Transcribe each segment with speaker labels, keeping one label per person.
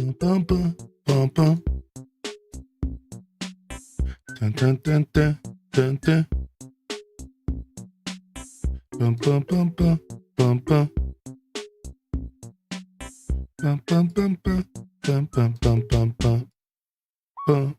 Speaker 1: Bum, bum, bum, bum. Dun, dun, dun, dun, dun, dun. Bum, bum, bum, bum, bum, bum. Bum, bum, bum, bum, bum, bum, bum, bum, bum. Bum.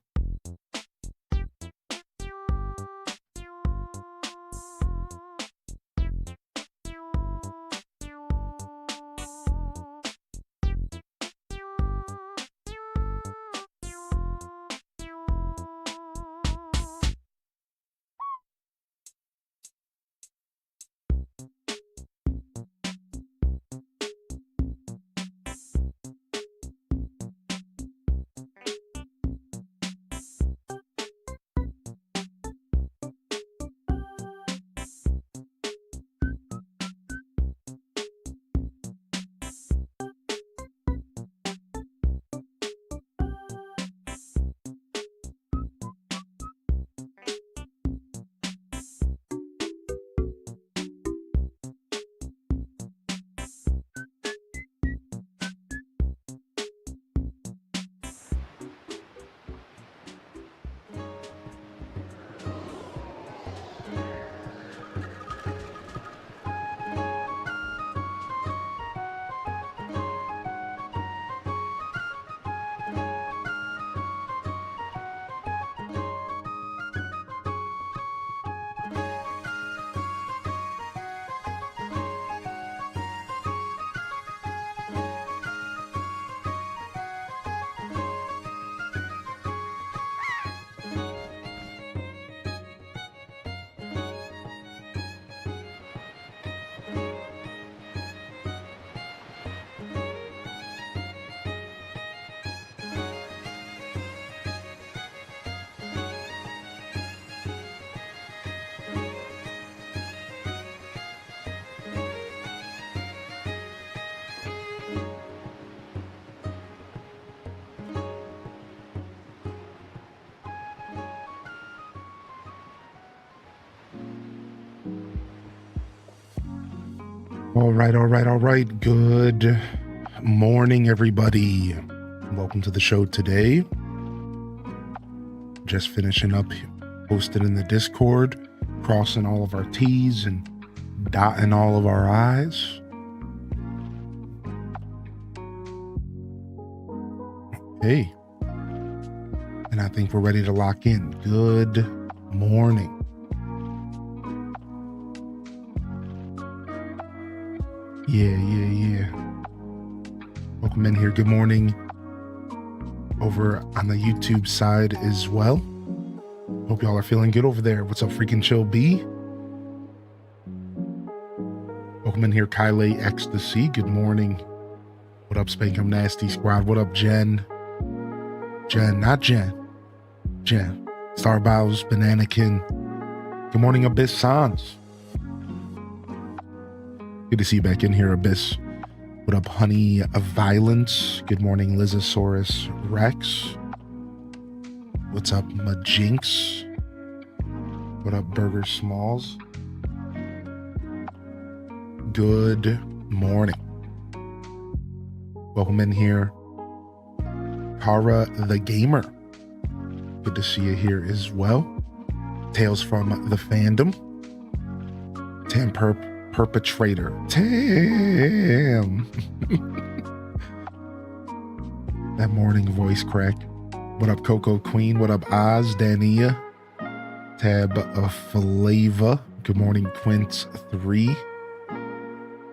Speaker 1: All right. Good morning, everybody. Welcome to the show today. Just finishing up, posted in the Discord, crossing all of our T's and dotting all of our I's. Hey, and I think we're ready to lock in. Good morning. Yeah. Welcome in here. Good morning over on the YouTube side as well. Hope y'all are feeling good over there. What's up, freaking Chill B? Welcome in here, Kyle Ecstasy. Good morning. What up, Spankum Nasty Squad? What up, Jen? Not Jen. Starbows, Bananakin. Good morning, Abyss Sans. Good to see you back in here, Abyss. What up, Honey of Violence? Good morning, Lizosaurus Rex. What's up, Majinx? What up, Burger Smalls? Good morning. Welcome in here, Kara the Gamer. Good to see you here as well. Tales from the Fandom. Tam Perpetrator. Tam. That morning voice crack. What up, Coco Queen? What up, Oz, Dania? Tab of Flava. Good morning, Quint 3.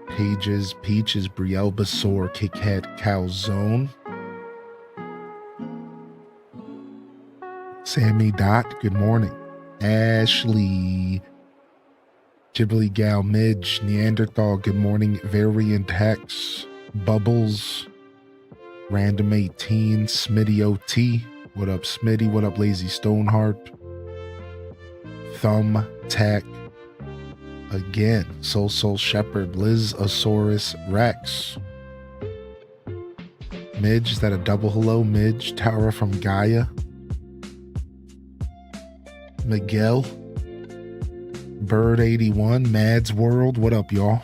Speaker 1: Pages, Peaches, Brielle Basor, Kit Kat, Calzone. Sammy Dot, good morning. Ashley. Ghibli Gal Midge, Neanderthal, good morning. Variant Hex, Bubbles, Random 18, Smitty OT, what up Smitty, what up Lazy Stoneheart, Thumb Tack, again, Soul Shepherd, Liz Asaurus Rex, Midge, is that a double hello? Midge, Tara from Gaia, Miguel, Bird 81, Mads World, what up, y'all?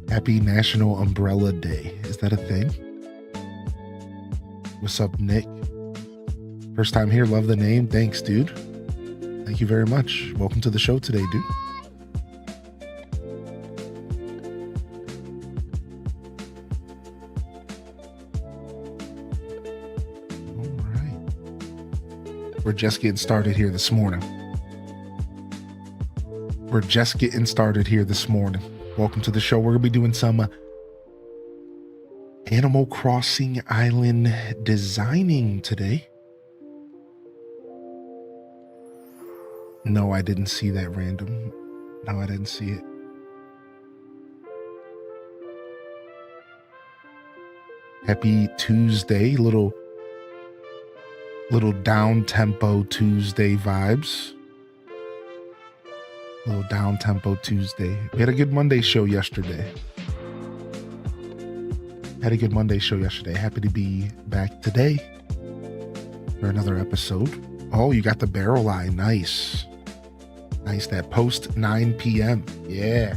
Speaker 1: Happy National Umbrella Day. Is that a thing? What's up, Nick? First time here. Love the name. Thanks, dude. Thank you very much. Welcome to the show today, dude. All right. We're just getting started here this morning. Welcome to the show. We're going to be doing some Animal Crossing Island designing today. No, I didn't see that random. No, I didn't see it. Happy Tuesday. Little down tempo Tuesday vibes. Little down tempo Tuesday. We had a good Monday show yesterday. Happy to be back today for another episode. Oh, you got the barrel eye. Nice. That post 9 p.m. Yeah.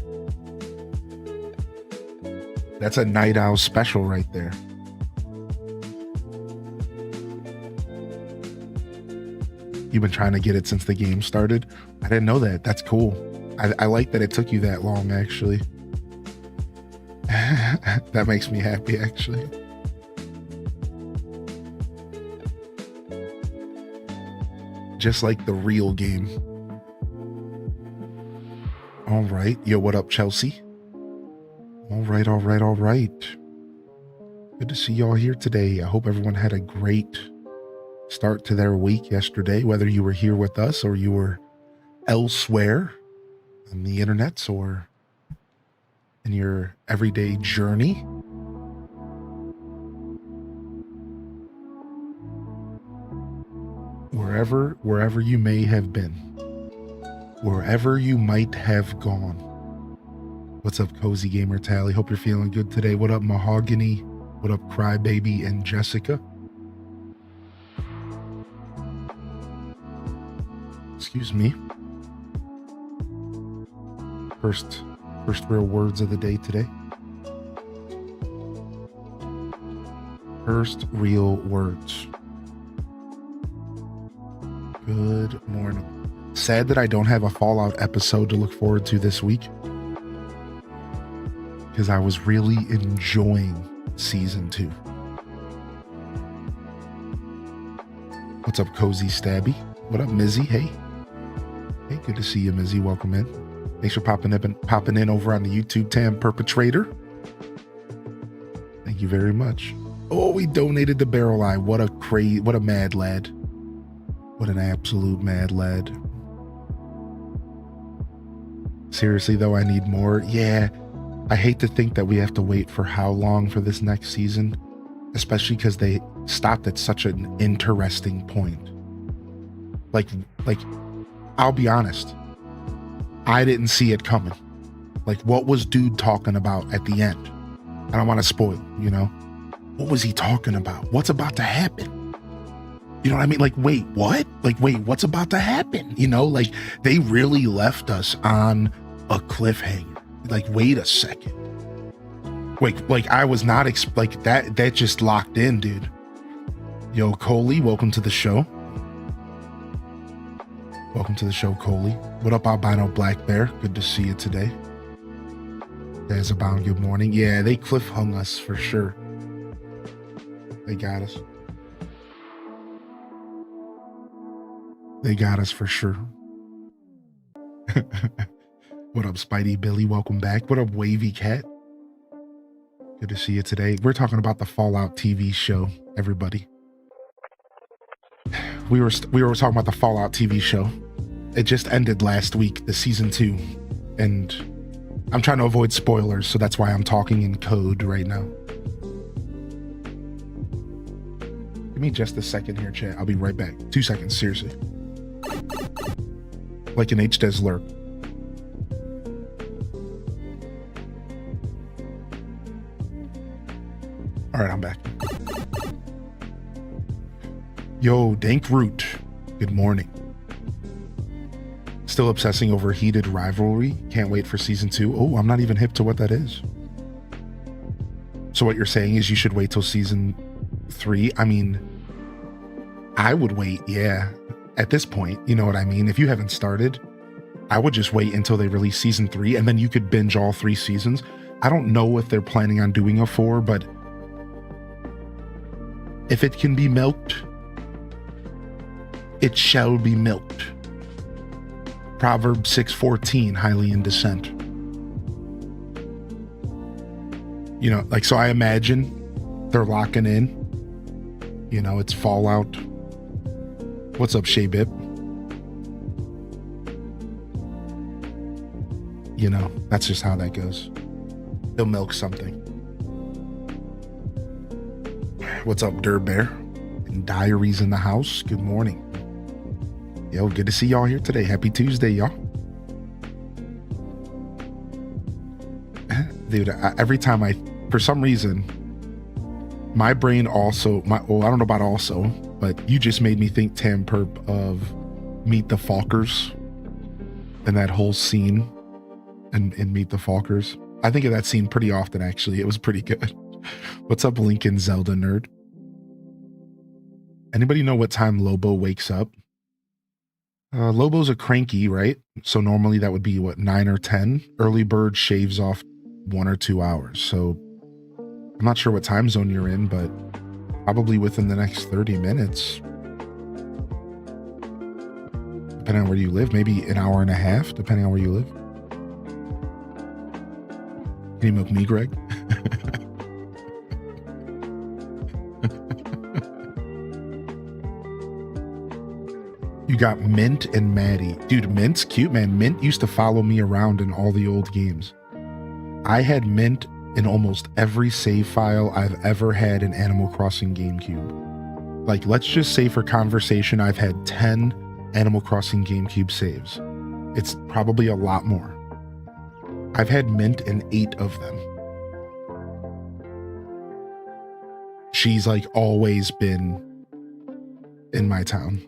Speaker 1: That's a night owl special right there. You've been trying to get it since the game started? I didn't know that. That's cool. I like that it took you that long, actually. That makes me happy, actually. Just like the real game. All right. Yo, what up, Chelsea? All right. Good to see y'all here today. I hope everyone had a great start to their week yesterday, whether you were here with us or you were elsewhere on the internets or in your everyday journey. Wherever you may have been, wherever you might have gone. What's up, Cozy Gamer Tally? Hope you're feeling good today. What up, Mahogany? What up, Crybaby and Jessica? Excuse me. First real words of the day today. First real words. Good morning. Sad that I don't have a Fallout episode to look forward to this week, because I was really enjoying season 2. What's up, Cozy Stabby? What up, Mizzy? Hey, good to see you, Mizzy. Welcome in. Thanks for popping in over on the YouTube Tam Perpetrator. Thank you very much. Oh, we donated to Barrel Eye. What a mad lad. What an absolute mad lad. Seriously though, I need more. Yeah, I hate to think that we have to wait for how long for this next season, especially because they stopped at such an interesting point. Like, I'll be honest, I didn't see it coming. Like, what was dude talking about at the end? I don't want to spoil, you know? What was he talking about? What's about to happen? You know what I mean? Like, wait, what? Like, wait, what's about to happen? You know, like, they really left us on a cliffhanger. Like, wait a second. Wait, like, I was not, that just locked in, dude. Yo, Coley, welcome to the show. Welcome to the show, Coley. What up, Albino Black Bear? Good to see you today. There's Abound, good morning. Yeah, they cliff hung us for sure. They got us. They got us for sure. What up, Spidey Billy? Welcome back. What up, Wavy Cat? Good to see you today. We're talking about the Fallout TV show, everybody. We were talking about the Fallout TV show. It just ended last week, the season 2, and I'm trying to avoid spoilers, so that's why I'm talking in code right now. Give me just a second here, chat. I'll be right back. 2 seconds, seriously. Like an HDes lurk. All right, I'm back. Yo, Dankroot. Good morning. Still obsessing over heated rivalry. Can't wait for season 2. Oh, I'm not even hip to what that is. So what you're saying is you should wait till season 3? I mean, I would wait, yeah. At this point, you know what I mean? If you haven't started, I would just wait until they release season 3, and then you could binge all 3 seasons. I don't know if they're planning on doing a 4, but if it can be milked, it shall be milked. Proverbs 6:14, highly in dissent. You know, like, so I imagine they're locking in. You know, it's Fallout. What's up, Shay Bip? You know, that's just how that goes. They'll milk something. What's up, Durbear? And Diaries in the house. Good morning. Yo, good to see y'all here today. Happy Tuesday, y'all. Dude, every time for some reason, my brain also, well, I don't know about also, but you just made me think, Tam Perp, of Meet the Falkers and that whole scene in Meet the Falkers. I think of that scene pretty often, actually. It was pretty good. What's up, Lincoln Zelda nerd? Anybody know what time Lobo wakes up? Lobo's a cranky, right? So normally that would be, what, 9 or 10? Early bird shaves off 1 or 2 hours. So I'm not sure what time zone you're in, but probably within the next 30 minutes. Depending on where you live, maybe an hour and a half, depending on where you live. Can you milk me, Greg? You got Mint and Maddie. Dude, Mint's cute, man. Mint used to follow me around in all the old games. I had Mint in almost every save file I've ever had in Animal Crossing GameCube. Like, let's just say for conversation, I've had 10 Animal Crossing GameCube saves. It's probably a lot more. I've had Mint in 8 of them. She's like always been in my town.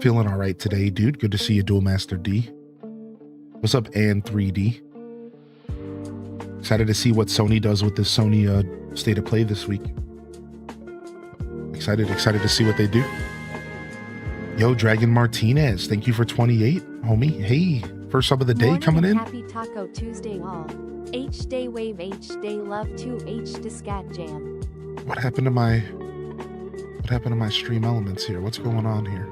Speaker 1: Feeling all right today, dude. Good to see you, Dual Master D. What's up, Ann 3D? Excited to see what Sony does with this Sony State of Play this week. Excited to see what they do. Yo, Dragon Martinez, thank you for 28, homie. Hey, first sub of the day coming in.
Speaker 2: Happy Taco Tuesday all. H-Day Wave, H-Day Love to H to Scat Jam.
Speaker 1: What happened to my stream elements here? What's going on here?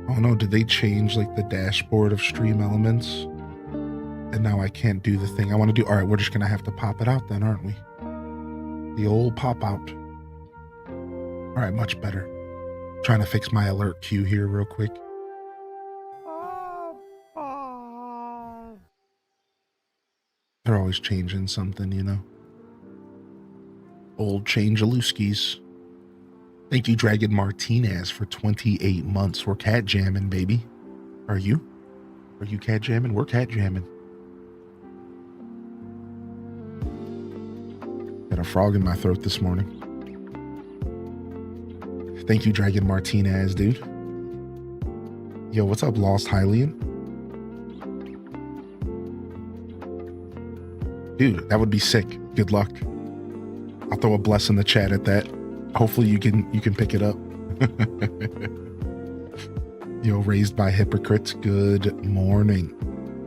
Speaker 1: Oh no, did they change like the dashboard of stream elements? And now I can't do the thing I want to do. All right, we're just going to have to pop it out then, aren't we? The old pop out. All right, much better. Trying to fix my alert queue here real quick. They're always changing something, you know. Old change-a-looskies. Thank you, Dragon Martinez, for 28 months. We're cat jamming, baby. Are you? Are you cat jamming? We're cat jamming. Got a frog in my throat this morning. Thank you, Dragon Martinez, dude. Yo, what's up, Lost Hylian? Dude, that would be sick. Good luck. I'll throw a bless in the chat at that. Hopefully you can pick it up. Yo, Raised by Hypocrites, good morning.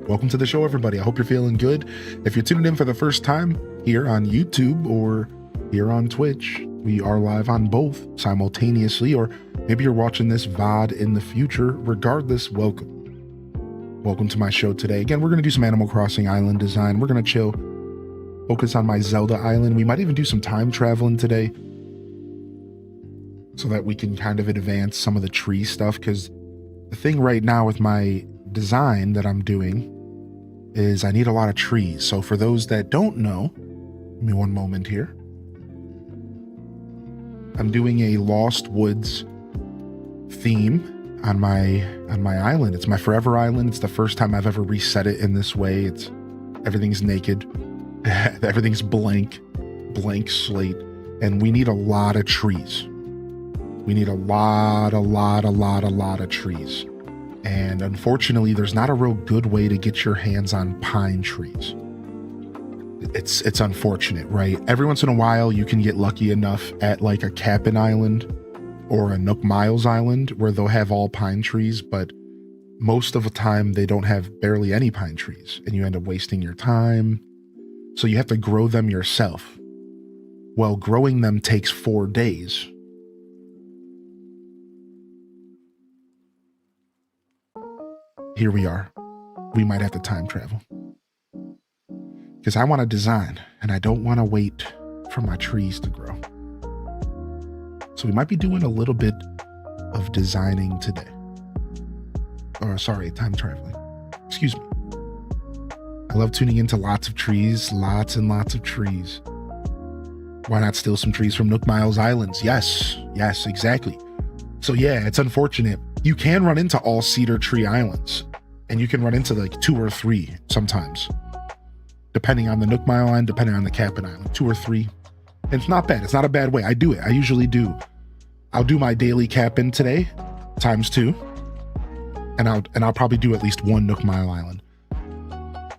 Speaker 1: Welcome to the show, everybody. I hope you're feeling good. If you're tuning in for the first time here on YouTube or here on Twitch, we are live on both simultaneously, or maybe you're watching this VOD in the future. Regardless, welcome. Welcome to my show today. Again, we're going to do some Animal Crossing island design. We're going to chill, focus on my Zelda island. We might even do some time traveling today so that we can kind of advance some of the tree stuff, because the thing right now with my design that I'm doing is I need a lot of trees. So for those that don't know, give me one moment here. I'm doing a Lost Woods theme on my island. It's my forever island. It's the first time I've ever reset it in this way. Everything's naked. Everything's blank slate. And we need a lot of trees. We need a lot of trees. And unfortunately, there's not a real good way to get your hands on pine trees. It's unfortunate, right? Every once in a while, you can get lucky enough at like a Cap'n Island or a Nook Miles Island where they'll have all pine trees, but most of the time they don't have barely any pine trees, and you end up wasting your time. So you have to grow them yourself. Well, growing them takes 4 days. Here we are. We might have to time travel. Because I want to design, and I don't want to wait for my trees to grow. So we might be doing a little bit of designing today. Or sorry, time traveling. Excuse me. I love tuning into lots of trees, lots and lots of trees. Why not steal some trees from Nook Miles Islands? Yes, exactly. So yeah, it's unfortunate. You can run into all cedar tree islands, and you can run into like 2 or 3 sometimes, depending on the Nook Mile Island, depending on the Cap'n Island, 2 or 3. And it's not bad. It's not a bad way. I do it. I usually do. I'll do my daily Cap'n today, ×2, and I'll probably do at least 1 Nook Mile Island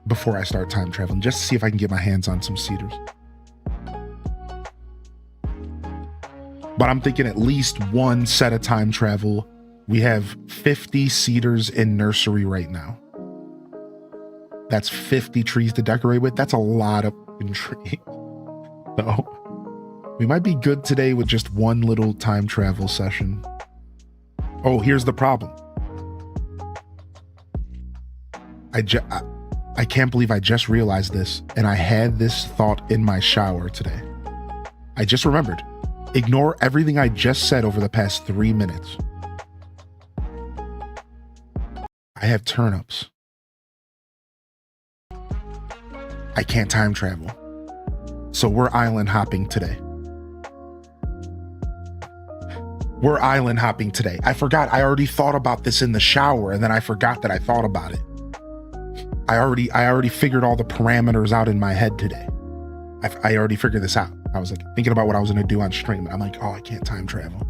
Speaker 1: before I start time traveling, just to see if I can get my hands on some cedars. But I'm thinking at least 1 set of time travel. We have 50 cedars in nursery right now. That's 50 trees to decorate with. That's a lot of trees. So we might be good today with just 1 little time travel session. Oh, here's the problem. I can't believe I just realized this, and I had this thought in my shower today. I just remembered. Ignore everything I just said over the past 3 minutes. I have turnips. I can't time travel. So we're island hopping today. I forgot. I already thought about this in the shower, and then I forgot that I thought about it. I already figured all the parameters out in my head today. I already figured this out. I was like thinking about what I was going to do on stream. I'm like, oh, I can't time travel.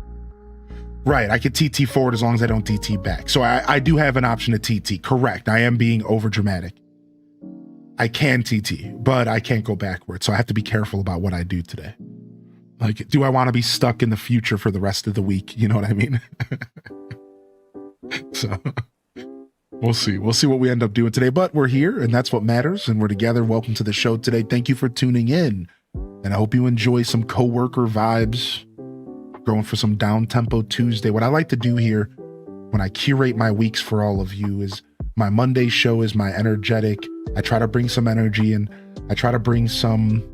Speaker 1: Right, I could TT forward as long as I don't TT back. So I do have an option to TT. Correct, I am being over dramatic. I can TT, but I can't go backwards. So I have to be careful about what I do today. Like, do I want to be stuck in the future for the rest of the week? You know what I mean? So we'll see. We'll see what we end up doing today. But we're here, and that's what matters. And we're together. Welcome to the show today. Thank you for tuning in. And I hope you enjoy some coworker vibes. Going for some down-tempo Tuesday. What I like to do here when I curate my weeks for all of you is my Monday show is my energetic. I try to bring some energy, and I try to bring some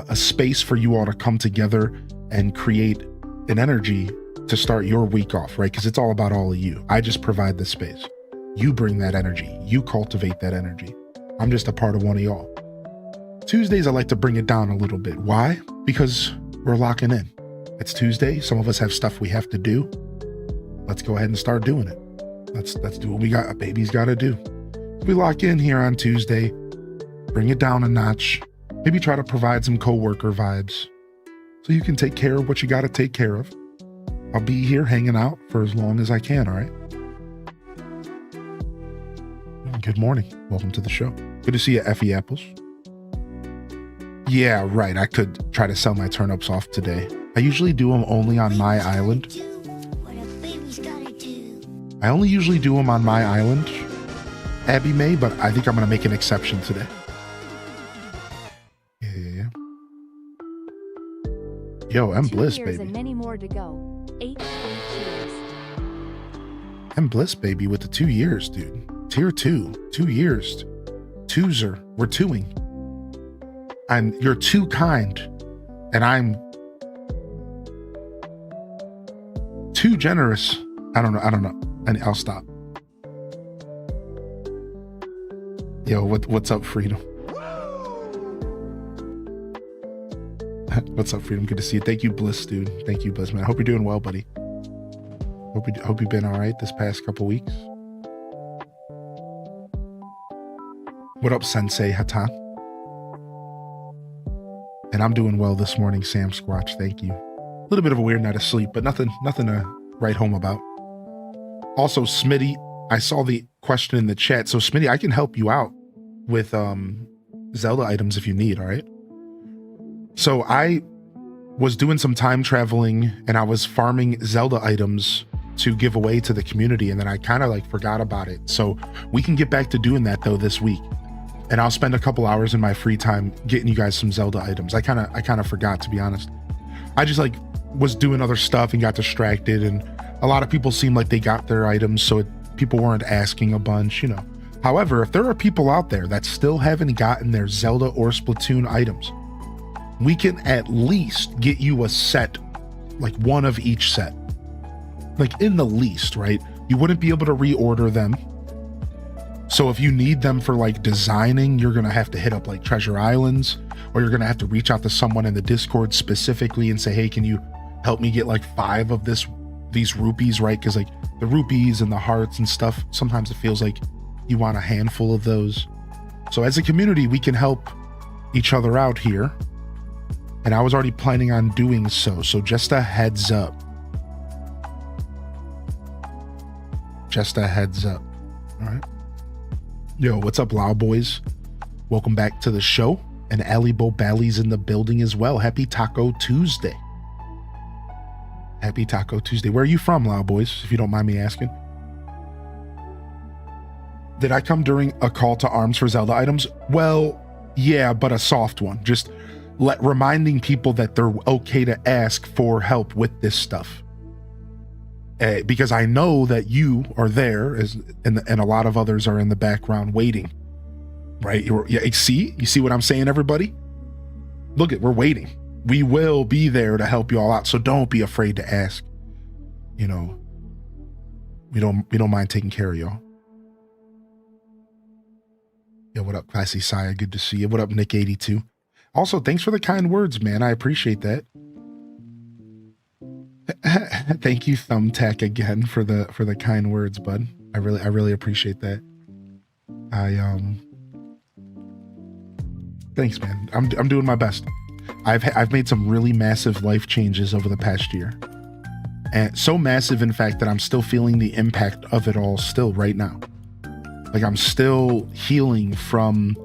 Speaker 1: a space for you all to come together and create an energy to start your week off, right? Because it's all about all of you. I just provide the space. You bring that energy. You cultivate that energy. I'm just a part of one of y'all. Tuesdays, I like to bring it down a little bit. Why? Because we're locking in. It's Tuesday. Some of us have stuff we have to do. Let's go ahead and start doing it. Let's do what we got. A baby's got to do. We lock in here on Tuesday, bring it down a notch, maybe try to provide some coworker vibes so you can take care of what you got to take care of. I'll be here hanging out for as long as I can, all right? Good morning. Welcome to the show. Good to see you, Effie Apples. Yeah, right. I could try to sell my turnips off today. I usually do them only on my island. I only usually do them on my island, Abby May, but I think I'm going to make an exception today. Yeah. Yo, M Bliss, baby.
Speaker 2: And many more to go. Cheers.
Speaker 1: M Bliss, baby, with the 2 years, dude. Tier 2. 2 years. Twoser. We're twoing. You're too kind, and I'm too generous. I don't know. And I'll stop. Yo, what's up, Freedom? What's up, Freedom? Good to see you. Thank you, Bliss, dude. Thank you, Bliss, man. I hope you're doing well, buddy. Hope you've been all right this past couple weeks. What up, Sensei Hatan? And I'm doing well this morning, Sam Squatch. Thank you. A little bit of a weird night of sleep, but nothing to write home about. Also, Smitty, I saw the question in the chat. So Smitty, I can help you out with Zelda items if you need, all right? So I was doing some time traveling and I was farming Zelda items to give away to the community, and then I kind of like forgot about it. So we can get back to doing that though this week. And I'll spend a couple hours in my free time getting you guys some Zelda items. I kind of forgot, to be honest. I just like was doing other stuff and got distracted, and a lot of people seemed like they got their items, so people weren't asking a bunch, you know. However, if there are people out there that still haven't gotten their Zelda or Splatoon items, we can at least get you a set, like one of each set. Like in the least, right? You wouldn't be able to reorder them. So if you need them for like designing, you're gonna have to hit up like Treasure Islands, or you're gonna have to reach out to someone in the Discord specifically and say, hey, can you help me get like 5 of these rupees, right? Because like the rupees and the hearts and stuff, sometimes it feels like you want a handful of those. So as a community, we can help each other out here. And I was already planning on doing so. So just a heads up. Just a heads up. All right. Yo, what's up, Lao Boys? Welcome back to the show. And Ali Bo Bally's in the building as well. Happy Taco Tuesday. Happy Taco Tuesday. Where are you from, Lao Boys, if you don't mind me asking? Did I come during a call to arms for Zelda items? Well, yeah, but a soft one. Just reminding people that they're okay to ask for help with this stuff. Because I know that you are there, and a lot of others are in the background waiting, right? You see what I'm saying, everybody? Look, we're waiting. We will be there to help you all out, so don't be afraid to ask. You know, we don't mind taking care of y'all. Yo, what up, Classy Saya? Good to see you. What up, Nick82? Also, thanks for the kind words, man. I appreciate that. Thank you, Thumbtack, again for the kind words, bud. I really appreciate that. Thanks, man. I'm doing my best. I've made some really massive life changes over the past year, and so massive, in fact, that I'm still feeling the impact of it all still right now. Like I'm still healing from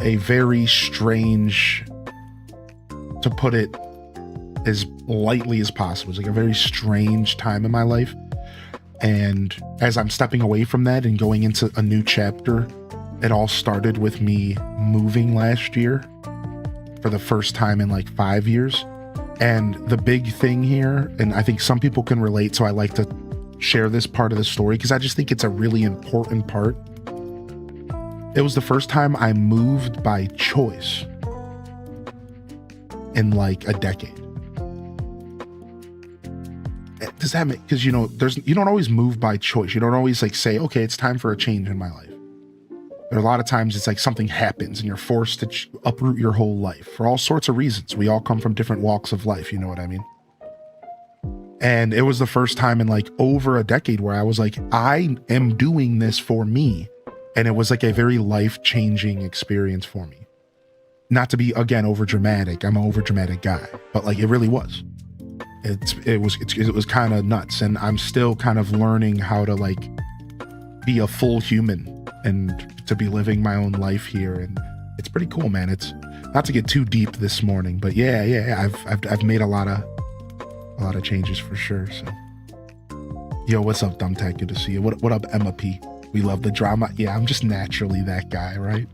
Speaker 1: a very strange, to put it as lightly as possible, it's like a very strange time in my life. And as I'm stepping away from that and going into a new chapter, it all started with me moving last year for the first time in like 5 years. And the big thing here, and I think some people can relate, so I like to share this part of the story because I just think it's a really important part. It was the first time I moved by choice in like a decade. Does that make, because you know, you don't always move by choice. You don't always like say, okay, it's time for a change in my life. There are a lot of times it's like something happens and you're forced to uproot your whole life for all sorts of reasons. We all come from different walks of life, you know what I mean? And it was the first time in like over a decade where I was like, I am doing this for me. And it was like a very life-changing experience for me. Not to be, again, over dramatic. I'm an over dramatic guy, but like it really was. It was kind of nuts, and I'm still kind of learning how to like be a full human and to be living my own life here, and it's pretty cool, man. It's not to get too deep this morning, but yeah, I've made a lot of changes for sure. So, yo, what's up, Thumbtack? Good to see you. What up, Emma P? We love the drama. Yeah, I'm just naturally that guy, right?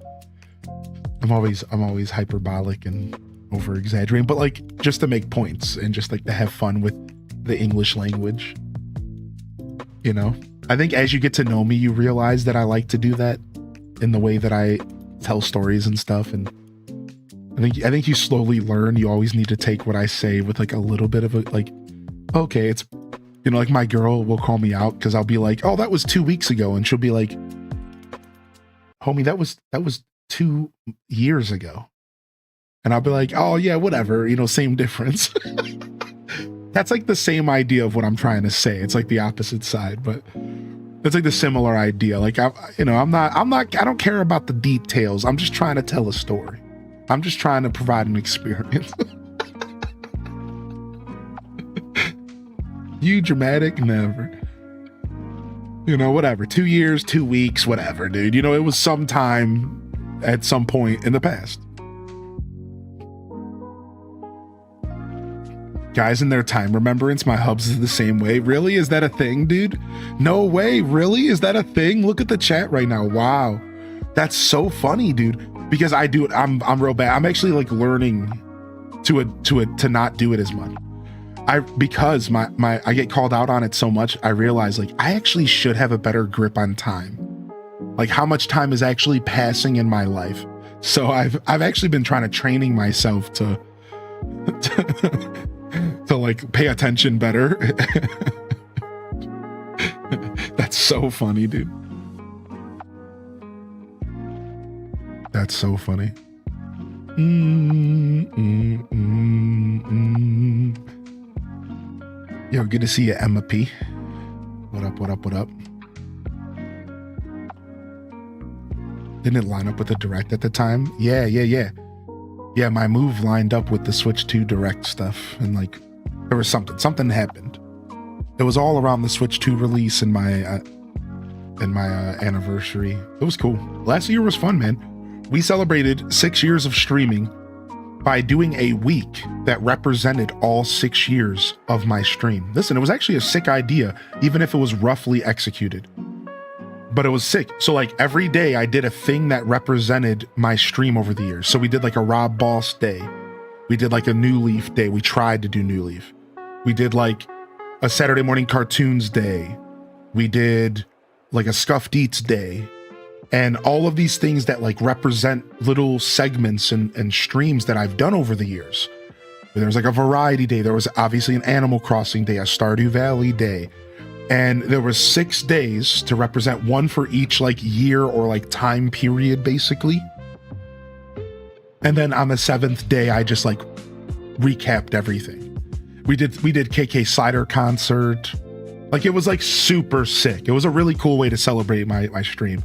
Speaker 1: I'm always hyperbolic and over exaggerating, but like just to make points and just like to have fun with the English language. You know, I think as you get to know me, you realize that I like to do that in the way that I tell stories and stuff. And I think you slowly learn. You always need to take what I say with like a little bit of a like, okay, it's, you know, like my girl will call me out because I'll be like, oh, that was 2 weeks ago, and she'll be like, homie, that was 2 years ago. And I'll be like, oh yeah, whatever, you know, same difference. That's like the same idea of what I'm trying to say. It's like the opposite side, but it's like the similar idea. Like I don't care about the details. I'm just trying to tell a story. I'm just trying to provide an experience. You dramatic? Never. You know, whatever. 2 years, 2 weeks, whatever, dude. You know, it was some time at some point in the past. Guys in their time remembrance, my hubs is the same way. Really? Is that a thing, dude? No way. Really? Is that a thing? Look at the chat right now. Wow. That's so funny, dude. Because I do it. I'm real bad. I'm actually like learning to not do it as much. Because I get called out on it so much, I realize like I actually should have a better grip on time. Like how much time is actually passing in my life. So I've actually been trying to training myself to like pay attention better. That's so funny, dude. That's so funny. Yo, good to see you, Emma P. What up, what up, what up? Didn't it line up with the Direct at the time? Yeah. Yeah, my move lined up with the Switch 2 Direct stuff. And like, there was something happened. It was all around the Switch 2 release and my anniversary. It was cool. Last year was fun, man. We celebrated 6 years of streaming by doing a week that represented all 6 years of my stream. Listen, it was actually a sick idea, even if it was roughly executed. But it was sick. So like every day I did a thing that represented my stream over the years. So we did like a Rob Boss day. We did like a New Leaf day. We tried to do New Leaf. We did like a Saturday morning cartoons day. We did like a Scuffed Eats day. And all of these things that like represent little segments and streams that I've done over the years. There was like a variety day. There was obviously an Animal Crossing day, a Stardew Valley day. And there was 6 days to represent one for each like year or like time period, basically. And then on the 7th day, I just like recapped everything. We did KK Slider concert. Like it was like super sick. It was a really cool way to celebrate my stream.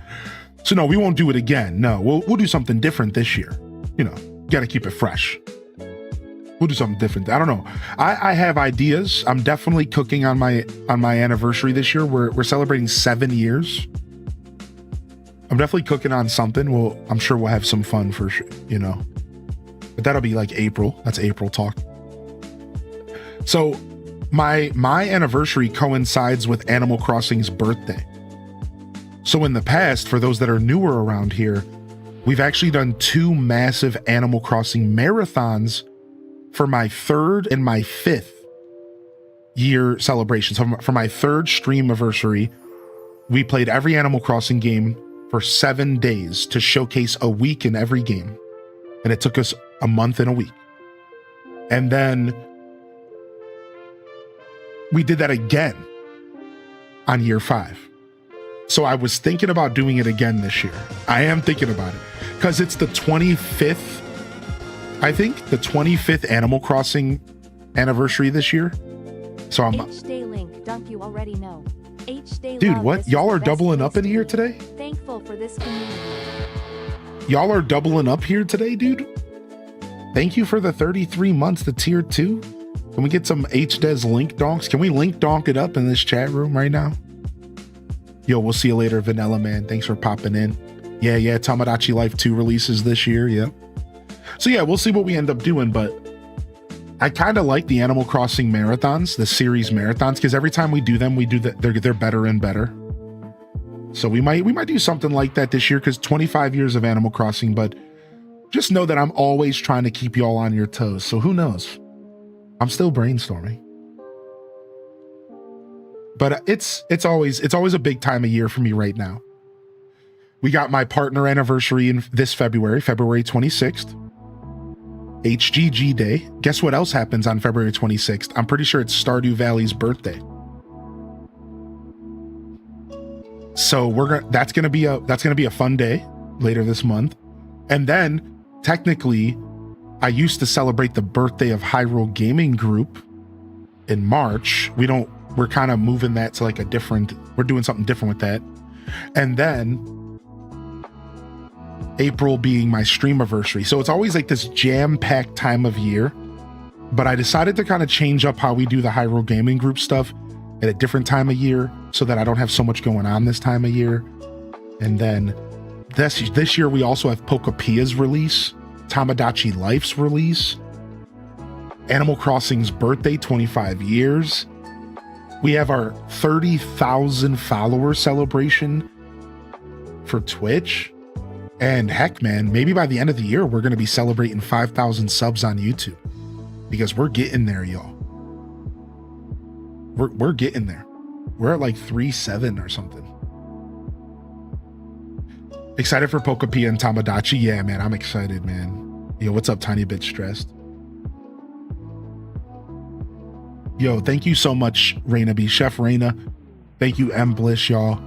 Speaker 1: So no, we won't do it again. No, we'll do something different this year. You know, got to keep it fresh. We'll do something different. I don't know. I have ideas. I'm definitely cooking on my anniversary this year. We're celebrating 7 years. I'm definitely cooking on something. I'm sure we'll have some fun for sure, you know. But that'll be like April. That's April talk. So my anniversary coincides with Animal Crossing's birthday. So in the past, for those that are newer around here, we've actually done 2 massive Animal Crossing marathons for my 3rd and my 5th year celebrations. So for my 3rd stream anniversary, we played every Animal Crossing game for 7 days to showcase a week in every game. And it took us a month and a week. And then we did that again on year 5. So I was thinking about doing it again this year. I am thinking about it because it's the 25th, I think, the 25th Animal Crossing anniversary this year. So I'm
Speaker 2: H-Day Link, dunk you already know. H-Day
Speaker 1: Dude,
Speaker 2: love,
Speaker 1: what?
Speaker 2: this
Speaker 1: Y'all
Speaker 2: is
Speaker 1: are
Speaker 2: the
Speaker 1: doubling
Speaker 2: best
Speaker 1: up in
Speaker 2: place
Speaker 1: here
Speaker 2: to
Speaker 1: today?
Speaker 2: be. Thankful for this community.
Speaker 1: Y'all are doubling up here today, dude. Thank you for the 33 months, the tier 2. Can we get some H-Des link donks? Can we link donk it up in this chat room right now? Yo, we'll see you later, Vanilla Man. Thanks for popping in. Yeah, Tamagotchi Life 2 releases this year, yep. So yeah, we'll see what we end up doing, but I kind of like the Animal Crossing marathons, the series marathons, because every time we do them, they're better and better. So we might do something like that this year, because 25 years of Animal Crossing, but just know that I'm always trying to keep y'all on your toes. So who knows? I'm still brainstorming. But it's always a big time of year for me right now. We got my partner anniversary in this February 26th. HGG Day. Guess what else happens on February 26th? I'm pretty sure it's Stardew Valley's birthday. So that's gonna be a fun day later this month. And then technically, I used to celebrate the birthday of Hyrule Gaming Group in March. We're kind of moving that to like we're doing something different with that. And then April being my stream anniversary. So it's always like this jam-packed time of year. But I decided to kind of change up how we do the Hyrule Gaming Group stuff at a different time of year. so that I don't have so much going on this time of year. And then this year we also have Pokepia's release, Tamagotchi Life's release, Animal Crossing's birthday, 25 years. We have our 30,000 follower celebration for Twitch. And heck, man, maybe by the end of the year, we're going to be celebrating 5,000 subs on YouTube, because we're getting there, y'all. We're getting there. We're at like 3.7 or something. Excited for Pokepia and Tamagotchi? Yeah, man, I'm excited, man. Yo, what's up, Tiny Bit Stressed? Yo, thank you so much, Raina B. Chef Raina. Thank you, M. Bliss, y'all.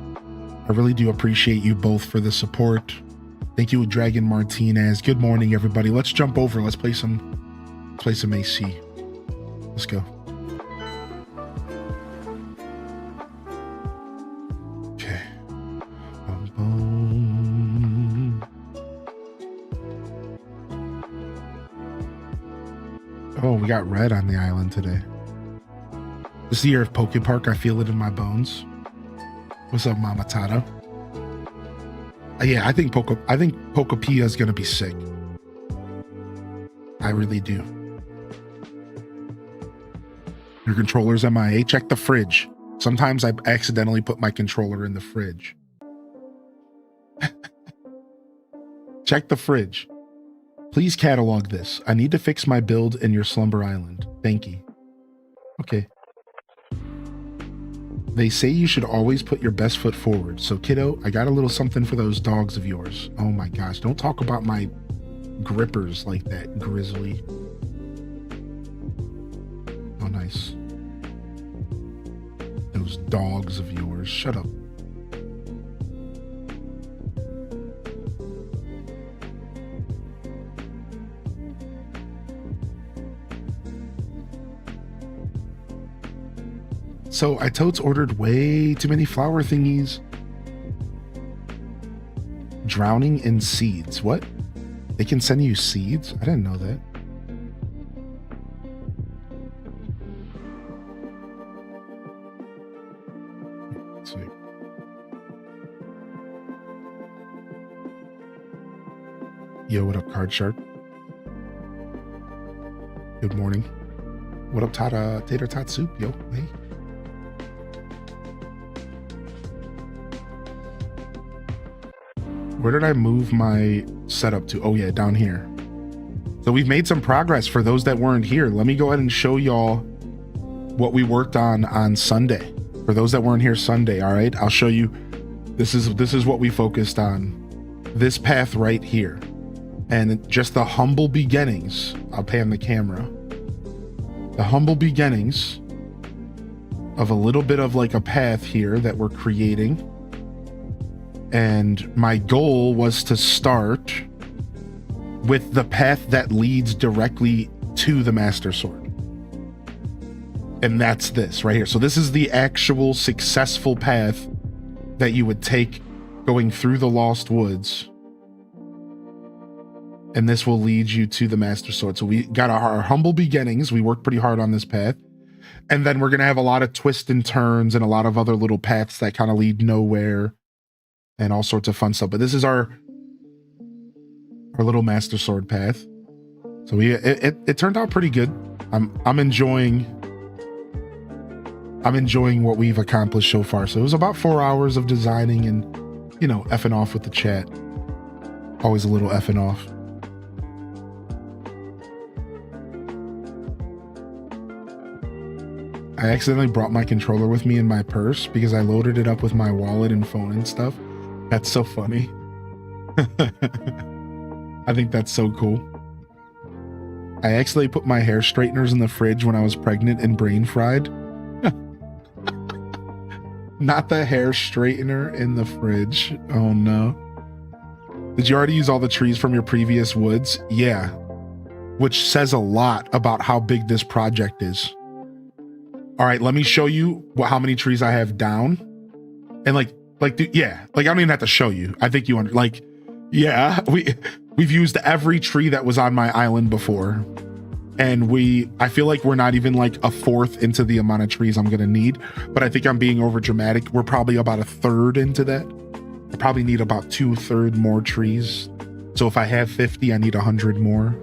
Speaker 1: I really do appreciate you both for the support. Thank you, Dragon Martinez. Good morning, everybody. Let's jump over. Let's play some AC. Let's go. Okay. Boom, boom. Oh, we got red on the island today. This is the year of Poke Park. I feel it in my bones. What's up, Mama Tata? Yeah, I think Pokepia is gonna be sick. I really do. Your controller's MIA. Check the fridge. Sometimes I accidentally put my controller in the fridge. Check the fridge. Please catalog this. I need to fix my build in your Slumber Island. Thank you. Okay. They say you should always put your best foot forward. So, kiddo, I got a little something for those dogs of yours. Oh my gosh, don't talk about my grippers like that, Grizzly. Oh, nice. Those dogs of yours. Shut up. So I totes ordered way too many flower thingies. Drowning in seeds. What? They can send you seeds? I didn't know that. Let's see. Yo, what up, Card Shark? Good morning. What up, Tater Tot Soup? Yo, hey. Where did I move my setup to? Oh yeah, down here. So we've made some progress for those that weren't here. Let me go ahead and show y'all what we worked on Sunday. For those that weren't here Sunday, all right? I'll show you. This is what we focused on. This path right here. And just the humble beginnings. I'll pan the camera. The humble beginnings of a little bit of like a path here that we're creating. And my goal was to start with the path that leads directly to the Master Sword. And that's this right here. So this is the actual successful path that you would take going through the Lost Woods. And this will lead you to the Master Sword. So we got our humble beginnings. We worked pretty hard on this path. And then we're going to have a lot of twists and turns and a lot of other little paths that kind of lead nowhere. And all sorts of fun stuff. But this is our little Master Sword path. So it turned out pretty good. I'm enjoying what we've accomplished so far. So it was about 4 hours of designing and, you know, effing off with the chat. Always a little effing off. I accidentally brought my controller with me in my purse because I loaded it up with my wallet and phone and stuff. That's so funny. I think that's so cool. I accidentally put my hair straighteners in the fridge when I was pregnant and brain fried. Not the hair straightener in the fridge. Oh no. Did you already use all the trees from your previous woods? Yeah. Which says a lot about how big this project is. All right, let me show you how many trees I have down. And yeah, like I don't even have to show you. I think you yeah, we've used every tree that was on my island before. And I feel like we're not even like a fourth into the amount of trees I'm going to need, but I think I'm being over dramatic. We're probably about a third into that. I probably need about 2/3 more trees. So if I have 50, I need 100 more.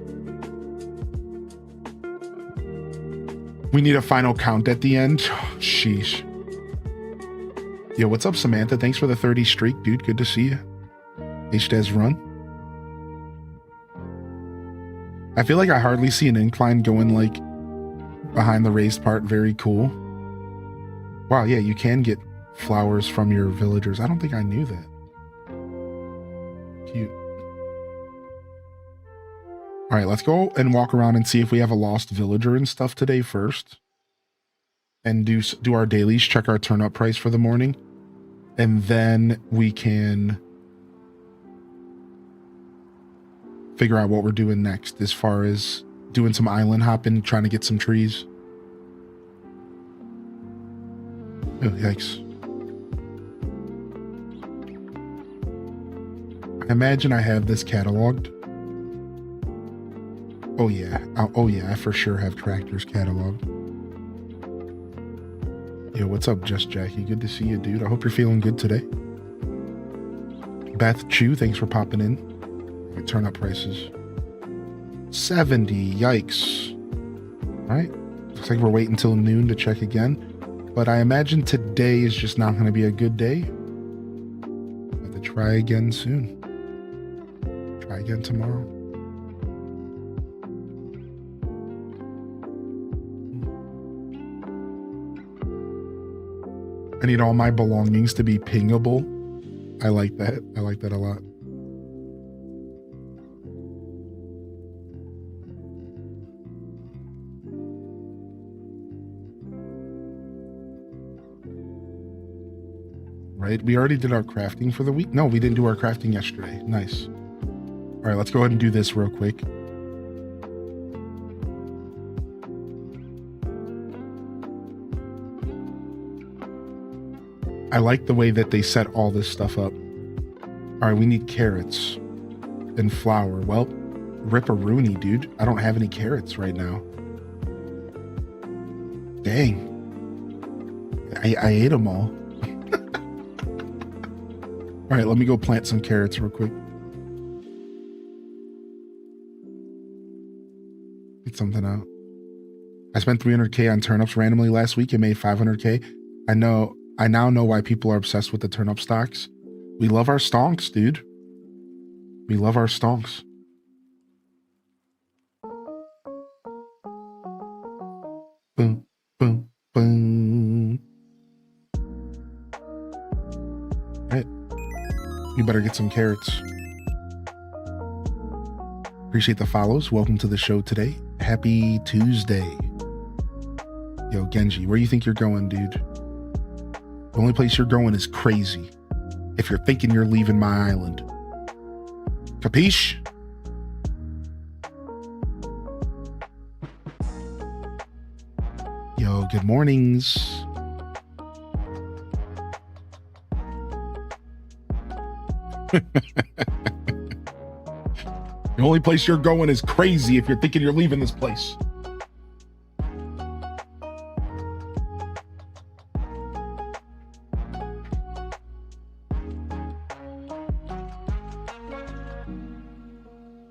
Speaker 1: We need a final count at the end. Sheesh. Yo, what's up, Samantha? Thanks for the 30 streak, dude. Good to see you. H-Des run. I feel like I hardly see an incline going like behind the raised part. Very cool. Wow, yeah, you can get flowers from your villagers. I don't think I knew that. Cute. All right, let's go and walk around and see if we have a lost villager and stuff today first. And do our dailies, check our turnip price for the morning. And then we can figure out what we're doing next as far as doing some island hopping, trying to get some trees. Oh, yikes. I imagine I have this cataloged. Oh yeah. Oh yeah, I for sure have tractors cataloged. Yo, what's up, Just Jackie? Good to see you, dude. I hope you're feeling good today. Beth Chu, thanks for popping in. Turn up prices. 70, yikes. All right, looks like we're waiting until noon to check again. But I imagine today is just not going to be a good day. Have to try again soon. Try again tomorrow. I need all my belongings to be pingable. I like that. I like that a lot. Right? We already did our crafting for the week. No, we didn't do our crafting yesterday. Nice. All right, let's go ahead and do this real quick. I like the way that they set all this stuff up. All right, we need carrots and flour. Well, rip-a-rooney, dude. I don't have any carrots right now. Dang. I ate them all. All right, let me go plant some carrots real quick. Get something out. I spent 300K on turnips randomly last week and made 500K. I now know why people are obsessed with the turnip stocks. We love our stonks, dude. We love our stonks. Boom, boom, boom. All right. You better get some carrots. Appreciate the follows. Welcome to the show today. Happy Tuesday. Yo, Genji, where you think you're going, dude? The only place you're going is crazy. If you're thinking you're leaving my island. Capiche? Yo, good mornings. The only place you're going is crazy if you're thinking you're leaving this place.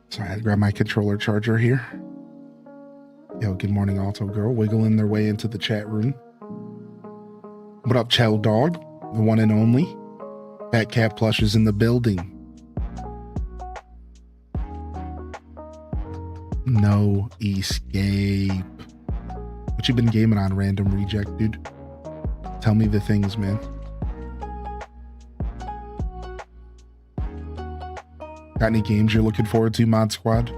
Speaker 1: Sorry, I had to grab my controller charger here. Yo, good morning, Alto Girl. Wiggling their way into the chat room. What up, Chell Dog? The one and only. Fat Cat Plush is in the building. No escape. What you been gaming on, Random Reject, dude? Tell me the things, man. Got any games you're looking forward to, Mod Squad?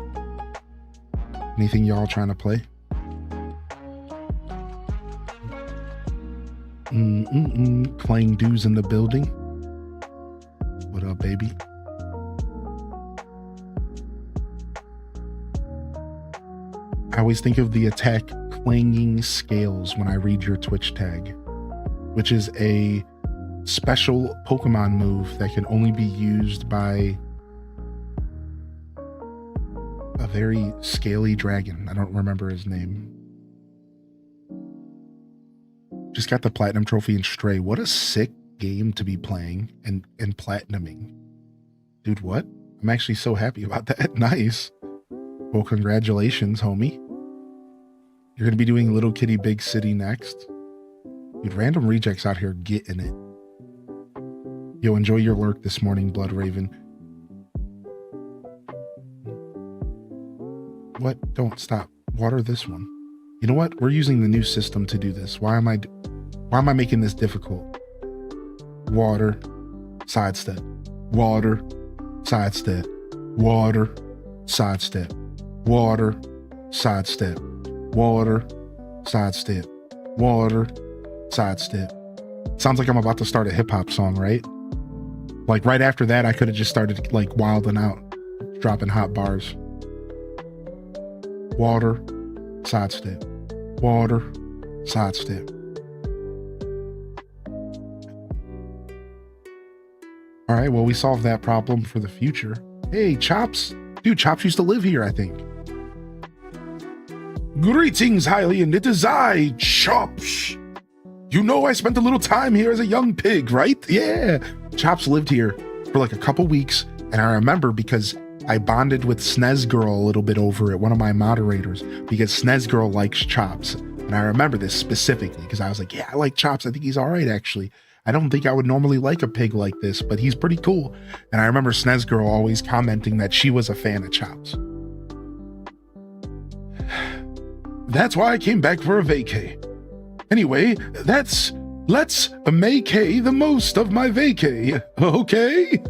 Speaker 1: Anything y'all trying to play? Playing dudes in the building. What up, baby? I always think of the attack clanging scales when I read your Twitch tag, which is a special Pokemon move that can only be used by very scaly dragon. I don't remember his name. Just got the platinum trophy in Stray. What a sick game to be playing and platinuming. Dude, what? I'm actually so happy about that. Nice. Well, congratulations, homie. You're going to be doing Little Kitty Big City next. Dude, random rejects out here getting it. Yo, enjoy your lurk this morning, Blood Raven. What? Don't stop. Water this one. You know what? We're using the new system to do this. Why am I making this difficult? Water, sidestep. Water, sidestep. Water, sidestep. Water, sidestep. Water, sidestep. Water, sidestep. Sounds like I'm about to start a hip-hop song, right? Like right after that, I could have just started like wilding out, dropping hot bars. Water, sidestep. Water, sidestep. All right, well, we solved that problem for the future. Hey, Chops. Dude, Chops used to live here, I think. Greetings, Hylian. It is I, Chops. You know I spent a little time here as a young pig, right? Yeah. Chops lived here for like a couple weeks, and I remember because I bonded with Snez Girl a little bit over it, one of my moderators, because Snez Girl likes Chops. And I remember this specifically because I was like, yeah, I like Chops. I think he's all right, actually. I don't think I would normally like a pig like this, but he's pretty cool. And I remember Snez Girl always commenting that she was a fan of Chops. That's why I came back for a vacay. Anyway, let's make the most of my vacay, okay?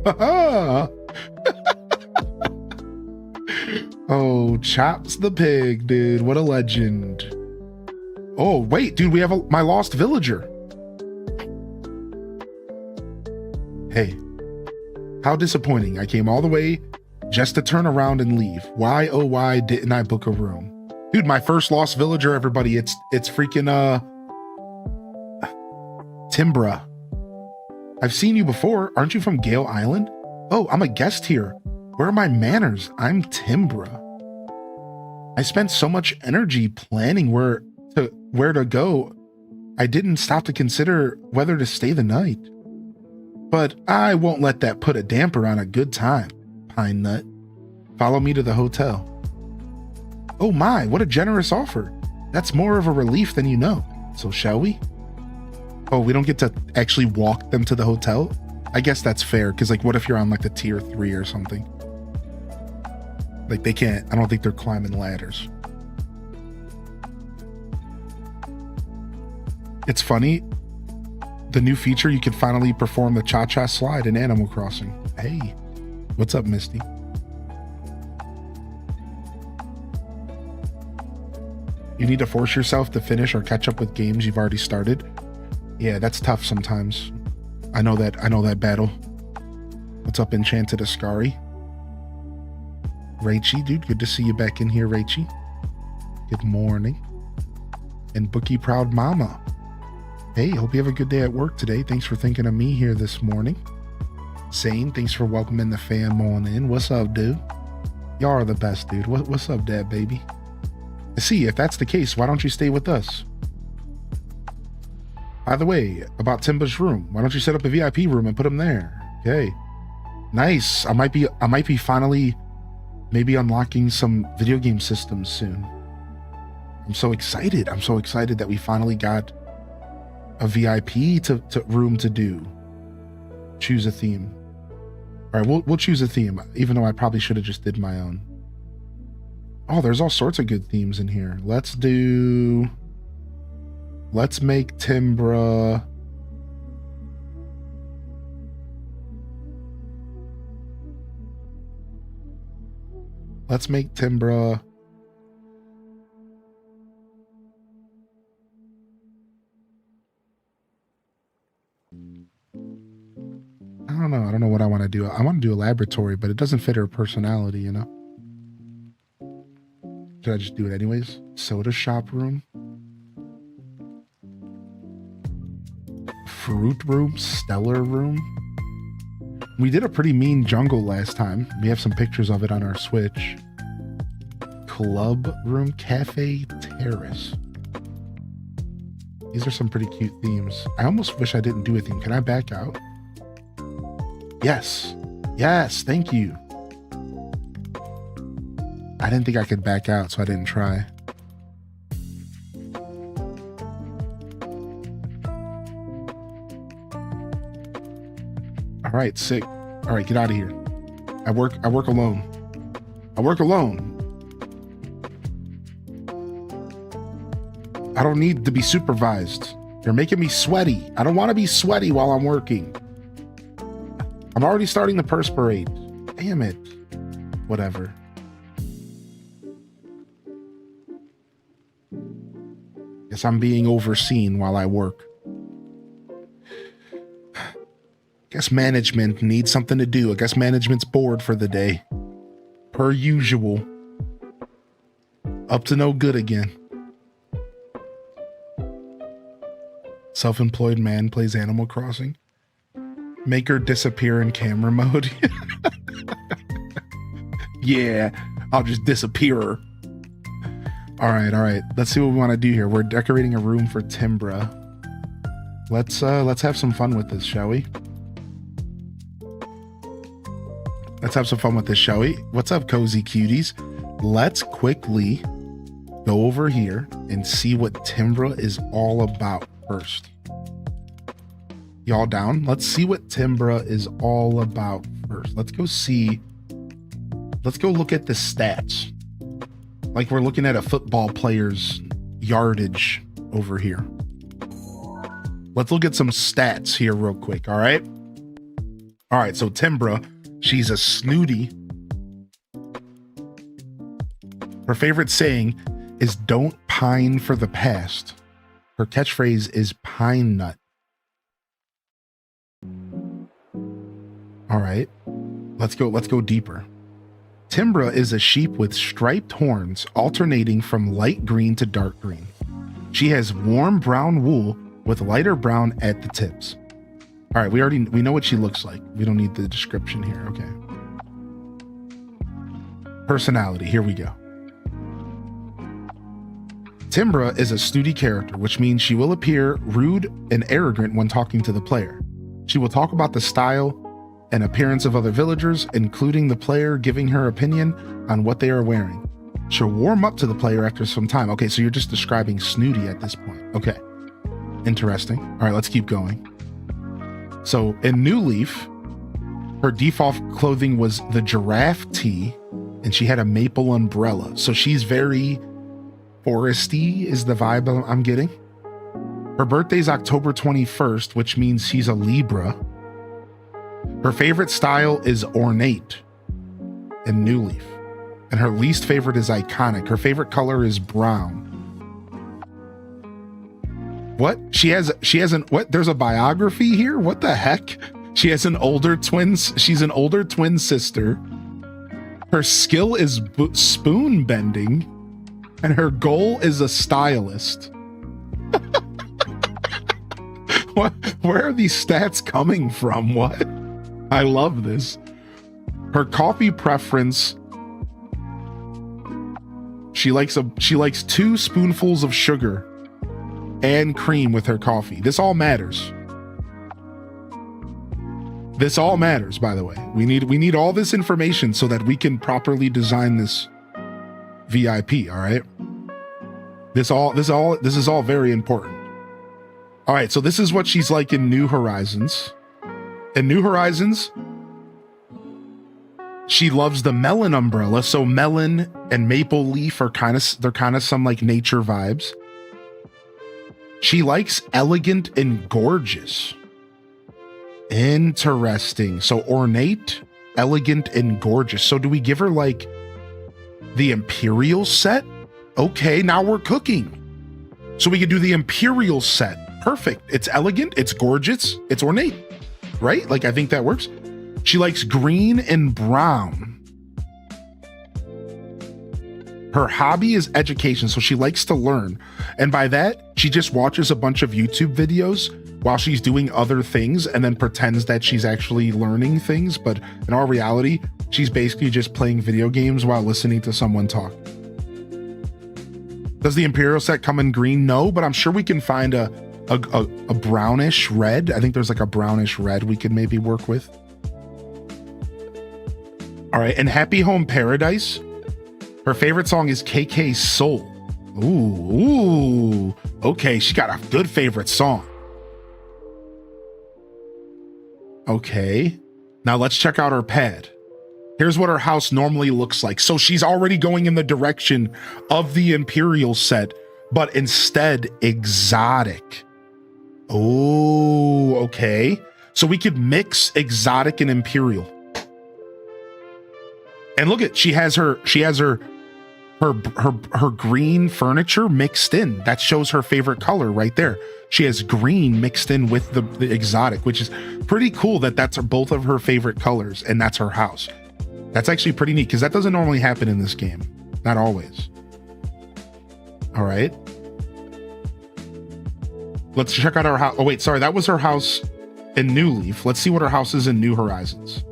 Speaker 1: Oh, Chops the pig, dude. What a legend. Oh, wait, dude, we have my lost villager. Hey, how disappointing. I came all the way just to turn around and leave. Why, oh, why didn't I book a room? Dude, my first lost villager, everybody. It's freaking, Timbra. I've seen you before. Aren't you from Gale Island? Oh, I'm a guest here. Where are my manners? I'm Timbra. I spent so much energy planning where to go. I didn't stop to consider whether to stay the night. But I won't let that put a damper on a good time, Pine Nut. Follow me to the hotel. Oh my, what a generous offer. That's more of a relief than you know. So shall we? Oh, we don't get to actually walk them to the hotel? I guess that's fair, because like what if you're on like the tier 3 or something? Like they can't, I don't think they're climbing ladders. It's funny, the new feature, you can finally perform the cha-cha slide in Animal Crossing. Hey, what's up, Misty? You need to force yourself to finish or catch up with games you've already started. Yeah, that's tough sometimes. I know that battle. What's up, Enchanted Ascari? Raichi, dude, good to see you back in here, Raichi. Good morning. And Bookie Proud Mama. Hey, hope you have a good day at work today. Thanks for thinking of me here this morning. Sane, thanks for welcoming the fam on in. What's up, dude? Y'all are the best, dude. What's up, Dad, baby? See, if that's the case, why don't you stay with us? By the way, about Timba's room, why don't you set up a VIP room and put him there? Okay. Nice. I might be finally maybe unlocking some video game systems soon. I'm so excited. I'm so excited that we finally got a VIP to room to do. Choose a theme. All right, we'll choose a theme, even though I probably should have just did my own. Oh, there's all sorts of good themes in here. Let's make Timbra. Let's make Timbra. I don't know what I want to do. I want to do a laboratory, but it doesn't fit her personality, you know? Should I just do it anyways? Soda shop room. Fruit room, stellar room. We did a pretty mean jungle last time. We have some pictures of it on our Switch. Club Room Cafe Terrace. These are some pretty cute themes. I almost wish I didn't do a theme. Can I back out? Yes. Yes, thank you. I didn't think I could back out, so I didn't try. All right, sick. All right, get out of here. I work alone. I work alone. I don't need to be supervised. You're making me sweaty. I don't want to be sweaty while I'm working. I'm already starting to perspirate. Damn it. Whatever. Guess I'm being overseen while I work. Guess management needs something to do. I guess management's bored for the day. Per usual. Up to no good again. Self-employed man plays Animal Crossing. Make her disappear in camera mode. Yeah, I'll just disappear her. All right. Let's see what we want to do here. We're decorating a room for Timbra. Let's have some fun with this, shall we? Let's have some fun with this, shall we? What's up, cozy cuties? Let's quickly go over here and see what Timbra is all about first. Y'all down? Let's see what Timbra is all about first. Let's go look at the stats. Like we're looking at a football player's yardage over here. Let's look at some stats here real quick, all right? All right, so Timbra, she's a snooty. Her favorite saying is "Don't pine for the past." Her catchphrase is "Pine nut." All right, let's go deeper. Timbra is a sheep with striped horns alternating from light green to dark green. She has warm brown wool with lighter brown at the tips. All right, we know what she looks like. We don't need the description here. Okay. Personality, here we go. Timbra is a snooty character, which means she will appear rude and arrogant when talking to the player. She will talk about the style and appearance of other villagers, including the player giving her opinion on what they are wearing. She'll warm up to the player after some time. Okay, so you're just describing snooty at this point. Okay, interesting. All right, let's keep going. So in New Leaf, her default clothing was the giraffe tee, and she had a maple umbrella. So she's very foresty is the vibe I'm getting. Her birthday's October 21st, which means she's a Libra. Her favorite style is ornate in New Leaf, and her least favorite is iconic. Her favorite color is brown. What? She has what? There's a biography here? What the heck? She has an older twin. She's an older twin sister. Her skill is spoon bending, and her goal is a stylist. What? Where are these stats coming from? What? I love this. Her coffee preference. She likes 2 spoonfuls of sugar and cream with her coffee. This all matters. This all matters, by the way. We need all this information so that we can properly design this VIP, all right? This is all very important. All right, so this is what she's like in New Horizons. In New Horizons, she loves the melon umbrella. So melon and maple leaf are kind of some like nature vibes. She likes elegant and gorgeous. Interesting. So ornate, elegant, and gorgeous. So do we give her like the Imperial set? Okay, now we're cooking. So we could do the Imperial set. Perfect. It's elegant, it's gorgeous, it's ornate. Right? Like, I think that works. She likes green and brown. Her hobby is education, so she likes to learn. And by that, she just watches a bunch of YouTube videos while she's doing other things and then pretends that she's actually learning things. But in all reality, she's basically just playing video games while listening to someone talk. Does the Imperial set come in green? No, but I'm sure we can find a brownish red. I think there's like a brownish red we could maybe work with. All right, and Happy Home Paradise, her favorite song is KK Soul. Ooh, okay, she got a good favorite song. Okay, now let's check out her pad. Here's what her house normally looks like. So she's already going in the direction of the Imperial set, but instead exotic. Oh, okay. So we could mix exotic and Imperial. And look at, she has her green furniture mixed in. That shows her favorite color right there. She has green mixed in with the exotic, which is pretty cool that that's both of her favorite colors, and that's her house. That's actually pretty neat because that doesn't normally happen in this game. Not always. All right. Let's check out our house. Oh, wait, sorry. That was her house in New Leaf. Let's see what her house is in New Horizons.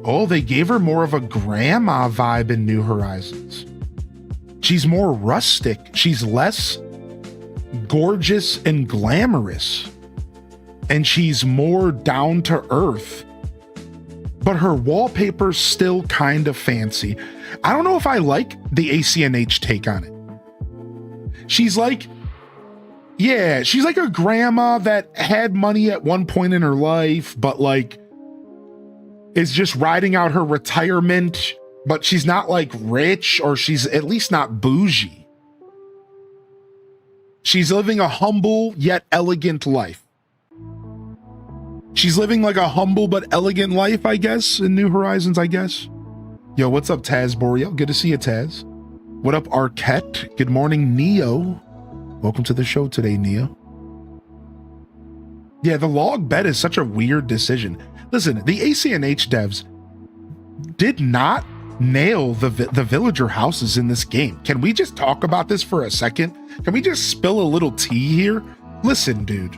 Speaker 1: Oh, they gave her more of a grandma vibe in New Horizons. She's more rustic. She's less gorgeous and glamorous. And she's more down to earth. But her wallpaper's still kind of fancy. I don't know if I like the ACNH take on it. She's like, yeah, she's like a grandma that had money at one point in her life, but like is just riding out her retirement, but she's not like rich, or she's at least not bougie. She's living a humble yet elegant life. She's living like a humble but elegant life, I guess, in New Horizons, I guess. Yo, what's up, Taz Boreal? Good to see you, Taz. What up, Arquette? Good morning, Neo. Welcome to the show today, Neo. Yeah, the log bed is such a weird decision. Listen, the ACNH devs did not nail the villager houses in this game. Can we just talk about this for a second? Can we just spill a little tea here? Listen, dude.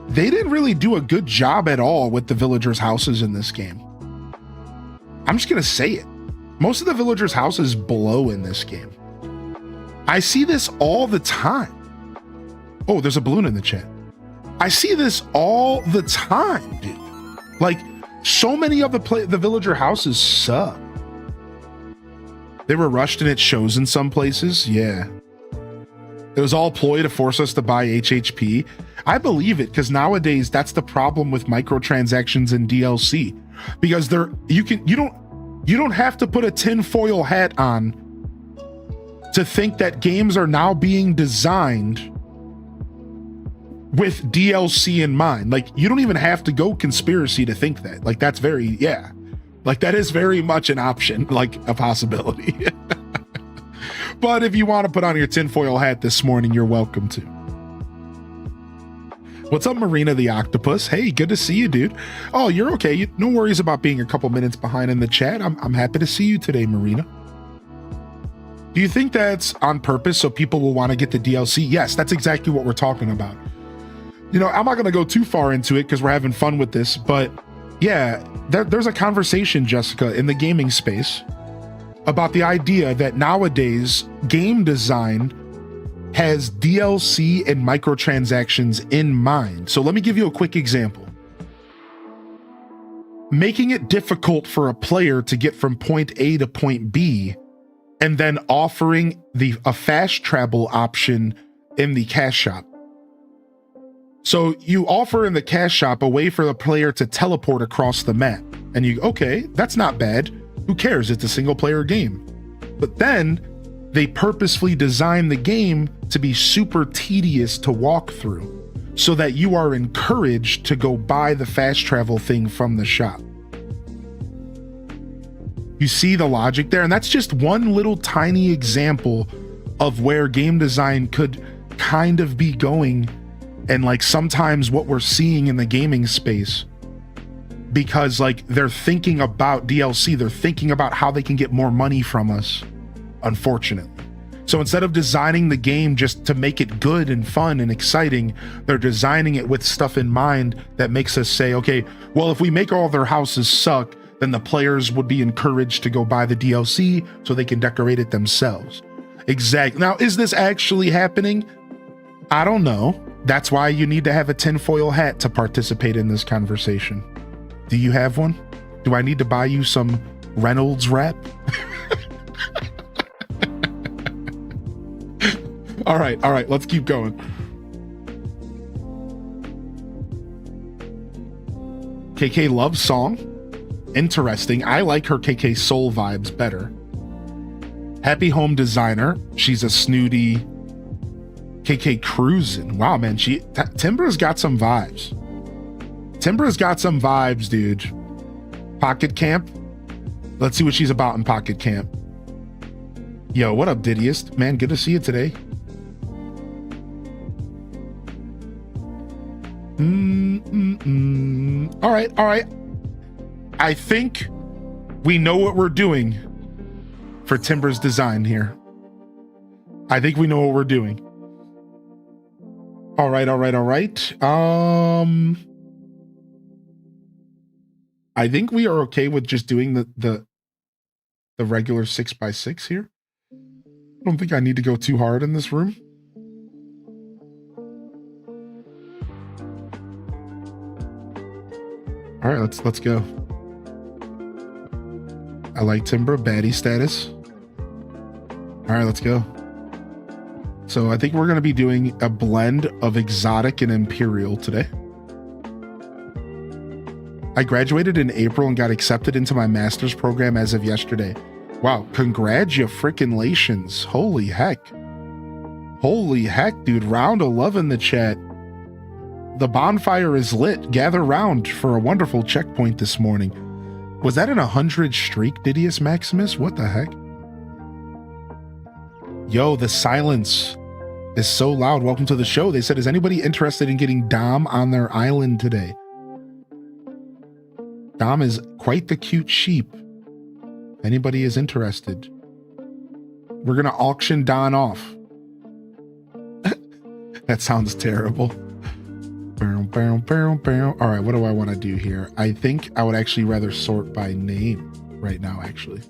Speaker 1: They didn't really do a good job at all with the villagers' houses in this game. I'm just going to say it. Most of the villagers' houses blow in this game. I see this all the time. Oh, there's a balloon in the chat. I see this all the time, dude. Like, so many of the villager houses suck. They were rushed and it shows in some places. Yeah. It was all ploy to force us to buy HHP. I believe it, because nowadays that's the problem with microtransactions and DLC. Because you don't have to put a tinfoil hat on to think that games are now being designed with DLC in mind. Like, you don't even have to go conspiracy to think that. Like, that's very, yeah. Like, that is very much an option, like a possibility. But if you want to put on your tinfoil hat this morning, you're welcome to. What's up, Marina the Octopus? Hey, good to see you, dude. Oh, you're okay. No worries about being a couple minutes behind in the chat. I'm happy to see you today, Marina. Do you think that's on purpose so people will want to get the DLC? Yes, that's exactly what we're talking about. You know, I'm not going to go too far into it because we're having fun with this, but yeah, there's a conversation, Jessica, in the gaming space about the idea that nowadays game design has DLC and microtransactions in mind. So let me give you a quick example. Making it difficult for a player to get from point A to point B, and then offering a fast travel option in the cash shop. So you offer in the cash shop a way for the player to teleport across the map. And okay, that's not bad. Who cares? It's a single player game. But then they purposefully design the game to be super tedious to walk through so that you are encouraged to go buy the fast travel thing from the shop. You see the logic there? And that's just one little tiny example of where game design could kind of be going, and like sometimes what we're seeing in the gaming space, because like they're thinking about DLC, they're thinking about how they can get more money from us, unfortunately. So instead of designing the game just to make it good and fun and exciting, they're designing it with stuff in mind that makes us say, okay, well, if we make all their houses suck, then the players would be encouraged to go buy the DLC so they can decorate it themselves. Exactly. Now, is this actually happening? I don't know. That's why you need to have a tinfoil hat to participate in this conversation. Do you have one? Do I need to buy you some Reynolds wrap? All right, let's keep going. KK Love song. Interesting. I like her KK Soul vibes better. Happy Home Designer. She's a snooty KK Cruisin'. Wow, man. Timbra's got some vibes. Timbra's got some vibes, dude. Pocket Camp. Let's see what she's about in Pocket Camp. Yo, what up, Didiest? Man, good to see you today. All right. I think we know what we're doing for Timbra's design here. I think we know what we're doing. All right. I think we are okay with just doing the regular 6x6 here. I don't think I need to go too hard in this room. All right, let's go. I like Timbra, baddie status. All right, let's go. So I think we're going to be doing a blend of exotic and imperial today. I graduated in April and got accepted into my master's program as of yesterday. Wow, congratulations. Holy heck, dude. Round 11 in the chat. The bonfire is lit. Gather round for a wonderful checkpoint this morning. Was that an 100 streak, Didius Maximus? What the heck? Yo, the silence is so loud. Welcome to the show. They said, is anybody interested in getting Dom on their island today? Dom is quite the cute sheep. Anybody is interested. We're going to auction Don off. That sounds terrible. All right, what do I want to do here? I think I would actually rather sort by name right now, actually.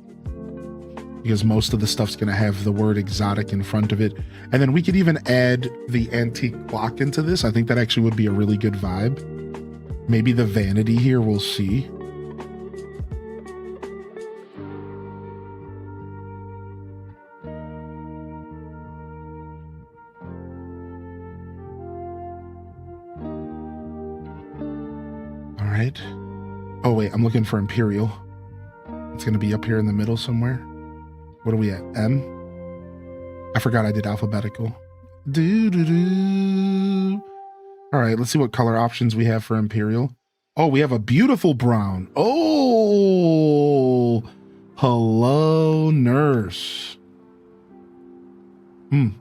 Speaker 1: Because most of the stuff's going to have the word exotic in front of it. And then we could even add the antique clock into this. I think that actually would be a really good vibe. Maybe the vanity here, we'll see. Oh wait, I'm looking for Imperial. It's gonna be up here in the middle somewhere. What are we at? M? I forgot I did alphabetical. All right, let's see what color options we have for Imperial. Oh, we have a beautiful brown. Oh, hello, nurse. And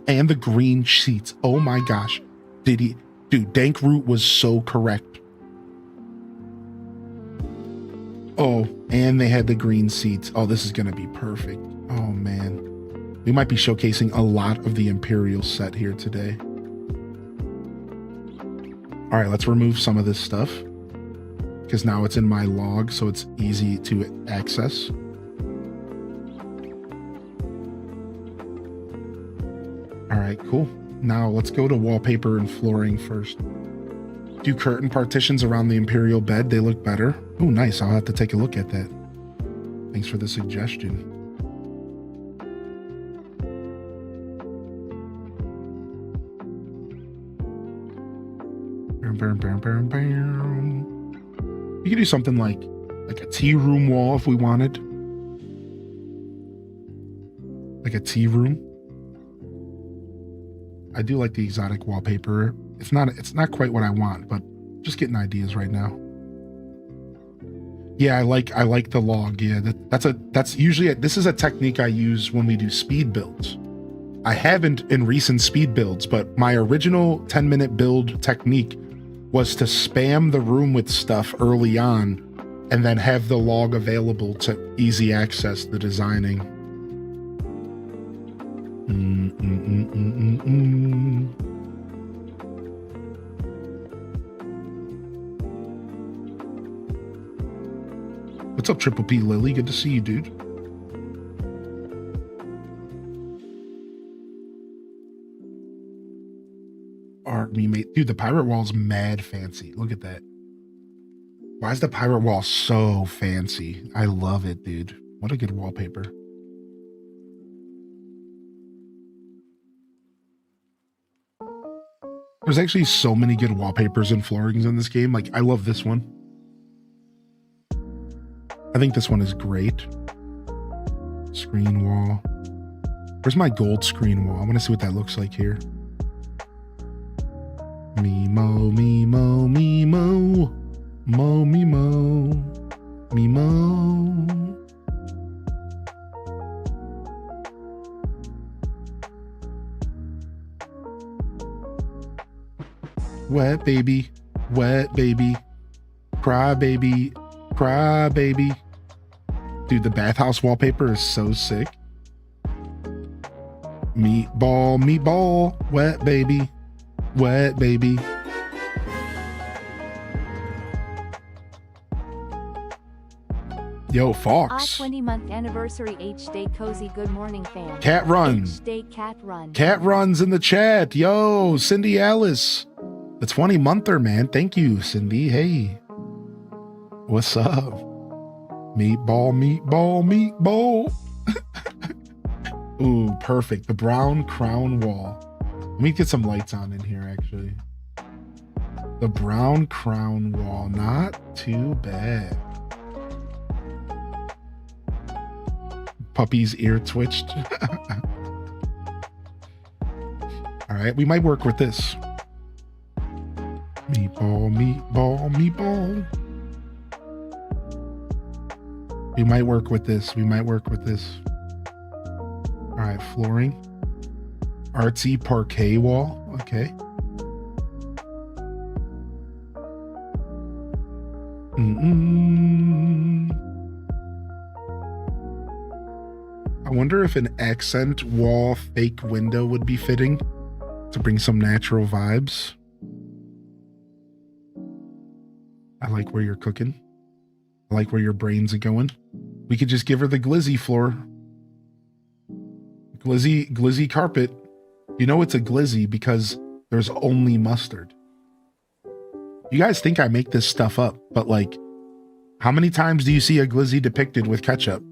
Speaker 1: the green sheets. Oh my gosh. Dude, Dankroot was so correct. Oh, and they had the green seats. Oh, this is going to be perfect. Oh, man. We might be showcasing a lot of the Imperial set here today. All right, let's remove some of this stuff because now it's in my log, so it's easy to access. All right, cool. Now let's go to wallpaper and flooring first. Do curtain partitions around the Imperial bed. They look better. Oh, nice. I'll have to take a look at that. Thanks for the suggestion. We could do something like a tea room wall if we wanted. Like a tea room. I do like the exotic wallpaper. It's not quite what I want, but just getting ideas right now. Yeah, I like the log. Yeah, that's usually this is a technique I use when we do speed builds. I haven't in recent speed builds, but my original 10-minute build technique was to spam the room with stuff early on and then have the log available to easy access the designing. What's up, Triple P Lily? Good to see you, dude. Army mate. Dude, the pirate wall's mad fancy. Look at that. Why is the pirate wall so fancy? I love it, dude. What a good wallpaper. There's actually so many good wallpapers and floorings in this game. Like, I love this one. I think this one is great. Screen wall. Where's my gold screen wall? I want to see what that looks like here. Mimo, Mimo, Mimo. Mo, Mimo. Mimo. Wet baby, wet baby, cry baby, cry baby. Dude, the bathhouse wallpaper is so sick. Meatball, meatball, wet baby, wet baby. Yo, Fox.
Speaker 2: 20-month anniversary H-Day Cozy Good Morning fam.
Speaker 1: Cat Run.
Speaker 2: H-Day Cat Run.
Speaker 1: Cat Run's in the chat. Yo, Cindy Alice. The 20-monther, man. Thank you, Cindy. Hey. What's up? Meatball, meatball, meatball. Ooh, perfect. The brown crown wall. Let me get some lights on in here, actually. The brown crown wall. Not too bad. Puppy's ear twitched. All right, we might work with this. Meatball, meatball, meatball. We might work with this. We might work with this. All right, flooring. Artsy parquet wall. Okay. I wonder if an accent wall fake window would be fitting to bring some natural vibes. I like where you're cooking. I like where your brains are going. We could just give her the glizzy floor. Glizzy carpet. You know it's a glizzy because there's only mustard. You guys think I make this stuff up, but like, how many times do you see a glizzy depicted with ketchup?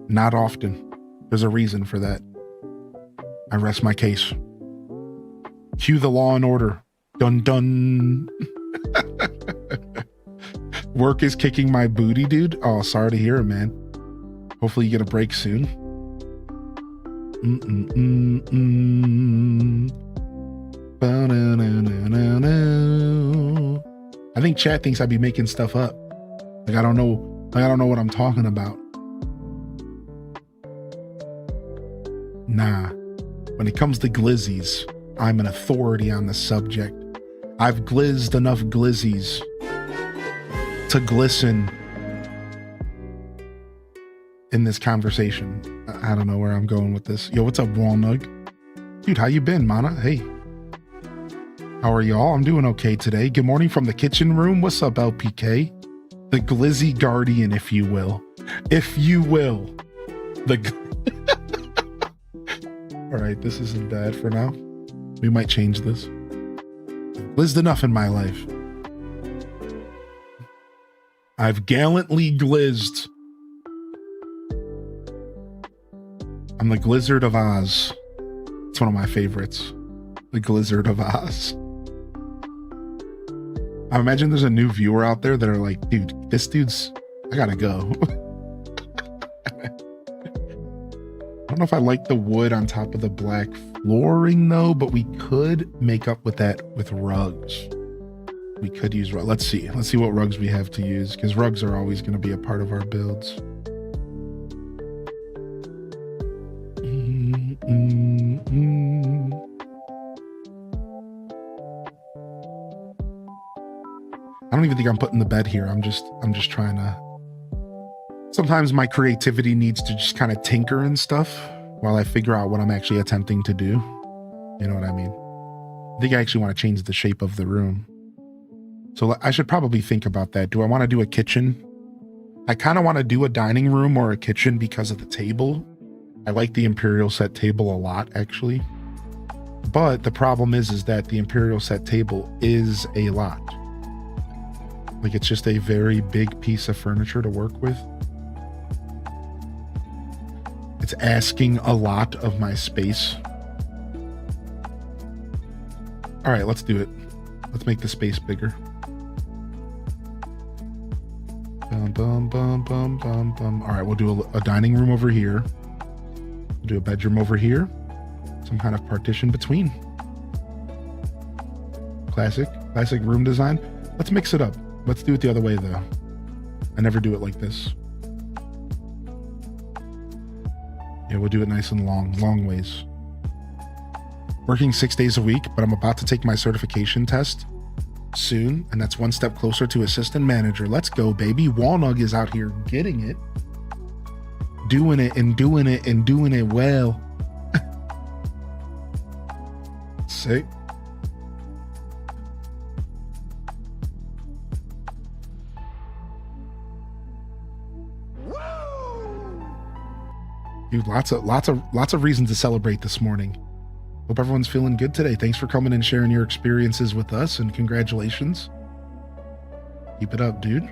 Speaker 1: Not often. There's a reason for that. I rest my case. Cue the Law and Order. Dun dun. Work is kicking my booty, dude. Oh, sorry to hear it, man. Hopefully you get a break soon. I think chat thinks I'd be making stuff up. Like I don't know what I'm talking about. Nah. When it comes to glizzies, I'm an authority on the subject. I've glizzed enough glizzies to glisten in this conversation. I don't know where I'm going with this. Yo, what's up, Walnug? Dude, how you been, Mana? Hey. How are y'all? I'm doing okay today. Good morning from the kitchen room. What's up, LPK? The glizzy guardian, if you will. If you will. All right, this isn't bad for now. We might change this. Glizzed enough in my life. I've gallantly glizzed. I'm the Glizzard of Oz. It's one of my favorites. The Glizzard of Oz. I imagine there's a new viewer out there that are like, dude, I gotta go. I don't know if I like the wood on top of the black flooring though, but we could make up with that with rugs. We could use rugs. Let's see what rugs we have to use, because rugs are always going to be a part of our builds. I don't even think I'm putting the bed here. I'm just trying to. Sometimes my creativity needs to just kind of tinker and stuff while I figure out what I'm actually attempting to do. You know what I mean? I think I actually want to change the shape of the room. So I should probably think about that. Do I want to do a kitchen? I kind of want to do a dining room or a kitchen because of the table. I like the Imperial set table a lot, actually. But the problem is that the Imperial set table is a lot. Like, it's just a very big piece of furniture to work with. It's asking a lot of my space. All right, let's do it. Let's make the space bigger. Bum, bum, bum, bum, bum, bum. All right, we'll do a dining room over here. We'll do a bedroom over here. Some kind of partition between. Classic room design. Let's mix it up. Let's do it the other way though. I never do it like this. Yeah, we'll do it nice and long ways. Working 6 days a week, but I'm about to take my certification test soon, and that's one step closer to assistant manager. Let's go, baby. Walnug is out here getting it. Doing it and doing it and doing it well. Sick. Dude, lots of reasons to celebrate this morning. Hope everyone's feeling good today. Thanks for coming and sharing your experiences with us, and congratulations. Keep it up, dude.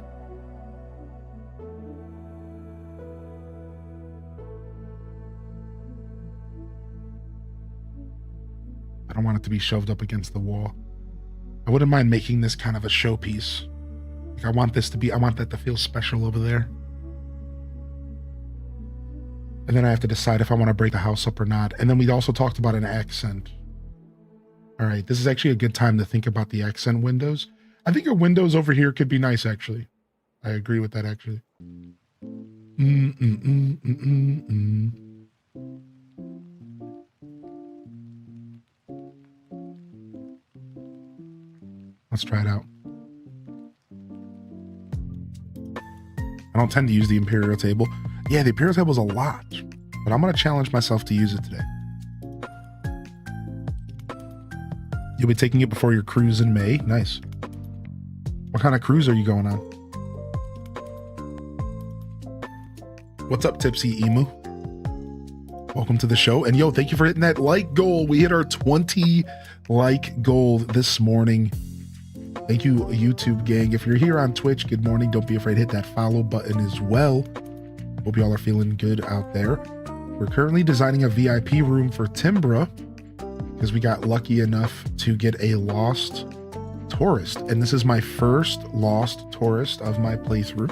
Speaker 1: I don't want it to be shoved up against the wall. I wouldn't mind making this kind of a showpiece. Like, I want that to feel special over there. And then I have to decide if I want to break the house up or not. And then we also talked about an accent. All right, this is actually a good time to think about the accent windows. I think your windows over here could be nice, actually. I agree with that, actually. Let's try it out. I don't tend to use the Imperial table. Yeah, the Imperial table is a lot, but I'm going to challenge myself to use it today. You'll be taking it before your cruise in May. Nice. What kind of cruise are you going on? What's up, Tipsy Emu? Welcome to the show. And yo, thank you for hitting that like goal. We hit our 20 like goal this morning. Thank you, YouTube gang. If you're here on Twitch, good morning. Don't be afraid to hit that follow button as well. Hope y'all are feeling good out there. We're currently designing a VIP room for Timbra because we got lucky enough to get a lost tourist. And this is my first lost tourist of my playthrough.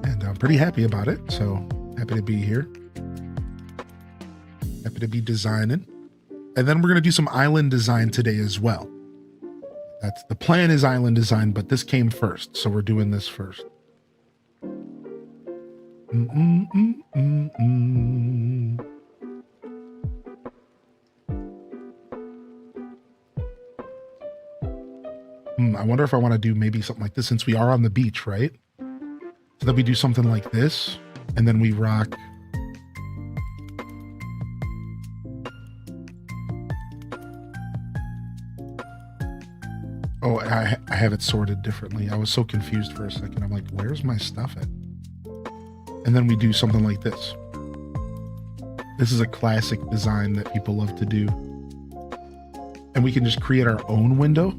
Speaker 1: And I'm pretty happy about it. So happy to be here. Happy to be designing. And then we're going to do some island design today as well. That's the plan, is island design, but this came first. So we're doing this first. I wonder if I want to do maybe something like this, since we are on the beach, right? So that we do something like this, and then we rock. Oh, I have it sorted differently. I was so confused for a second. I'm like, where's my stuff at? And then we do something like this. This is a classic design that people love to do. And we can just create our own window.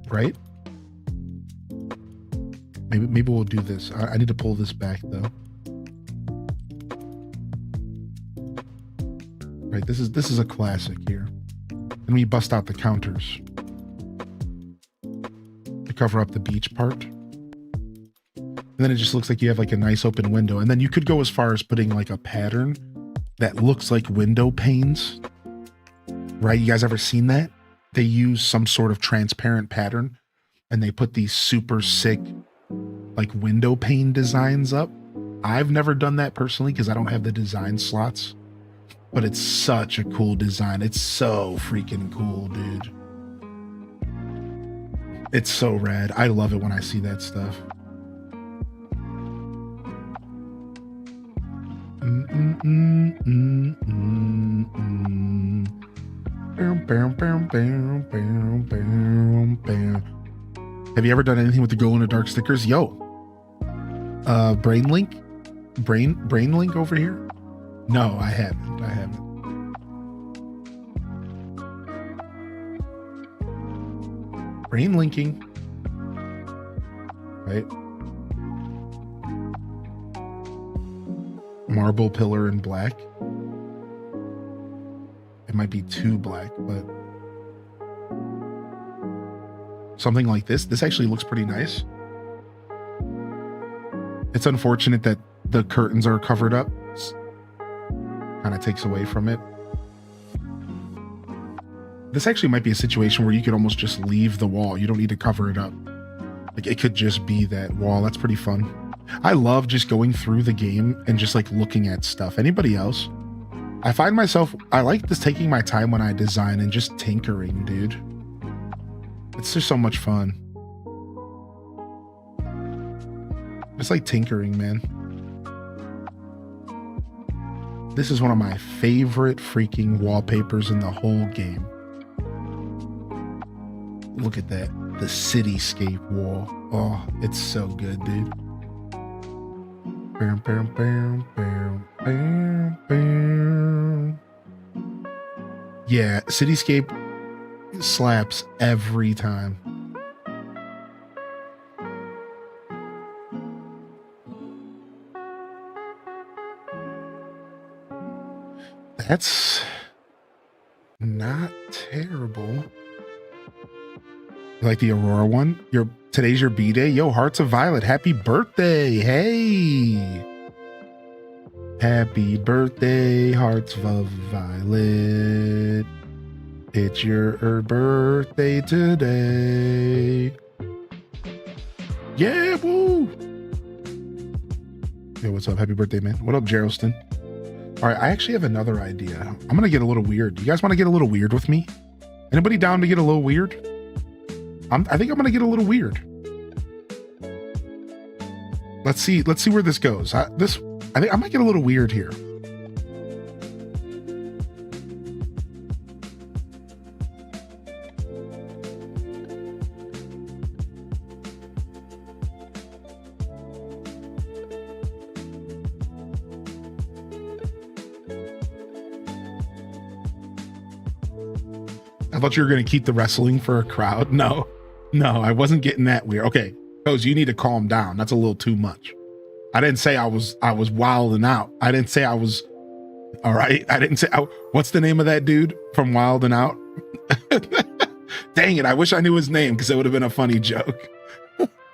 Speaker 1: Right? Maybe we'll do this. I need to pull this back though. Right, this is a classic here. And we bust out the counters to cover up the beach part. And then it just looks like you have like a nice open window. And then you could go as far as putting like a pattern that looks like window panes. Right? You guys ever seen that? They use some sort of transparent pattern and they put these super sick like window pane designs up. I've never done that personally because I don't have the design slots, but it's such a cool design. It's so freaking cool, dude. It's so rad. I love it when I see that stuff. Have you ever done anything with the glow in the dark stickers? Yo, BrainLink over here? No, I haven't. Brain linking. Right. Marble pillar in black. It might be too black, but something like this. This actually looks pretty nice. It's unfortunate that the curtains are covered up. Kind of takes away from it. This actually might be a situation where you could almost just leave the wall. You don't need to cover it up. Like it could just be that wall. That's pretty fun. I love just going through the game and just like looking at stuff. Anybody else? I find myself, I like just taking my time when I design and just tinkering, dude. It's just so much fun. It's like tinkering, man. This is one of my favorite freaking wallpapers in the whole game. Look at that. The cityscape wall. Oh, it's so good, dude. Bam, bam, bam, bam, bam, bam. Yeah, cityscape slaps every time. That's not terrible. You like the Aurora one? Today's your B-Day? Yo, Hearts of Violet, happy birthday. Hey. Happy birthday, Hearts of Violet. It's your birthday today. Yeah, woo. Yo, what's up? Happy birthday, man. What up, Geraldton? All right, I actually have another idea. I'm going to get a little weird. You guys want to get a little weird with me? Anybody down to get a little weird? I think I'm going to get a little weird. Let's see where this goes. I think I might get a little weird here. I thought you were going to keep the wrestling for a crowd. No, I wasn't getting that weird. Okay, Coz, you need to calm down. That's a little too much. I didn't say I was wilding out. I didn't say I was. All right. I didn't say. What's the name of that dude from Wild and Out? Dang it. I wish I knew his name because it would have been a funny joke.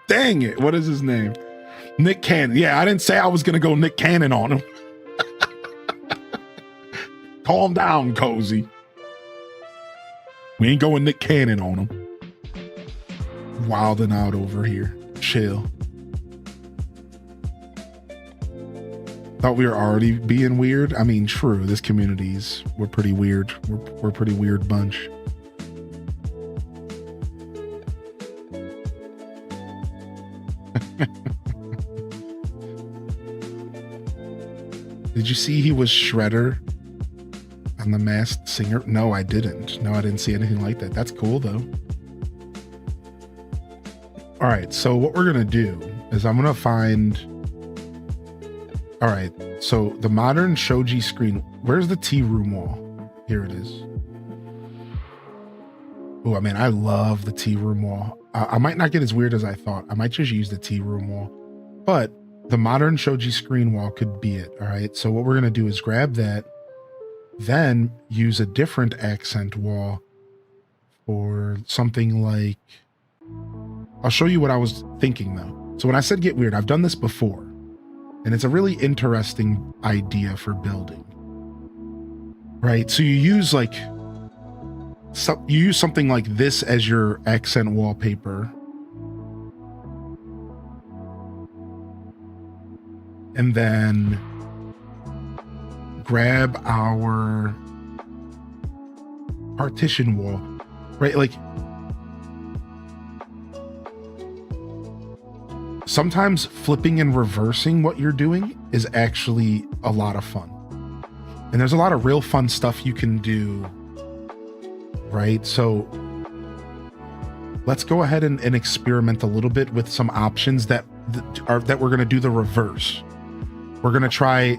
Speaker 1: Dang it. What is his name? Nick Cannon. Yeah, I didn't say I was going to go Nick Cannon on him. Calm down, Cozy. We ain't going Nick Cannon on him. Wilding out over here. Chill. Thought we were already being weird. I mean, true. This we're pretty weird. We're a pretty weird bunch. Did you see he was Shredder on The Masked Singer? No, I didn't. No, I didn't see anything like that. That's cool though. All right, so what we're gonna do is I'm gonna find. All right, so the modern shoji screen. Where's the tea room wall? Here it is. Oh, I mean, I love the tea room wall. I might not get as weird as I thought. I might just use the tea room wall, but the modern shoji screen wall could be it. All right, so what we're gonna do is grab that, then use a different accent wall for something like. I'll show you what I was thinking though. So when I said get weird, I've done this before, and it's a really interesting idea for building. Right, so you use something like this as your accent wallpaper, and then grab our partition wall, right? Like sometimes flipping and reversing what you're doing is actually a lot of fun. And there's a lot of real fun stuff you can do, right? So let's go ahead and experiment a little bit with some options that we're going to do the reverse. We're going to try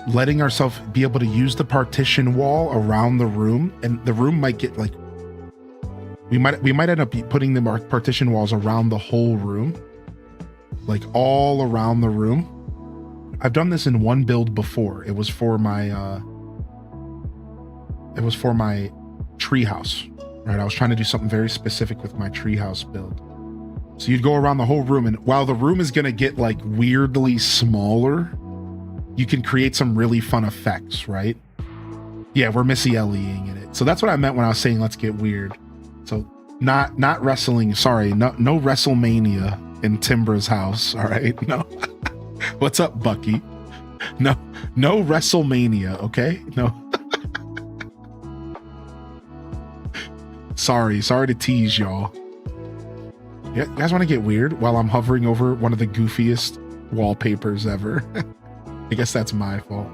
Speaker 1: letting ourselves be able to use the partition wall around the room, and the room might get like, we might end up putting the partition walls around the whole room, like all around the room. I've done this in one build before. It was for my treehouse, right? I was trying to do something very specific with my treehouse build. So you'd go around the whole room, and while the room is going to get like weirdly smaller, you can create some really fun effects, right? Yeah, we're Missy Ellieing in it. So that's what I meant when I was saying let's get weird. So not wrestling, sorry, no WrestleMania in Timbra's house, all right? No. What's up, Bucky? No WrestleMania, okay? No. Sorry to tease y'all. Yeah, you guys want to get weird while I'm hovering over one of the goofiest wallpapers ever? I guess that's my fault.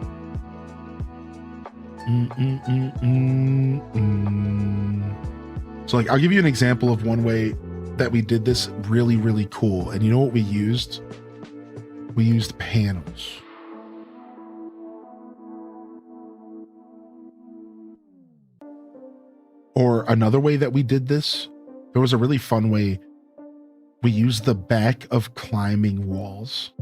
Speaker 1: So like, I'll give you an example of one way that we did this really, really cool. And you know what we used? We used panels. Or another way that we did this, there was a really fun way. We used the back of climbing walls.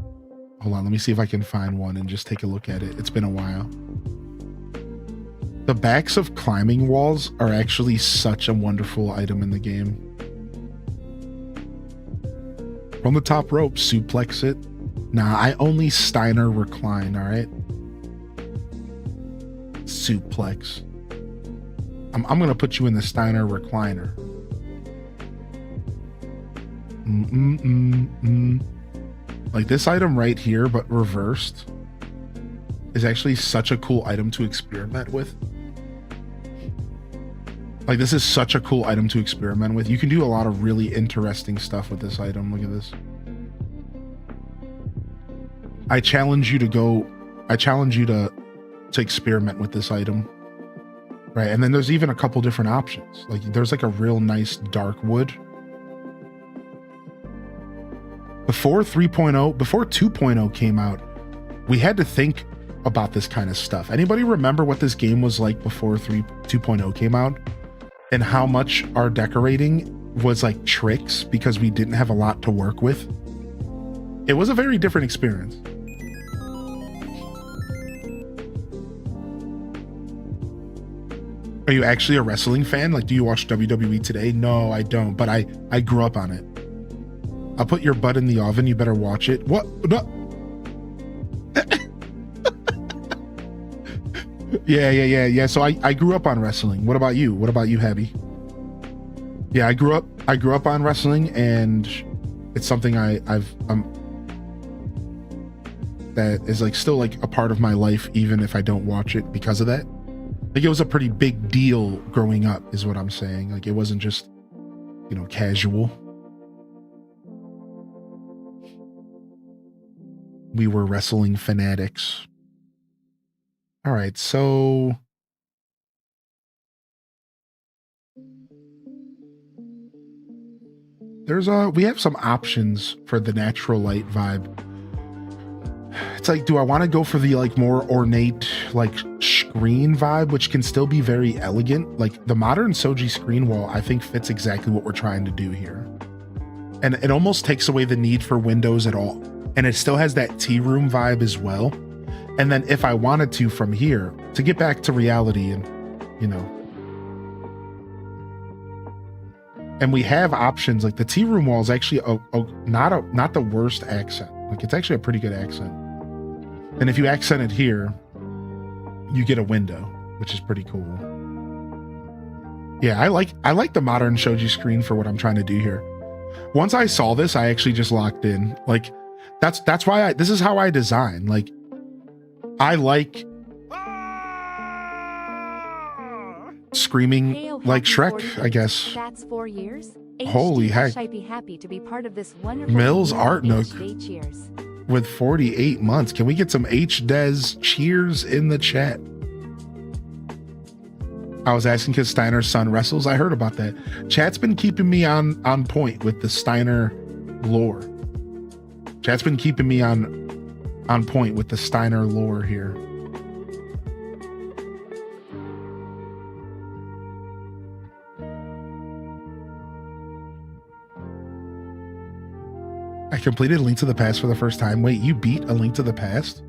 Speaker 1: Hold on, let me see if I can find one and just take a look at it. It's been a while. The backs of climbing walls are actually such a wonderful item in the game. From the top rope, suplex it. Nah, I only Steiner recline, all right? Suplex. I'm gonna put you in the Steiner recliner. Like this item right here, but reversed, is actually such a cool item to experiment with. Like this is such a cool item to experiment with. You can do a lot of really interesting stuff with this item. Look at this. I challenge you to experiment with this item. Right, and then there's even a couple different options. Like there's like a real nice dark wood. Before 3.0, before 2.0 came out, we had to think about this kind of stuff. Anybody remember what this game was like before 2.0 came out? And how much our decorating was like tricks because we didn't have a lot to work with? It was a very different experience. Are you actually a wrestling fan? Like, do you watch WWE today? No, I don't, but I grew up on it. I'll put your butt in the oven. You better watch it. What? No. Yeah. So I grew up on wrestling. What about you? What about you, Habby? Yeah, I grew up on wrestling, and it's something that is like still like a part of my life, even if I don't watch it because of that. Like it was a pretty big deal growing up, is what I'm saying. Like it wasn't just, casual. We were wrestling fanatics. All right, so we have some options for the natural light vibe. It's like, do I want to go for the like more ornate like screen vibe, which can still be very elegant? Like the modern Soji screen wall, I think fits exactly what we're trying to do here. And it almost takes away the need for windows at all. And it still has that tea room vibe as well. And then if I wanted to from here, to get back to reality and, and we have options, like the tea room wall is actually not the worst accent. Like it's actually a pretty good accent. And if you accent it here, you get a window, which is pretty cool. Yeah, I like the modern Shoji screen for what I'm trying to do here. Once I saw this, I actually just locked in. Like that's why this is how I design. Like I like screaming like Shrek, I guess.
Speaker 2: That's 4 years.
Speaker 1: Holy heck.
Speaker 2: I'd be happy to be part of this wonderful
Speaker 1: Mills Art Nook
Speaker 2: cheers.
Speaker 1: with 48 months. Can we get some H-Des cheers in the chat? I was asking because Steiner's son wrestles. I heard about that. Chat's been keeping me on point with the Steiner lore. Chat's been keeping me on point with the Steiner lore here. I completed Link to the Past for the first time. Wait, you beat A Link to the Past?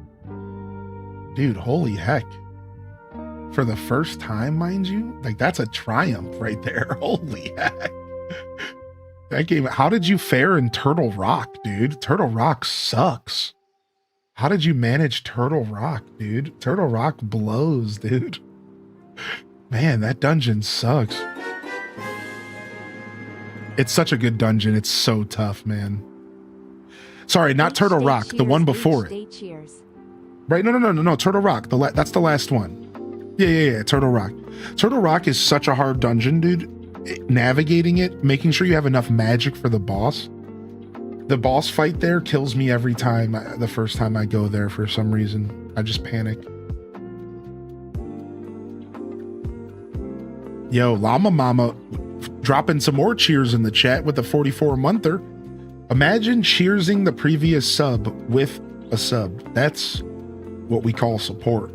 Speaker 1: Dude, holy heck. For the first time, mind you? Like, that's a triumph right there. Holy heck. That game, how did you fare in Turtle Rock, dude? Turtle Rock sucks. How did you manage Turtle Rock, dude? Turtle Rock blows, dude. Man, that dungeon sucks. It's such a good dungeon. It's so tough, man. Sorry, not Turtle Rock, the one before it. Right, no, Turtle Rock. That's the last one. Yeah, Turtle Rock. Turtle Rock is such a hard dungeon, dude. Navigating it, making sure you have enough magic for the boss. The boss fight there kills me every time, the first time I go there for some reason. I just panic. Yo, Llama Mama dropping some more cheers in the chat with the 44-monther. Imagine cheersing the previous sub with a sub. That's what we call support.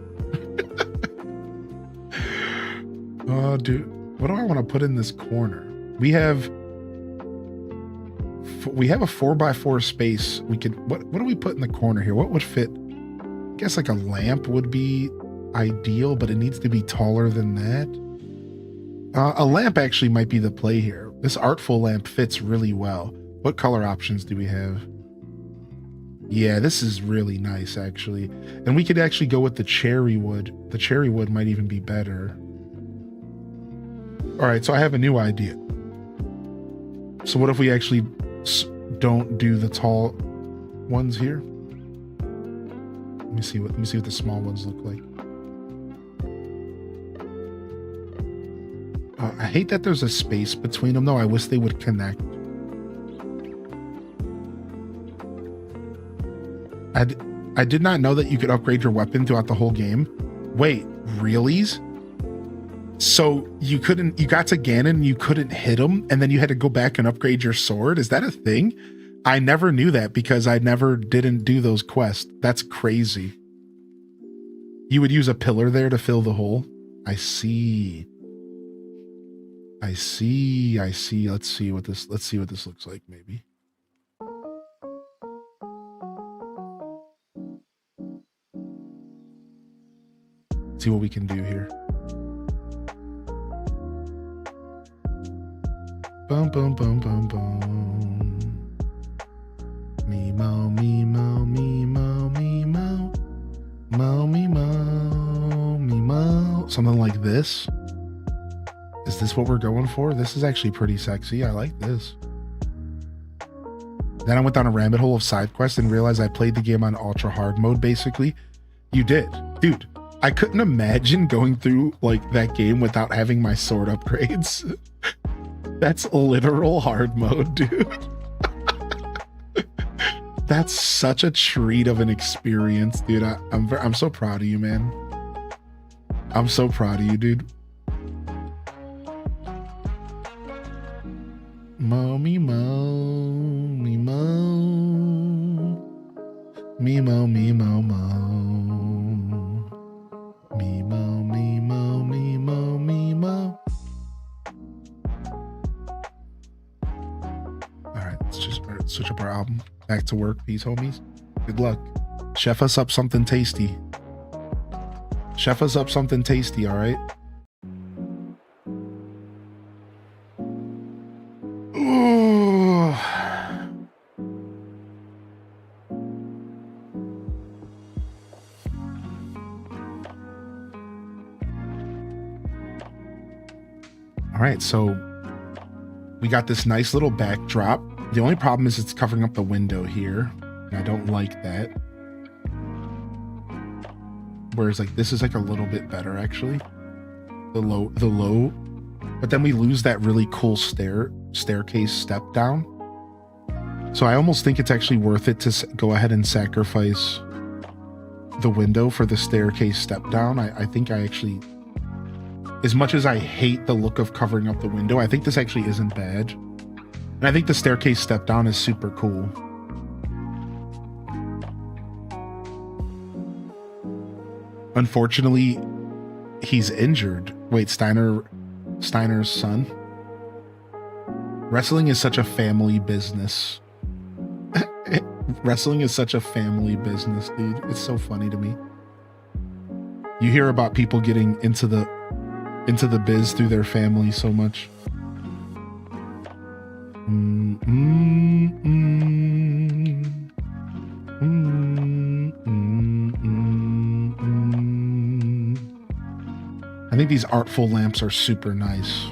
Speaker 1: Oh, dude, what do I want to put in this corner? We have a 4x4 space. We could, what do we put in the corner here? What would fit? I guess like a lamp would be ideal, but it needs to be taller than that. A lamp actually might be the play here. This artful lamp fits really well. What color options do we have? Yeah, this is really nice, actually. And we could actually go with the cherry wood. The cherry wood might even be better. All right, so I have a new idea. So what if we actually don't do the tall ones here? Let me see what the small ones look like. I hate that there's a space between them, though. I wish they would connect. I did not know that you could upgrade your weapon throughout the whole game. Wait, reallys? So you got to Ganon and you couldn't hit him, and then you had to go back and upgrade your sword? Is that a thing? I never knew that because I didn't do those quests. That's crazy. You would use a pillar there to fill the hole? I see. Let's see what this looks like, maybe. See what we can do here. Boom, boom, boom, boom, boom. Me mo, me mo, me mo, me mo. Mo, me mo, me mo. Something like this. Is this what we're going for? This is actually pretty sexy. I like this. Then I went down a rabbit hole of side quests and realized I played the game on ultra hard mode, basically. You did. Dude, I couldn't imagine going through like that game without having my sword upgrades. That's literal hard mode, dude. That's such a treat of an experience, dude. I'm so proud of you, man. I'm so proud of you, dude. Mo, me mo, me mo. Me mo, me mo, mo. Me mo, me mo, me mo, me mo. Alright, let's just switch up our album. Back to work, peace, homies. Good luck. Chef us up something tasty. Chef us up something tasty, alright? All right, so we got this nice little backdrop. The only problem is it's covering up the window here, and I don't like that. Whereas like this is like a little bit better actually. The low, but then we lose that really cool staircase step down. So I almost think it's actually worth it to go ahead and sacrifice the window for the staircase step down. I think as much as I hate the look of covering up the window, I think this actually isn't bad. And I think the staircase step down is super cool. Unfortunately, he's injured. Wait, Steiner's son? Wrestling is such a family business. Wrestling is such a family business, dude. It's so funny to me. You hear about people getting into the biz through their family so much. I think these artful lamps are super nice.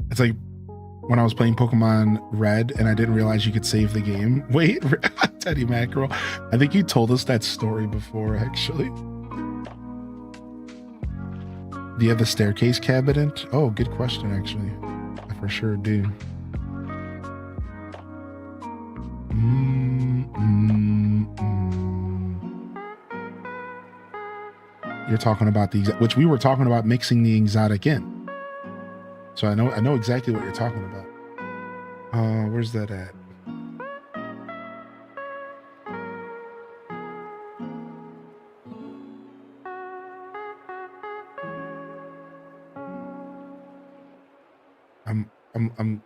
Speaker 1: It's like when I was playing Pokemon Red and I didn't realize you could save the game. Wait, Teddy Mackerel. I think you told us that story before, actually. Do you have the staircase cabinet? Oh, good question, actually. I for sure do. You're talking about which we were talking about mixing the exotic in. So I know exactly what you're talking about. Where's that at? I'm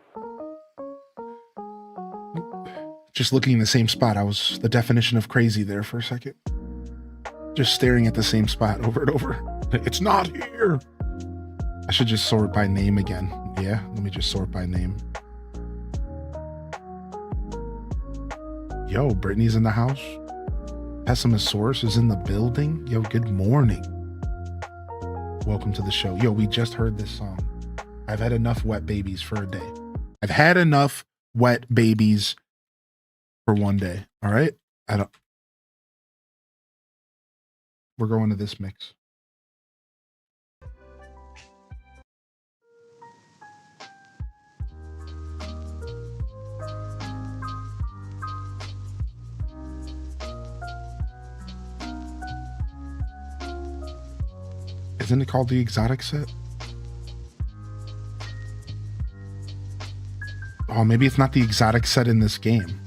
Speaker 1: just looking in the same spot. I was the definition of crazy there for a second. Just staring at the same spot over and over. It's not here. I should just sort by name again. Yeah, let me just sort by name. Yo, Brittany's in the house. Pessimosaurus is in the building. Yo, good morning. Welcome to the show. Yo, we just heard this song. I've had enough wet babies for a day. I've had enough wet babies for one day. All right? We're going to this mix. Isn't it called the exotic set? Oh, maybe it's not the exotic set in this game.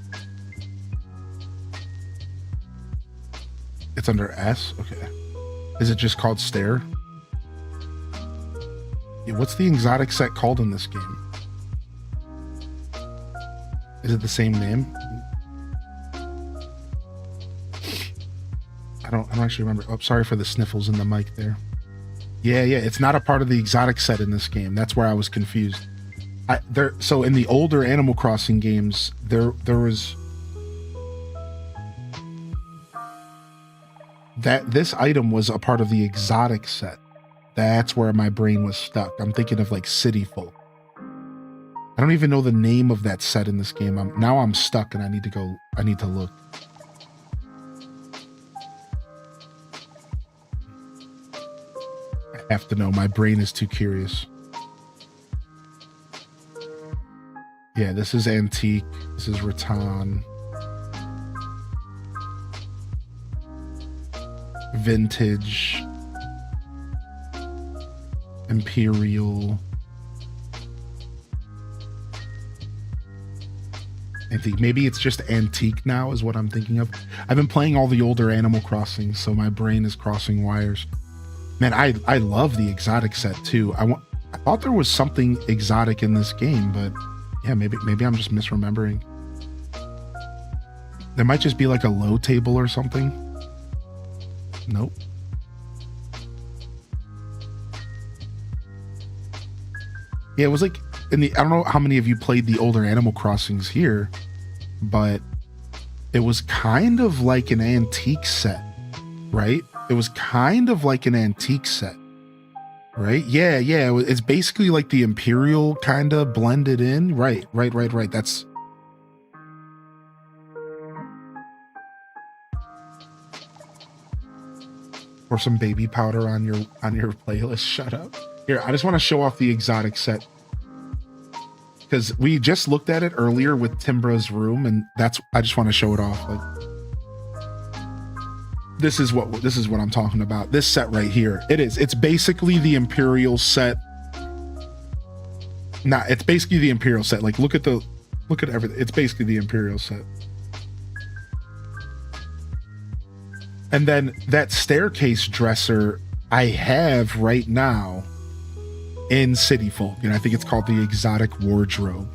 Speaker 1: It's under S? Okay. Is it just called Stair? Yeah, what's the exotic set called in this game? Is it the same name? I don't actually remember. Oh, sorry for the sniffles in the mic there. Yeah, it's not a part of the exotic set in this game. That's where I was confused. So in the older Animal Crossing games, there was that this item was a part of the exotic set. That's where my brain was stuck. I'm thinking of like City Folk. I don't even know the name of that set in this game. Now I'm stuck and I need to look. I have to know. My brain is too curious. Yeah, this is antique. This is rattan. Vintage. Imperial. Antique. Maybe it's just antique now is what I'm thinking of. I've been playing all the older Animal Crossing, so my brain is crossing wires. Man, I love the exotic set too. I thought there was something exotic in this game, but yeah, maybe I'm just misremembering. There might just be like a low table or something. Nope. Yeah, it was like I don't know how many of you played the older Animal Crossings here, but it was kind of like an antique set, right? It was kind of like an antique set, right? Yeah. It's basically like the Imperial kind of blended in. Right. That's... Pour some baby powder on your playlist. Shut up. Here, I just want to show off the exotic set because we just looked at it earlier with Timbra's room, and I just want to show it off. Like, this is what I'm talking about. This set right here. It's basically the Imperial set. Nah, it's basically the Imperial set. Like look at everything. It's basically the Imperial set. And then that staircase dresser I have right now in City Folk. And I think it's called the Exotic Wardrobe.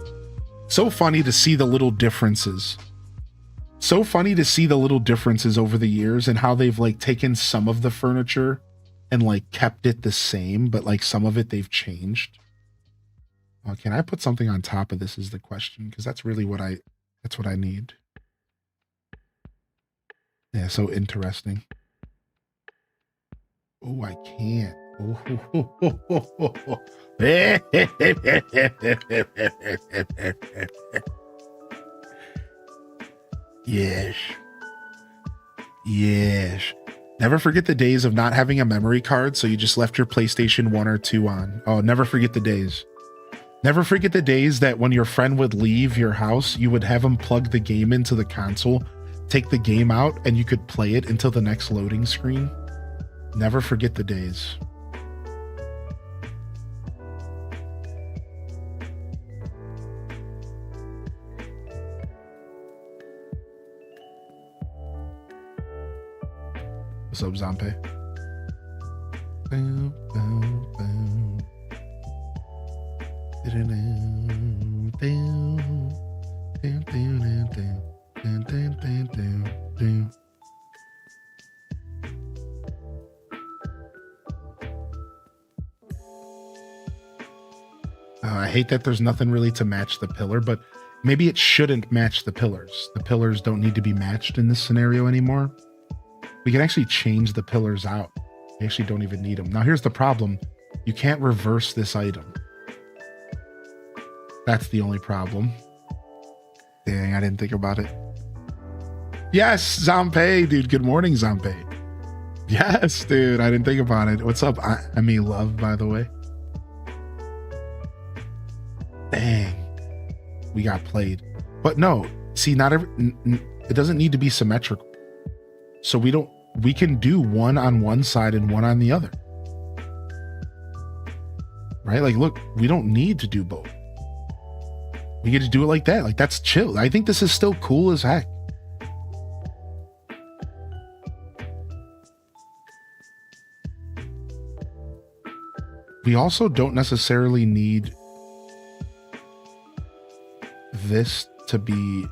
Speaker 1: So funny to see the little differences. So funny to see the little differences over the years and how they've like taken some of the furniture and like kept it the same, but like some of it they've changed. Can I put something on top of this is the question, because that's really what I need. Yeah, so interesting. Oh, I can't. Oh. Yes. Yes. Never forget the days of not having a memory card, so you just left your PlayStation 1 or 2 on. Oh, never forget the days. Never forget the days that when your friend would leave your house, you would have them plug the game into the console, take the game out, and you could play it until the next loading screen. Never forget the days. What's up, Zampe? Boom, boom, boom. I hate that there's nothing really to match the pillar, but maybe it shouldn't match the pillars. The pillars don't need to be matched in this scenario anymore. We can actually change the pillars out. We actually don't even need them. Now here's the problem. You can't reverse this item. That's the only problem. Dang, I didn't think about it. Yes, Zampe, dude. Good morning, Zampe. Yes, dude. I didn't think about it. What's up? I mean, love, by the way. Dang. We got played. But no, see, not every, it doesn't need to be symmetrical. So we can do one on one side and one on the other. Right? Like, look, we don't need to do both. We get to do it like that. Like, that's chill. I think this is still cool as heck. We also don't necessarily need this to be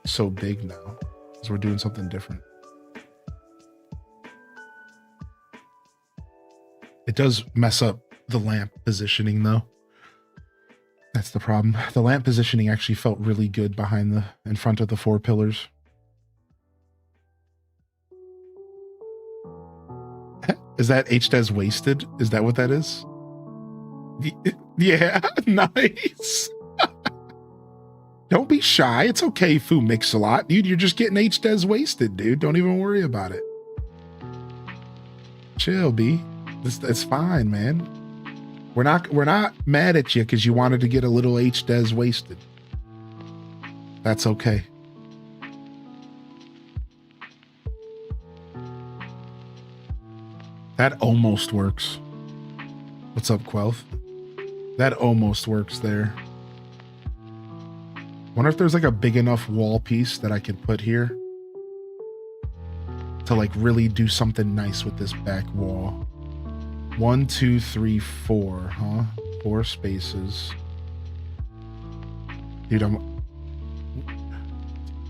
Speaker 1: so big now, because we're doing something different. It does mess up the lamp positioning though. That's the problem. The lamp positioning actually felt really good in front of the 4 pillars. Is that HDES wasted? Is that what that is? Yeah, nice. Don't be shy. It's okay, Fu Mix-a-Lot. Dude, you're just getting HDES wasted, dude. Don't even worry about it. Chill, B. It's fine, man. We're not mad at you because you wanted to get a little HDES wasted. That's okay. That almost works. What's up, Quelth? That almost works there. Wonder if there's like a big enough wall piece that I could put here to like really do something nice with this back wall. 1, 2, 3, 4, huh? 4 spaces. Dude,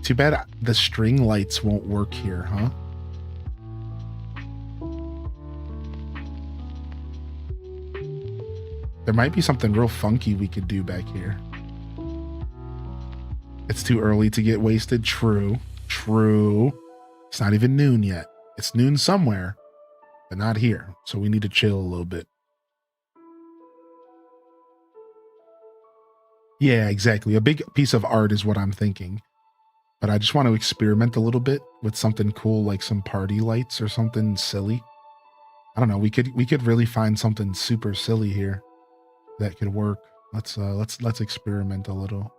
Speaker 1: too bad the string lights won't work here, huh? There might be something real funky we could do back here. It's too early to get wasted. True. It's not even noon yet. It's noon somewhere, but not here. So we need to chill a little bit. Yeah, exactly. A big piece of art is what I'm thinking. But I just want to experiment a little bit with something cool, like some party lights or something silly. I don't know. We could really find something super silly here that could work. Let's experiment a little.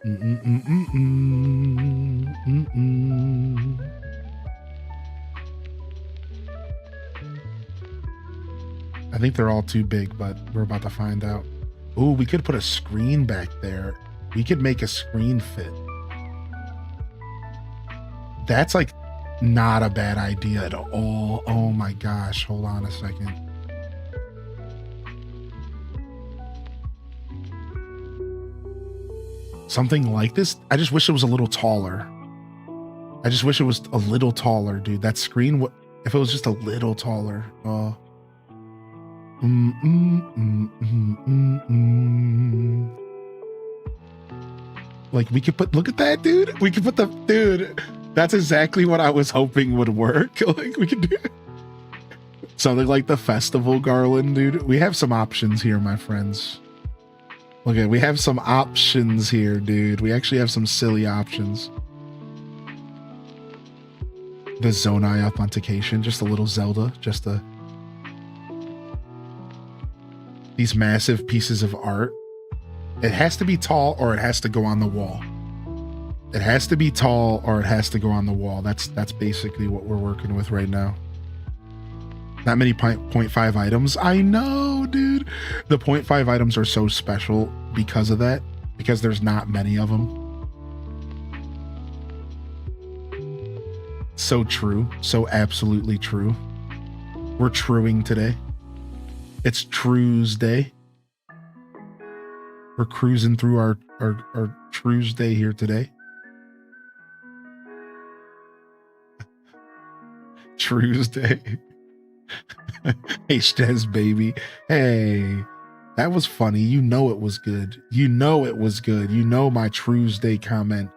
Speaker 1: I think they're all too big, but we're about to find out. Ooh, we could put a screen back there. We could make a screen fit. That's like not a bad idea at all. Oh my gosh. Hold on a second. Something like this. I just wish it was a little taller. I just wish it was a little taller, dude. That screen, if it was just a little taller. Like we could put, look at that, dude. We could put the, dude, that's exactly what I was hoping would work. Like we could do something like the festival garland, dude. We have some options here, my friends. Look at, we have some options here, dude. We actually have some silly options. The Zonai authentication, just a little Zelda, just a, these massive pieces of art. It has to be tall or it has to go on the wall. It has to be tall or it has to go on the wall. That's basically what we're working with right now. Not many 0.5 items. I know, dude. The 0.5 items are so special because of that, because there's not many of them. So true. So absolutely true. We're truing today. It's True's Day. We're cruising through our True's Day here today. True's Day. Hey, Shtez, baby. Hey, that was funny. You know it was good. You know it was good. You know my True's Day comment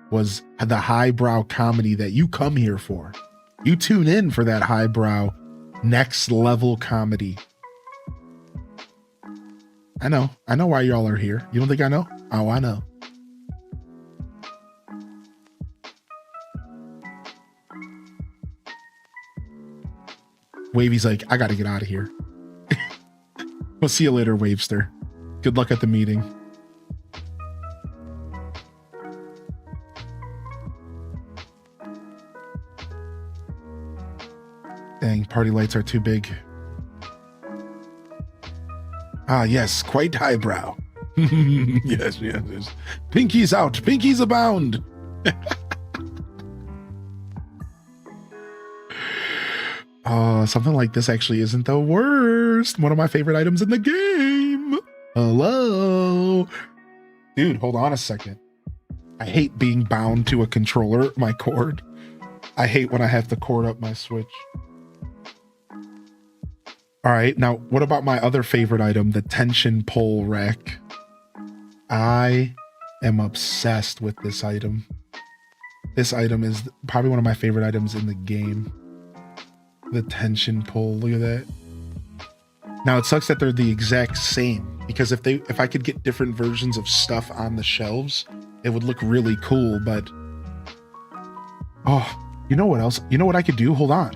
Speaker 1: was the highbrow comedy that you come here for. You tune in for that highbrow, next level comedy. I know why y'all are here. You don't think I know? Oh, I know. Wavy's like, I gotta get out of here. We'll see you later, Wavester. Good luck at the meeting. Dang, party lights are too big. Ah, yes, quite highbrow. yes. Pinkies out, pinkies abound. Oh, something like this actually isn't the worst. One of my favorite items in the game. Hello. Dude, hold on a second. I hate being bound to a controller, my cord. I hate when I have to cord up my Switch. All right, now what about my other favorite item, the tension pole rack? I am obsessed with this item. This item is probably one of my favorite items in the game. The tension pole, look at that. Now it sucks that they're the exact same, because if I could get different versions of stuff on the shelves, it would look really cool, but oh, you know what else? You know what I could do? Hold on.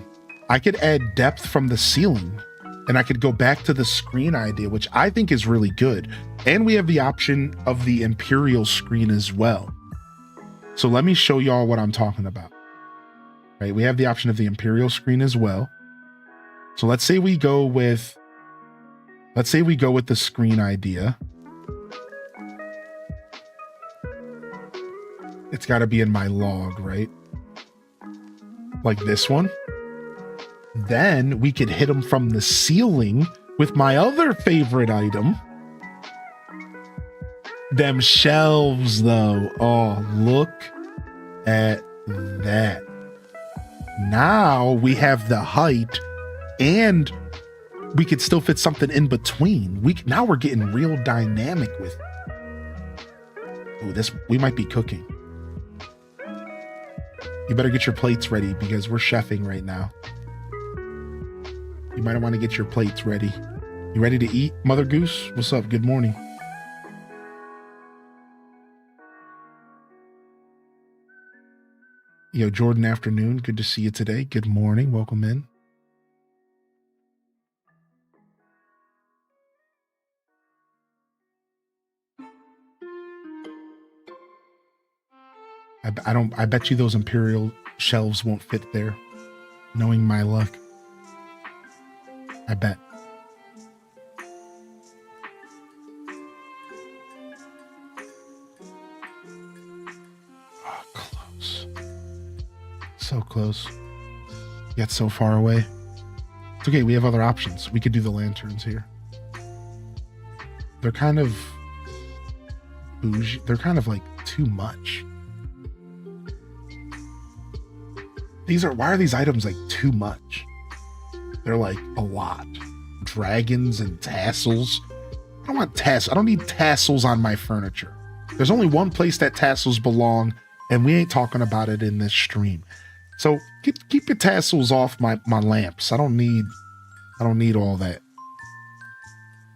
Speaker 1: I could add depth from the ceiling. And I could go back to the screen idea, which I think is really good. And we have the option of the Imperial screen as well. So let me show y'all what I'm talking about. Right, we have the option of the Imperial screen as well. So let's say we go with the screen idea. It's got to be in my log, right? Like this one. Then we could hit them from the ceiling with my other favorite item. Them shelves, though. Oh, look at that. Now we have the height and we could still fit something in between. Now we're getting real dynamic with it. Ooh, we might be cooking. You better get your plates ready because we're chefing right now. You might want to get your plates ready. You ready to eat, Mother Goose? What's up? Good morning. Yo, Jordan Afternoon. Good to see you today. Good morning. Welcome in. I bet you those Imperial shelves won't fit there. Knowing my luck. I bet. Oh, close. So close. Yet so far away. It's okay, we have other options. We could do the lanterns here. They're kind of bougie. They're kind of like too much. Why are these items like too much? They're like a lot. Dragons and tassels. I don't want tassels. I don't need tassels on my furniture. There's only one place that tassels belong, and we ain't talking about it in this stream. So keep your tassels off my lamps. I don't need all that.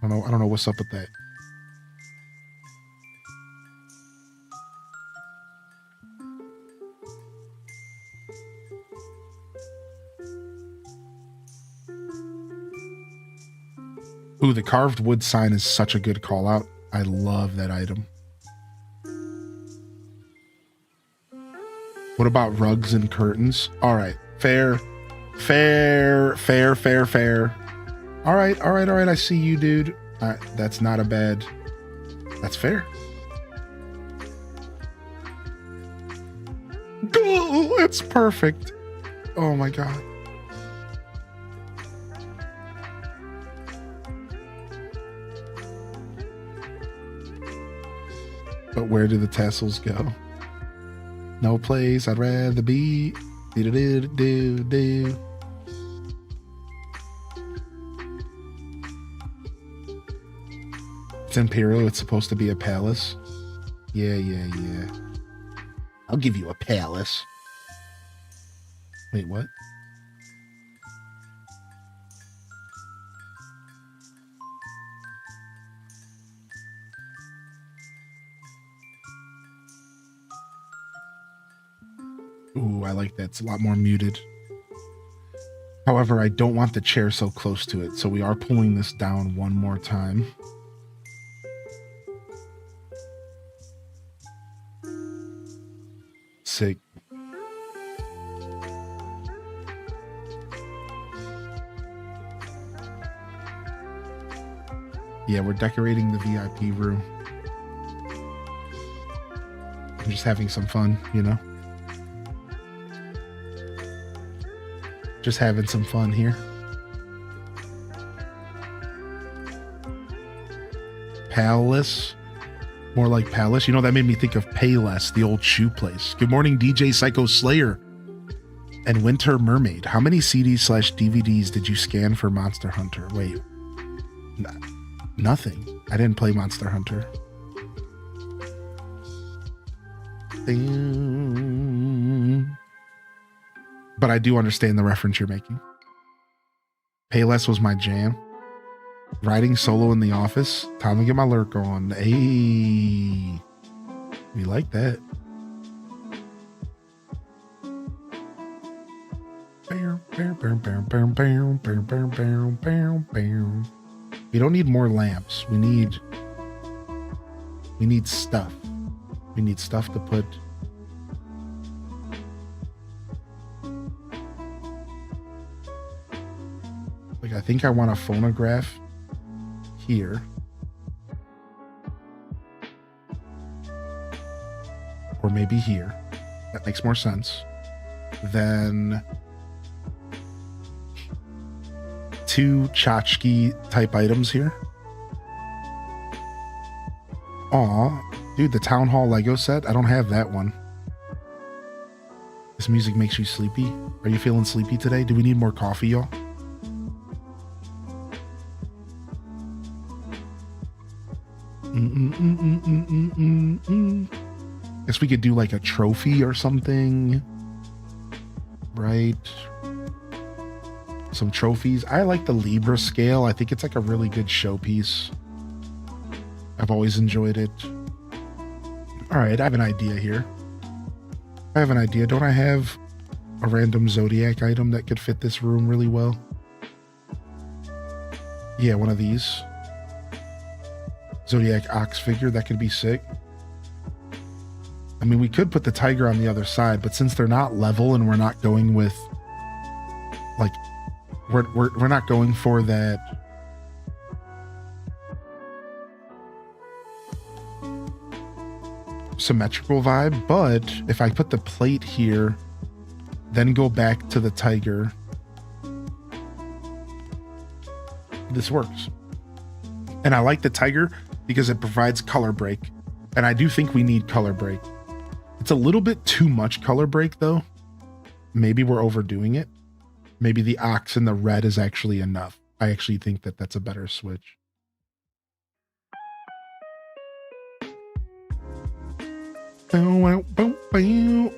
Speaker 1: I don't know what's up with that. Ooh, the carved wood sign is such a good call out. I love that item. What about rugs and curtains? All right. Fair. All right. I see you, dude. That's not a bad. That's fair. Oh, that's perfect. Oh my God. But where do the tassels go? No place I'd rather be. Do. It's Imperial. It's supposed to be a palace. Yeah. I'll give you a palace. Wait, what? Ooh, I like that. It's a lot more muted. However, I don't want the chair so close to it, so we are pulling this down one more time. Sick. Yeah, we're decorating the VIP room. I'm just having some fun, you know? Just having some fun here. Palace. More like Palace. You know, that made me think of Payless, the old shoe place. Good morning, DJ Psycho Slayer and Winter Mermaid. How many CDs/DVDs did you scan for Monster Hunter? Wait. Nothing. I didn't play Monster Hunter. But I do understand the reference you're making. Payless was my jam. Riding solo in the office. Time to get my lurk on. Hey. We like that. We don't need more lamps. We need stuff. We need stuff to put. Like, I think I want a phonograph here. Or maybe here. That makes more sense. Then 2 tchotchke type items here. Aw, dude, the Town Hall Lego set. I don't have that one. This music makes you sleepy. Are you feeling sleepy today? Do we need more coffee, y'all? Guess we could do like a trophy or something. Right? Some trophies. I like the Libra scale. I think it's like a really good showpiece. I've always enjoyed it. All right, I have an idea here. I have an idea. Don't I have a random Zodiac item that could fit this room really well? Yeah, one of these. Zodiac Ox figure. That could be sick. mean, we could put the tiger on the other side, but since they're not level and we're not going with, like, we're not going for that symmetrical vibe. But if I put the plate here, then go back to the tiger, this works. And I like the tiger because it provides color break. And I do think we need color break. It's a little bit too much color break though. Maybe we're overdoing it. Maybe the ox and the red is actually enough. I actually think that that's a better switch.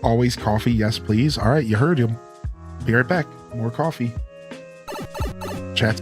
Speaker 1: Always coffee, yes please. All right, you heard him. Be right back. More coffee. Chat.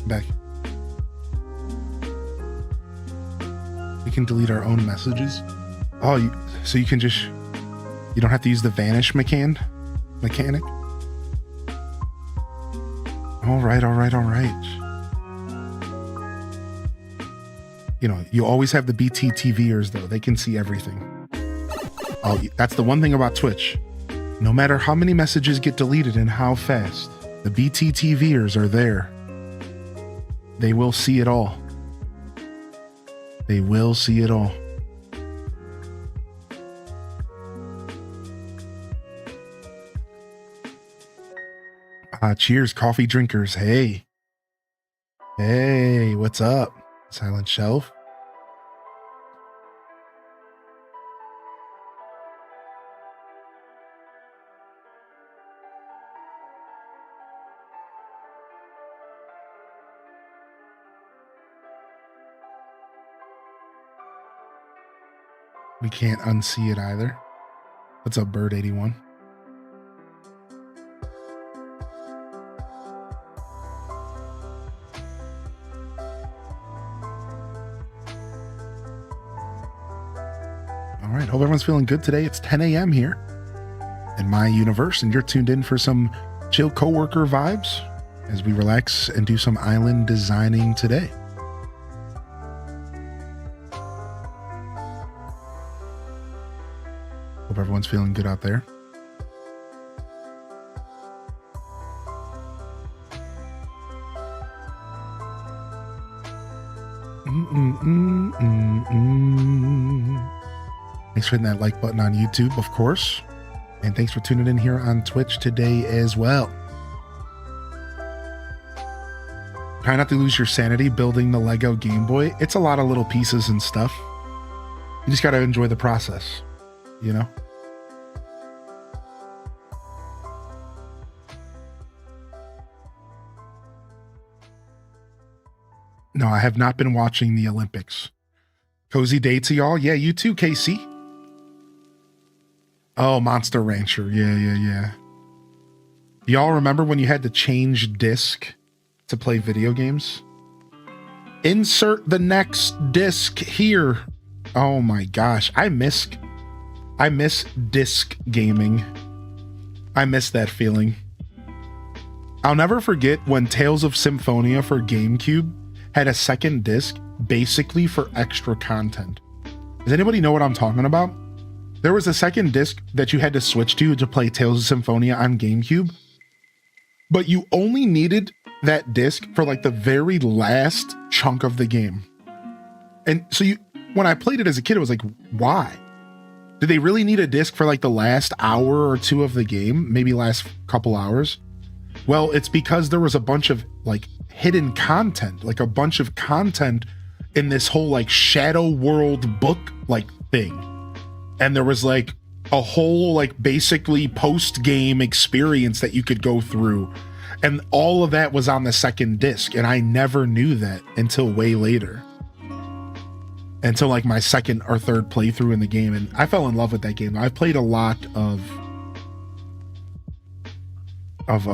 Speaker 1: Back. We can delete our own messages. Oh, so you can just, you don't have to use the vanish mechanic. All right. You know, you always have the BT TVers though. They can see everything. Oh, that's the one thing about Twitch. No matter how many messages get deleted and how fast, the BT TVers are there. They will see it all. They will see it all. Cheers, coffee drinkers. Hey. Hey, what's up? Silent Shelf. We can't unsee it either. What's up, Bird81? All right, hope everyone's feeling good today. It's 10 a.m. here in my universe, and you're tuned in for some chill coworker vibes as we relax and do some island designing today. Hope everyone's feeling good out there. Thanks for hitting that like button on YouTube, of course. And thanks for tuning in here on Twitch today as well. Try not to lose your sanity building the Lego Game Boy. It's a lot of little pieces and stuff. You just got to enjoy the process, you know? No, I have not been watching the Olympics. Cozy day to y'all. Yeah, you too, Casey. Oh, Monster Rancher. Yeah. Y'all remember when you had to change disc to play video games? Insert the next disc here. Oh my gosh. I miss disc gaming. I miss that feeling. I'll never forget when Tales of Symphonia for GameCube had a second disc basically for extra content. Does anybody know what I'm talking about? There was a second disc that you had to switch to play Tales of Symphonia on GameCube, but you only needed that disc for like the very last chunk of the game. And so when I played it as a kid, it was like, why? Did they really need a disc for like the last hour or two of the game? Maybe last couple hours? Well, it's because there was a bunch of like hidden content, like a bunch of content in this whole like Shadow World book like thing. And there was like a whole like basically post-game experience that you could go through. And all of that was on the second disc. And I never knew that until way later. Until like my second or third playthrough in the game. And I fell in love with that game. I've played a lot of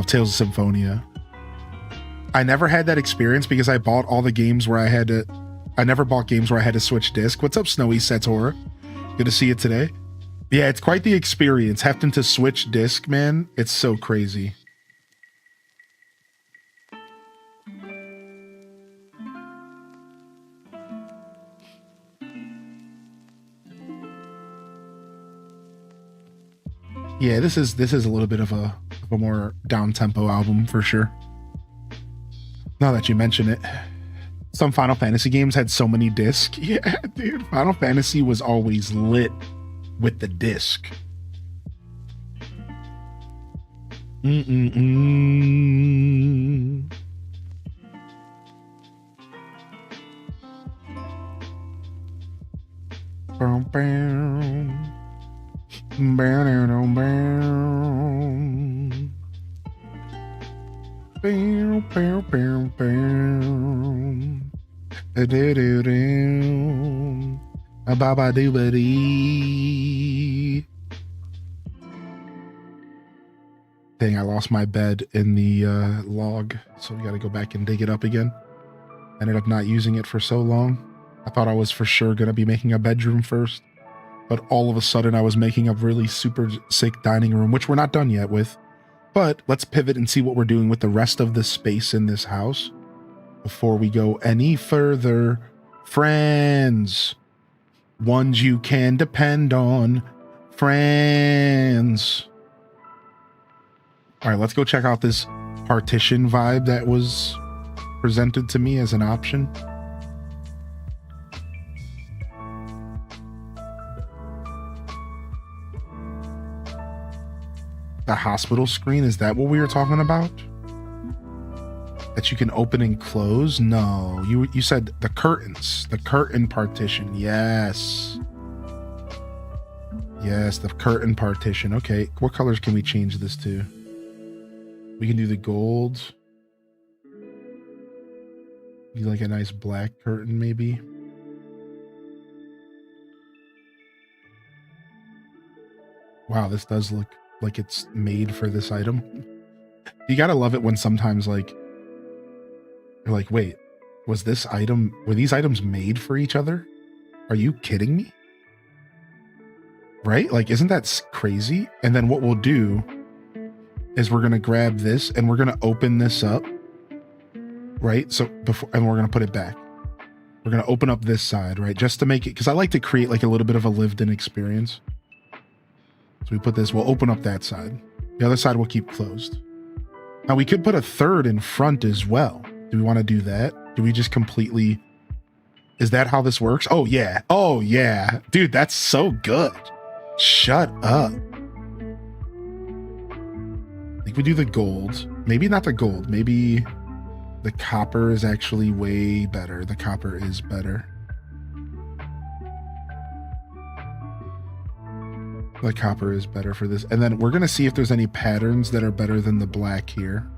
Speaker 1: Tales of Symphonia. I never had that experience because I bought all the games where I never bought games where I had to switch disc. What's up, Snowy Sator? Good to see you today. Yeah, it's quite the experience having to switch disc, man. It's so crazy. Yeah, this is a little bit of a more down-tempo album for sure. Now that you mention it. Some Final Fantasy games had so many discs. Yeah, dude, Final Fantasy was always lit with the disc. Baba doobity. Dang, I lost my bed in the log, so we gotta go back and dig it up again. Ended up not using it for so long. I thought I was for sure gonna be making a bedroom first, but all of a sudden I was making a really super sick dining room, which we're not done yet with. But let's pivot and see what we're doing with the rest of the space in this house before we go any further. Friends, ones you can depend on, friends. All right, let's go check out this partition vibe that was presented to me as an option. The hospital screen, is that what we were talking about? That you can open and close? No, you said the curtains, the curtain partition. Yes, the curtain partition. Okay, what colors can we change this to? We can do the gold. You like a nice black curtain, maybe? Wow, this does look like it's made for this item. You gotta love it when sometimes like you're like, wait, were these items made for each other? Are you kidding me? Right? Like, isn't that crazy? And then what we'll do is we're gonna grab this and we're gonna open this up, right? So and we're gonna put it back. We're gonna open up this side, right? Just to make it, because I like to create like a little bit of a lived-in experience. So we put this, we'll open up that side. The other side will keep closed. Now we could put a third in front as well. Do we want to do that? Do we just completely, is that how this works? Oh yeah. Oh yeah. Dude, that's so good. Shut up. I think we do the gold. Maybe not the gold. Maybe the copper is actually way better. The copper is better. The copper is better for this. And then we're going to see if there's any patterns that are better than the black here.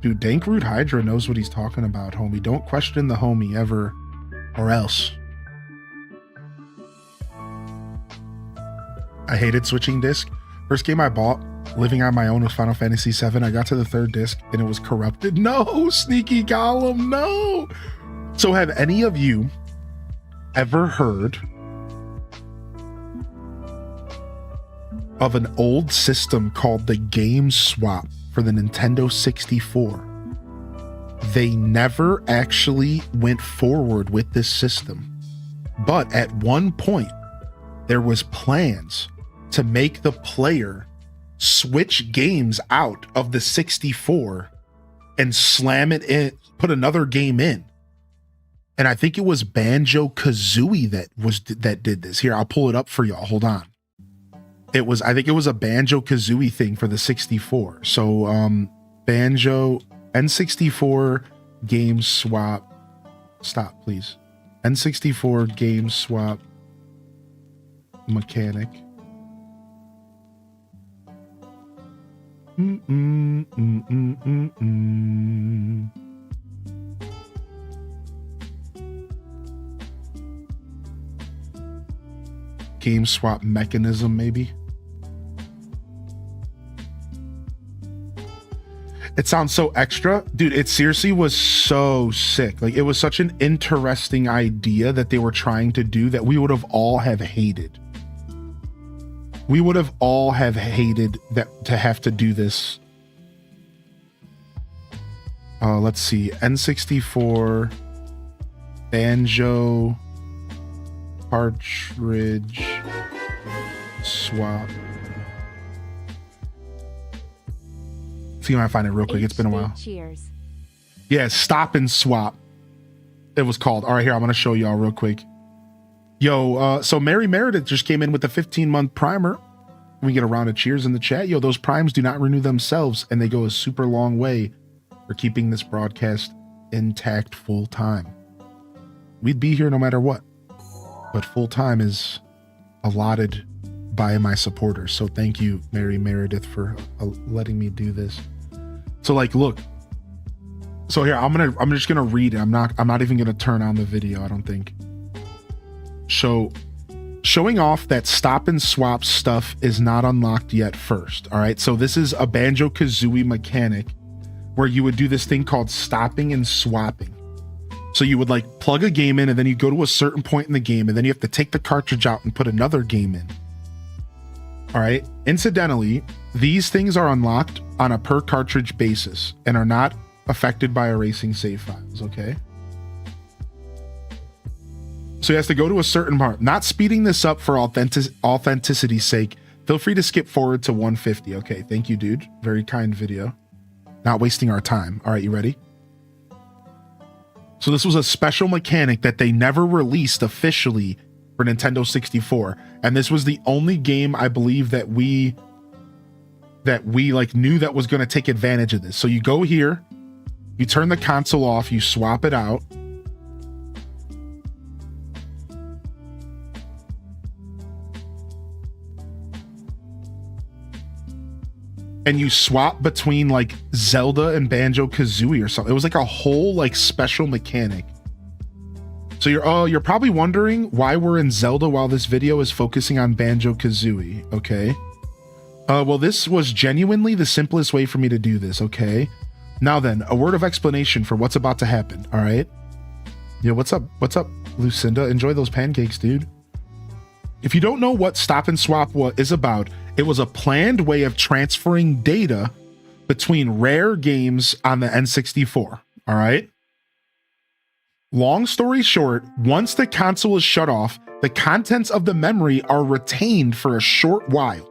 Speaker 1: Dude, Dankroot Hydra knows what he's talking about, homie. Don't question the homie ever, or else. I hated switching disc. First game I bought, living on my own, was Final Fantasy VII. I got to the third disc and it was corrupted. No, sneaky Gollum, no. So have any of you ever heard of an old system called the Game Swap for the Nintendo 64? They never actually went forward with this system, but at one point there was plans to make the player switch games out of the 64 and slam it in, put another game in. And I think it was Banjo-Kazooie that did this. Here, I'll pull it up for y'all. Hold on. I think it was a Banjo-Kazooie thing for the 64. So Banjo N64 game swap. Stop, please. N64 game swap mechanic. Game swap mechanism, maybe. It sounds so extra. Dude, it seriously was so sick. Like, it was such an interesting idea that they were trying to do that we would have all have hated. We would have all have hated that to have to do this. Let's see. N64 Banjo cartridge swap. See if I find it real quick. It's been a while.
Speaker 2: Cheers.
Speaker 1: Yeah, Stop and Swap. It was called. All right, here, I'm gonna show y'all real quick. Yo, so Mary Meredith just came in with a 15-month primer. We get a round of cheers in the chat. Yo, those primes do not renew themselves, and they go a super long way for keeping this broadcast intact full time. We'd be here no matter what, but full time is allotted by my supporters. So thank you, Mary Meredith, for letting me do this. So like, look. So here, I'm just gonna read it. I'm not even gonna turn on the video, I don't think. Showing off that Stop and Swap stuff is not unlocked yet first. All right, so this is a Banjo-Kazooie mechanic where you would do this thing called stopping and swapping. So you would like plug a game in and then you go to a certain point in the game and then you have to take the cartridge out and put another game in. All right, incidentally, these things are unlocked on a per cartridge basis and are not affected by erasing save files, okay? So he has to go to a certain part. Not speeding this up for authenticity's sake. Feel free to skip forward to 150. Okay, thank you, dude. Very kind video. Not wasting our time. All right, you ready? So this was a special mechanic that they never released officially for Nintendo 64. And this was the only game, I believe, that we like knew that was going to take advantage of this. So you go here, you turn the console off, you swap it out. And you swap between like Zelda and Banjo-Kazooie or something. It was like a whole like special mechanic. So you're probably wondering why we're in Zelda while this video is focusing on Banjo-Kazooie, okay? Well, this was genuinely the simplest way for me to do this, okay? Now then, a word of explanation for what's about to happen, all right? Yo, what's up? What's up, Lucinda? Enjoy those pancakes, dude. If you don't know what Stop and Swap is about, it was a planned way of transferring data between rare games on the N64, all right? Long story short, once the console is shut off, the contents of the memory are retained for a short while.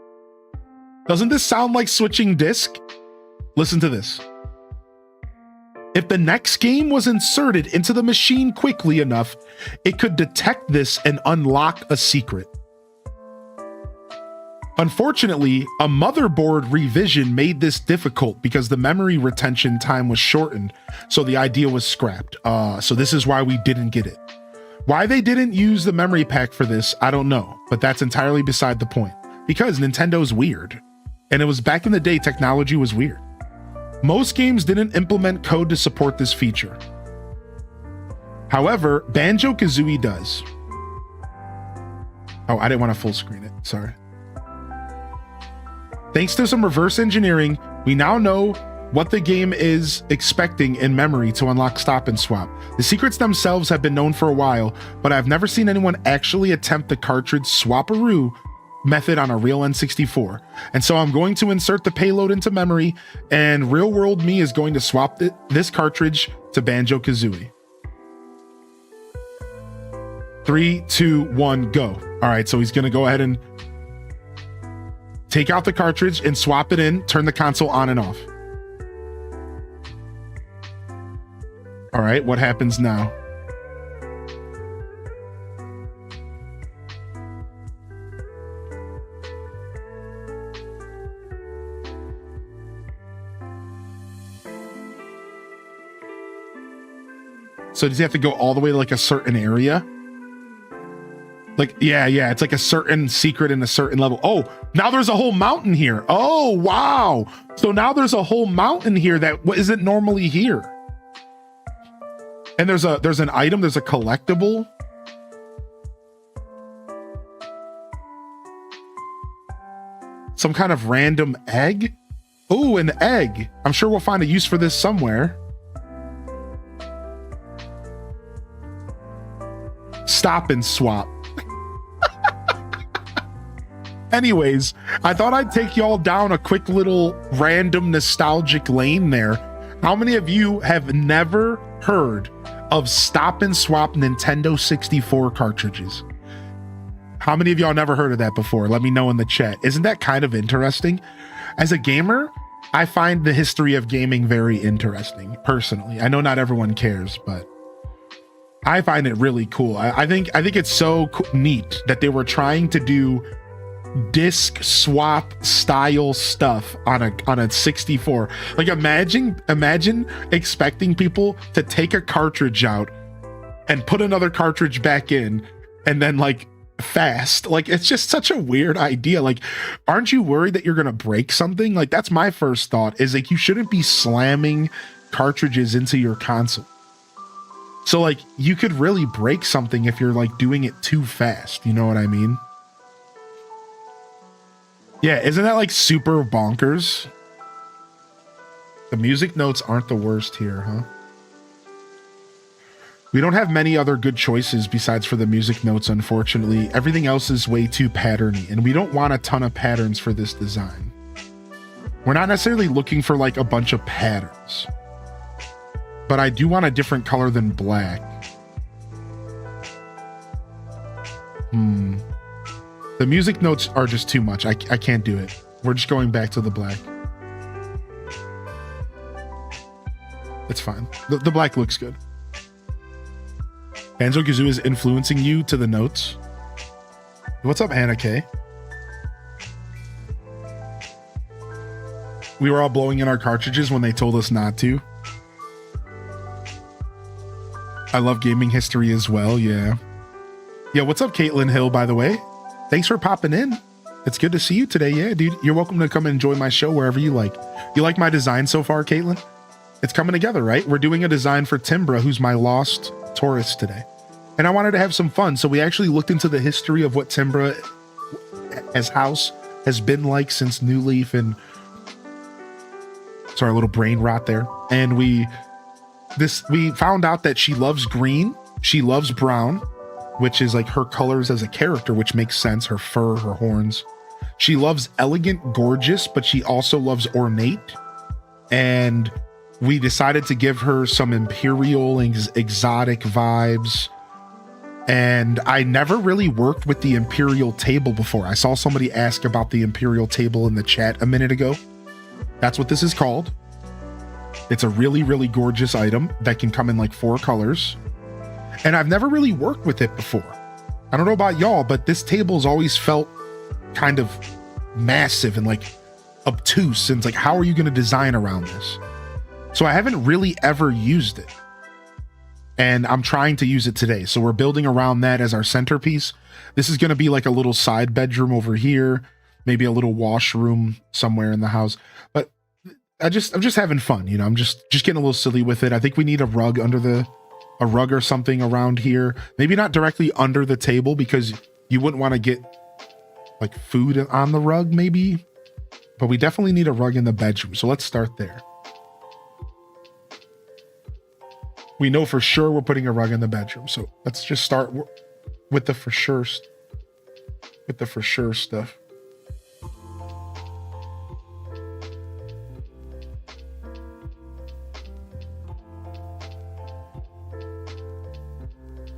Speaker 1: Doesn't this sound like switching disc? Listen to this. If the next game was inserted into the machine quickly enough, it could detect this and unlock a secret. Unfortunately, a motherboard revision made this difficult because the memory retention time was shortened, so the idea was scrapped. So this is why we didn't get it. Why they didn't use the memory pack for this, I don't know, but that's entirely beside the point. Because Nintendo's weird. And it was back in the day, technology was weird. Most games didn't implement code to support this feature. However, Banjo-Kazooie does. Oh, I didn't want to full screen it. Sorry. Thanks to some reverse engineering, we now know what the game is expecting in memory to unlock Stop and Swap. The secrets themselves have been known for a while, but I've never seen anyone actually attempt the cartridge Swaparoo method on a real N64. And so I'm going to insert the payload into memory, and real world me is going to swap this cartridge to Banjo-Kazooie. 3, 2, 1, go. All right, so he's gonna go ahead and take out the cartridge and swap it in, turn the console on and off. All right, what happens now? So does he have to go all the way to like a certain area? Like, yeah, it's like a certain secret in a certain level. Oh, now there's a whole mountain here. Oh, wow. So now there's a whole mountain here that isn't normally here. And there's an item, there's a collectible. Some kind of random egg. Oh, an egg. I'm sure we'll find a use for this somewhere. Stop and Swap. Anyways, I thought I'd take y'all down a quick little random nostalgic lane there. How many of you have never heard of Stop and Swap Nintendo 64 cartridges? How many of y'all never heard of that before? Let me know in the chat. Isn't that kind of interesting? As a gamer, I find the history of gaming very interesting, personally. I know not everyone cares, but I find it really cool. I think it's so neat that they were trying to do disc swap style stuff on a 64. Like imagine expecting people to take a cartridge out and put another cartridge back in and then like fast. Like it's just such a weird idea. Like, aren't you worried that you're gonna break something? Like that's my first thought, is like you shouldn't be slamming cartridges into your console. So like you could really break something if you're like doing it too fast. You know what I mean? Yeah, isn't that like super bonkers? The music notes aren't the worst here, huh? We don't have many other good choices besides for the music notes, unfortunately. Everything else is way too patterny, and we don't want a ton of patterns for this design. We're not necessarily looking for like a bunch of patterns, but I do want a different color than black. The music notes are just too much. I can't do it. We're just going back to the black. It's fine. The black looks good. Banjo-Kazooie is influencing you to the notes. What's up, Hannah K? We were all blowing in our cartridges when they told us not to. I love gaming history as well, yeah. Yeah, what's up, Caitlin Hill, by the way? Thanks for popping in. It's good to see you today. Yeah, dude, you're welcome to come and enjoy my show wherever you like. You like my design so far, Caitlin? It's coming together, right? We're doing a design for Timbra, who's my lost Taurus today. And I wanted to have some fun, so we actually looked into the history of what Timbra as house has been like since New Leaf, and sorry, a little brain rot there. And we found out that she loves green, she loves brown, which is like her colors as a character, which makes sense, her fur, her horns. She loves elegant, gorgeous, but she also loves ornate. And we decided to give her some imperial and exotic vibes. And I never really worked with the imperial table before. I saw somebody ask about the imperial table in the chat a minute ago. That's what this is called. It's a really, really gorgeous item that can come in like 4 colors. And I've never really worked with it before. I don't know about y'all, but this table's always felt kind of massive and like obtuse. And it's like, how are you going to design around this? So I haven't really ever used it. And I'm trying to use it today. So we're building around that as our centerpiece. This is going to be like a little side bedroom over here, maybe a little washroom somewhere in the house. But I'm just having fun, you know. I'm just getting a little silly with it. I think we need a rug a rug or something around here. Maybe not directly under the table because you wouldn't want to get like food on the rug maybe, but we definitely need a rug in the bedroom. So let's start there. We know for sure we're putting a rug in the bedroom. So let's just start with the for sure stuff.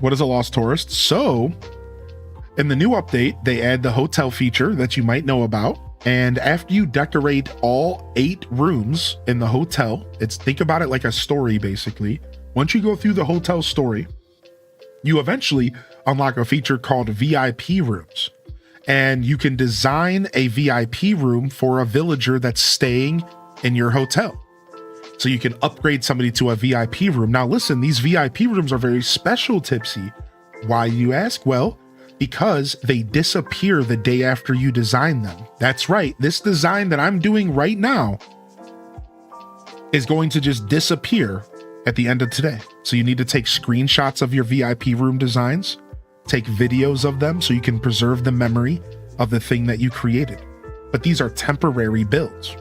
Speaker 1: What is a lost tourist? So in the new update, they add the hotel feature that you might know about. And after you decorate all 8 rooms in the hotel, think about it like a story, basically. Once you go through the hotel story, you eventually unlock a feature called VIP rooms. And you can design a VIP room for a villager that's staying in your hotel. So you can upgrade somebody to a VIP room. Now listen, these VIP rooms are very special, Tipsy. Why, you ask? Well, because they disappear the day after you design them. That's right. This design that I'm doing right now is going to just disappear at the end of today. So you need to take screenshots of your VIP room designs, take videos of them so you can preserve the memory of the thing that you created. But these are temporary builds.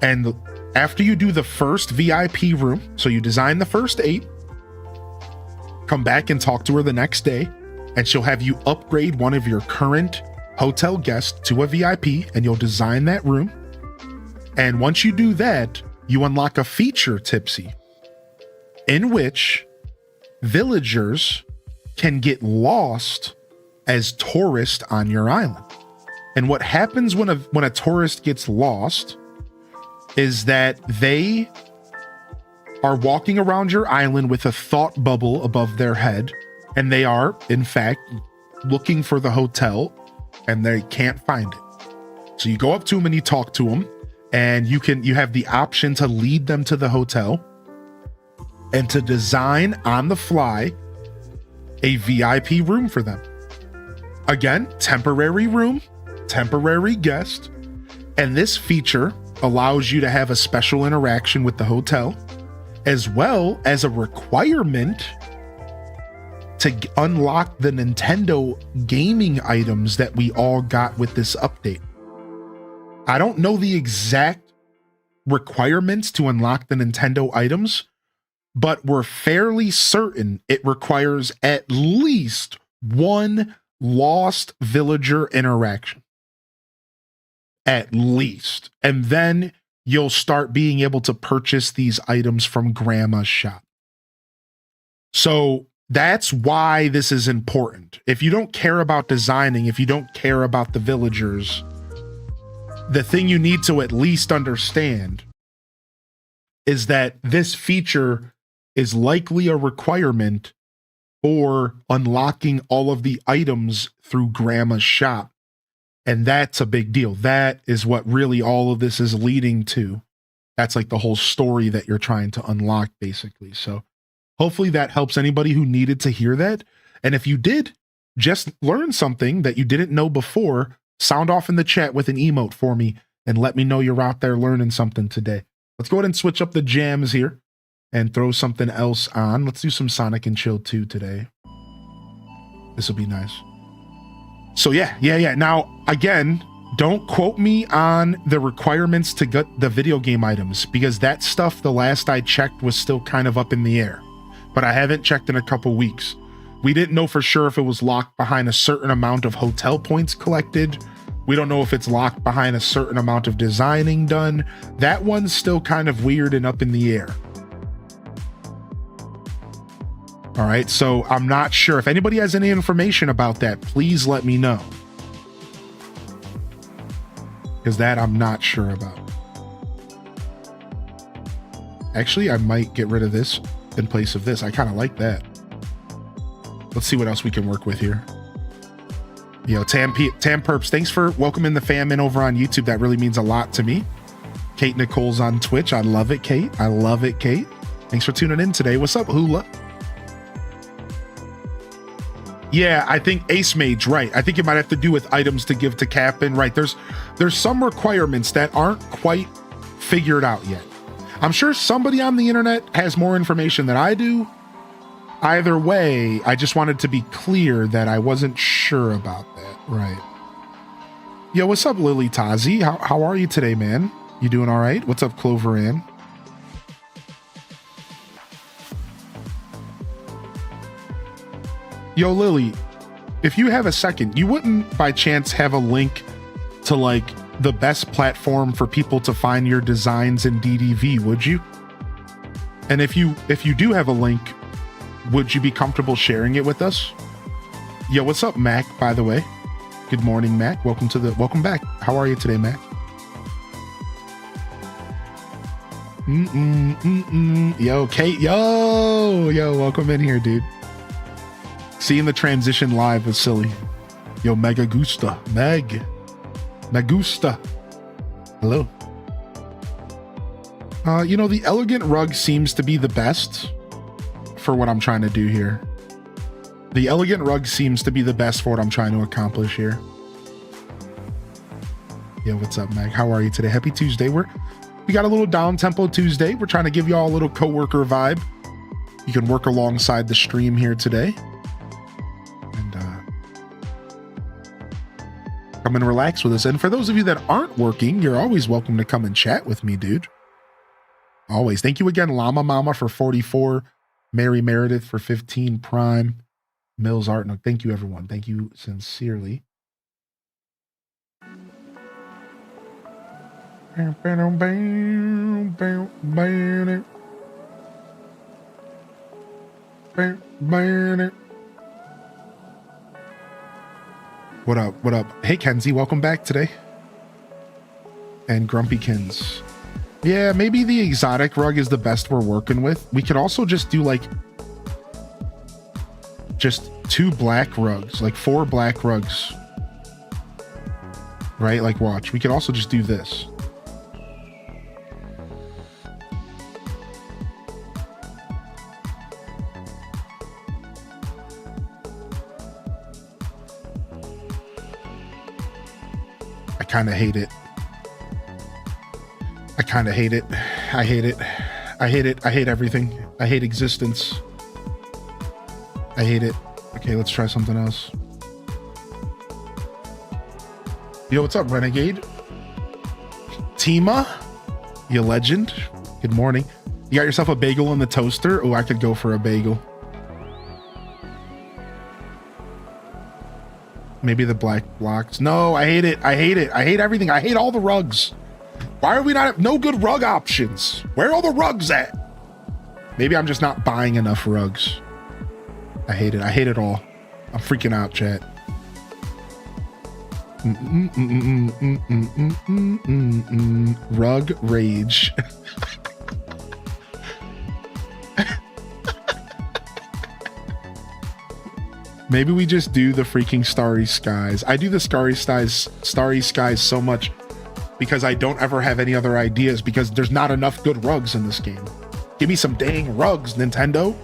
Speaker 1: And after you do the first VIP room, so you design the first 8, come back and talk to her the next day, and she'll have you upgrade one of your current hotel guests to a VIP, and you'll design that room. And once you do that, you unlock a feature, Tipsy, in which villagers can get lost as tourists on your island. And what happens when a tourist gets lost is that they are walking around your island with a thought bubble above their head, and they are, in fact, looking for the hotel, and they can't find it. So you go up to them and you talk to them, and you have the option to lead them to the hotel and to design on the fly a VIP room for them. Again, temporary room, temporary guest, and this feature allows you to have a special interaction with the hotel, as well as a requirement to unlock the Nintendo gaming items that we all got with this update. I don't know the exact requirements to unlock the Nintendo items, but we're fairly certain it requires at least one lost villager interaction. At least. And then you'll start being able to purchase these items from Grandma's shop. So that's why this is important. If you don't care about designing, if you don't care about the villagers, the thing you need to at least understand is that this feature is likely a requirement for unlocking all of the items through Grandma's shop. And that's a big deal. That is what really all of this is leading to. That's like the whole story that you're trying to unlock, basically. So hopefully that helps anybody who needed to hear that. And if you did just learn something that you didn't know before, sound off in the chat with an emote for me and let me know you're out there learning something today. Let's go ahead and switch up the jams here and throw something else on. Let's do some Sonic and Chill 2 today. This will be nice. So yeah. Now, again, don't quote me on the requirements to get the video game items, because that stuff, the last I checked, was still kind of up in the air. But I haven't checked in a couple weeks. We didn't know for sure if it was locked behind a certain amount of hotel points collected. We don't know if it's locked behind a certain amount of designing done. That one's still kind of weird and up in the air. All right, so I'm not sure. If anybody has any information about that, please let me know. Because that I'm not sure about. Actually, I might get rid of this in place of this. I kind of like that. Let's see what else we can work with here. Yo, Tam Perps, thanks for welcoming the fam in over on YouTube. That really means a lot to me. Kate Nicole's on Twitch. I love it, Kate. I love it, Kate. Thanks for tuning in today. What's up, Hula? Yeah, I think Ace Mage, right. I think it might have to do with items to give to Captain, right. There's some requirements that aren't quite figure it out yet. I'm sure somebody on the internet has more information than I do. Either way, I just wanted to be clear that I wasn't sure about that. Right. Yo, what's up, Lily Tazi? How are you today, man? You doing all right? What's up, Clover Ann? Yo, Lily, if you have a second, you wouldn't by chance have a link to like the best platform for people to find your designs in DDV, would you? And if you do have a link, would you be comfortable sharing it with us? Yo, what's up, Mac, by the way? Good morning, Mac. Welcome back. How are you today, Mac? Yo, Kate, yo, welcome in here, dude. Seeing the transition live was silly. Yo, Mega Gusta, Megusta. Hello. You know, the elegant rug seems to be the best for what I'm trying to do here. The elegant rug seems to be the best for what I'm trying to accomplish here. Yo, what's up, Meg? How are you today? Happy Tuesday. We got a little down tempo Tuesday. We're trying to give y'all a little coworker vibe. You can work alongside the stream here today. And come and relax with us. And for those of you that aren't working, you're always welcome to come and chat with me, dude. Always. Thank you again, Llama Mama, for 44. Mary Meredith for 15 Prime. Mills Art. No, thank you, everyone. Thank you sincerely. What up? What up? Hey, Kenzie, welcome back today. And Grumpykins. Yeah, maybe the exotic rug is the best we're working with. We could also just do like just 2 black rugs, like 4 black rugs. Right? Like, watch. We could also just do this. I kind of hate it. I kind of hate it. I hate it. I hate it. I hate everything. I hate existence. I hate it. Okay, let's try something else. Yo, what's up, Renegade? Tima, you legend. Good morning. You got yourself a bagel in the toaster? Oh, I could go for a bagel. Maybe the black blocks. No, I hate it. I hate it. I hate everything. I hate all the rugs. Why are we not no good rug options? Where are all the rugs at? Maybe I'm just not buying enough rugs. I hate it. I hate it all. I'm freaking out, chat. Rug rage. Maybe we just do the freaking Starry Skies. I do the Starry Skies so much because I don't ever have any other ideas because there's not enough good rugs in this game. Give me some dang rugs, Nintendo.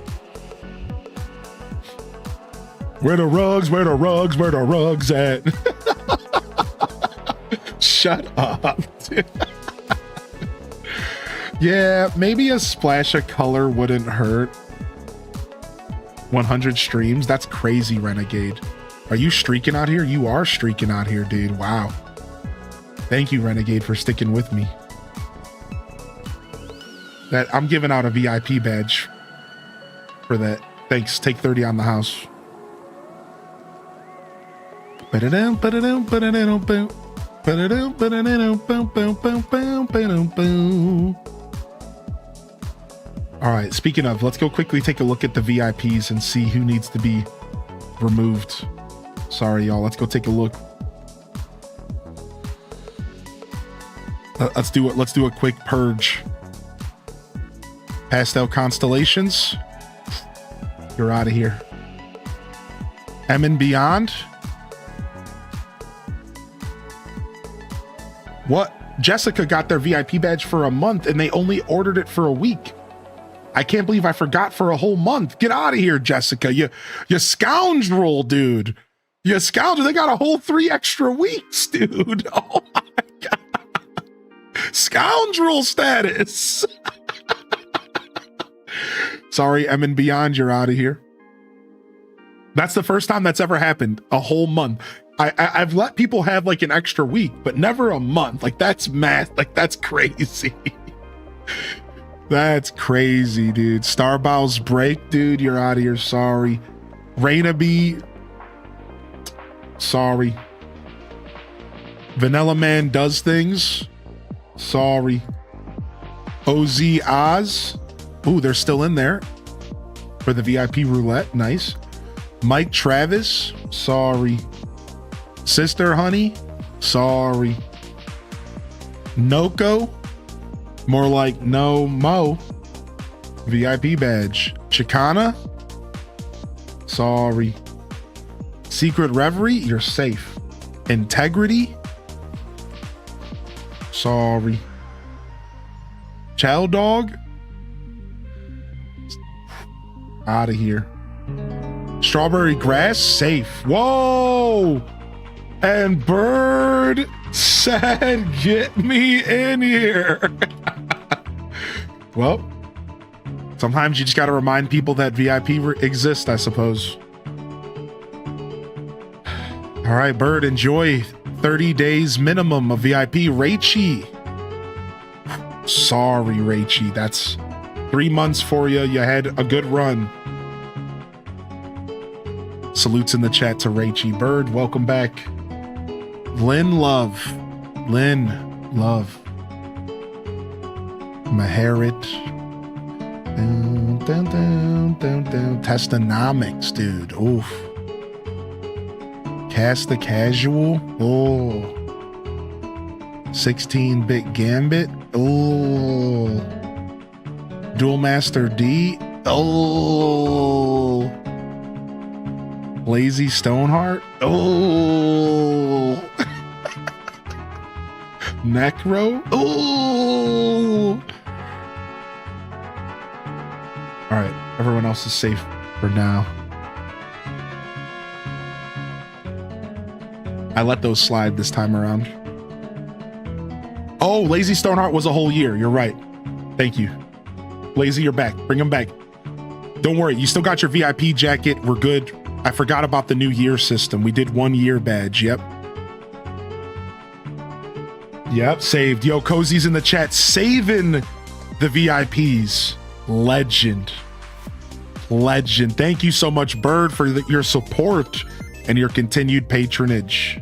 Speaker 1: Where the rugs? Where the rugs? Where the rugs at? Shut up. Yeah, maybe a splash of color wouldn't hurt. 100 streams? That's crazy, Renegade. Are you streaking out here? You are streaking out here, dude. Wow. Thank you, Renegade, for sticking with me. That I'm giving out a VIP badge for that. Thanks. Take 30 on the house. All right, speaking of, let's go quickly take a look at the VIPs and see who needs to be removed. Sorry, y'all. Let's go take a look. Let's do it. Let's do a quick purge. Pastel Constellations. You're out of here. M and Beyond. What? Jessica got their VIP badge for a month and they only ordered it for a week. I can't believe I forgot for a whole month. Get out of here, Jessica. You scoundrel, dude. You scoundrel. They got a whole 3 extra weeks, dude. Oh my God. scoundrel status. Sorry, M and Beyond, you're out of here. That's the first time that's ever happened. A whole month. I've let people have like an extra week, but never a month. Like that's math. Like that's crazy. That's crazy, dude. Starbow's break, dude. You're out of here. Sorry. Raina B. Sorry. Vanilla Man does things. Sorry. OZ Oz. Ooh, they're still in there for the VIP roulette. Nice. Mike Travis. Sorry. Sister Honey. Sorry. Noko. More like no mo. VIP badge. Chicana. Sorry. Secret Reverie. You're safe. Integrity. Sorry. Child Dog. Out of here. Strawberry Grass. Safe. Whoa. And Bird said, get me in here. Well, sometimes you just got to remind people that VIP exists, I suppose. All right, Bird, enjoy 30 days minimum of VIP. Raichi. Sorry, Raichi. That's 3 months for you. You had a good run. Salutes in the chat to Raichi. Bird, welcome back. Lynn Love. Lynn Love. Maharit. Dun, dun, dun, dun, dun. Testonomics, dude. Oof. Cast the Casual. Oh. 16-bit Gambit. Oh. Dual Master D. Oh. Lazy Stoneheart. Oh. Necro. Oh. All right, everyone else is safe for now. I let those slide this time around. Oh, Lazy Stoneheart was a whole year. You're right. Thank you. Lazy, you're back. Bring him back. Don't worry. You still got your VIP jacket. We're good. I forgot about the new year system. We did 1 year badge. Yep. Yep. Saved. Yo, Cozy's in the chat. Saving the VIPs. Legend. Legend. Thank you so much, Bird, for your support and your continued patronage.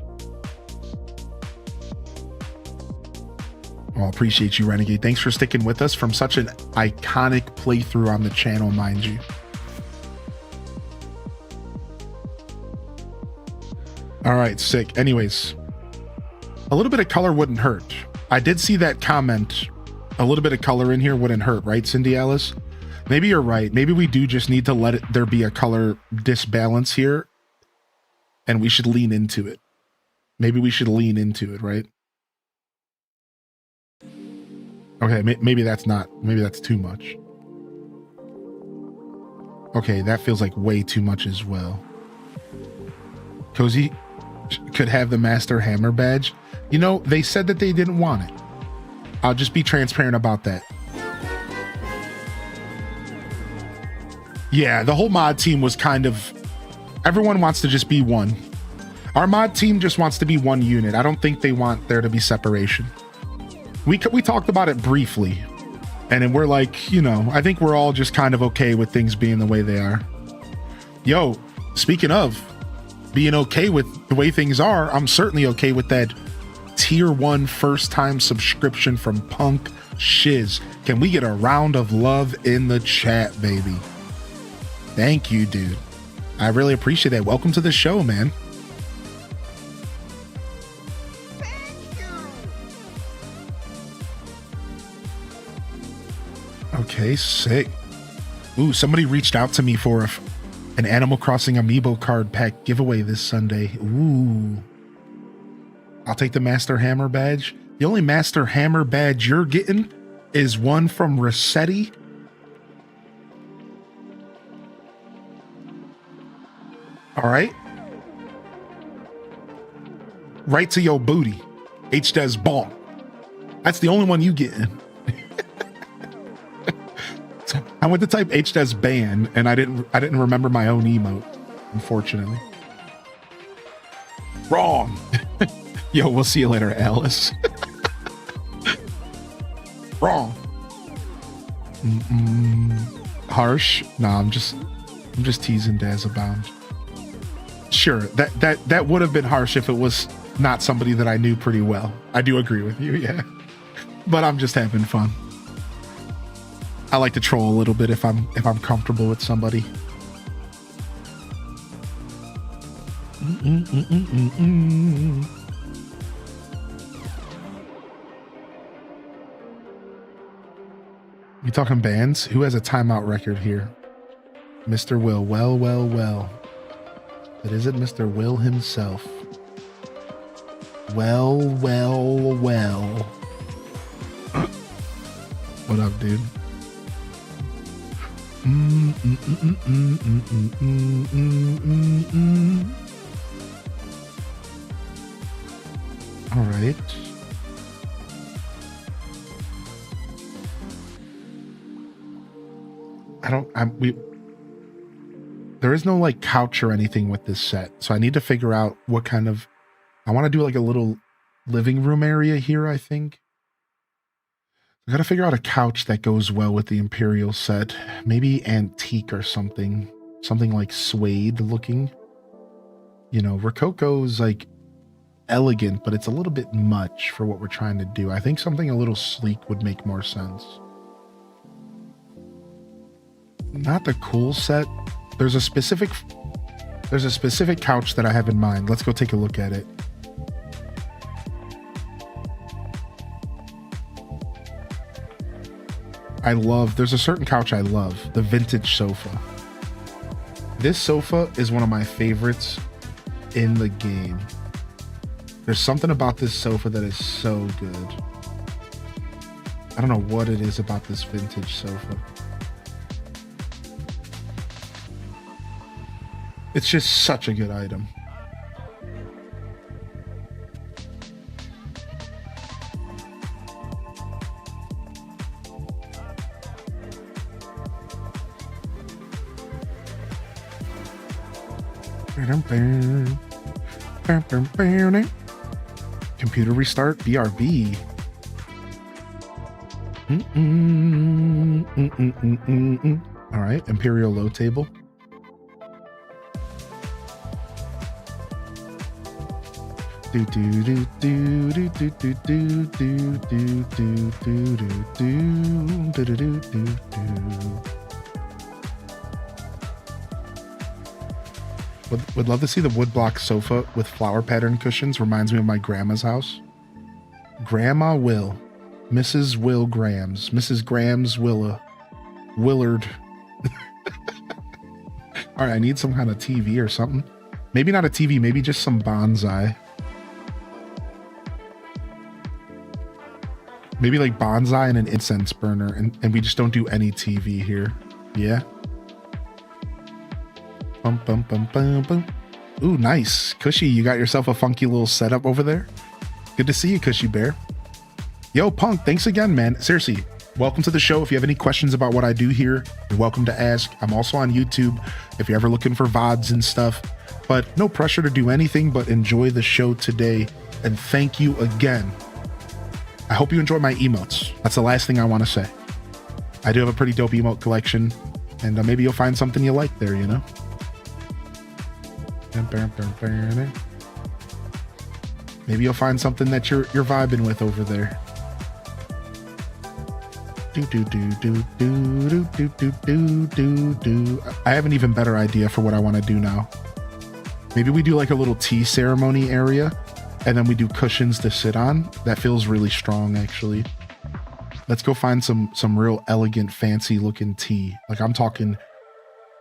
Speaker 1: Well, appreciate you, Renegade. Thanks for sticking with us from such an iconic playthrough on the channel, mind you. All right, sick. Anyways, a little bit of color wouldn't hurt. I did see that comment. A little bit of color in here wouldn't hurt, right, Cindy Alice? Maybe you're right. Maybe we do just need to let there be a color disbalance here, and we should lean into it. Maybe we should lean into it, right? Okay, maybe that's too much. Okay, that feels like way too much as well. Cozy could have the Master Hammer badge. You know, they said that they didn't want it. I'll just be transparent about that. Yeah, the whole mod team was kind of... Everyone wants to just be one. Our mod team just wants to be one unit. I don't think they want there to be separation. We talked about it briefly, and then we're like, you know, I think we're all just kind of okay with things being the way they are. Yo, speaking of being okay with the way things are, I'm certainly okay with that tier 1 first time subscription from Punk Shiz. Can we get a round of love in the chat, baby? Thank you, dude. I really appreciate that. Welcome to the show, man. Okay, sick. Ooh, somebody reached out to me for an Animal Crossing Amiibo card pack giveaway this Sunday. Ooh. I'll take the Master Hammer badge. The only Master Hammer badge you're getting is one from Rossetti. All right. Right to your booty. H does bonk. That's the only one you get. So I went to type HDES ban and I didn't remember my own emote, unfortunately. Wrong. Yo, we'll see you later, Alice. Wrong. Harsh? Nah, I'm just teasing Dazabound. Sure, that would have been harsh if it was not somebody that I knew pretty well. I do agree with you, yeah. But I'm just having fun. I like to troll a little bit if I'm comfortable with somebody. You talking bands? Who has a timeout record here? Mr. Will. Well. It isn't Mr. Will himself. Well. What up, dude? All right. There is no like couch or anything with this set. So I need to figure out what kind of, I want to do like a little living room area here, I think. I gotta figure out a couch that goes well with the Imperial set. Maybe antique or something. Something like suede looking. You know, Rococo's like elegant, but it's a little bit much for what we're trying to do. I think something a little sleek would make more sense. Not the cool set. There's a specific couch that I have in mind. Let's go take a look at it. There's a certain couch I love, the vintage sofa. This sofa is one of my favorites in the game. There's something about this sofa that is so good. I don't know what it is about this vintage sofa. It's just such a good item. Computer restart, BRB. All right, Imperial low table. Would love to see the woodblock sofa with flower pattern cushions. Reminds me of my grandma's house. Grandma Will. Mrs. Will Grams. Mrs. Grams Willard. All right, I need some kind of TV or something. Maybe not a TV, maybe just some bonsai. Maybe like bonsai and an incense burner, and we just don't do any TV here. Yeah. Bum, bum, bum, bum, bum. Ooh, nice. Cushy, you got yourself a funky little setup over there. Good to see you, Cushy Bear. Yo, Punk, thanks again, man. Seriously, welcome to the show. If you have any questions about what I do here, you're welcome to ask. I'm also on YouTube if you're ever looking for VODs and stuff. But no pressure to do anything but enjoy the show today. And thank you again. I hope you enjoy my emotes. That's the last thing I want to say. I do have a pretty dope emote collection, and maybe you'll find something you like there, you know? Maybe you'll find something that you're vibing with over there. I have an even better idea for what I want to do now. Maybe we do like a little tea ceremony area, and then we do cushions to sit on. That feels really strong, actually. Let's go find some real elegant, fancy looking tea. Like I'm talking,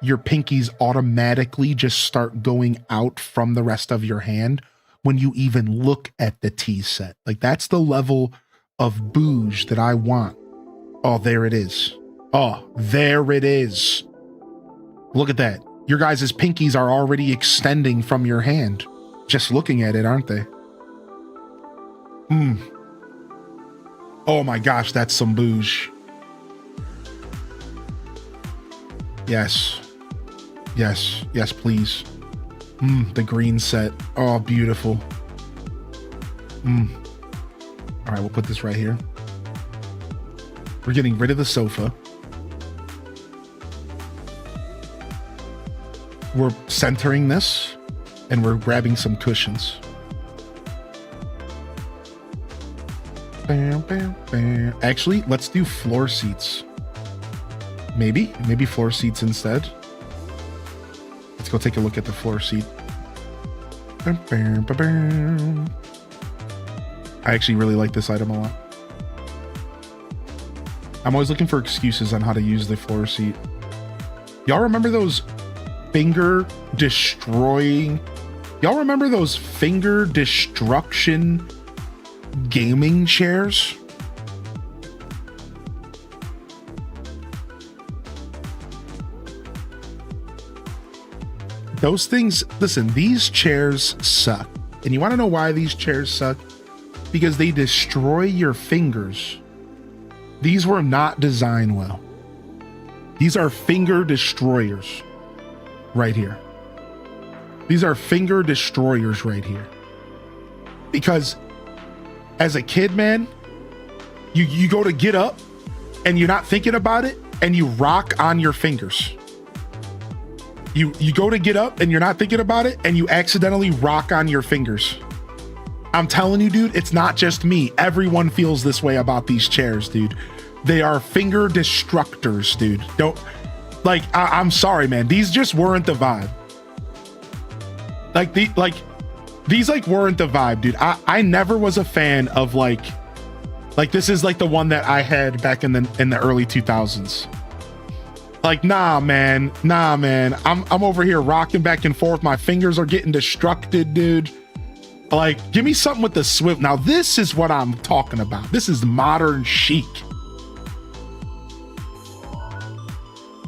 Speaker 1: your pinkies automatically just start going out from the rest of your hand when you even look at the tea set. Like that's the level of bouge that I want. Oh, there it is. Oh, there it is. Look at that. Your guys' pinkies are already extending from your hand. Just looking at it, aren't they? Oh my gosh, that's some bouge. Yes. Yes. Yes, please. The green set. Oh, beautiful. All right, we'll put this right here. We're getting rid of the sofa. We're centering this, and we're grabbing some cushions. Bam, bam, bam. Actually, let's do floor seats. Maybe floor seats instead. Let's go take a look at the floor seat. Bam, bam, bam, bam. I actually really like this item a lot. I'm always looking for excuses on how to use the floor seat. Y'all remember those finger destroying? Y'all remember those finger destruction gaming chairs? Those things, listen, these chairs suck. And you want to know why these chairs suck? Because they destroy your fingers. These were not designed well. These are finger destroyers right here. These are finger destroyers right here. Because as a kid, man, you go to get up and you're not thinking about it and you rock on your fingers. You go to get up and you're not thinking about it and you accidentally rock on your fingers. I'm telling you, dude, it's not just me. Everyone feels this way about these chairs, dude. They are finger destructors, dude. Don't, like, I'm sorry, man. These just weren't the vibe. These weren't the vibe, dude. I never was a fan of like this is like the one that I had back in the early 2000s. Like, nah, man. I'm over here rocking back and forth. My fingers are getting destructed, dude. Like, give me something with the swivel. Now, this is what I'm talking about. This is modern chic.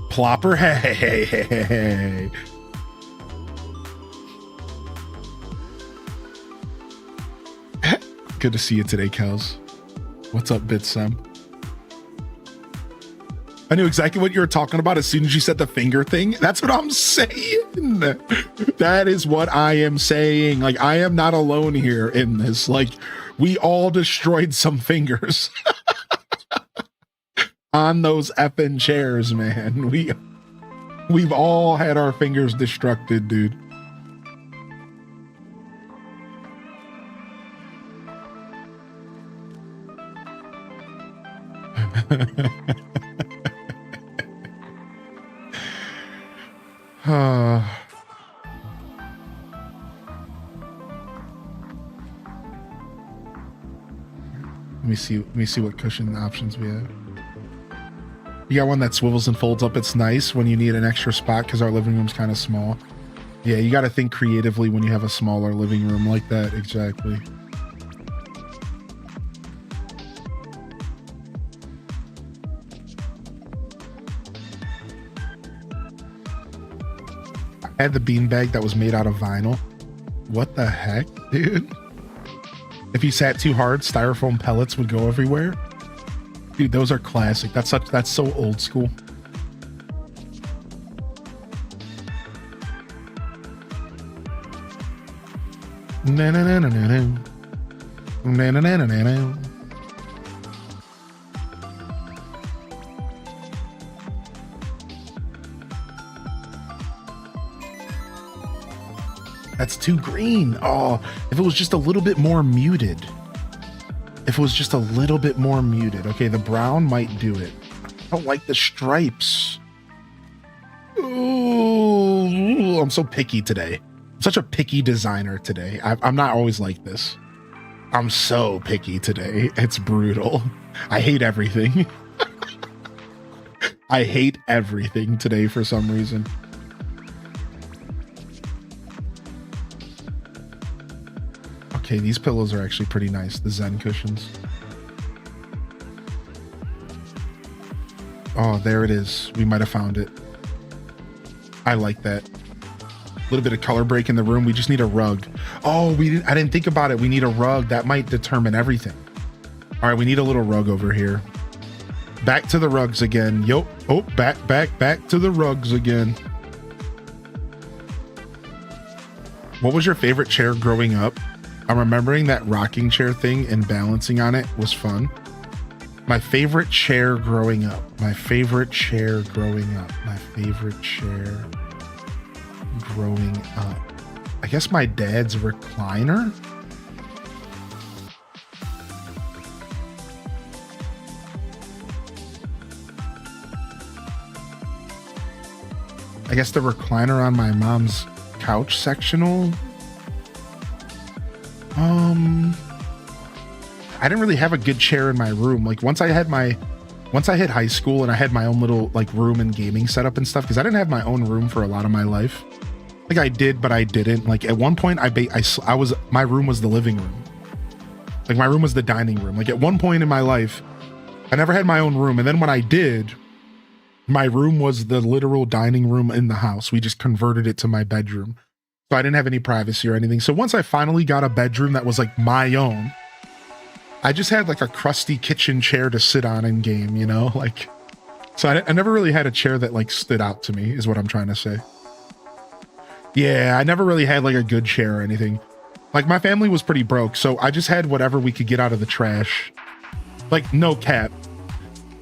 Speaker 1: Plopper, hey. Good to see you today, Kels. What's up, Bitsam? I knew exactly what you were talking about as soon as you said the finger thing. That's what I'm saying. That is what I am saying. Like, I am not alone here in this. Like, we all destroyed some fingers on those effing chairs, man. We've all had our fingers destructed, dude. Let me see what cushion options we have. You got one that swivels and folds up. It's nice when you need an extra spot because our living room's kind of small. Yeah, you got to think creatively when you have a smaller living room like that. Exactly. I had the beanbag that was made out of vinyl. What the heck, dude? If you sat too hard, styrofoam pellets would go everywhere. Dude, those are classic. That's so old school. Na na na na na na na na na na. That's too green. Oh, if it was just a little bit more muted. If it was just a little bit more muted. Okay, the brown might do it. I don't like the stripes. Ooh, I'm so picky today. I'm such a picky designer today. I'm not always like this. I'm so picky today. It's brutal. I hate everything. I hate everything today for some reason. Okay, these pillows are actually pretty nice. The Zen cushions. Oh, there it is. We might have found it. I like that. A little bit of color break in the room. We just need a rug. Oh, I didn't think about it. We need a rug. That might determine everything. All right, we need a little rug over here. Back to the rugs again. Yo, oh, back to the rugs again. What was your favorite chair growing up? I'm remembering that rocking chair thing and balancing on it was fun. My favorite chair growing up. My favorite chair growing up. My favorite chair growing up. I guess my dad's recliner. I guess the recliner on my mom's couch sectional. I didn't really have a good chair in my room. Like once I hit high school and I had my own little like room and gaming setup and stuff, because I didn't have my own room for a lot of my life. Like I did, but I didn't. Like at one point my room was the living room. Like my room was the dining room. Like at one point in my life, I never had my own room. And then when I did, my room was the literal dining room in the house. We just converted it to my bedroom. So I didn't have any privacy or anything. So once I finally got a bedroom that was like my own, I just had like a crusty kitchen chair to sit on and game, you know? Like, so I never really had a chair that like stood out to me is what I'm trying to say. Yeah, I never really had like a good chair or anything. Like my family was pretty broke, so I just had whatever we could get out of the trash. Like no cap.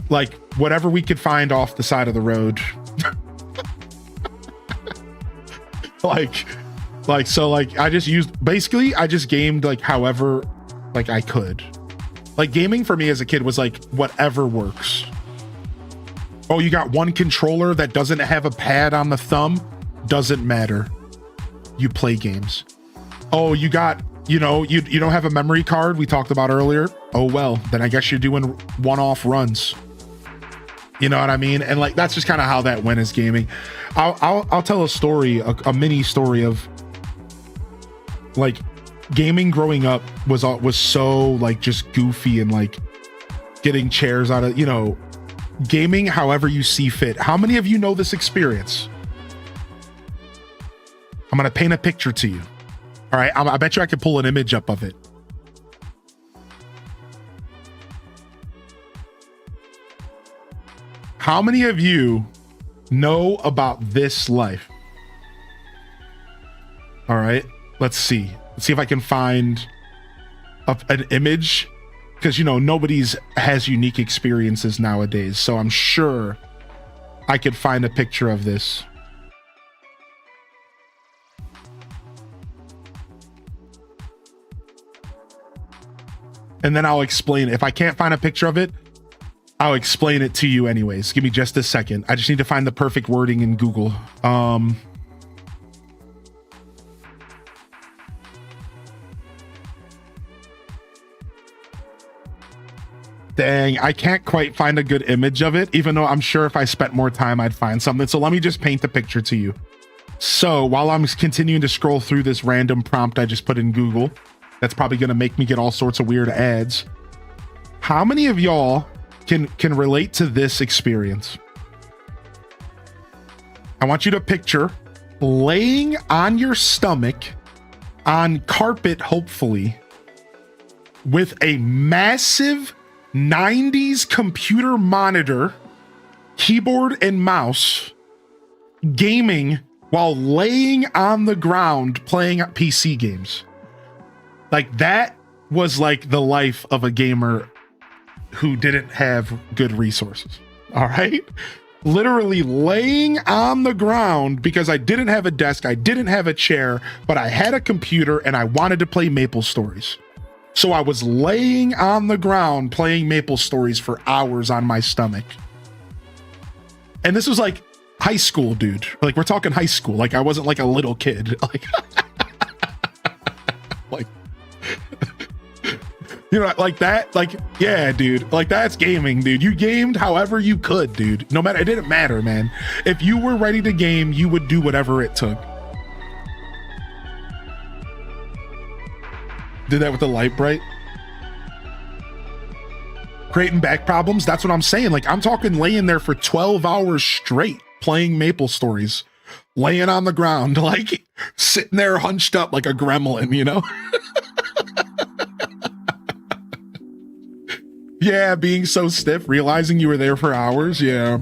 Speaker 1: Like whatever we could find off the side of the road. So I just gamed like however like I could. Like gaming for me as a kid was like whatever works. Oh, you got one controller that doesn't have a pad on the thumb? Doesn't matter. You play games. Oh, you got, you don't have a memory card we talked about earlier? Oh well, then I guess you're doing one-off runs. You know what I mean? And like that's just kind of how that went as gaming. I'll tell a story, a mini story of like gaming growing up was so like just goofy and like getting chairs out of, gaming however you see fit. How many of you know this experience? I'm going to paint a picture to you. All right. I bet you I could pull an image up of it. How many of you know about this life? All right. Let's see. Let's see if I can find an image, because nobody's has unique experiences nowadays. So I'm sure I could find a picture of this. And then I'll explain it. If I can't find a picture of it, I'll explain it to you anyways. Give me just a second. I just need to find the perfect wording in Google. Dang, I can't quite find a good image of it, even though I'm sure if I spent more time, I'd find something. So let me just paint the picture to you. So while I'm continuing to scroll through this random prompt I just put in Google, that's probably going to make me get all sorts of weird ads. How many of y'all can relate to this experience? I want you to picture laying on your stomach on carpet, hopefully, with a massive 90s computer monitor, keyboard and mouse, gaming while laying on the ground playing PC games. Like that was like the life of a gamer who didn't have good resources. All right. Literally laying on the ground because I didn't have a desk. I didn't have a chair, but I had a computer and I wanted to play Maple Stories. So I was laying on the ground playing Maple Stories for hours on my stomach. And this was like high school, dude. Like we're talking high school. Like I wasn't like a little kid. Like, like, like that, like, yeah, dude, like that's gaming, dude. You gamed however you could, dude. No matter, it didn't matter, man. If you were ready to game, you would do whatever it took. Did that with the light bright. Creating back problems. That's what I'm saying. Like I'm talking laying there for 12 hours straight playing Maple Stories, laying on the ground, like sitting there hunched up like a gremlin, Yeah, being so stiff, realizing you were there for hours. Yeah.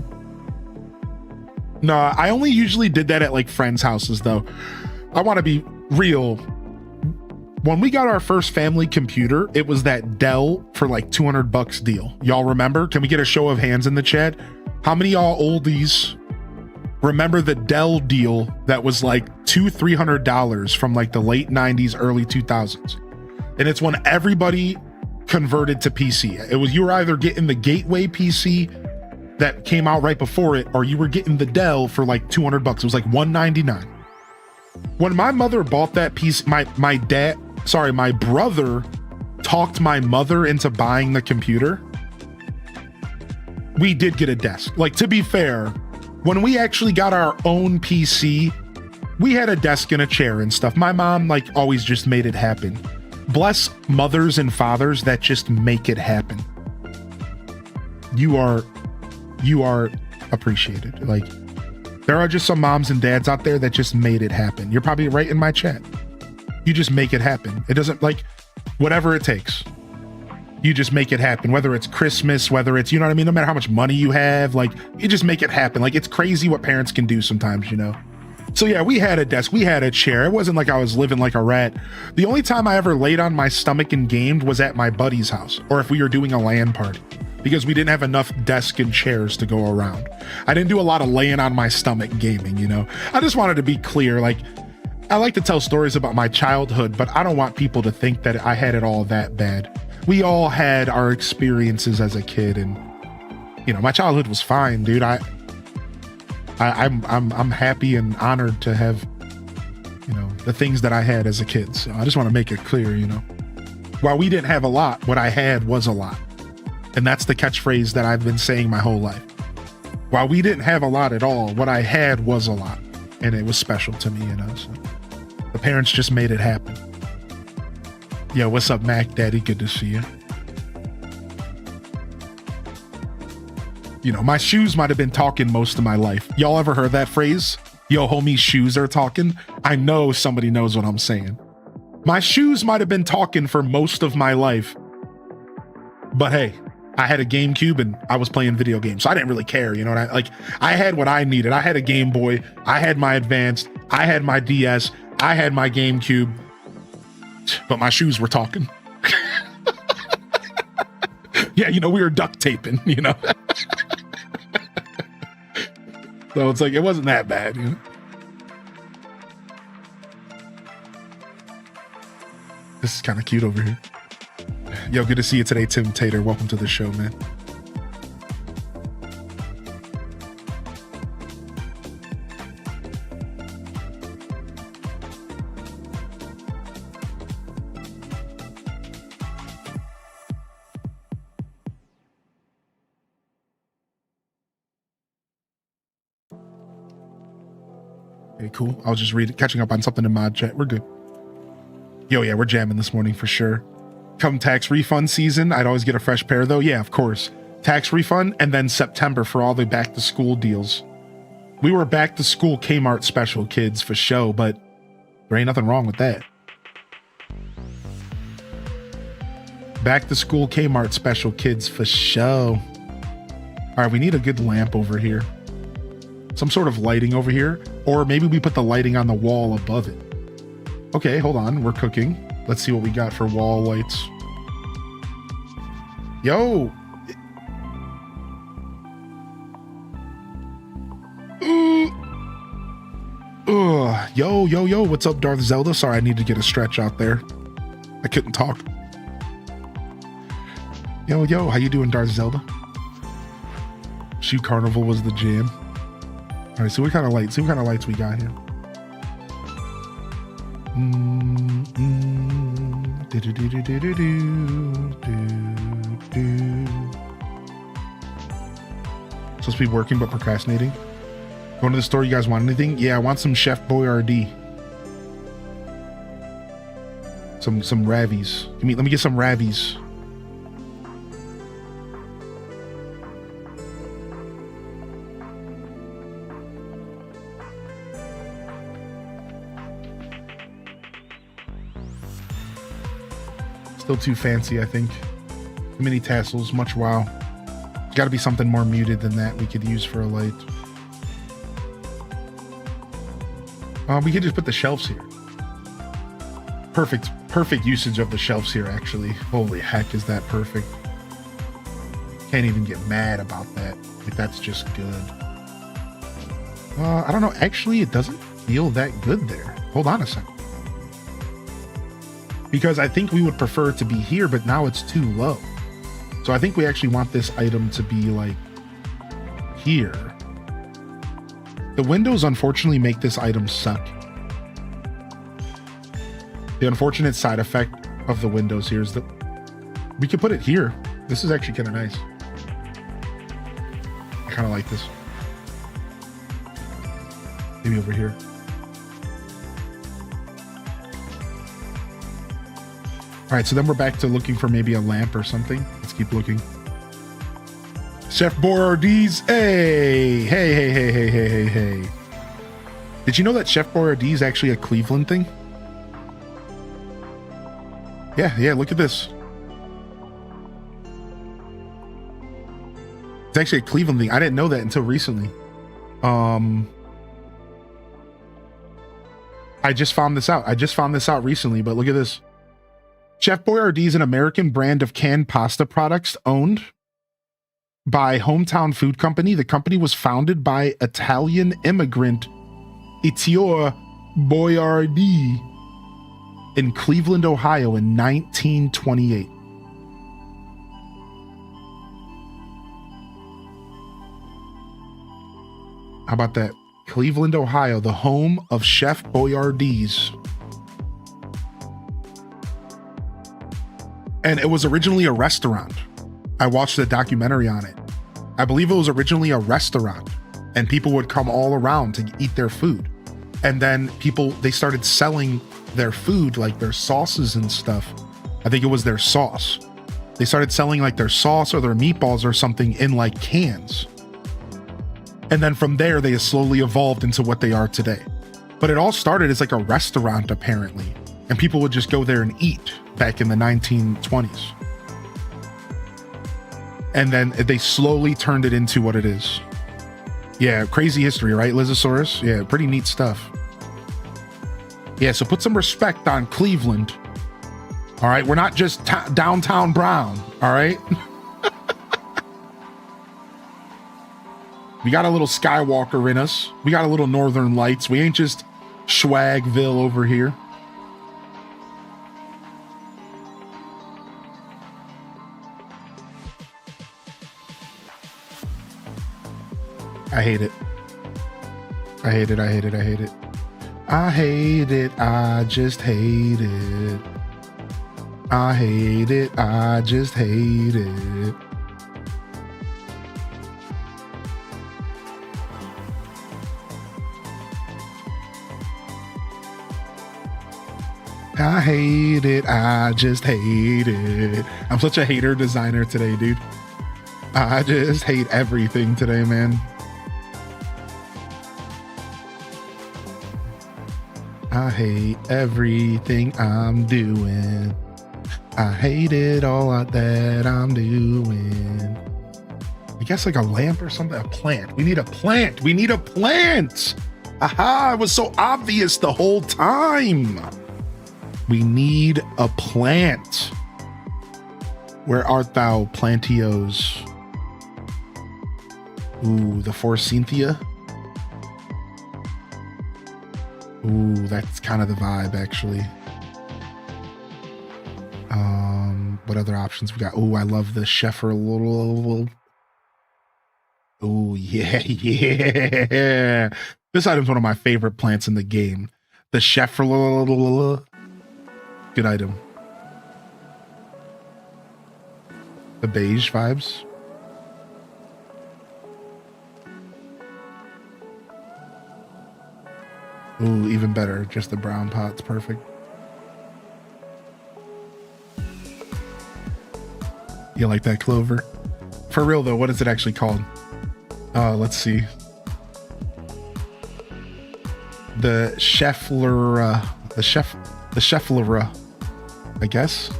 Speaker 1: No, I only usually did that at like friends' houses though. I want to be real. When we got our first family computer, it was that Dell for like $200 deal. Y'all remember? Can we get a show of hands in the chat? How many y'all oldies remember the Dell deal that was like $200-$300 from like the late 90s, early 2000s? And it's when everybody converted to PC. It was, you were either getting the Gateway PC that came out right before it, or you were getting the Dell for like $200. It was like $199. When my mother bought that piece, my brother talked my mother into buying the computer. We did get a desk. Like, to be fair, when we actually got our own PC, we had a desk and a chair and stuff. My mom like always just made it happen. Bless mothers and fathers that just make it happen. You are appreciated. Like, there are just some moms and dads out there that just made it happen. You're probably right in my chat. You just make it happen. It doesn't, like, whatever it takes. You just make it happen. Whether it's Christmas, whether it's, you know what I mean? No matter how much money you have, like, you just make it happen. Like, it's crazy what parents can do sometimes, you know? So yeah, we had a desk, we had a chair. It wasn't like I was living like a rat. The only time I ever laid on my stomach and gamed was at my buddy's house, or if we were doing a LAN party, because we didn't have enough desks and chairs to go around. I didn't do a lot of laying on my stomach gaming, you know? I just wanted to be clear, like, I like to tell stories about my childhood, but I don't want people to think that I had it all that bad. We all had our experiences as a kid, and, you know, my childhood was fine, dude. I'm happy and honored to have, you know, the things that I had as a kid. So I just want to make it clear, you know, while we didn't have a lot, what I had was a lot. And that's the catchphrase that I've been saying my whole life. While we didn't have a lot at all, what I had was a lot. And it was special to me, you know. So the parents just made it happen. Yo, what's up, Mac Daddy? Good to see you. You know, my shoes might have been talking most of my life. Y'all ever heard that phrase? Yo, homie, shoes are talking. I know somebody knows what I'm saying. My shoes might have been talking for most of my life. But hey, I had a GameCube and I was playing video games, so I didn't really care, you know what I had what I needed. I had a Game Boy, I had my Advanced, I had my DS, I had my GameCube, but my shoes were talking. Yeah, you know, we were duct taping, you know. So it's like, it wasn't that bad, you know? This is kind of cute over here. Yo, good to see you today, Tim Tater. Welcome to the show, man. Okay, cool. I was just catching up on something in mod chat. We're good. Yo, yeah, we're jamming this morning for sure. Come tax refund season, I'd always get a fresh pair though. Yeah, of course. Tax refund, and then September for all the back to school deals. We were back to school Kmart special, kids, for show, but there ain't nothing wrong with that. Back to school Kmart special, kids, for show. All right, we need a good lamp over here. Some sort of lighting over here, or maybe we put the lighting on the wall above it. Okay, hold on, we're cooking. Let's see what we got for wall lights. Yo! Yo, what's up, Darth Zelda? Sorry, I need to get a stretch out there. I couldn't talk. Yo, how you doing, Darth Zelda? Shoe Carnival was the jam. All right, see what kind of lights we got here. Supposed to be working but procrastinating. Going to the store, you guys want anything? Yeah, I want some Chef Boyardee. Some Ravies. Let me get some Ravies. Still too fancy, I think. Too many tassels, much wow. Got to be something more muted than that we could use for a light. We could just put the shelves here. Perfect usage of the shelves here, actually. Holy heck, is that perfect. Can't even get mad about that. Like, that's just good. I don't know. Actually, it doesn't feel that good there. Hold on a second. Because I think we would prefer it to be here, but now it's too low. So I think we actually want this item to be like here. The windows unfortunately make this item suck. The unfortunate side effect of the windows here is that we could put it here. This is actually kind of nice. I kind of like this. Maybe over here. All right, so then we're back to looking for maybe a lamp or something. Let's keep looking. Chef Boyardee. Hey. Did you know that Chef Boyardee is actually a Cleveland thing? Yeah, look at this. It's actually a Cleveland thing. I didn't know that until recently. I just found this out. Recently, but look at this. Chef Boyardee is an American brand of canned pasta products owned by Hometown Food Company. The company was founded by Italian immigrant Ettore Boyardee in Cleveland, Ohio in 1928. How about that? Cleveland, Ohio, the home of Chef Boyardee's. And it was originally a restaurant. I watched a documentary on it. I believe it was originally a restaurant, and people would come all around to eat their food. And then they started selling their food, like their sauces and stuff. I think it was their sauce. They started selling like their sauce or their meatballs or something in like cans. And then from there, they slowly evolved into what they are today. But it all started as like a restaurant, apparently. And people would just go there and eat back in the 1920s. And then they slowly turned it into what it is. Yeah, crazy history, right, Lizosaurus? Yeah, pretty neat stuff. Yeah, so put some respect on Cleveland. All right, we're not just downtown Brown, all right? We got a little Skywalker in us. We got a little Northern Lights. We ain't just Schwagville over here. I hate it. I hate it. I just hate it. I hate it. I just hate it. I hate it. I just hate it. I'm such a hater designer today, dude. I just hate everything today, man. I hate everything I'm doing. I hate it all that I'm doing. I guess like a lamp or something. A plant. We need a plant. We need a plant. Aha, it was so obvious the whole time. We need a plant. Where art thou, Plantios? Ooh, the Forsythia. Ooh, that's kind of the vibe, actually. What other options we got? Ooh, I love the Sheffer. Ooh, yeah. This item's one of my favorite plants in the game. The Sheffer. Good item. The beige vibes. Ooh, even better. Just the brown pot's perfect. You like that, Clover? For real though, what is it actually called? Let's see. The Schefflera. The Schefflera, I guess.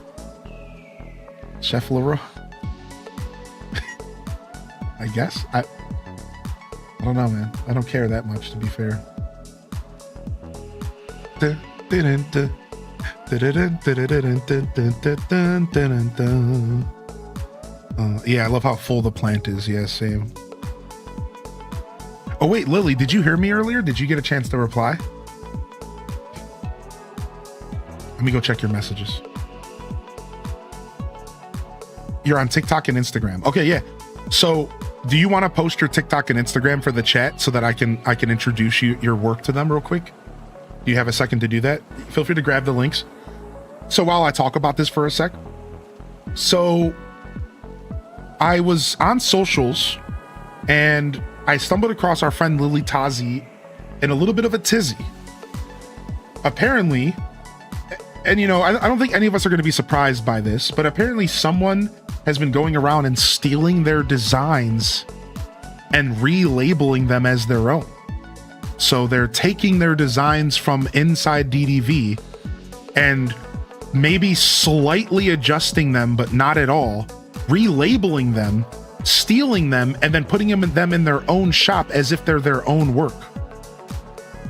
Speaker 1: Schefflera. I guess. I don't know, man. I don't care that much, to be fair. Yeah, I love how full the plant is. Yeah, same. Oh wait, Lily, did you hear me earlier? Did you get a chance to reply? Let me go check your messages. You're on TikTok and Instagram. Okay, yeah. So do you want to post your TikTok and Instagram for the chat so that I can introduce your work to them real quick? Do you have a second to do that? Feel free to grab the links. So while I talk about this for a sec. So I was on socials and I stumbled across our friend Lily Tazi in a little bit of a tizzy. Apparently, and you know, I don't think any of us are going to be surprised by this, but apparently someone has been going around and stealing their designs and relabeling them as their own. So they're taking their designs from inside DDV and maybe slightly adjusting them, but not at all, relabeling them, stealing them, and then putting them in their own shop as if they're their own work.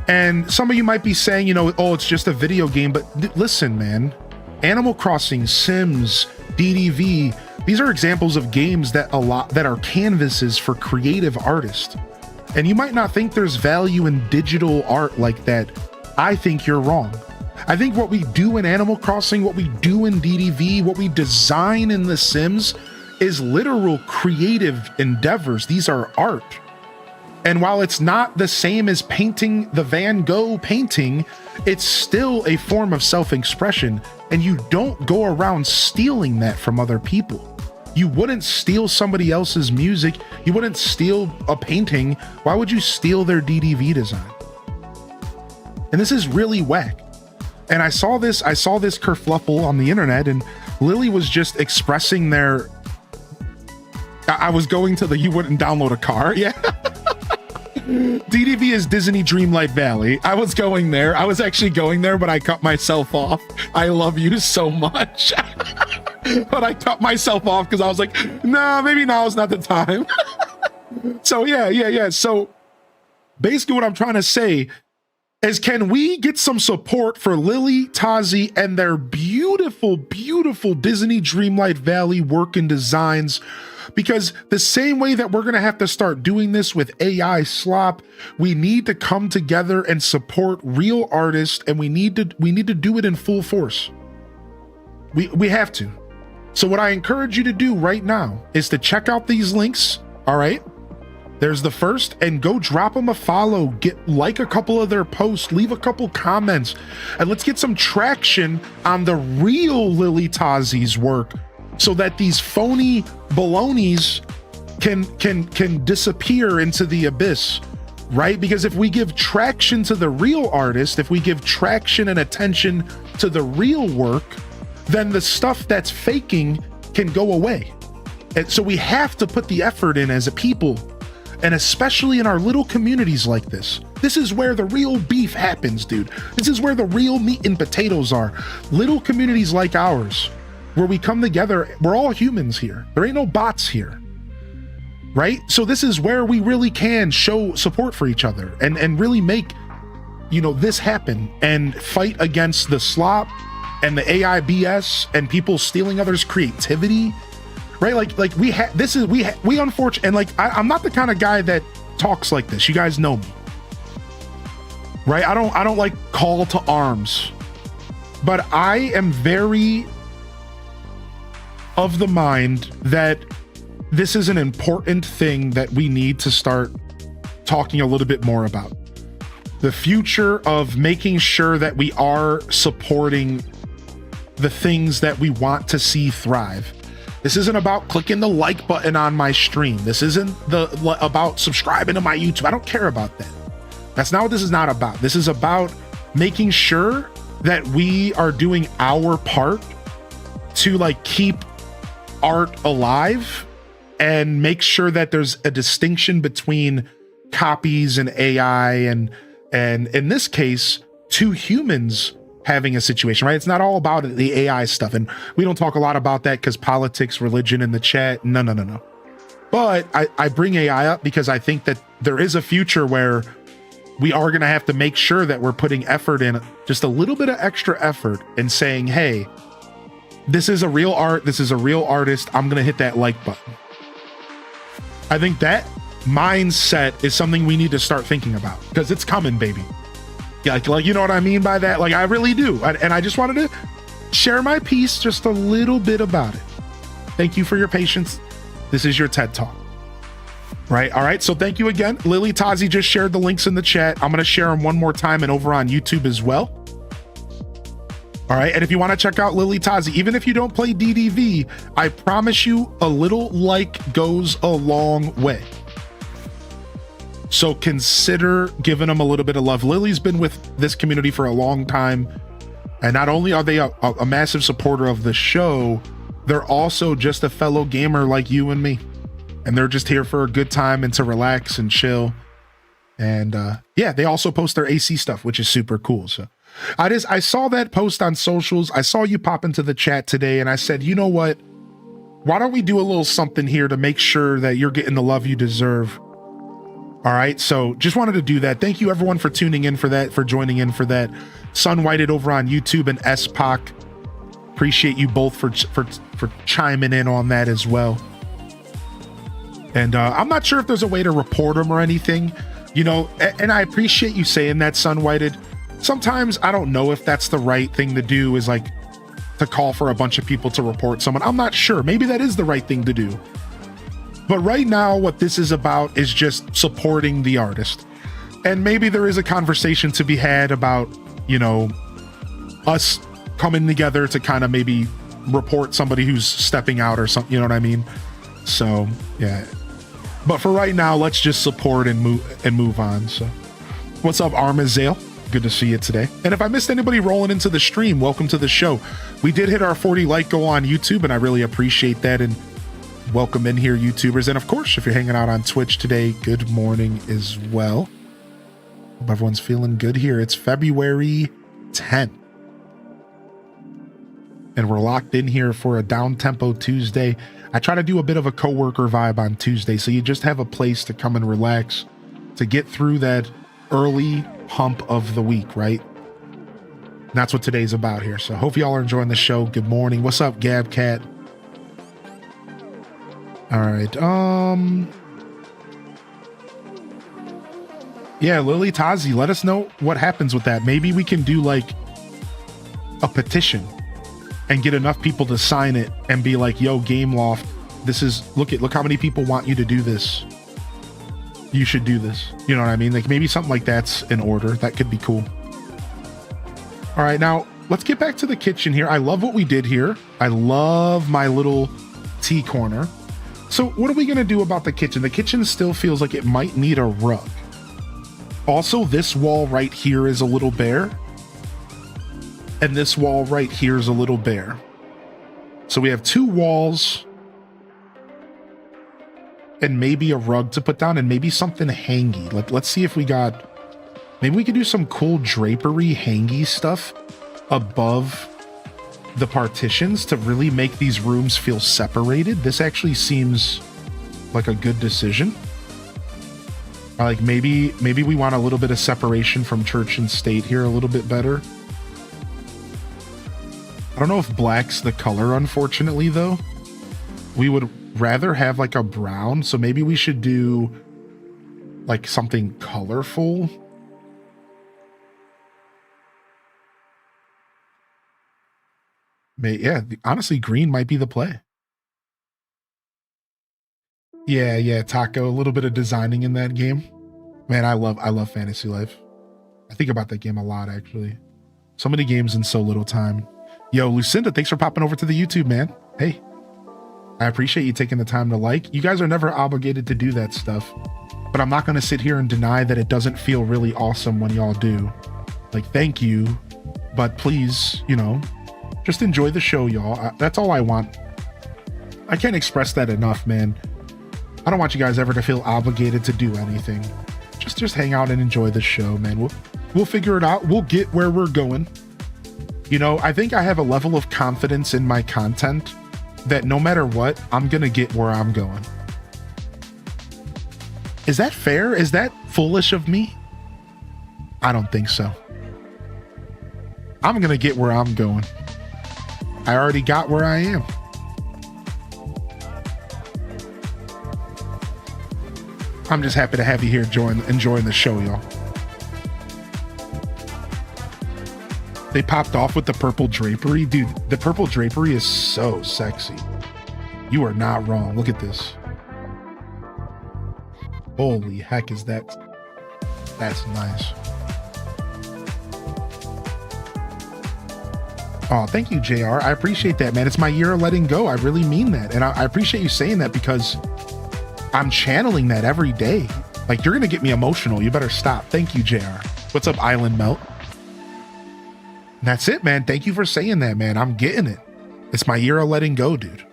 Speaker 1: And some of you might be saying, you know, oh, it's just a video game, but listen, man, Animal Crossing, Sims, DDV, these are examples of games that are canvases for creative artists. And you might not think there's value in digital art like that. I think you're wrong. I think what we do in Animal Crossing, what we do in DDV, what we design in The Sims is literal creative endeavors. These are art. And while it's not the same as painting the Van Gogh painting, it's still a form of self-expression. And you don't go around stealing that from other people. You wouldn't steal somebody else's music. You wouldn't steal a painting. Why would you steal their DDV design? And this is really whack. And I saw this kerfluffle on the internet, and Lily was just expressing their, I was going to the you wouldn't download a car. Yeah. DDV is Disney Dreamlight Valley. I was going there. I was actually going there, but I cut myself off. I love you so much. But I cut myself off because I was like, nah, maybe now is not the time. So yeah. So basically what I'm trying to say is, can we get some support for Lily Tazi and their beautiful, beautiful Disney Dreamlight Valley work and designs? Because the same way that we're going to have to start doing this with AI slop, we need to come together and support real artists, and we need to do it in full force. We have to. So what I encourage you to do right now is to check out these links. All right. There's the first, and go drop them a follow, like a couple of their posts, leave a couple comments, and let's get some traction on the real Lily Tazi's work so that these phony balonies can disappear into the abyss, right? Because if we give traction to the real artist, if we give traction and attention to the real work, then the stuff that's faking can go away. And so we have to put the effort in as a people, and especially in our little communities like this. This is where the real beef happens, dude. This is where the real meat and potatoes are. Little communities like ours, where we come together, we're all humans here. There ain't no bots here, right? So this is where we really can show support for each other and really make, you know, this happen and fight against the slop and the AI BS and people stealing others' creativity. Right, like we unfortunately, and like I'm not the kind of guy that talks like this. You guys know me, right? I don't like call to arms, but I am very of the mind that this is an important thing that we need to start talking a little bit more about. The future of making sure that we are supporting the things that we want to see thrive. This isn't about clicking the like button on my stream. This isn't about subscribing to my YouTube. I don't care about that. That's not what this is not about. This is about making sure that we are doing our part to like keep art alive and make sure that there's a distinction between copies and AI and in this case, two humans having a situation, right? It's not all about the AI stuff. And we don't talk a lot about that because politics, religion in the chat. No. But I bring AI up because I think that there is a future where we are going to have to make sure that we're putting effort in, just a little bit of extra effort, and saying, hey, this is a real art. This is a real artist. I'm going to hit that like button. I think that mindset is something we need to start thinking about, because it's coming, baby. Yeah, like, you know what I mean by that? Like, I really do. And I just wanted to share my piece just a little bit about it. Thank you for your patience. This is your TED Talk. Right. All right. So thank you again. Lily Tazi just shared the links in the chat. I'm going to share them one more time and over on YouTube as well. All right. And if you want to check out Lily Tazi, even if you don't play DDV, I promise you a little like goes a long way. So consider giving them a little bit of love. Lily's been with this community for a long time. And not only are they a massive supporter of the show, they're also just a fellow gamer like you and me. And they're just here for a good time and to relax and chill. And yeah, they also post their AC stuff, which is super cool. So I saw that post on socials. I saw you pop into the chat today, and I said, you know what? Why don't we do a little something here to make sure that you're getting the love you deserve? All right. So just wanted to do that. Thank you everyone for tuning in for that, for joining in for that. Sun Whited over on YouTube and SPOC. Appreciate you both for chiming in on that as well. And I'm not sure if there's a way to report them or anything, you know, and I appreciate you saying that, Sun Whited. Sometimes I don't know if that's the right thing to do, is like to call for a bunch of people to report someone. I'm not sure. Maybe that is the right thing to do. But right now, what this is about is just supporting the artist. And maybe there is a conversation to be had about, you know, us coming together to kind of maybe report somebody who's stepping out or something, you know what I mean? So, yeah. But for right now, let's just support and move on. So, what's up, Armazale? Good to see you today. And if I missed anybody rolling into the stream, welcome to the show. We did hit our 40 like goal on YouTube, and I really appreciate that. And welcome in here, YouTubers. And of course, if you're hanging out on Twitch today, good morning as well. Hope everyone's feeling good here. It's February 10th. And we're locked in here for a down-tempo Tuesday. I try to do a bit of a coworker vibe on Tuesday, so you just have a place to come and relax, to get through that early hump of the week, right? And that's what today's about here. So hope y'all are enjoying the show. Good morning. What's up, Gabcat? All right. Yeah, Lily Tazi, let us know what happens with that. Maybe we can do like a petition and get enough people to sign it and be like, yo, Gameloft, this is, look how many people want you to do this. You should do this. You know what I mean? Like maybe something like that's in order. That could be cool. All right, now let's get back to the kitchen here. I love what we did here. I love my little tea corner. So what are we going to do about the kitchen? The kitchen still feels like it might need a rug. Also, this wall right here is a little bare. And this wall right here is a little bare. So we have two walls and maybe a rug to put down and maybe something hangy. Let's see if we got, maybe we could do some cool drapery hangy stuff above the partitions to really make these rooms feel separated. This actually seems like a good decision. Like maybe we want a little bit of separation from church and state here, a little bit better. I don't know if black's the color, unfortunately, though. We would rather have like a brown, so maybe we should do like something colorful. Yeah, honestly, green might be the play. Yeah, Taco, a little bit of designing in that game. Man, I love Fantasy Life. I think about that game a lot, actually. So many games in so little time. Yo, Lucinda, thanks for popping over to the YouTube, man. Hey, I appreciate you taking the time to like. You guys are never obligated to do that stuff, but I'm not going to sit here and deny that it doesn't feel really awesome when y'all do. Like, thank you, but please, you know, just enjoy the show, y'all. That's all I want. I can't express that enough, man. I don't want you guys ever to feel obligated to do anything. Just hang out and enjoy the show, man. We'll figure it out. We'll get where we're going. You know, I think I have a level of confidence in my content that no matter what, I'm going to get where I'm going. Is that fair? Is that foolish of me? I don't think so. I'm gonna get where I'm going. I already got where I am. I'm just happy to have you here enjoying the show, y'all. They popped off with the purple drapery. Dude, the purple drapery is so sexy. You are not wrong. Look at this. Holy heck, is that's nice. Oh, thank you, JR. I appreciate that, man. It's my year of letting go. I really mean that. And I appreciate you saying that because I'm channeling that every day. Like, you're going to get me emotional. You better stop. Thank you, JR. What's up, Island Melt? And that's it, man. Thank you for saying that, man. I'm getting it. It's my year of letting go, dude.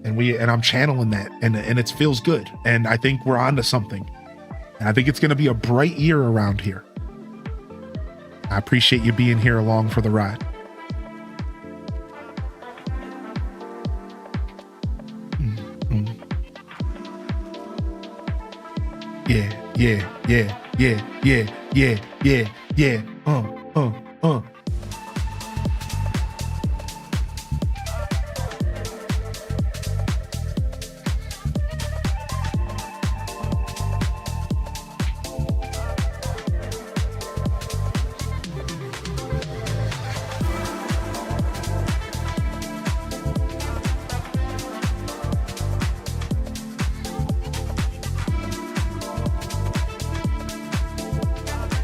Speaker 1: And I'm channeling that, and it feels good. And I think we're on to something. And I think it's going to be a bright year around here. I appreciate you being here along for the ride. Yeah.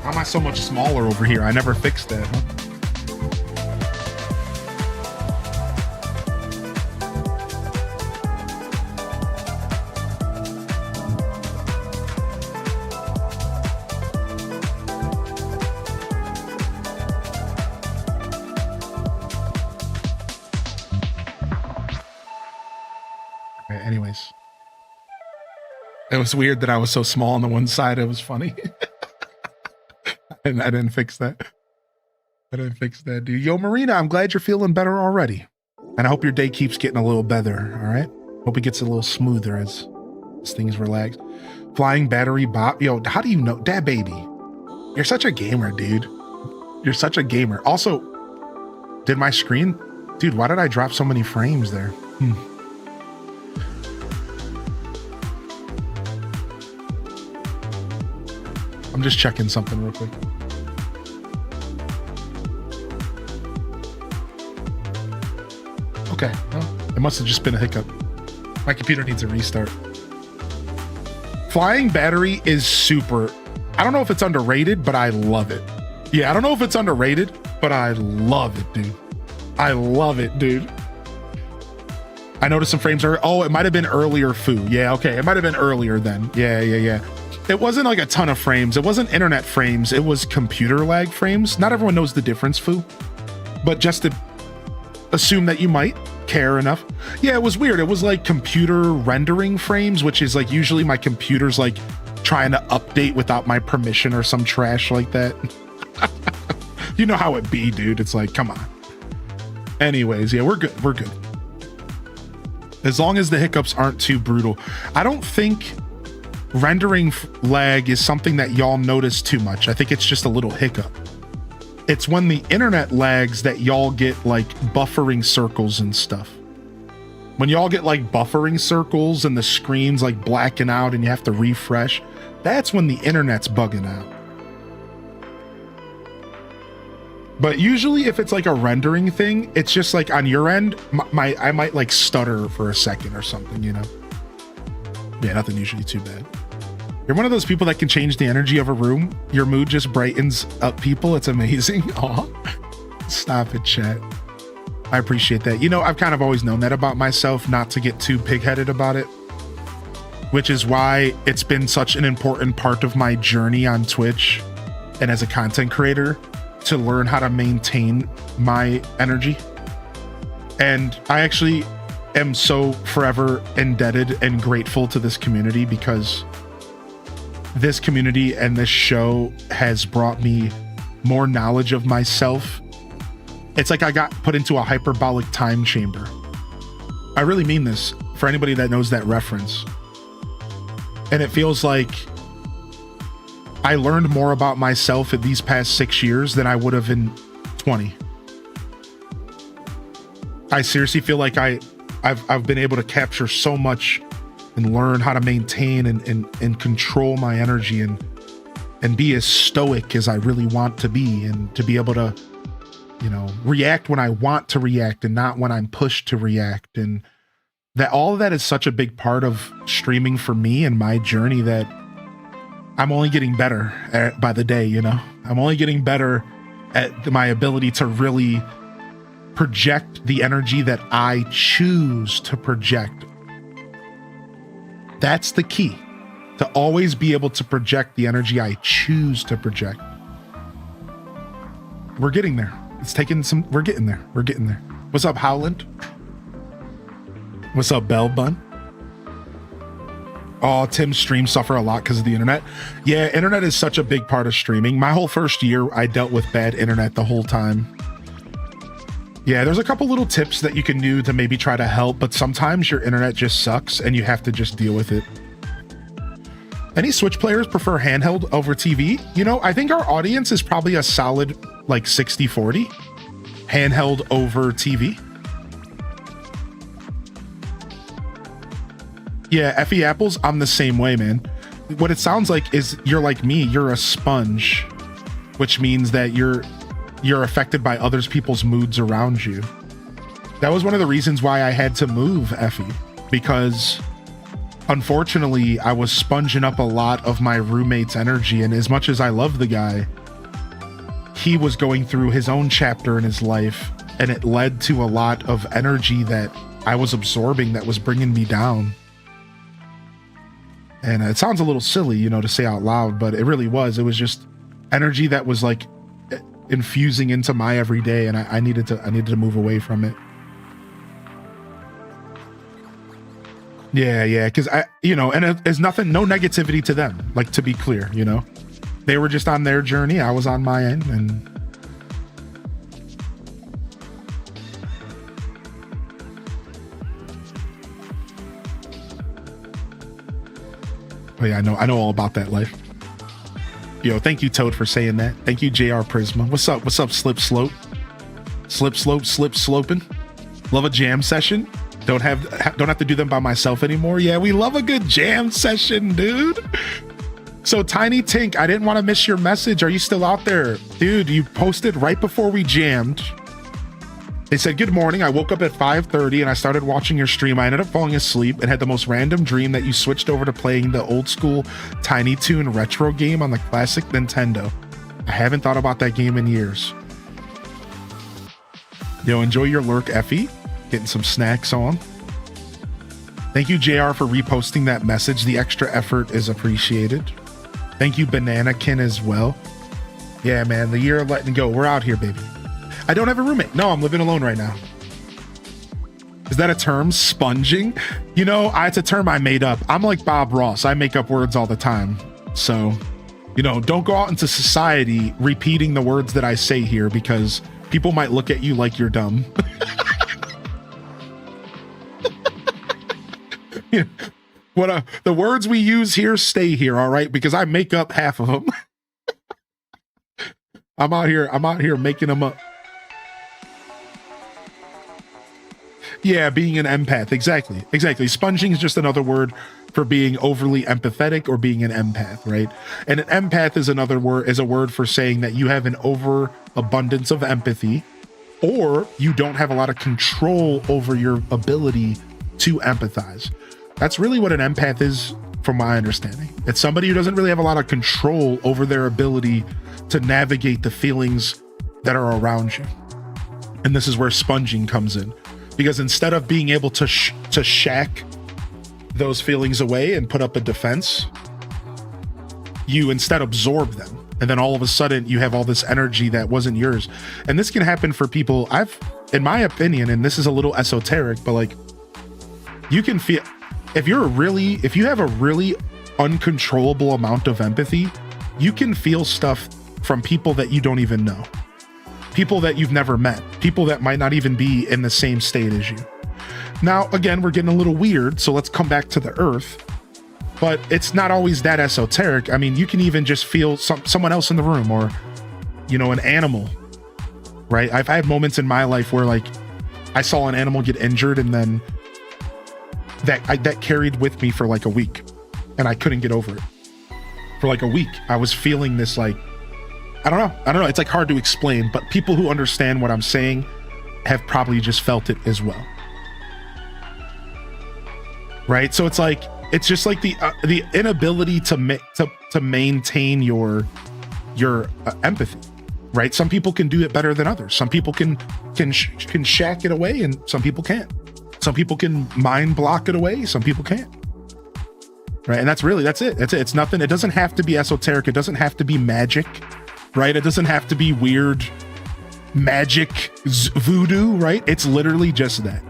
Speaker 1: How am I so much smaller over here? I never fixed that, huh? Okay, anyways. It was weird that I was so small on the one side. It was funny. And I didn't fix that. Dude. Yo, Marina, I'm glad you're feeling better already. And I hope your day keeps getting a little better, all right? Hope it gets a little smoother as things relax. Flying battery bot. Yo, how do you know? Dad baby, you're such a gamer, dude. You're such a gamer. Also, did my screen... Dude, why did I drop so many frames there? I'm just checking something real quick. Okay, well, it must have just been a hiccup. My computer needs a restart. Flying battery is super... I don't know if it's underrated, but I love it. Yeah, I don't know if it's underrated, but I love it, dude. I love it, dude. I noticed some frames are... Oh, it might have been earlier, Foo. Yeah, okay, it might have been earlier then. Yeah. It wasn't like a ton of frames. It wasn't internet frames. It was computer lag frames. Not everyone knows the difference, Foo. But just to assume that you might care enough. Yeah, it was weird. It was like computer rendering frames, which is like usually my computer's like trying to update without my permission or some trash like that. You know how it be, dude. It's like, come on. Anyways, yeah, we're good. As long as the hiccups aren't too brutal. I don't think rendering lag is something that y'all notice too much. I think it's just a little hiccup. It's when the internet lags that y'all get like buffering circles and stuff. When y'all get like buffering circles and the screen's like blacking out and you have to refresh, that's when the internet's bugging out. But usually if it's like a rendering thing, it's just like on your end, I might like stutter for a second or something, you know? Yeah, nothing usually too bad. You're one of those people that can change the energy of a room. Your mood just brightens up people. It's amazing. Aw. Stop it, chat. I appreciate that. You know, I've kind of always known that about myself, not to get too pig-headed about it, which is why it's been such an important part of my journey on Twitch and as a content creator to learn how to maintain my energy. And I actually am so forever indebted and grateful to this community, because this community and this show has brought me more knowledge of myself. It's like I got put into a hyperbolic time chamber. I really mean this for anybody that knows that reference. And it feels like I learned more about myself in these past 6 years than I would have in 20. I seriously feel like I've been able to capture so much and learn how to maintain and control my energy and be as stoic as I really want to be, and to be able to, you know, react when I want to react and not when I'm pushed to react. And that all of that is such a big part of streaming for me and my journey that I'm only getting better by the day, you know? I'm only getting better at my ability to really project the energy that I choose to project. That's the key, to always be able to project the energy I choose to project. We're getting there. It's taking some, we're getting there. We're getting there. What's up, Howland? What's up, Bell Bun? Oh, Tim's streams suffer a lot because of the internet. Yeah, internet is such a big part of streaming. My whole first year, I dealt with bad internet the whole time. Yeah, there's a couple little tips that you can do to maybe try to help, but sometimes your internet just sucks and you have to just deal with it. Any Switch players prefer handheld over TV? You know, I think our audience is probably a solid like 60-40 handheld over TV. Yeah, Effie Apples, I'm the same way, man. What it sounds like is you're like me, you're a sponge, which means that you're affected by other people's moods around you. That was one of the reasons why I had to move, Effie, because unfortunately I was sponging up a lot of my roommate's energy, and as much as I love the guy, he was going through his own chapter in his life, and it led to a lot of energy that I was absorbing that was bringing me down. And it sounds a little silly, you know, to say out loud, but it really was. It was just energy that was like infusing into my everyday, and I needed to move away from it. Yeah, because I, you know, and it's nothing, no negativity to them. Like, to be clear, you know, they were just on their journey. I was on my end, and oh yeah, I know all about that life. Yo, thank you, Toad, for saying that. Thank you, JR Prisma. What's up? What's up, Slip Slope? Slip Slope, Slip Sloping. Love a jam session. Don't have to do them by myself anymore. Yeah, we love a good jam session, dude. So Tiny Tink, I didn't want to miss your message. Are you still out there? Dude, you posted right before we jammed. They said, good morning. I woke up at 5:30 and I started watching your stream. I ended up falling asleep and had the most random dream that you switched over to playing the old school Tiny Toon retro game on the classic Nintendo. I haven't thought about that game in years. Yo, enjoy your lurk, Effie. Getting some snacks on. Thank you, JR, for reposting that message. The extra effort is appreciated. Thank you, Bananakin, as well. Yeah, man, the year of letting go. We're out here, baby. I don't have a roommate. No, I'm living alone right now. Is that a term? Sponging? You know, it's a term I made up. I'm like Bob Ross. I make up words all the time. So, you know, don't go out into society repeating the words that I say here, because people might look at you like you're dumb. The words we use here stay here, all right? Because I make up half of them. I'm out here making them up. Yeah, being an empath. Exactly. Sponging is just another word for being overly empathetic or being an empath, right? And an empath is a word for saying that you have an overabundance of empathy, or you don't have a lot of control over your ability to empathize. That's really what an empath is, from my understanding. It's somebody who doesn't really have a lot of control over their ability to navigate the feelings that are around you. And this is where sponging comes in, because instead of being able to shack those feelings away and put up a defense, you instead absorb them. And then all of a sudden you have all this energy that wasn't yours. And this can happen for people. In my opinion, and this is a little esoteric, but like, you can feel, if you have a really uncontrollable amount of empathy, you can feel stuff from people that you don't even know, people that you've never met, people that might not even be in the same state as you. Now, again, we're getting a little weird, so let's come back to the earth. but it's not always that esoteric. I mean, you can even just feel someone else in the room, or, you know, an animal, right? I've had moments in my life where like I saw an animal get injured, and then that carried with me for like a week, and I couldn't get over it. For like a week, I was feeling this like, I don't know. It's like hard to explain, but people who understand what I'm saying have probably just felt it as well. Right? So it's like, it's just like the inability to maintain your empathy, right? Some people can do it better than others. Some people can shack it away, and some people can't. Some people can mind block it away. Some people can't. Right? And that's it. It's nothing. It doesn't have to be esoteric. It doesn't have to be magic, right? It doesn't have to be weird magic voodoo, right? It's literally just that.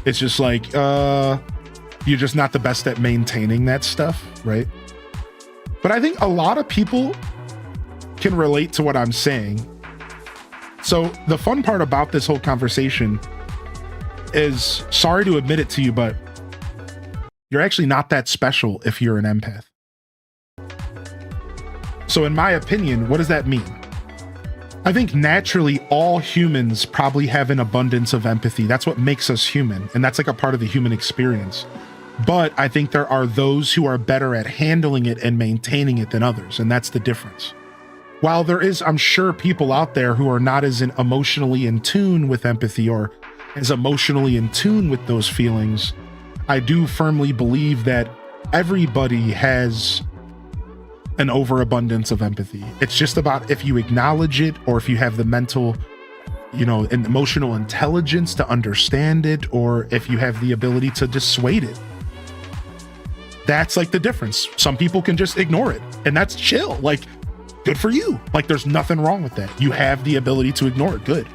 Speaker 1: It's just like, you're just not the best at maintaining that stuff, right? But I think a lot of people can relate to what I'm saying. So the fun part about this whole conversation is, sorry to admit it to you, but you're actually not that special if you're an empath. So in my opinion, what does that mean? I think naturally all humans probably have an abundance of empathy. That's what makes us human, and that's like a part of the human experience. But I think there are those who are better at handling it and maintaining it than others, and that's the difference. While there is, I'm sure, people out there who are not as emotionally in tune with empathy, or as emotionally in tune with those feelings, I do firmly believe that everybody has an overabundance of empathy. It's just about if you acknowledge it, or if you have the mental, you know, and emotional intelligence to understand it, or if you have the ability to dissuade it. That's like the difference. Some people can just ignore it, and that's chill. Like, good for you. Like, there's nothing wrong with that. You have the ability to ignore it. Good.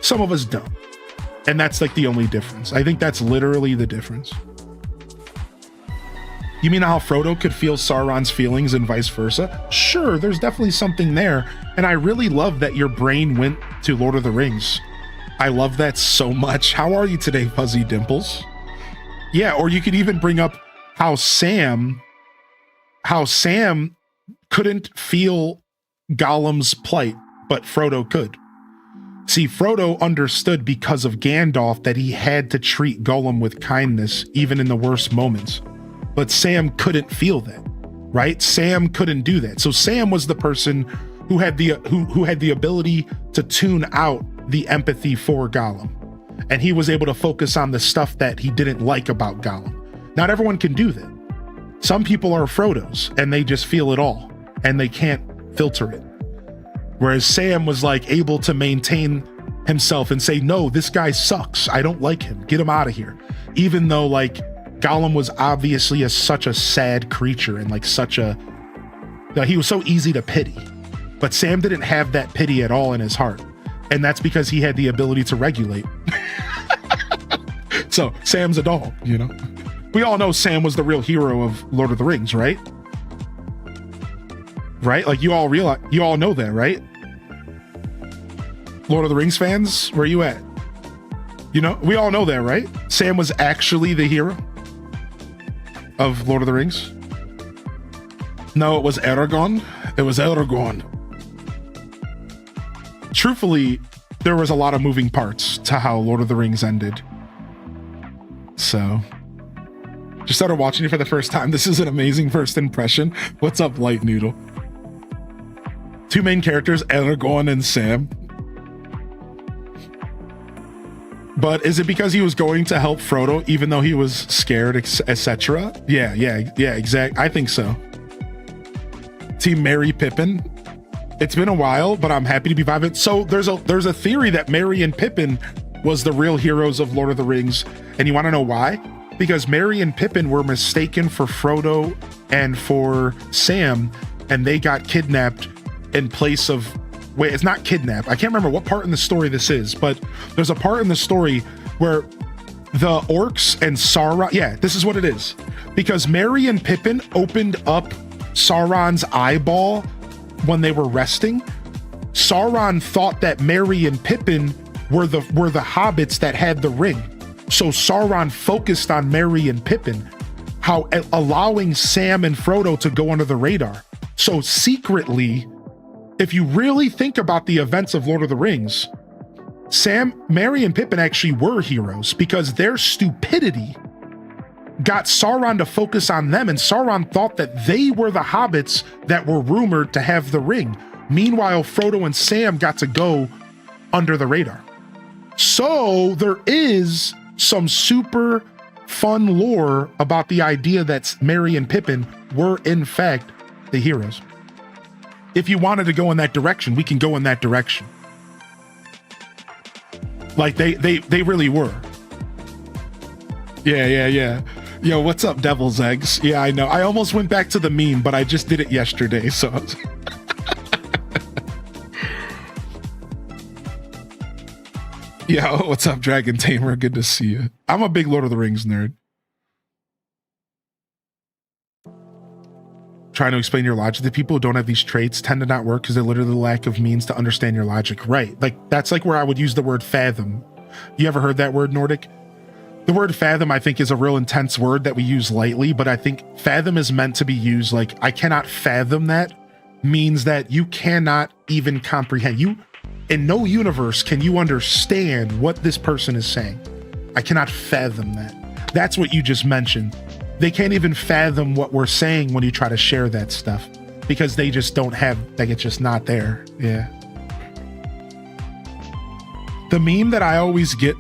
Speaker 1: Some of us don't. And that's like the only difference. I think that's literally the difference. You mean how Frodo could feel Sauron's feelings and vice versa? Sure, there's definitely something there. And I really love that your brain went to Lord of the Rings. I love that so much. How are you today, Fuzzy Dimples? Yeah, or you could even bring up how Sam couldn't feel Gollum's plight, but Frodo could. See, Frodo understood because of Gandalf that he had to treat Gollum with kindness, even in the worst moments. But Sam couldn't feel that, right? Sam couldn't do that. So Sam was the person who had the ability to tune out the empathy for Gollum. And he was able to focus on the stuff that he didn't like about Gollum. Not everyone can do that. Some people are Frodos and they just feel it all and they can't filter it. Whereas Sam was like able to maintain himself and say, no, this guy sucks. I don't like him. Get him out of here. Even though like Gollum was obviously such a sad creature and like he was so easy to pity. But Sam didn't have that pity at all in his heart. And that's because he had the ability to regulate. So Sam's a doll, you know? We all know Sam was the real hero of Lord of the Rings, right? Right? Like you all know that, right? Lord of the Rings fans, where you at? You know, we all know that, right? Sam was actually the hero of Lord of the Rings. No, it was Aragorn. It was Aragorn. Truthfully, there was a lot of moving parts to how Lord of the Rings ended. So, just started watching it for the first time. This is an amazing first impression. What's up, Light Noodle? Two main characters, Aragorn and Sam. But is it because he was going to help Frodo, even though he was scared, etc.? Yeah, exactly. I think so. Team Merry Pippin. It's been a while, but I'm happy to be vibing. So there's a theory that Merry and Pippin was the real heroes of Lord of the Rings. And you want to know why? Because Merry and Pippin were mistaken for Frodo and for Sam, and they got kidnapped in place of... Wait, it's not kidnap. I can't remember what part in the story this is, but there's a part in the story where the orcs and Sauron... Yeah, this is what it is. Because Merry and Pippin opened up Sauron's eyeball when they were resting. Sauron thought that Merry and Pippin were the hobbits that had the ring. So Sauron focused on Merry and Pippin. how allowing Sam and Frodo to go under the radar. So secretly, if you really think about the events of Lord of the Rings, Sam, Merry, and Pippin actually were heroes because their stupidity got Sauron to focus on them, and Sauron thought that they were the hobbits that were rumored to have the ring. Meanwhile, Frodo and Sam got to go under the radar. So there is some super fun lore about the idea that Merry and Pippin were in fact the heroes. If you wanted to go in that direction, we can go in that direction. Like they really were. Yeah. Yo, what's up, Devil's Eggs? Yeah, I know. I almost went back to the meme, but I just did it yesterday, so. Yo, what's up, Dragon Tamer? Good to see you. I'm a big Lord of the Rings nerd. Trying to explain your logic to people who don't have these traits tend to not work because they're literally the lack of means to understand your logic. Right. Like, that's like where I would use the word fathom. You ever heard that word, Nordic? The word fathom, I think, is a real intense word that we use lightly, but I think fathom is meant to be used like, I cannot fathom that, means that you cannot even comprehend. You, in no universe can you understand what this person is saying. I cannot fathom that. That's what you just mentioned. They can't even fathom what we're saying when you try to share that stuff because they just don't have, like, it's just not there. Yeah. The meme that I always get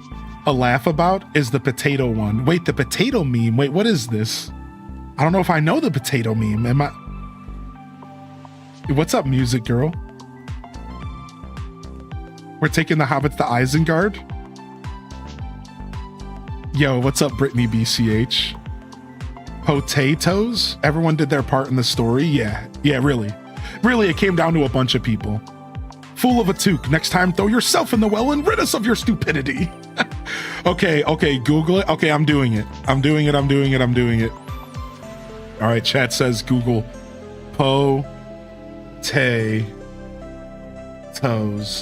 Speaker 1: a laugh about is the potato one. Wait, the potato meme? Wait, what is this? I don't know if I know the potato meme. Am I? What's up, Music Girl? We're taking the hobbits to Isengard. Yo, what's up, Brittany BCH? Potatoes? Everyone did their part in the story? Yeah, really. Really, it came down to a bunch of people. Fool of a toque. Next time, throw yourself in the well and rid us of your stupidity. Okay, Google it. Okay, I'm doing it. I'm doing it. All right, chat says Google potatoes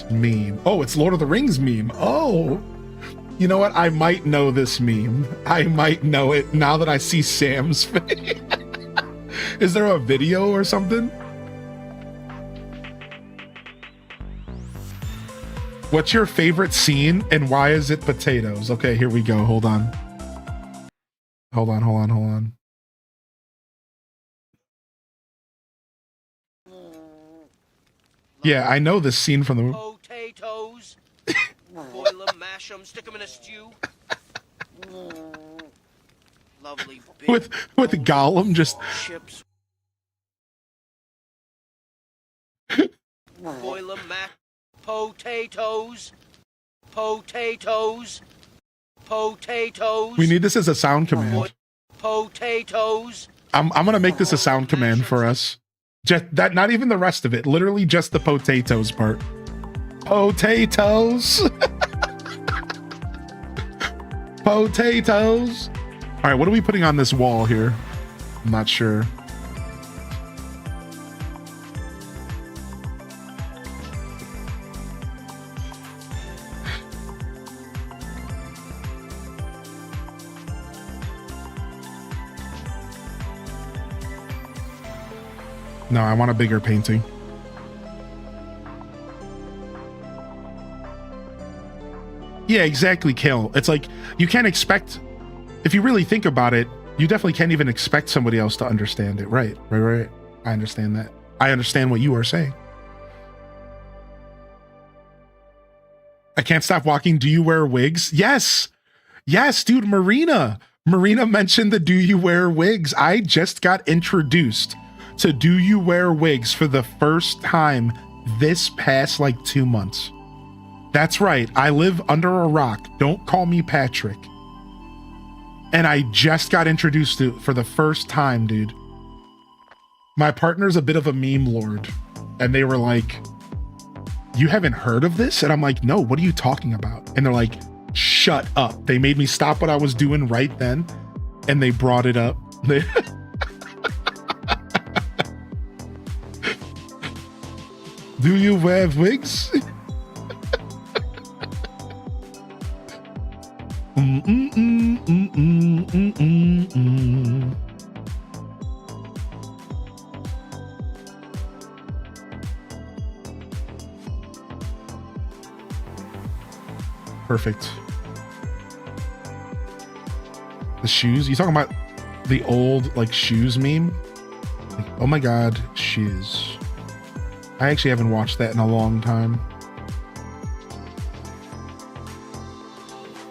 Speaker 1: meme. Oh, it's Lord of the Rings meme. Oh, you know what? I might know this meme. I might know it now that I see Sam's face. Is there a video or something? What's your favorite scene and why is it potatoes? Okay, here we go. Hold on. Yeah, I know this scene from the movie.
Speaker 3: Potatoes. Boil them, mash them, stick them in a stew. Lovely big
Speaker 1: With Gollum just
Speaker 3: chips. Boil them, mash potatoes.
Speaker 1: We need this as a sound command.
Speaker 3: Potatoes.
Speaker 1: I'm gonna make this a sound command for us. Just that, not even the rest of it. Literally just the potatoes part. Potatoes. Potatoes. All right, what are we putting on this wall here? I'm not sure. No, I want a bigger painting. Yeah, exactly, Kale. It's like, you can't expect, if you really think about it, you definitely can't even expect somebody else to understand it. Right. I understand that. I understand what you are saying. I can't stop walking. Do you wear wigs? Yes, dude, Marina mentioned the do you wear wigs. I just got introduced to do you wear wigs for the first time this past like 2 months. That's right, I live under a rock. Don't call me Patrick. And I just got introduced to it for the first time, dude. My partner's a bit of a meme lord, and they were like, you haven't heard of this? And I'm like, no, what are you talking about? And they're like, shut up. They made me stop what I was doing right then, and they brought it up. Do you wear wigs? Perfect. The shoes? You talking about the old like shoes meme? Like, oh my god, shiz. I actually haven't watched that in a long time.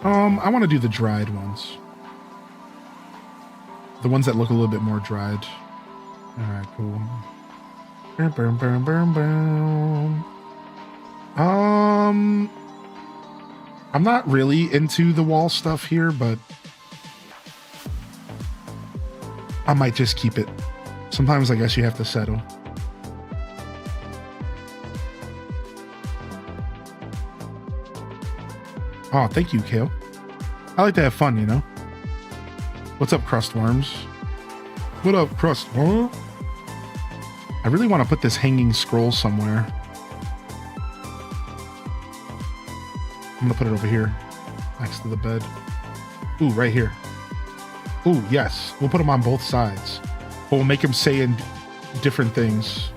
Speaker 1: I want to do the dried ones. The ones that look a little bit more dried. Alright, cool. Boom, boom, boom, boom, boom. I'm not really into the wall stuff here, but I might just keep it. Sometimes I guess you have to settle. Oh, thank you, Kale. I like to have fun, you know? What's up, Crustworms? What up, Crustworm? I really want to put this hanging scroll somewhere. I'm gonna put it over here, next to the bed. Ooh, right here. Ooh, yes. We'll put them on both sides. But we'll make them say in different things.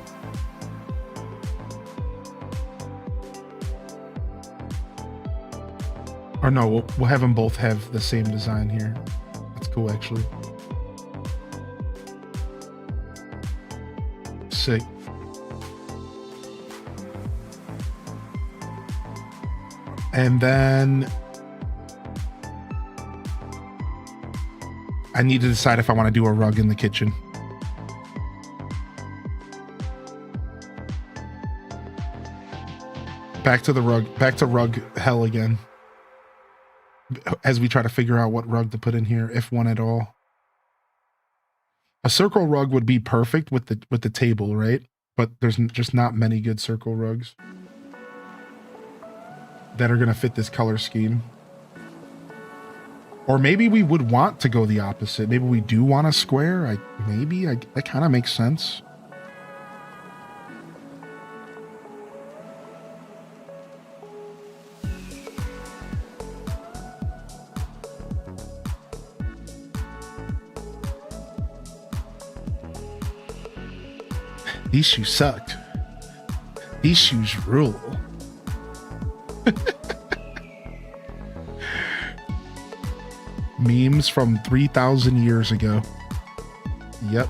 Speaker 1: Or no, we'll have them both have the same design here. That's cool, actually. Sick. And then I need to decide if I want to do a rug in the kitchen. Back to the rug, back to rug hell again. As we try to figure out what rug to put in here, if one at all. A circle rug would be perfect with the table, right? But there's just not many good circle rugs that are going to fit this color scheme. Or maybe we would want to go the opposite. Maybe we do want a square. That kind of makes sense. These shoes sucked. These shoes rule. Memes from 3,000 years ago. Yep.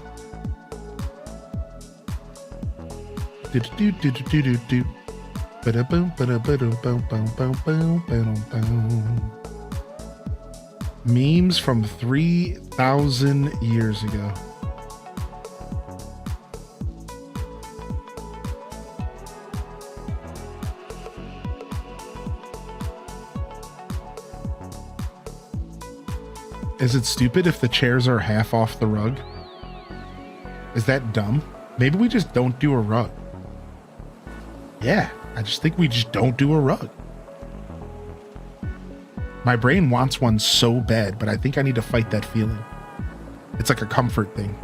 Speaker 1: Memes from 3,000 years ago. Is it stupid if the chairs are half off the rug? Is that dumb? Maybe we just don't do a rug. Yeah, I just think we just don't do a rug. My brain wants one so bad, but I think I need to fight that feeling. It's like a comfort thing.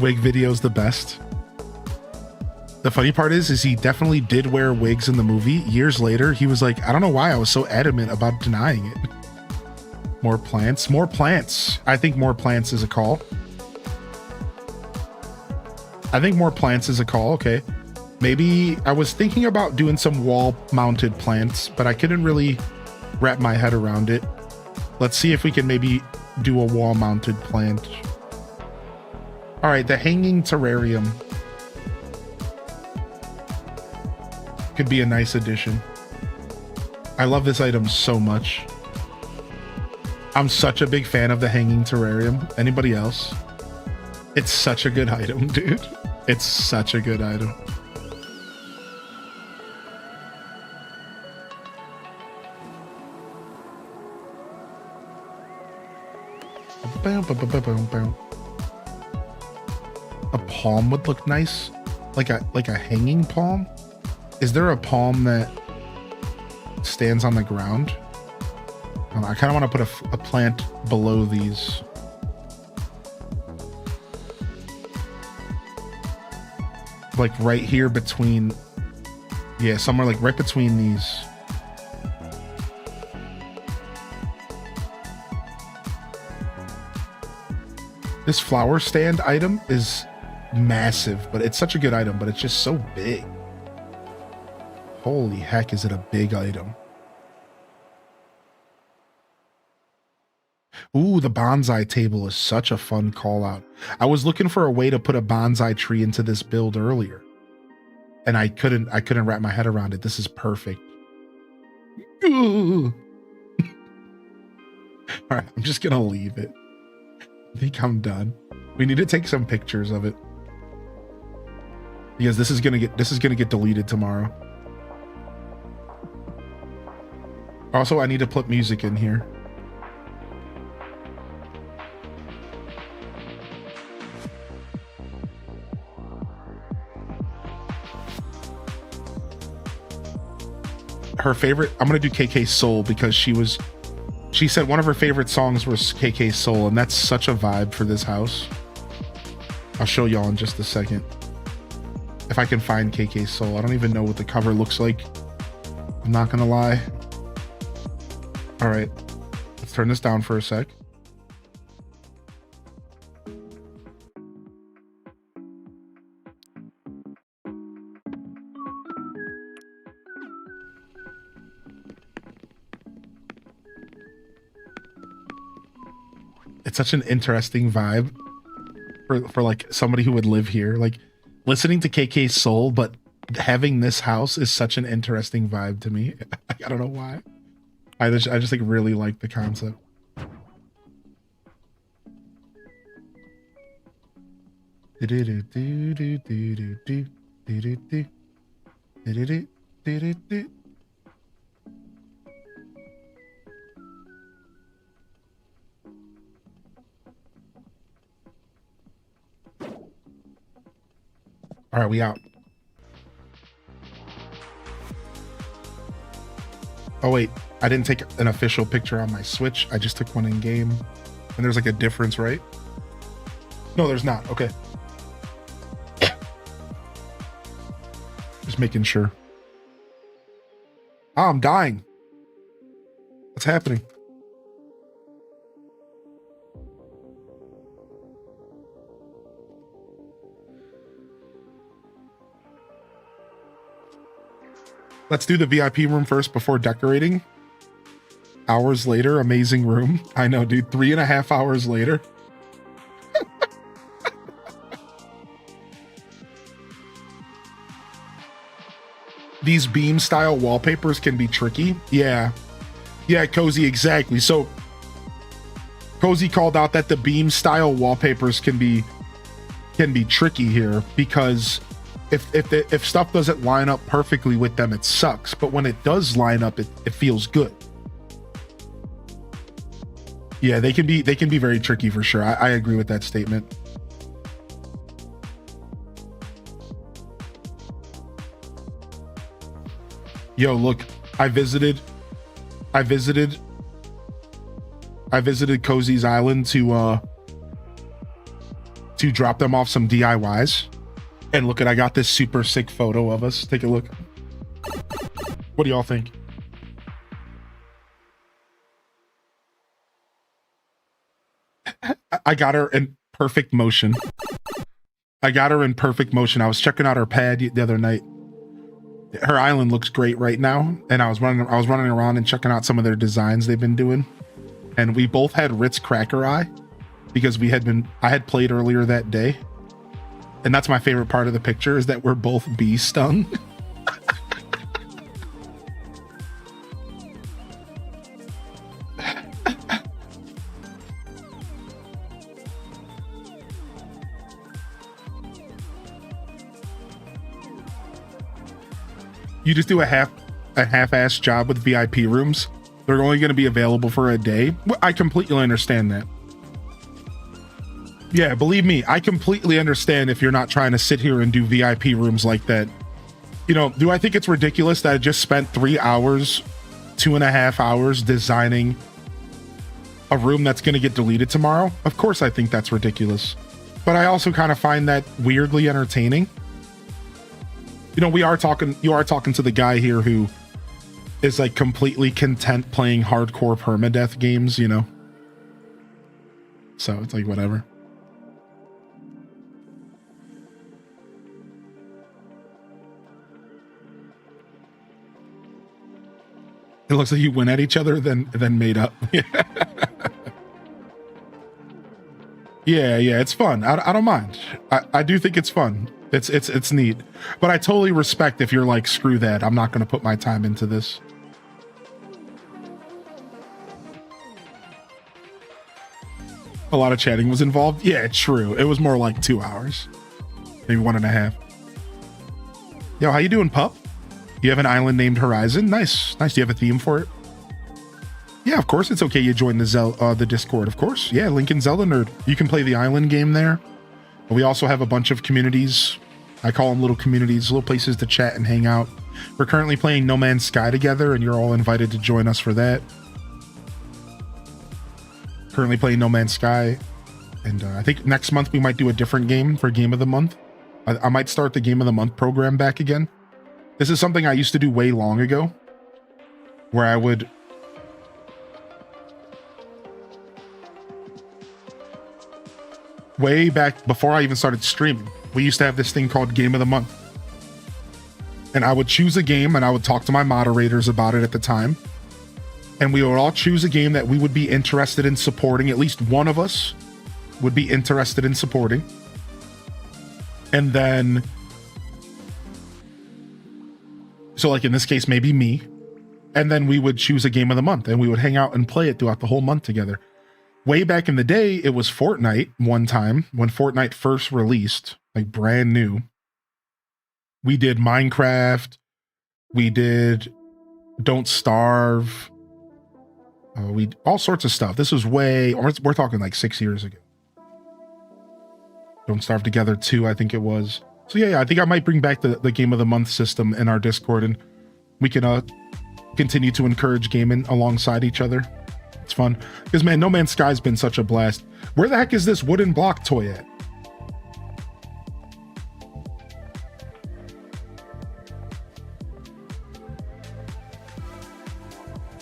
Speaker 1: Wig video's the best. The funny part is he definitely did wear wigs in the movie. Years later, he was like, I don't know why I was so adamant about denying it. More plants. More plants. I think more plants is a call. I think more plants is a call. Okay. Maybe I was thinking about doing some wall-mounted plants, but I couldn't really wrap my head around it. Let's see if we can maybe do a wall-mounted plant. All right, the hanging terrarium could be a nice addition. I love this item so much. I'm such a big fan of the hanging terrarium. Anybody else? It's such a good item, dude. It's such a good item. A palm would look nice, like a hanging palm. Is there a palm that stands on the ground? I kind of want to put a plant below these. Like right here between, yeah, somewhere like right between these. This flower stand item is massive, but it's such a good item, but it's just so big. Holy heck, is it a big item? Ooh, the bonsai table is such a fun call out. I was looking for a way to put a bonsai tree into this build earlier, and I couldn't wrap my head around it. This is perfect. All right, I'm just gonna leave it. I think I'm done. We need to take some pictures of it because this is gonna get deleted tomorrow. Also, I need to put music in here. Her favorite, I'm gonna do KK Soul because she said one of her favorite songs was KK Soul, and that's such a vibe for this house. I'll show y'all in just a second if I can find KK Soul. I don't even know what the cover looks like, I'm not gonna lie. All right, let's turn this down for a sec. It's such an interesting vibe for like somebody who would live here. Like listening to KK Soul, but having this house is such an interesting vibe to me. I don't know why. I just like really like the concept. All right, we out. Oh wait, I didn't take an official picture on my Switch. I just took one in game. And there's like a difference, right? No, there's not. Okay. Just making sure. Oh, I'm dying. What's happening? Let's do the VIP room first before decorating. Hours later, amazing room. I know, dude, 3.5 hours later. These beam style wallpapers can be tricky. Yeah, Cozy, exactly. So Cozy called out that the beam style wallpapers can be tricky here because if stuff doesn't line up perfectly with them, it sucks. But when it does line up, it feels good. Yeah, they can be very tricky for sure. I agree with that statement. Yo, look, I visited Cozy's Island to drop them off some DIYs. And look, I got this super sick photo of us. Take a look. What do y'all think? I got her in perfect motion. I was checking out her pad the other night. Her island looks great right now, and I was running around and checking out some of their designs they've been doing. And we both had Ritz Cracker Eye because I had played earlier that day. And that's my favorite part of the picture is that we're both bee stung. You just do a half-ass job with VIP rooms. They're only going to be available for a day. I completely understand that. Yeah, believe me, I completely understand if you're not trying to sit here and do VIP rooms like that. You know, do I think it's ridiculous that I just spent 3 hours, 2.5 hours designing a room that's going to get deleted tomorrow? Of course I think that's ridiculous. But I also kind of find that weirdly entertaining. You know, you are talking to the guy here who is like completely content playing hardcore permadeath games, you know? So it's like, whatever. It looks like you went at each other, then made up. Yeah, it's fun. I don't mind. I do think it's fun. It's neat. But I totally respect if you're like, screw that. I'm not going to put my time into this. A lot of chatting was involved. Yeah, true. It was more like 2 hours, maybe 1.5. Yo, how you doing, pup? You have an island named Horizon. Nice. Do you have a theme for it? Yeah, of course. It's okay. You join the Discord, of course. Yeah, Lincoln Zelda Nerd. You can play the island game there. But we also have a bunch of communities. I call them little communities, little places to chat and hang out. We're currently playing No Man's Sky together, and you're all invited to join us for that. Currently playing No Man's Sky. And I think next month we might do a different game for Game of the Month. I might start the Game of the Month program back again. This is something I used to do way long ago, where I would way back before I even started streaming, we used to have this thing called Game of the Month. And I would choose a game and I would talk to my moderators about it at the time. And we would all choose a game that we would be interested in supporting. At least one of us would be interested in supporting. And then, so like in this case, maybe me. And then we would choose a game of the month and we would hang out and play it throughout the whole month together. Way back in the day, it was Fortnite one time when Fortnite first released, like brand new. We did Minecraft. We did Don't Starve. We all sorts of stuff. This was we're talking like 6 years ago. Don't Starve Together 2, I think it was. So yeah, I think I might bring back the Game of the Month system in our Discord, and we can continue to encourage gaming alongside each other. It's fun. Because man, No Man's Sky's been such a blast. Where the heck is this wooden block toy at?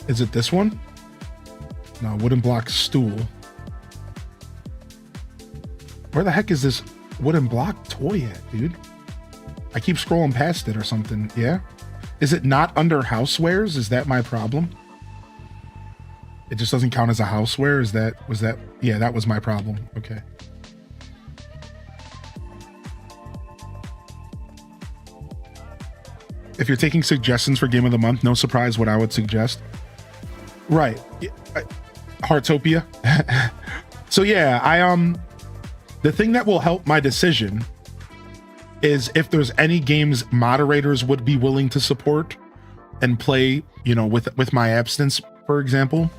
Speaker 1: Is it this one? No, wooden block stool. Where the heck is this wooden block toy at, dude? I keep scrolling past it or something. Yeah? Is it not under housewares? Is that my problem? It just doesn't count as a houseware? Yeah, that was my problem. Okay. If you're taking suggestions for Game of the Month, no surprise what I would suggest. Right. Heartopia. So yeah, the thing that will help my decision is if there's any games moderators would be willing to support and play, you know, with my absence, for example.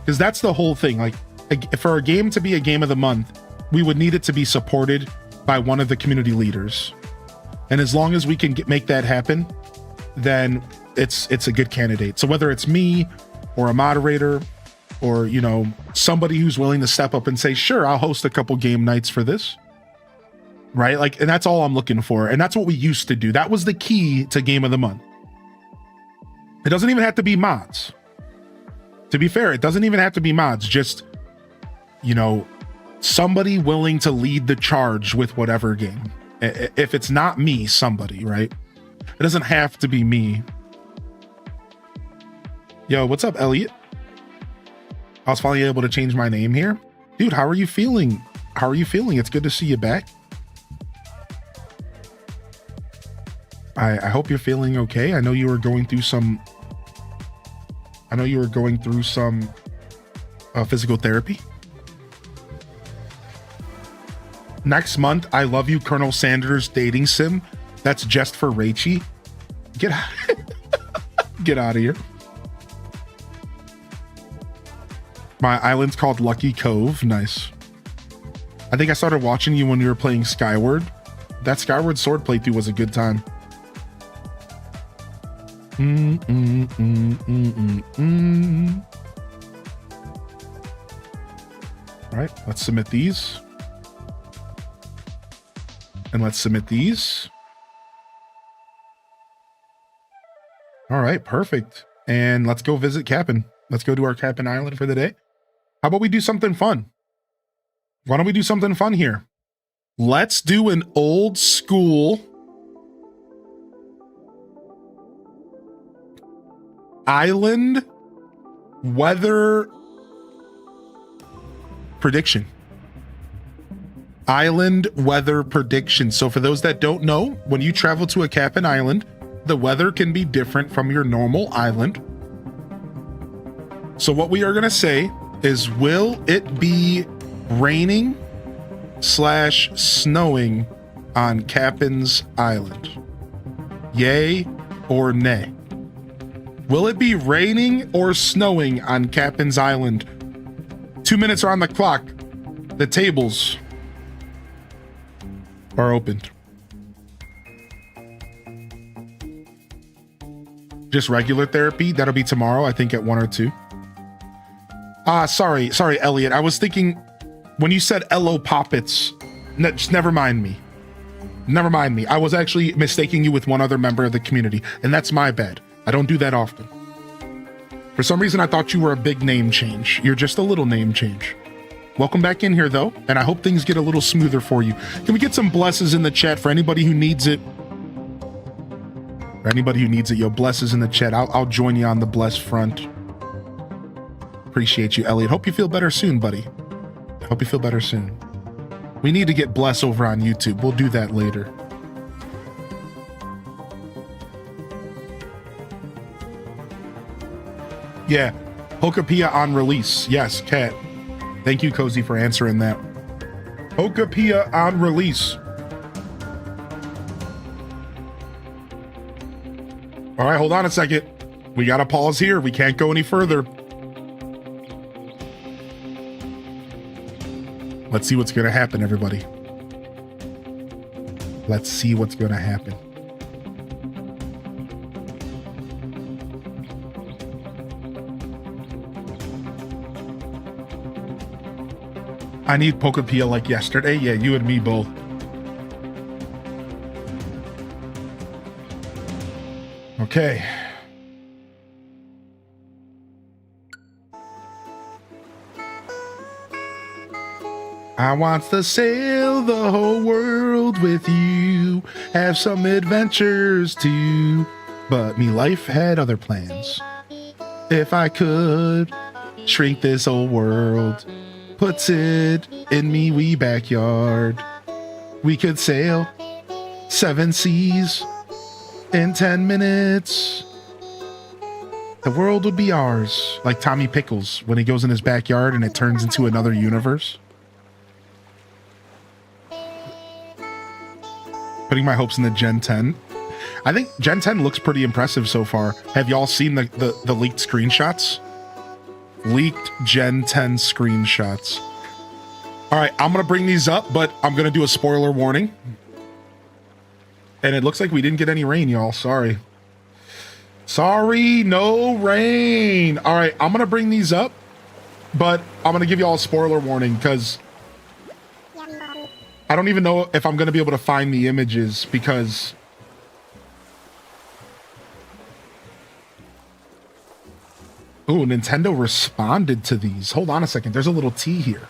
Speaker 1: Because that's the whole thing. Like, for a game to be a Game of the Month, we would need it to be supported by one of the community leaders. And as long as we can make that happen, then it's a good candidate. So whether it's me or a moderator or, you know, somebody who's willing to step up and say, sure, I'll host a couple game nights for this. Right? Like, and that's all I'm looking for. And that's what we used to do. That was the key to Game of the Month. It doesn't even have to be mods. To be fair, it doesn't even have to be mods. Just, you know, somebody willing to lead the charge with whatever game. If it's not me, somebody, right? It doesn't have to be me. Yo, what's up, Elliot? I was finally able to change my name here. Dude, how are you feeling? It's good to see you back. I hope you're feeling okay. I know you were going through some physical therapy. Next month, I Love You, Colonel Sanders dating sim. That's just for Rachie. Get out of here. My island's called Lucky Cove. Nice. I think I started watching you when you were playing Skyward. That Skyward Sword playthrough was a good time. All right, let's submit these. And let's submit these. All right, perfect. And let's go visit Cap'n. Let's go to our Cap'n Island for the day. How about we do something fun? Why don't we do something fun here? Let's do an old school Island weather prediction. Island weather prediction. So for those that don't know, when you travel to a Cap'n Island, the weather can be different from your normal island. So what we are going to say is, will it be raining / snowing on Captain's Island? Yay or nay? Will it be raining or snowing on Captain's Island? 2 minutes are on the clock. The tables are opened. Just regular therapy, that'll be tomorrow, I think at 1 or 2. Sorry, Elliot. I was thinking when you said Elo Poppets, just never mind me. Never mind me. I was actually mistaking you with one other member of the community, and that's my bad. I don't do that often. For some reason, I thought you were a big name change. You're just a little name change. Welcome back in here, though, and I hope things get a little smoother for you. Can we get some blesses in the chat for anybody who needs it? For anybody who needs it, yo, blesses in the chat. I'll join you on the bless front. Appreciate you, Elliot. Hope you feel better soon, buddy. Hope you feel better soon. We need to get bless over on YouTube. We'll do that later. Yeah, Pokapia on release. Yes, Cat. Thank you, Cozy, for answering that. Pokapia on release. All right, hold on a second. We got to pause here. We can't go any further. Let's see what's going to happen, everybody. Let's see what's going to happen. I need Pokapia like yesterday. Yeah, you and me both. Okay. I want to sail the whole world with you, have some adventures too, but me life had other plans. If I could shrink this old world, puts it in me wee backyard, we could sail 7 seas in 10 minutes. The world would be ours, like Tommy Pickles when he goes in his backyard and it turns into another universe. Putting my hopes in the Gen 10. I think Gen 10 looks pretty impressive so far. Have y'all seen the leaked screenshots? Leaked Gen 10 screenshots. All right, I'm going to bring these up, but I'm going to do a spoiler warning. And it looks like we didn't get any rain, y'all. Sorry. Sorry, no rain. All right, I'm going to bring these up, but I'm going to give y'all a spoiler warning because I don't even know if I'm going to be able to find the images because ooh, Nintendo responded to these. Hold on a second. There's a little T here.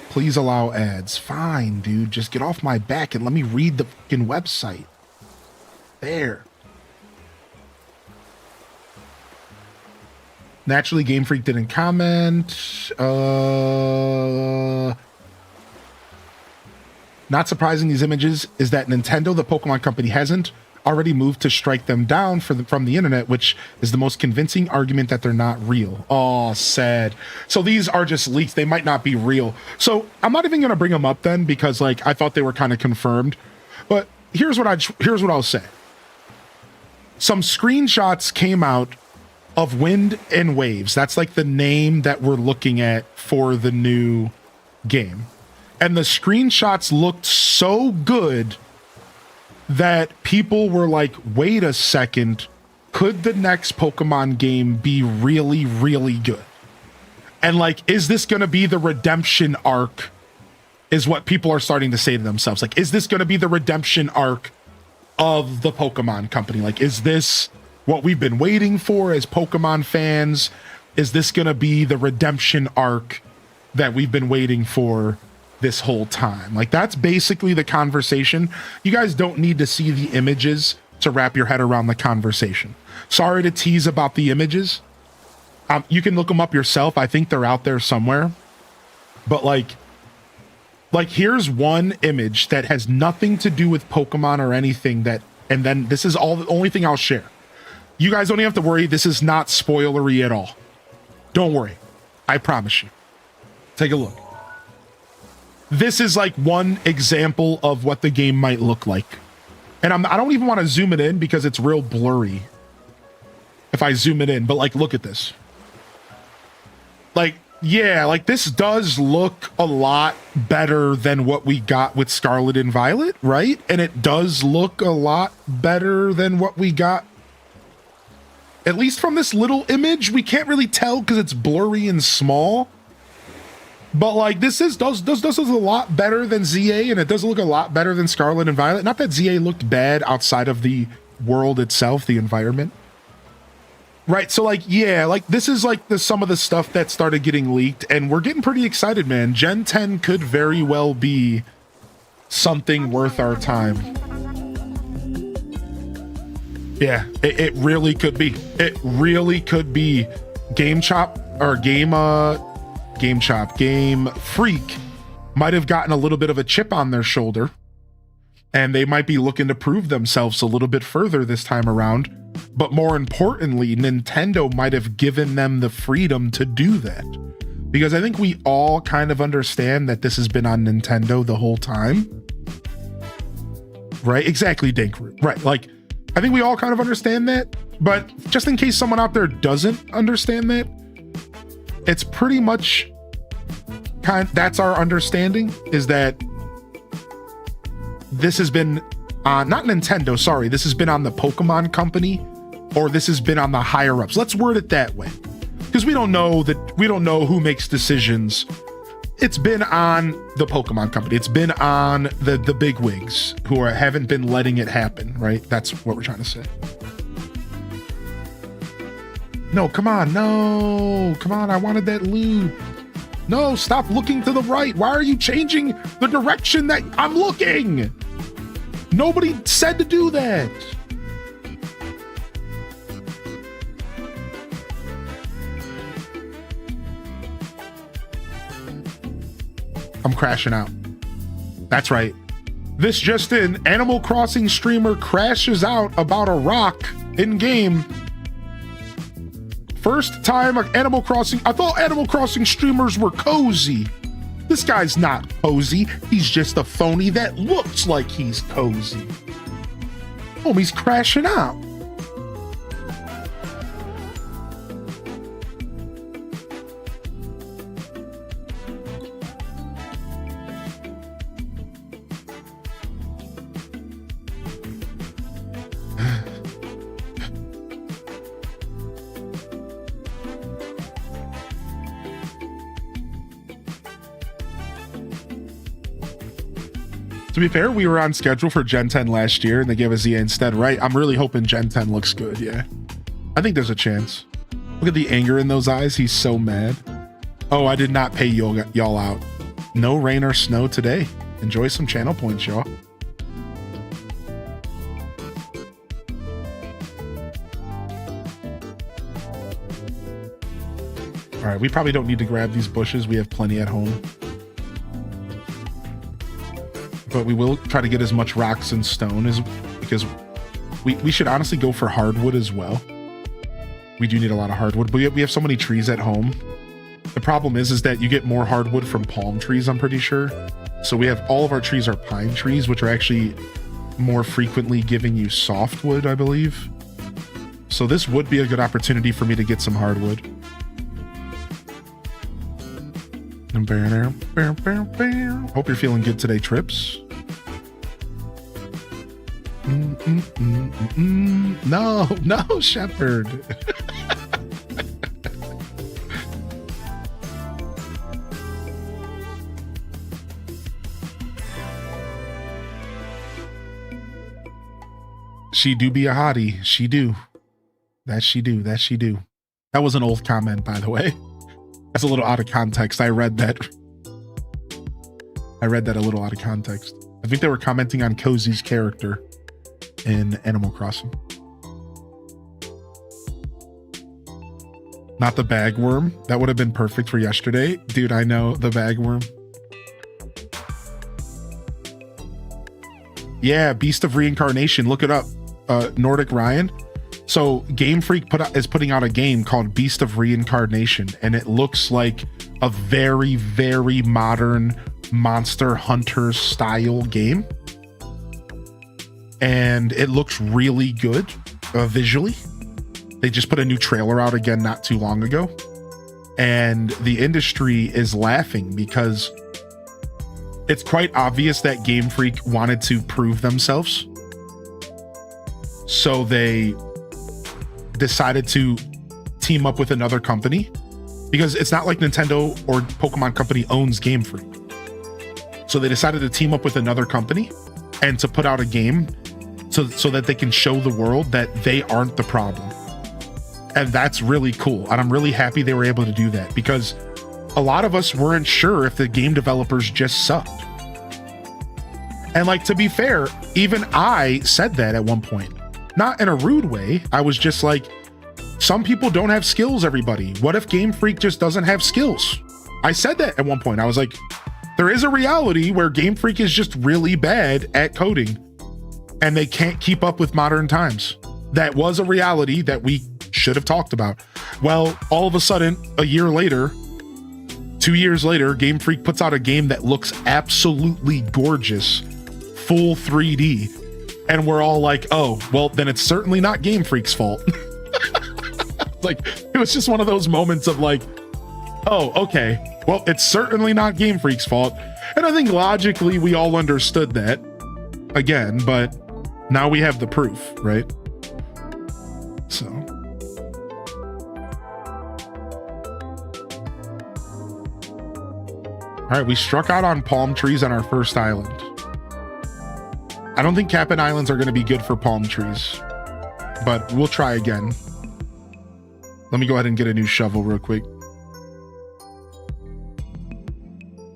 Speaker 1: Please allow ads. Fine, dude. Just get off my back and let me read the fucking website. There. Naturally, Game Freak didn't comment. Not surprising, these images is that Nintendo, the Pokemon company, hasn't already moved to strike them down from the internet, which is the most convincing argument that they're not real. Oh, sad. So these are just leaks. They might not be real. So I'm not even going to bring them up then because like I thought they were kind of confirmed. But here's what I'll say. Some screenshots came out of Wind and Waves. That's like the name that we're looking at for the new game. And the screenshots looked so good that people were like, wait a second, could the next Pokemon game be really, really good? And like, is this going to be the redemption arc? Is what people are starting to say to themselves. Like, is this going to be the redemption arc of the Pokemon company? Like, is this what we've been waiting for as Pokemon fans? Is this going to be the redemption arc that we've been waiting for this whole time? Like, that's basically the conversation. You guys don't need to see the images to wrap your head around the conversation. Sorry to tease about the images. You can look them up yourself. I think they're out there somewhere. But like here's one image that has nothing to do with Pokemon or anything that, and then this is all the only thing I'll share. You guys don't even have to worry. This is not spoilery at all. Don't worry. I promise you. Take a look. This is like one example of what the game might look like. And I don't even want to zoom it in because it's real blurry if I zoom it in, but like, look at this. Like, yeah, like this does look a lot better than what we got with Scarlet and Violet, right? And it does look a lot better than what we got. At least from this little image, we can't really tell because it's blurry and small. But like this does a lot better than ZA, and it does look a lot better than Scarlet and Violet. Not that ZA looked bad outside of the world itself, the environment. Right, so like, yeah, like this is like some of the stuff that started getting leaked, and we're getting pretty excited, man. Gen 10 could very well be something worth our time. Yeah, it really could be. It really could be. Game Freak might have gotten a little bit of a chip on their shoulder, and they might be looking to prove themselves a little bit further this time around. But more importantly, Nintendo might have given them the freedom to do that. Because I think we all kind of understand that this has been on Nintendo the whole time. Right? Exactly, Dankroot. Right. Like, I think we all kind of understand that. But just in case someone out there doesn't understand that, it's pretty much that's our understanding, is that this has been not Nintendo, sorry, this has been on the Pokemon Company, or this has been on the higher ups. Let's word it that way, because we don't know who makes decisions. It's been on the Pokemon Company. It's been on the big wigs who haven't been letting it happen, right? That's what we're trying to say. No, come on, no, come on, I wanted that loot. No, stop looking to the right. Why are you changing the direction that I'm looking? Nobody said to do that. I'm crashing out. That's right. This just in, Animal Crossing streamer crashes out about a rock in game. First time Animal Crossing, I thought Animal Crossing streamers were cozy. This guy's not cozy. He's just a phony that looks like he's cozy. Oh, he's crashing out. To be fair, we were on schedule for Gen 10 last year and they gave us ZA instead, right? I'm really hoping Gen 10 looks good, yeah. I think there's a chance. Look at the anger in those eyes. He's so mad. Oh, I did not pay y'all out. No rain or snow today. Enjoy some channel points, y'all. All right, we probably don't need to grab these bushes. We have plenty at home. But we will try to get as much rocks and stone as, because we should honestly go for hardwood as well. We do need a lot of hardwood, but we have so many trees at home. The problem is that you get more hardwood from palm trees, I'm pretty sure. So we have, all of our trees are pine trees, which are actually more frequently giving you softwood, I believe. So this would be a good opportunity for me to get some hardwood. Hope you're feeling good today, Trips. No, Shepherd. She do be a hottie. She do. That she do. That she do. That was an old comment, by the way. That's a little out of context. I read that a little out of context. I think they were commenting on Cozy's character. in Animal Crossing. Not the bagworm. That would have been perfect for yesterday. Dude, I know, the bagworm. Yeah, Beast of Reincarnation. Look it up. Nordic Ryan. So Game Freak is putting out a game called Beast of Reincarnation, and it looks like a very, very modern Monster Hunter style game. And it looks really good visually. They just put a new trailer out again not too long ago. And the industry is laughing because it's quite obvious that Game Freak wanted to prove themselves. So they decided to team up with another company, because it's not like Nintendo or Pokemon Company owns Game Freak. So they decided to team up with another company and to put out a game so that they can show the world that they aren't the problem. And that's really cool. And I'm really happy they were able to do that, because a lot of us weren't sure if the game developers just sucked. And like, to be fair, even I said that at one point. Not in a rude way. I was just like, some people don't have skills, everybody. What if Game Freak just doesn't have skills? I said that at one point. I was like, there is a reality where Game Freak is just really bad at coding and they can't keep up with modern times. That was a reality that we should have talked about. Well, all of a sudden, a year later, 2 years later, Game Freak puts out a game that looks absolutely gorgeous, full 3D. And we're all like, oh, well, then it's certainly not Game Freak's fault. Like, it was just one of those moments of like, oh, okay, well, it's certainly not Game Freak's fault. And I think logically we all understood that again, but now we have the proof, right? So. All right, we struck out on palm trees on our first island. I don't think Cap'n Islands are going to be good for palm trees, but we'll try again. Let me go ahead and get a new shovel real quick.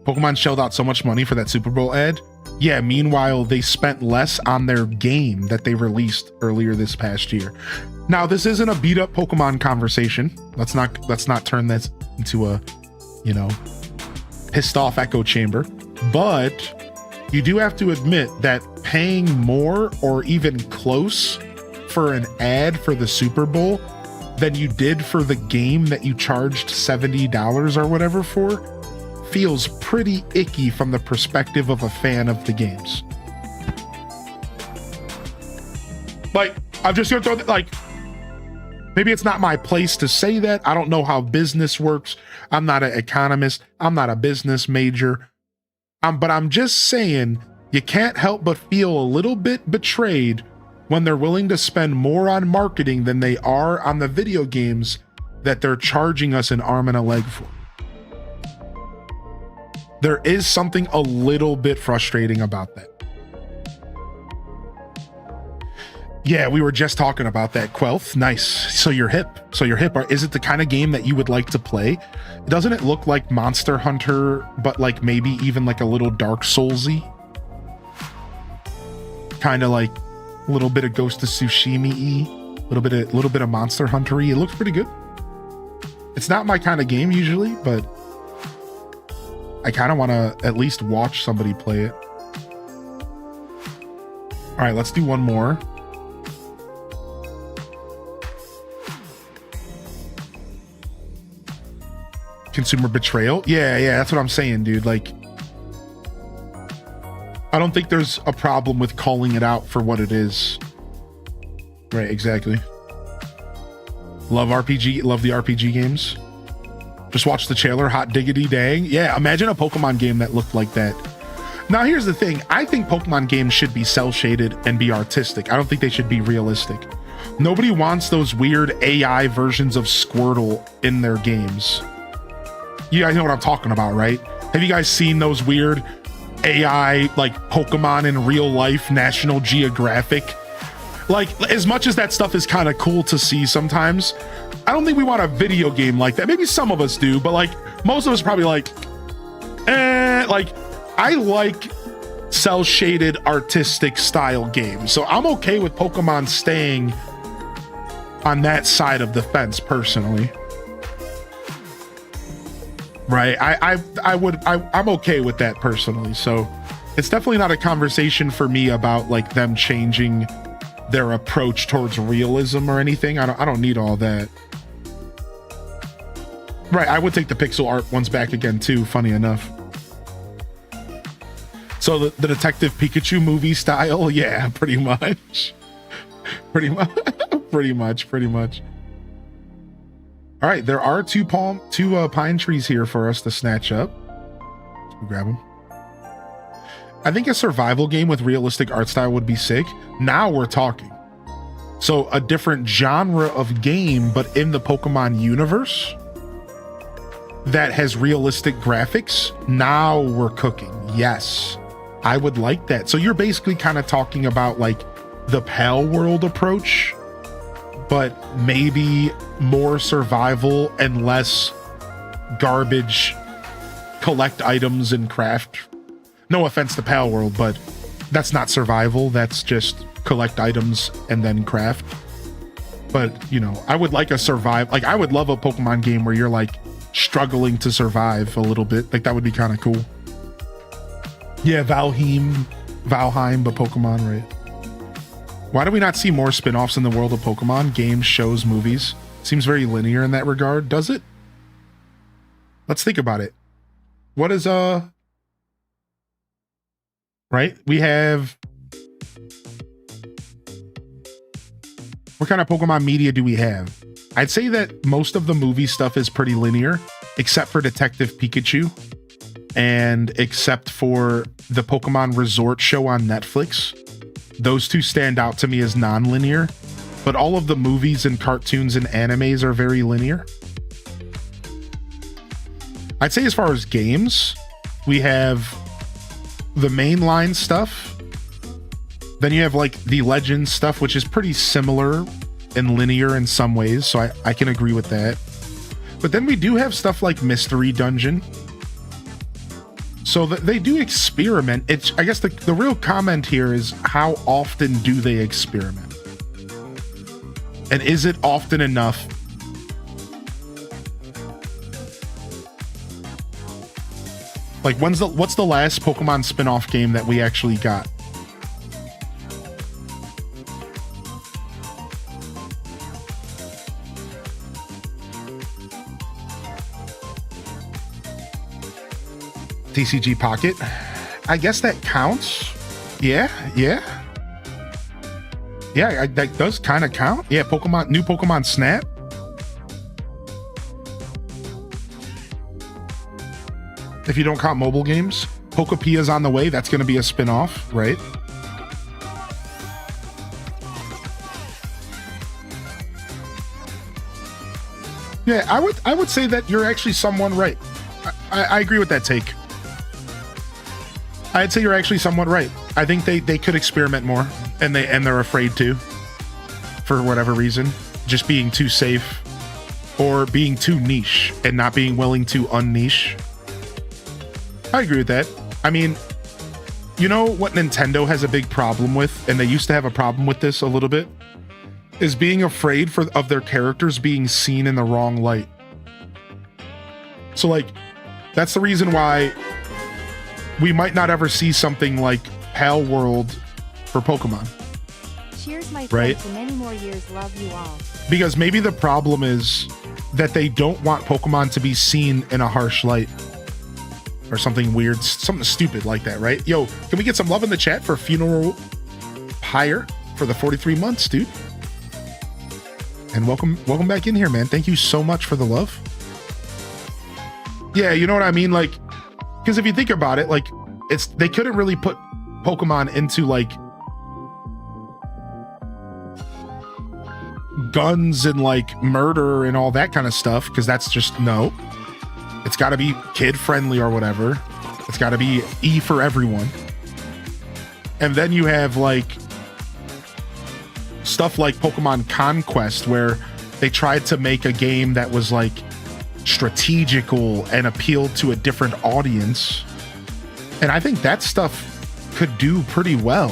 Speaker 1: Pokemon shelled out so much money for that Super Bowl ad. Yeah, meanwhile, they spent less on their game that they released earlier this past year. Now, this isn't a beat up Pokemon conversation. Let's not turn this into a, pissed off echo chamber. But you do have to admit that paying more or even close for an ad for the Super Bowl than you did for the game that you charged $70 or whatever for feels pretty icky from the perspective of a fan of the games. Like, I'm just gonna throw that, like, maybe it's not my place to say that. I don't know how business works. I'm not an economist. I'm not a business major. But I'm just saying, you can't help but feel a little bit betrayed when they're willing to spend more on marketing than they are on the video games that they're charging us an arm and a leg for. There is something a little bit frustrating about that. Yeah, we were just talking about that, Quelth. Nice. So you're hip. Is it the kind of game that you would like to play? Doesn't it look like Monster Hunter, but like maybe even like a little Dark Souls-y? Kind of like a little bit of Ghost of Tsushima-y, a little bit of Monster Hunter-y. It looks pretty good. It's not my kind of game usually, but I kind of want to at least watch somebody play it. All right, let's do one more. Consumer betrayal. Yeah, that's what I'm saying, dude. Like, I don't think there's a problem with calling it out for what it is. Right, exactly. Love the RPG games. Just watch the trailer, hot diggity dang. Yeah, imagine a Pokemon game that looked like that. Now, here's the thing. I think Pokemon games should be cel-shaded and be artistic. I don't think they should be realistic. Nobody wants those weird AI versions of Squirtle in their games. You guys know what I'm talking about, right? Have you guys seen those weird AI, like Pokemon in real life, National Geographic? Like, as much as that stuff is kind of cool to see sometimes, I don't think we want a video game like that. Maybe some of us do, but like most of us probably like, like, I like cell shaded artistic style game. So I'm okay with Pokemon staying on that side of the fence personally. Right. I'm okay with that personally. So it's definitely not a conversation for me about like them changing their approach towards realism or anything. I don't need all that. Right. I would take the pixel art ones back again too, funny enough. So the Detective Pikachu movie style, yeah, pretty much. pretty much. All right, there are two pine trees here for us to snatch up. Let's grab them. I think a survival game with realistic art style would be sick. Now we're talking. So a different genre of game, but in the Pokemon universe that has realistic graphics. Now we're cooking. Yes, I would like that. So you're basically kind of talking about like the Pal World approach, but maybe more survival and less garbage, collect items and craft. No offense to Pal World, but that's not survival. That's just collect items and then craft. But, you know, I would like I would love a Pokemon game where you're like struggling to survive a little bit. Like that would be kind of cool. Yeah, Valheim, but Pokemon, right? Why do we not see more spin-offs in the world of Pokemon? Games, shows, movies? Seems very linear in that regard, does it? Let's think about it. What is right? We have, what kind of Pokemon media do we have? I'd say that most of the movie stuff is pretty linear, except for Detective Pikachu and except for the Pokemon Resort show on Netflix. Those two stand out to me as non-linear, but all of the movies and cartoons and animes are very linear. I'd say as far as games, we have the mainline stuff. Then you have like the Legends stuff, which is pretty similar and linear in some ways, so I can agree with that. But then we do have stuff like Mystery Dungeon. So they do experiment. It's, I guess the real comment here is how often do they experiment? And is it often enough? Like what's the last Pokemon spin-off game that we actually got? TCG Pocket. I guess that counts. Yeah. That does kind of count. Yeah, new Pokemon Snap. If you don't count mobile games, Pokepia's on the way. That's going to be a spin-off, right? Yeah, I would say that you're actually somewhat right. I agree with that take. I'd say you're actually somewhat right. I think they could experiment more, and they're afraid to, for whatever reason, just being too safe or being too niche and not being willing to unniche. I agree with that. I mean, you know what Nintendo has a big problem with, and they used to have a problem with this a little bit, is being afraid of their characters being seen in the wrong light. So like, that's the reason why we might not ever see something like Pal World for Pokemon.
Speaker 2: Cheers, my friend,
Speaker 1: right?
Speaker 2: to many more years. Love you all.
Speaker 1: Because maybe the problem is that they don't want Pokemon to be seen in a harsh light. Or something weird, something stupid like that, right? Yo, can we get some love in the chat for Funeral Pyre for the 43 months, dude? And welcome back in here, man. Thank you so much for the love. Yeah, you know what I mean? Like, because if you think about it, like, they couldn't really put Pokemon into like guns and like murder and all that kind of stuff, because that's just no. It's got to be kid friendly or whatever. It's got to be E for everyone. And then you have like stuff like Pokemon Conquest, where they tried to make a game that was like strategical and appealed to a different audience. And I think that stuff could do pretty well.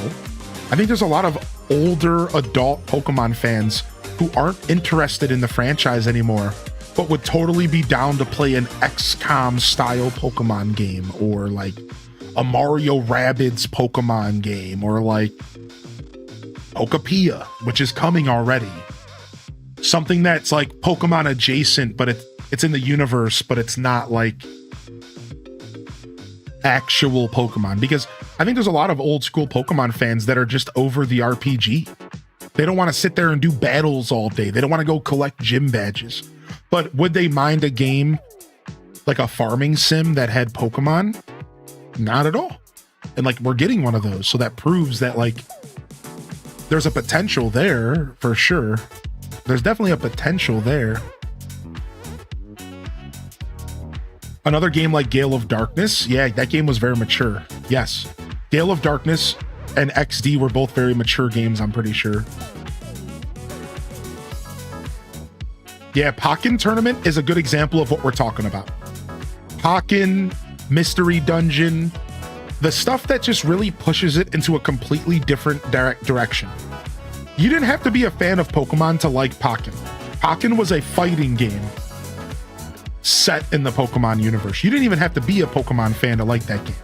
Speaker 1: I think there's a lot of older adult Pokemon fans who aren't interested in the franchise anymore, but would totally be down to play an XCOM style Pokemon game, or like a Mario Rabbids Pokemon game, or like Pokepia, which is coming already. Something that's like Pokemon adjacent, but it's in the universe, but it's not like actual Pokemon. Because I think there's a lot of old school Pokemon fans that are just over the RPG. They don't want to sit there and do battles all day. They don't want to go collect gym badges. But would they mind a game like a farming sim that had Pokemon? Not at all. And like, we're getting one of those. So that proves that like there's a potential there for sure. There's definitely a potential there. Another game like Gale of Darkness. Yeah, that game was very mature. Yes. Gale of Darkness and XD were both very mature games, I'm pretty sure. Yeah, Pokken Tournament is a good example of what we're talking about. Pokken, Mystery Dungeon, the stuff that just really pushes it into a completely different direction. You didn't have to be a fan of Pokemon to like Pokken. Pokken was a fighting game set in the Pokemon universe. You didn't even have to be a Pokemon fan to like that game.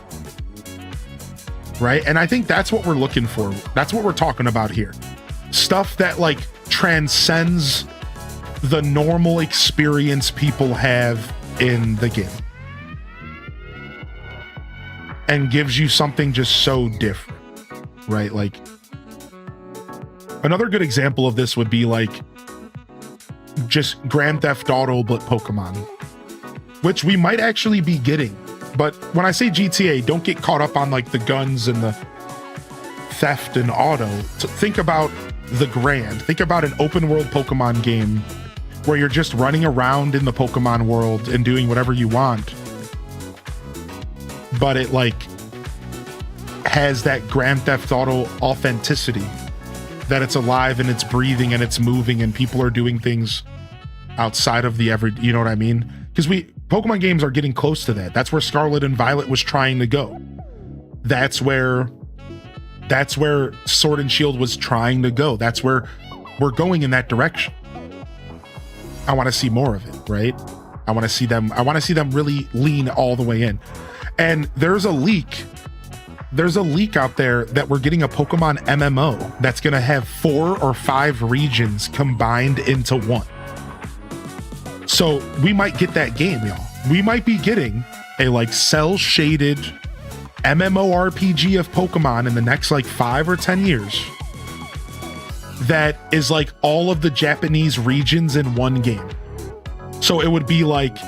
Speaker 1: Right? And I think that's what we're looking for. That's what we're talking about here. Stuff that like transcends the normal experience people have in the game and gives you something just so different, right? Like, another good example of this would be like just Grand Theft Auto but Pokemon, which we might actually be getting. But when I say GTA, don't get caught up on like the guns and the theft and auto. So think about the grand. Think about an open world Pokemon game where you're just running around in the Pokemon world and doing whatever you want. But it like has that Grand Theft Auto authenticity, that it's alive and it's breathing and it's moving and people are doing things outside of the you know what I mean? Because Pokemon games are getting close to that. That's where Scarlet and Violet was trying to go. That's where Sword and Shield was trying to go. That's where we're going in that direction. I want to see more of it, right? I want to see them really lean all the way in. And there's a leak out there that we're getting a Pokemon MMO that's going to have 4 or 5 regions combined into one. So we might get that game, y'all. We might be getting a like cell-shaded MMORPG of Pokemon in the next like 5 or 10 years that is like all of the Japanese regions in one game. So it would be like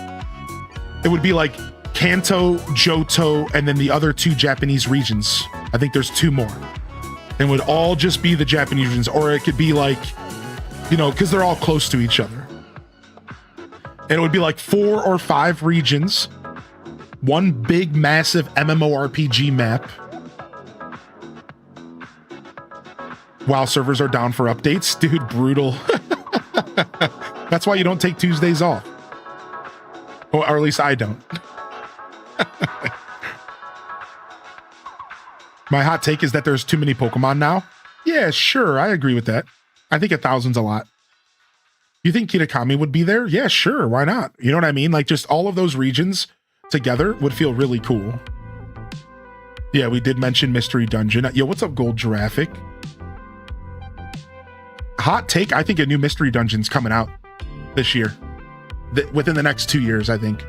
Speaker 1: Kanto, Johto, and then the other 2 Japanese regions. I think there's 2 more. And would all just be the Japanese regions, or it could be like, you know, because they're all close to each other. And it would be like 4 or 5 regions, one big massive MMORPG map. While servers are down for updates. Dude, brutal. That's why you don't take Tuesdays off. Or at least I don't. My hot take is that there's too many Pokemon now. Yeah, sure, I agree with that. I think 1,000's a lot. You think Kitakami would be there? Yeah, sure, why not? You know what I mean? Like, just all of those regions together would feel really cool. Yeah, we did mention Mystery Dungeon. Yo, what's up, Gold Giraffic? Hot take, I think a new Mystery Dungeon's coming out this year. Within the next 2 years, I think.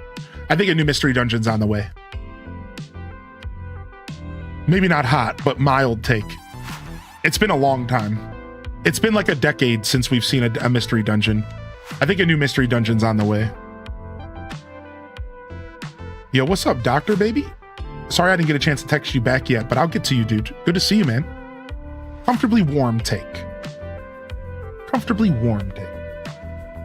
Speaker 1: I think a new Mystery Dungeon's on the way. Maybe not hot, but mild take. It's been a long time. It's been like a decade since we've seen a Mystery Dungeon. I think a new Mystery Dungeon's on the way. Yo, what's up, Doctor Baby? Sorry I didn't get a chance to text you back yet, but I'll get to you, dude. Good to see you, man. Comfortably warm take. Comfortably warm take.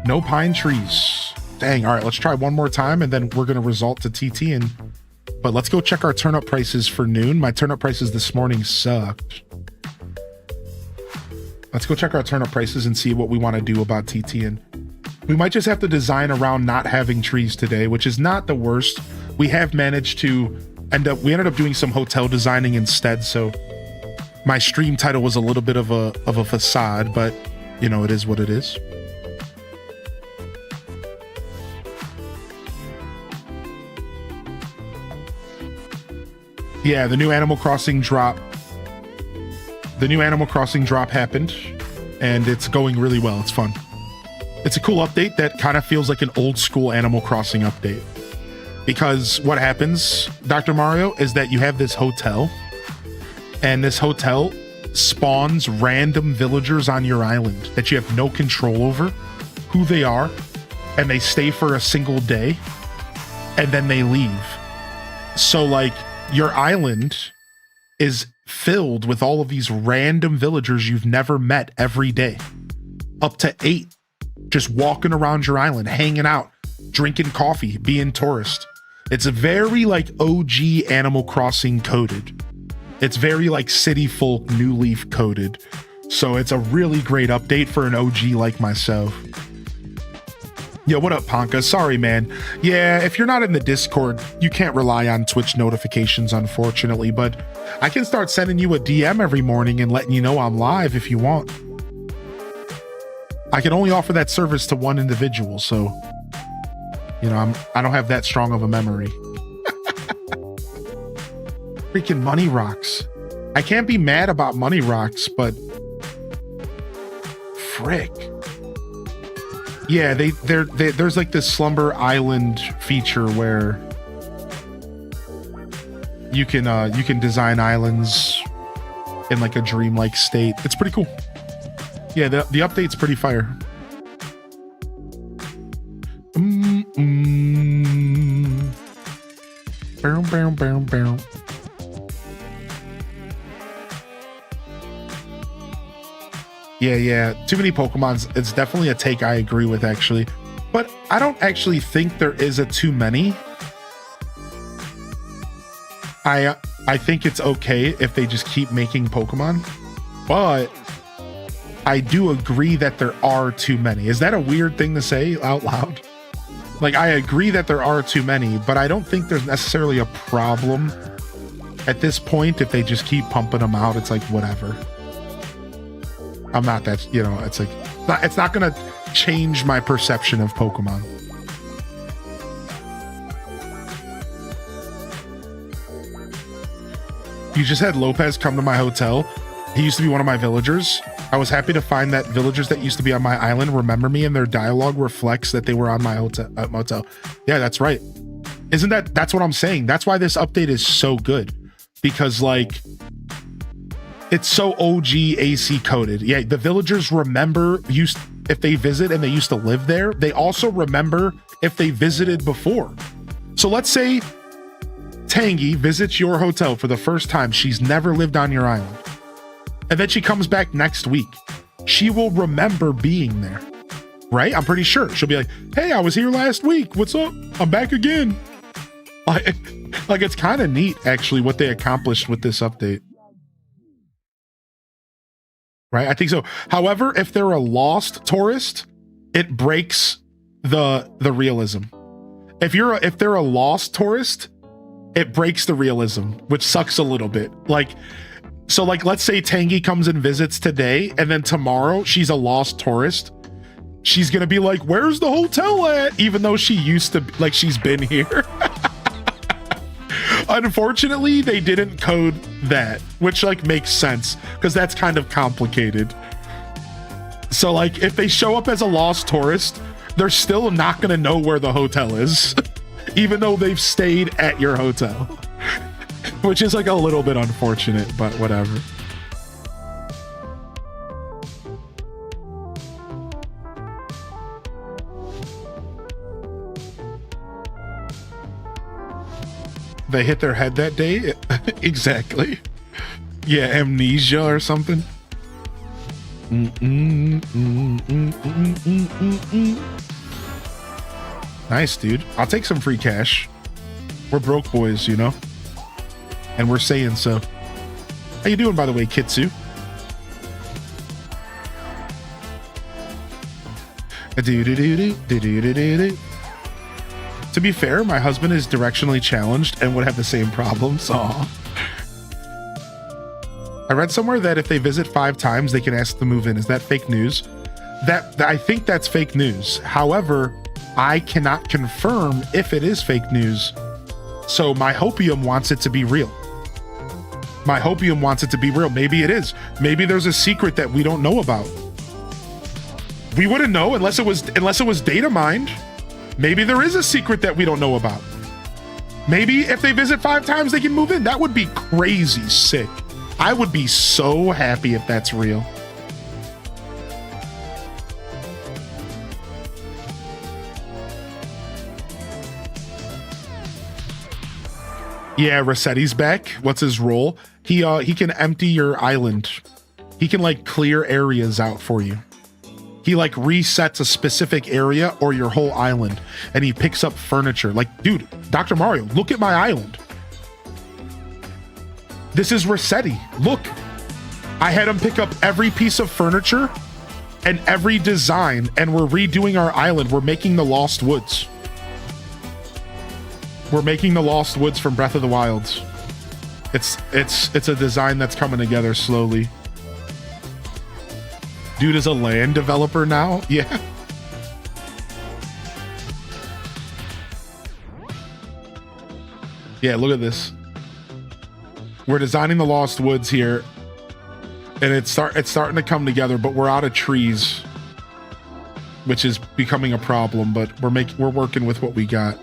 Speaker 1: No pine trees. Dang, all right, let's try one more time and then we're gonna result to TT. But let's go check our turnip prices for noon. My turnip prices this morning sucked. Let's go check our turnip prices and see what we want to do about TT. And we might just have to design around not having trees today, which is not the worst. We have managed to we ended up doing some hotel designing instead. So my stream title was a little bit of a facade, but you know, it is what it is. Yeah, the new Animal Crossing drop. The new Animal Crossing drop happened, and it's going really well. It's fun. It's a cool update that kind of feels like an old school Animal Crossing update. Because what happens, Dr. Mario, is that you have this hotel, and this hotel spawns random villagers on your island that you have no control over who they are, and they stay for a single day, and then they leave. So, like, your island is filled with all of these random villagers you've never met every day. Up to 8, just walking around your island, hanging out, drinking coffee, being tourist. It's very like OG Animal Crossing coded. It's very like City Folk New Leaf coded. So it's a really great update for an OG like myself. Yo, what up, Ponka? Sorry, man. Yeah, if you're not in the Discord, you can't rely on Twitch notifications, unfortunately, but I can start sending you a DM every morning and letting you know I'm live if you want. I can only offer that service to one individual, so, you know, I don't have that strong of a memory. Freaking Money Rocks. I can't be mad about Money Rocks, but frick. Yeah, there's like this Slumber Island feature where you can design islands in like a dreamlike state. It's pretty cool. Yeah, the update's pretty fire. Bow, bow, bow, bow. Yeah. Too many Pokemons. It's definitely a take I agree with, actually. But I don't actually think there is a too many. I think it's okay if they just keep making Pokemon. But I do agree that there are too many. Is that a weird thing to say out loud? Like, I agree that there are too many, but I don't think there's necessarily a problem at this point. If they just keep pumping them out, it's like, whatever. I'm not that, you know, it's like, it's not going to change my perception of Pokemon. You just had Lopez come to my hotel. He used to be one of my villagers. I was happy to find that villagers that used to be on my island remember me, and their dialogue reflects that they were on my motel. Yeah, that's right. That's what I'm saying. That's why this update is so good, because like, it's so OG AC coded. Yeah, the villagers remember if they visit and they used to live there. They also remember if they visited before. So let's say Tangy visits your hotel for the first time. She's never lived on your island. And then she comes back next week. She will remember being there, right? I'm pretty sure. She'll be like, hey, I was here last week. What's up? I'm back again. Like it's kind of neat, actually, what they accomplished with this update. Right? I think so. However, if they're a lost tourist, it breaks the realism. If they're a lost tourist, it breaks the realism, which sucks a little bit. So let's say Tangy comes and visits today, and then tomorrow she's a lost tourist. She's gonna be like, where's the hotel at? Even though she used to, like, she's been here. Unfortunately, they didn't code that, which like makes sense, because that's kind of complicated. So like, if they show up as a lost tourist, they're still not gonna know where the hotel is, even though they've stayed at your hotel, which is like a little bit unfortunate, but whatever. They hit their head that day? Exactly. Yeah, amnesia or something. Nice, dude. I'll take some free cash. We're broke boys, you know? And we're saying so. How you doing, by the way, Kitsu? To be fair, my husband is directionally challenged and would have the same problems. Aw. I read somewhere that if they visit 5 times, they can ask to move in. Is that fake news? That I think that's fake news. However, I cannot confirm if it is fake news. So my hopium wants it to be real. My hopium wants it to be real. Maybe it is. Maybe there's a secret that we don't know about. We wouldn't know unless it was data mined. Maybe there is a secret that we don't know about. Maybe if they visit 5 times, they can move in. That would be crazy sick. I would be so happy if that's real. Yeah, Rossetti's back. What's his role? He can empty your island. He can like clear areas out for you. He like resets a specific area or your whole island, and he picks up furniture. Like, dude, Dr. Mario, look at my island. This is Rossetti. Look, I had him pick up every piece of furniture and every design, and we're redoing our island. We're making the Lost Woods. We're making the Lost Woods from Breath of the Wild. It's a design that's coming together slowly. Dude is a land developer now? Yeah. Yeah, look at this. We're designing the Lost Woods here, and it's starting to come together, but we're out of trees, which is becoming a problem, but we're working with what we got.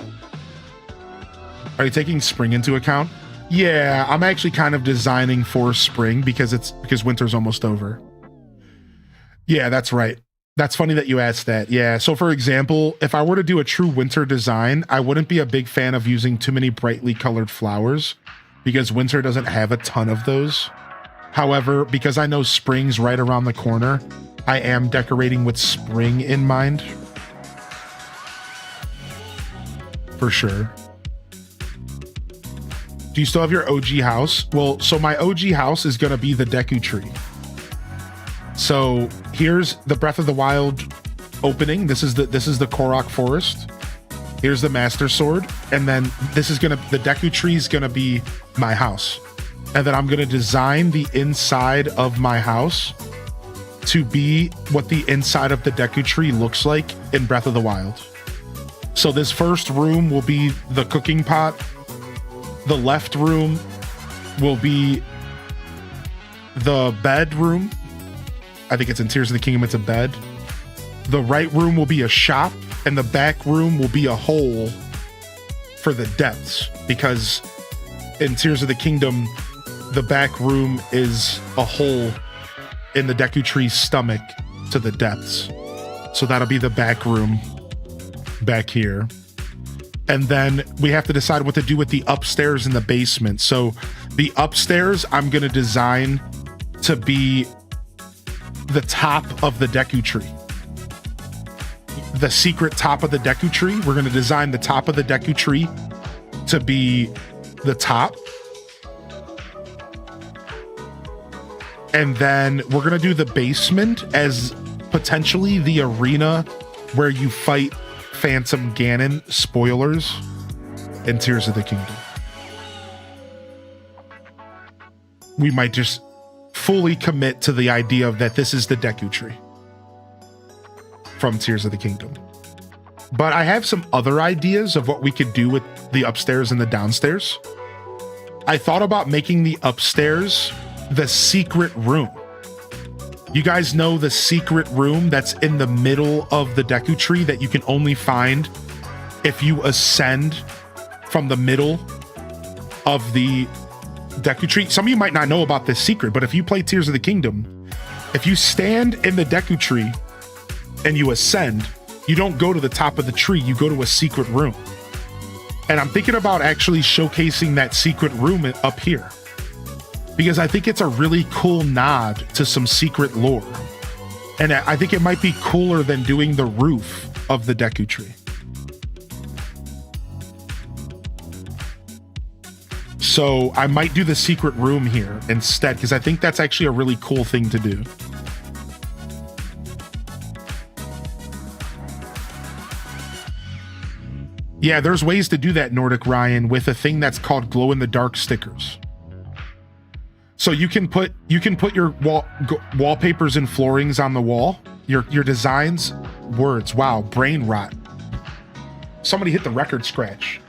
Speaker 1: Are you taking spring into account? Yeah, I'm actually kind of designing for spring because winter's almost over. Yeah, that's right. That's funny that you asked that. Yeah, so for example, if I were to do a true winter design, I wouldn't be a big fan of using too many brightly colored flowers because winter doesn't have a ton of those. However, because I know spring's right around the corner, I am decorating with spring in mind. For sure. Do you still have your OG house? Well, so my OG house is going to be the Deku Tree. So here's the Breath of the Wild opening. This is the Korok Forest. Here's the Master Sword. And then the Deku Tree is going to be my house. And then I'm going to design the inside of my house to be what the inside of the Deku Tree looks like in Breath of the Wild. So this first room will be the cooking pot. The left room will be the bedroom. I think it's in Tears of the Kingdom, it's a bed. The right room will be a shop, and the back room will be a hole for the depths, because in Tears of the Kingdom, the back room is a hole in the Deku Tree's stomach to the depths. So that'll be the back room back here. And then we have to decide what to do with the upstairs and the basement. So the upstairs, I'm going to design to be the top of the Deku Tree. The secret top of the Deku Tree. We're going to design the top of the Deku Tree to be the top. And then we're going to do the basement as potentially the arena where you fight Phantom Ganon, spoilers, in Tears of the Kingdom. We might just fully commit to the idea of that this is the Deku Tree from Tears of the Kingdom. But I have some other ideas of what we could do with the upstairs and the downstairs. I thought about making the upstairs the secret room. You guys know the secret room that's in the middle of the Deku Tree that you can only find if you ascend from the middle of the Deku Tree. Some of you might not know about this secret, but if you play Tears of the Kingdom, if you stand in the Deku Tree and you ascend, you don't go to the top of the tree, you go to a secret room. And I'm thinking about actually showcasing that secret room up here, because I think it's a really cool nod to some secret lore. And I think it might be cooler than doing the roof of the Deku Tree. So I might do the secret room here instead, because I think that's actually a really cool thing to do. Yeah, there's ways to do that, Nordic Ryan, with a thing that's called glow in the dark stickers. So you can put your wallpapers and floorings on the wall, your designs, words. Wow, brain rot. Somebody hit the record scratch.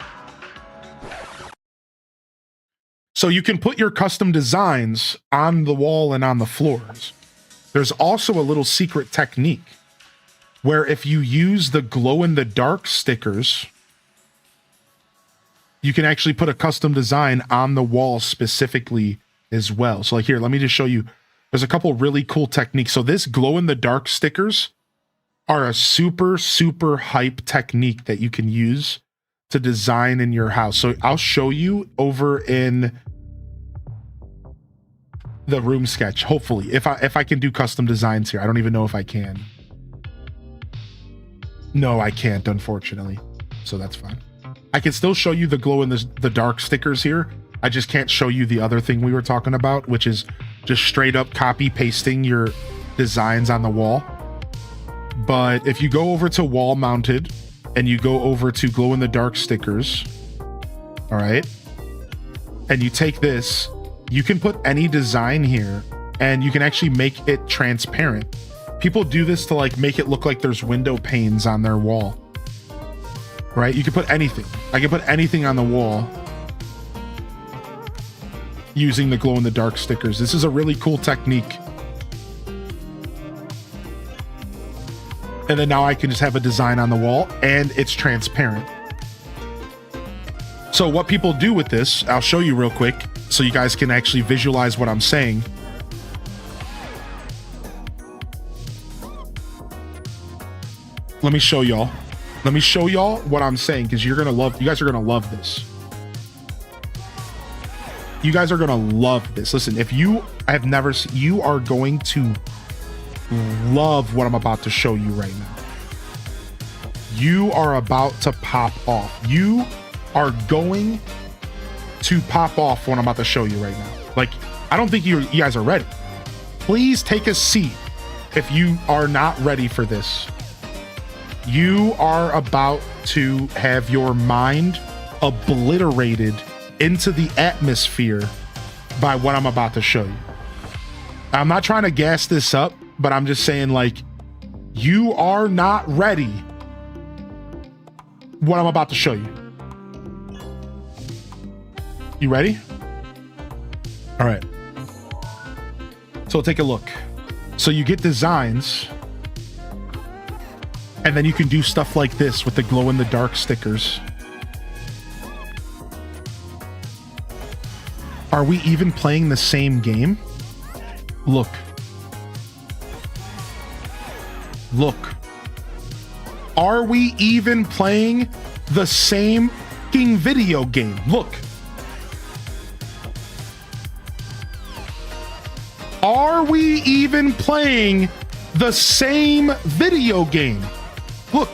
Speaker 1: So you can put your custom designs on the wall and on the floors. There's also a little secret technique where if you use the glow in the dark stickers, you can actually put a custom design on the wall specifically as well. So like here, let me just show you. There's a couple really cool techniques. So this glow in the dark stickers are a super, super hype technique that you can use to design in your house. So I'll show you over in the room sketch, hopefully, if I can do custom designs here. I don't even know if I can. No, I can't, unfortunately. So that's fine. I can still show you the glow in the dark stickers here. I just can't show you the other thing we were talking about, which is just straight up copy pasting your designs on the wall. But if you go over to wall mounted and you go over to glow in the dark stickers, all right, and you take this, you can put any design here and you can actually make it transparent. People do this to like make it look like there's window panes on their wall, right? You can put anything. I can put anything on the wall using the glow in the dark stickers. This is a really cool technique. And then now I can just have a design on the wall and it's transparent. So what people do with this, I'll show you real quick so you guys can actually visualize what I'm saying. Let me show y'all. Let me show y'all what I'm saying because you guys are gonna love this. You guys are gonna love this. Listen, if you have never seen, you are going to love what I'm about to show you right now. You are about to pop off. You are going to pop off what I'm about to show you right now. Like, I don't think you guys are ready. Please take a seat if you are not ready for this. You are about to have your mind obliterated into the atmosphere by what I'm about to show you. I'm not trying to gas this up, but I'm just saying, like, you are not ready what I'm about to show you. You ready? All right. So take a look. So you get designs, and then you can do stuff like this with the glow in the dark stickers. Are we even playing the same game? Look. Look. Are we even playing the same fucking video game? Look. Are we even playing the same video game? Look.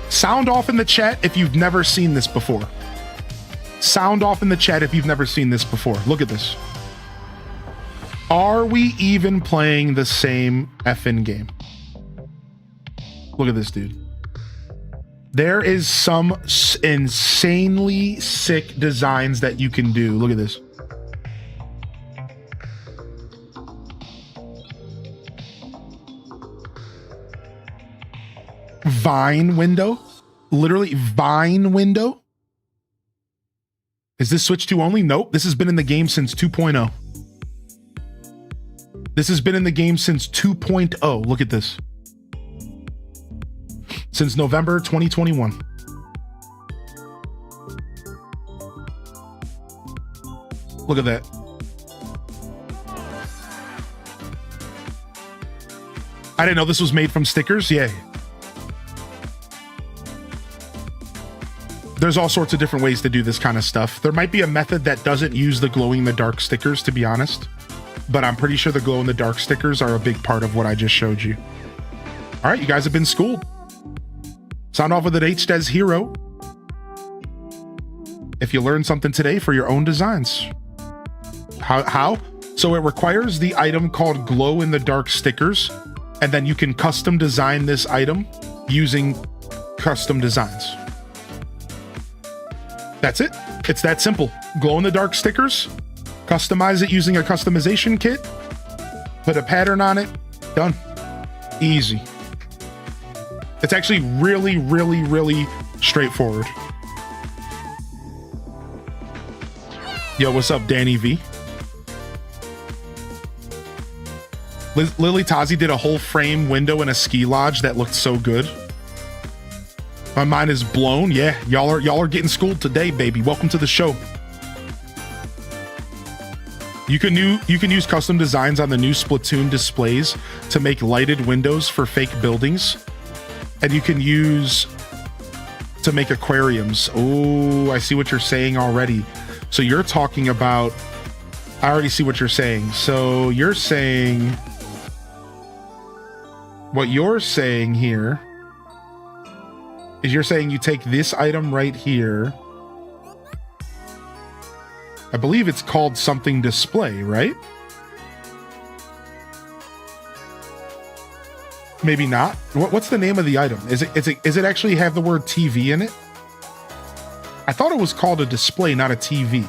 Speaker 1: Sound off in the chat if you've never seen this before. Sound off in the chat if you've never seen this before. Look at this. Are we even playing the same effing game? Look at this, dude. There is some insanely sick designs that you can do. Look at this. Vine window. Literally Vine window. Is this Switch 2 only? Nope. This has been in the game since 2.0. This has been in the game since 2.0. Look at this. Since November 2021. Look at that. I didn't know this was made from stickers. Yeah. There's all sorts of different ways to do this kind of stuff. There might be a method that doesn't use the glow in the dark stickers, to be honest, but I'm pretty sure the glow in the dark stickers are a big part of what I just showed you. All right, you guys have been schooled. Sound off with an HDES hero if you learned something today for your own designs. How? So it requires the item called glow in the dark stickers, and then you can custom design this item using custom designs. That's it. It's that simple. Glow in the dark stickers, customize it using a customization kit, put a pattern on it, done. Easy. It's actually really, really, really straightforward. Yo, what's up, Danny V? Lily Tazi did a whole frame window in a ski lodge that looked so good. My mind is blown. Yeah, y'all are getting schooled today, baby. Welcome to the show. You can use custom designs on the new Splatoon displays to make lighted windows for fake buildings, and you can use to make aquariums. Oh, I see what you're saying already. So you're talking about, I already see what you're saying. So you're saying, what you're saying here is you're saying you take this item right here. I believe it's called something display, right? Maybe not. What's the name of the item? Is it actually have the word TV in it? I thought it was called a display, not a TV.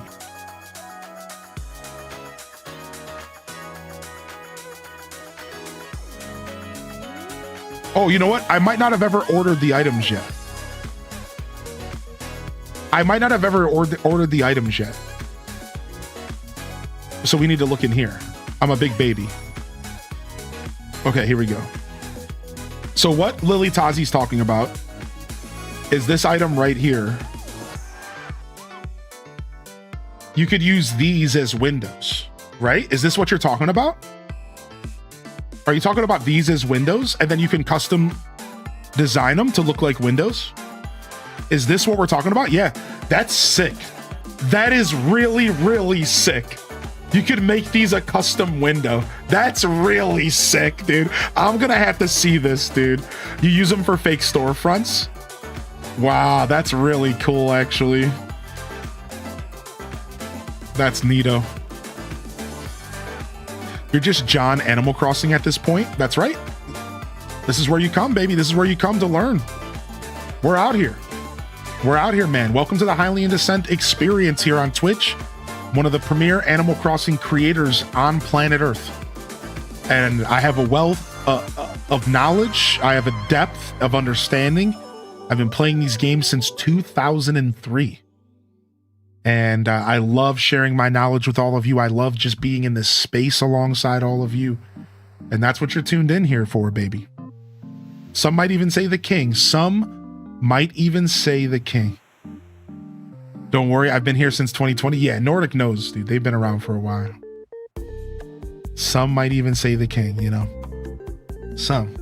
Speaker 1: Oh, you know what? I might not have ever ordered the items yet. I might not have ever ordered the items yet. So we need to look in here. I'm a big baby. Okay, here we go. So what Lily Tazi's talking about is this item right here. You could use these as windows, right? Is this what you're talking about? Are you talking about these as windows and then you can custom design them to look like windows? Is this what we're talking about? Yeah, that's sick. That is really, really sick. You could make these a custom window. That's really sick, dude. I'm gonna have to see this, dude. You use them for fake storefronts? Wow, that's really cool, actually. That's neato. You're just John Animal Crossing at this point. That's right. This is where you come, baby. This is where you come to learn. We're out here. We're out here, man. Welcome to the Hylian Descent experience here on Twitch. One of the premier Animal Crossing creators on planet Earth. And I have a wealth of knowledge. I have a depth of understanding. I've been playing these games since 2003. And I love sharing my knowledge with all of you. I love just being in this space alongside all of you. And that's what you're tuned in here for, baby. Some might even say the king. Some might even say the king. Don't worry, I've been here since 2020. Yeah, Nordic knows, dude. They've been around for a while. Some might even say the king, you know. Some.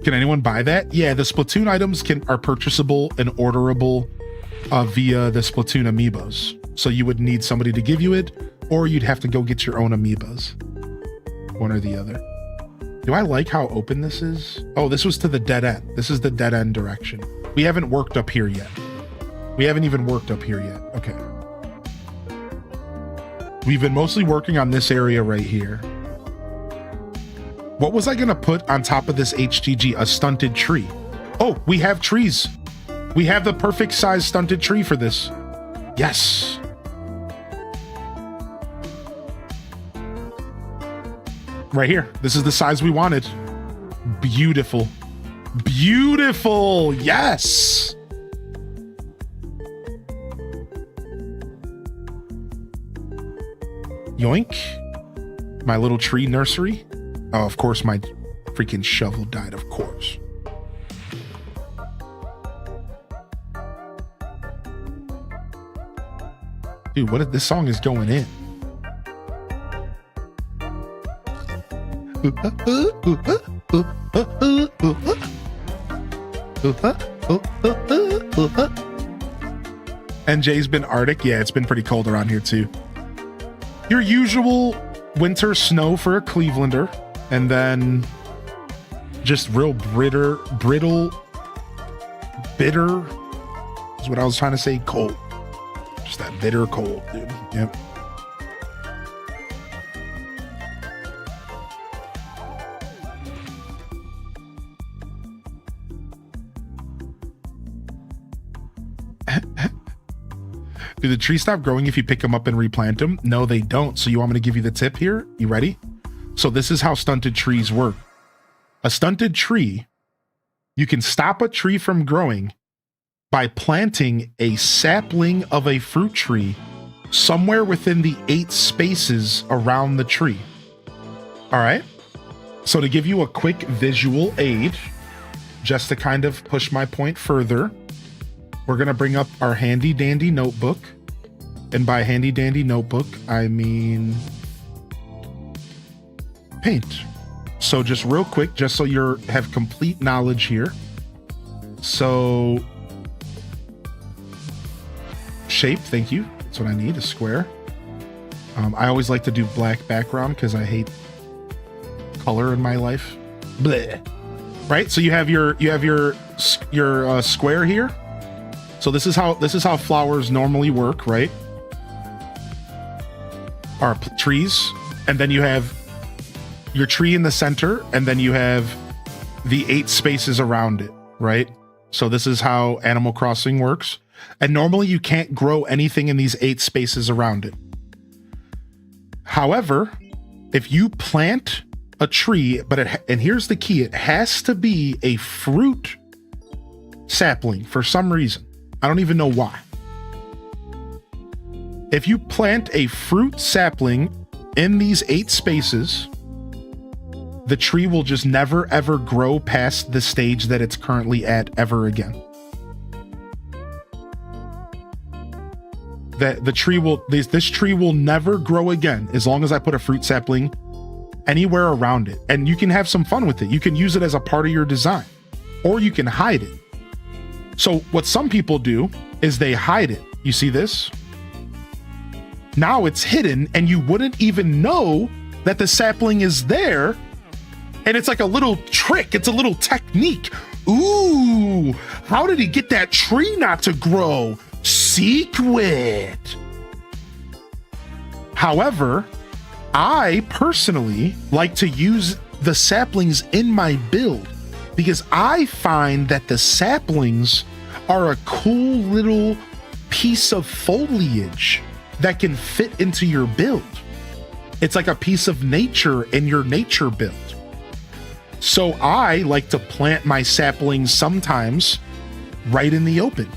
Speaker 1: Can anyone buy that? Yeah, the Splatoon items are purchasable and orderable via the Splatoon amiibos. So you would need somebody to give you it, or you'd have to go get your own amiibos. One or the other. Do I like how open this is? Oh, this was to the dead end. This is the dead end direction. We haven't worked up here yet. We haven't even worked up here yet. Okay. We've been mostly working on this area right here. What was I gonna put on top of this HTG? A stunted tree. Oh, we have trees. We have the perfect size stunted tree for this. Yes. Right here. This is the size we wanted. Beautiful. Beautiful. Yes. Yoink. My little tree nursery. Oh, of course, my freaking shovel died, of course. Dude, what if this song is going in? NJ's been Arctic. Yeah, it's been pretty cold around here too. Your usual winter snow for a Clevelander. And then just real bitter is what I was trying to say. Cold. Just that bitter cold, dude. Yep. Do the trees stop growing if you pick them up and replant them? No, they don't. So you want me to give you the tip here? You ready? So this is how stunted trees work. A stunted tree, you can stop a tree from growing by planting a sapling of a fruit tree somewhere within the 8 spaces around the tree. All right. So to give you a quick visual aid, just to kind of push my point further, we're going to bring up our handy dandy notebook. And by handy dandy notebook, I mean paint. So just real quick, just so you have complete knowledge here. So shape, thank you. That's what I need, a square. I always like to do black background because I hate color in my life. Bleh. Right? So you have your square here. So this is how flowers normally work, right? Or trees, and then you have your tree in the center, and then you have the 8 spaces around it, right? So this is how Animal Crossing works. And normally you can't grow anything in these 8 spaces around it. However, if you plant a tree, and here's the key, it has to be a fruit sapling for some reason. I don't even know why. If you plant a fruit sapling in these 8 spaces, the tree will just never ever grow past the stage that it's currently at ever again. This tree will never grow again as long as I put a fruit sapling anywhere around it. And you can have some fun with it. You can use it as a part of your design, or you can hide it. So what some people do is they hide it. You see this? Now it's hidden and you wouldn't even know that the sapling is there. And it's like a little trick. It's a little technique. Ooh, how did he get that tree not to grow? Secret. However, I personally like to use the saplings in my build because I find that the saplings are a cool little piece of foliage that can fit into your build. It's like a piece of nature in your nature build. So I like to plant my saplings sometimes right in the open.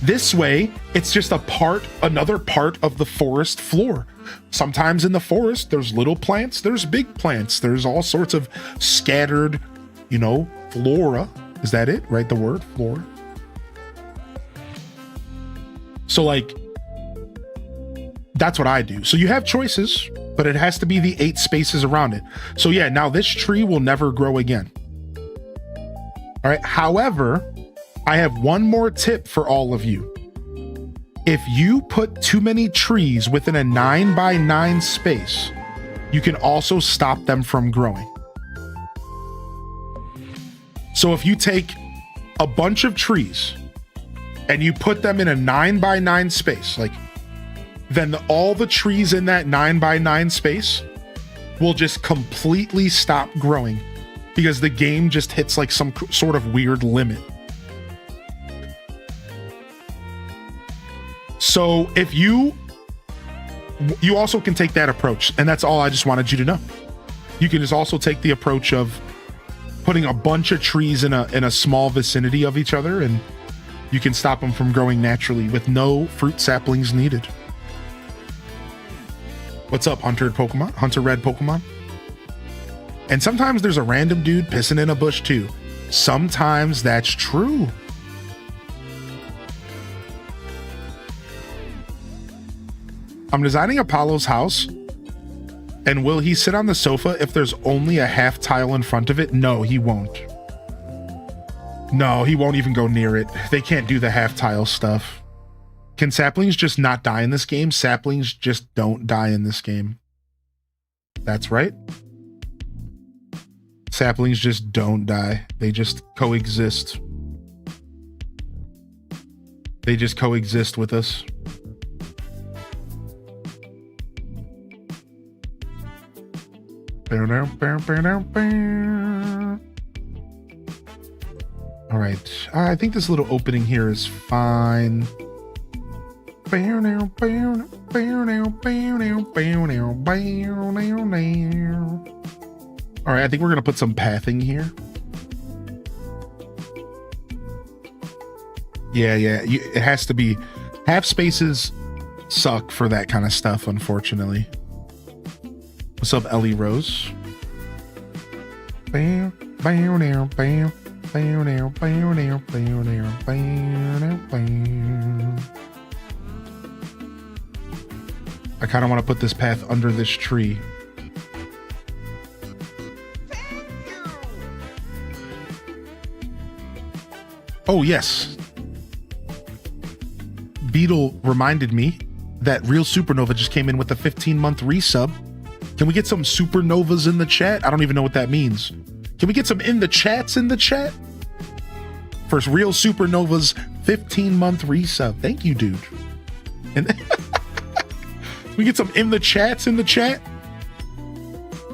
Speaker 1: This way, it's just another part of the forest floor. Sometimes in the forest, there's little plants, there's big plants, there's all sorts of scattered, flora. Is that it? Right? The word flora. So that's what I do. So you have choices, but it has to be the 8 spaces around it. So yeah, now this tree will never grow again. All right. However, I have one more tip for all of you. If you put too many trees within a 9x9 space, you can also stop them from growing. So if you take a bunch of trees and you put them in a 9x9 space, then all the trees in that 9x9 space will just completely stop growing because the game just hits some sort of weird limit. So if you also can take that approach, and that's all I just wanted you to know. You can just also take the approach of putting a bunch of trees in a small vicinity of each other, and you can stop them from growing naturally with no fruit saplings needed. What's up, Hunter Red Pokemon? And sometimes there's a random dude pissing in a bush too. Sometimes that's true. I'm designing Apollo's house, and will he sit on the sofa if there's only a half tile in front of it? No, he won't. No, he won't even go near it. They can't do the half tile stuff. Can saplings just not die in this game? Saplings just don't die in this game. That's right. Saplings just don't die. They just coexist. They just coexist with us. All right. I think this little opening here is fine. All right, I think we're going to put some pathing here. Yeah. It has to be. Half spaces suck for that kind of stuff, unfortunately. What's up, Ellie Rose? I kind of want to put this path under this tree. Oh, yes. Beetle reminded me that Real Supernova just came in with a 15-month resub. Can we get some supernovas in the chat? I don't even know what that means. Can we get some in the chats in the chat? First, Real Supernova's 15-month resub. Thank you, dude. And we get some in the chats in the chat.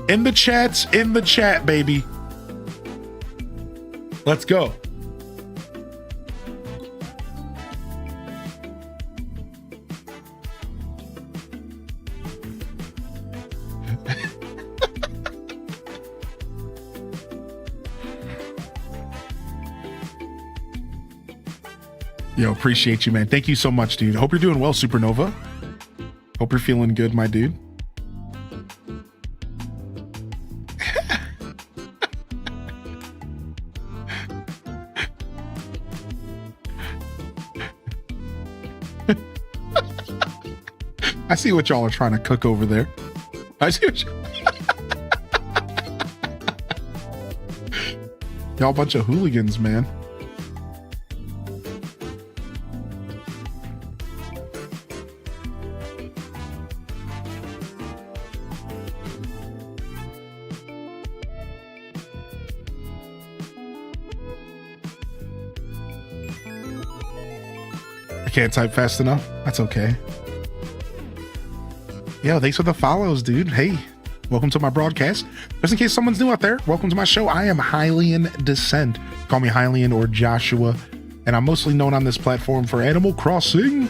Speaker 1: In the chats in the chat, baby. Let's go. Yo, appreciate you, man. Thank you so much, dude. Hope you're doing well, Supernova. Hope you're feeling good, my dude. I see what y'all are trying to cook over there. I see what y'all a bunch of hooligans, man. Can't type fast enough. That's okay. Yeah, thanks for the follows, dude. Hey, welcome to my broadcast. Just in case someone's new out there, welcome to my show. I am Hylian Descent. Call me Hylian or Joshua, and I'm mostly known on this platform for Animal Crossing,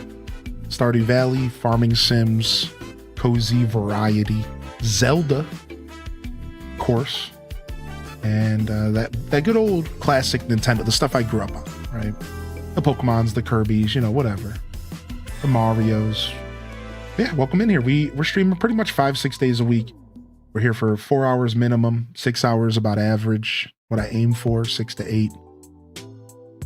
Speaker 1: Stardew Valley, Farming Sims, Cozy Variety, Zelda, of course, and that good old classic Nintendo, the stuff I grew up on, right? The Pokemons, the Kirbys, you know, whatever. The Marios. Yeah, welcome in here. We're streaming pretty much 5-6 days a week. We're here for 4 hours minimum, 6 hours about average. What I aim for, 6 to 8.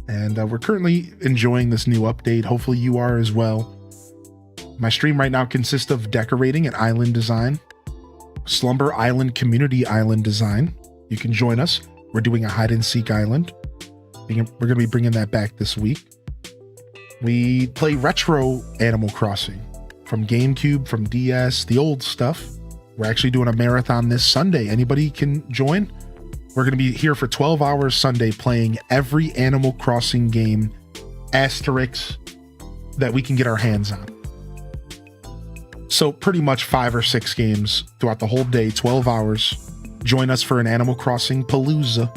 Speaker 1: And we're currently enjoying this new update. Hopefully you are as well. My stream right now consists of decorating and island design. Slumber Island Community Island Design. You can join us. We're doing a hide and seek island. We're going to be bringing that back this week. We play retro Animal Crossing from GameCube, from DS, the old stuff. We're actually doing a marathon this Sunday. Anybody can join. We're going to be here for 12 hours Sunday playing every Animal Crossing game, asterisk, that we can get our hands on. So pretty much 5 or 6 games throughout the whole day, 12 hours. Join us for an Animal Crossing Palooza.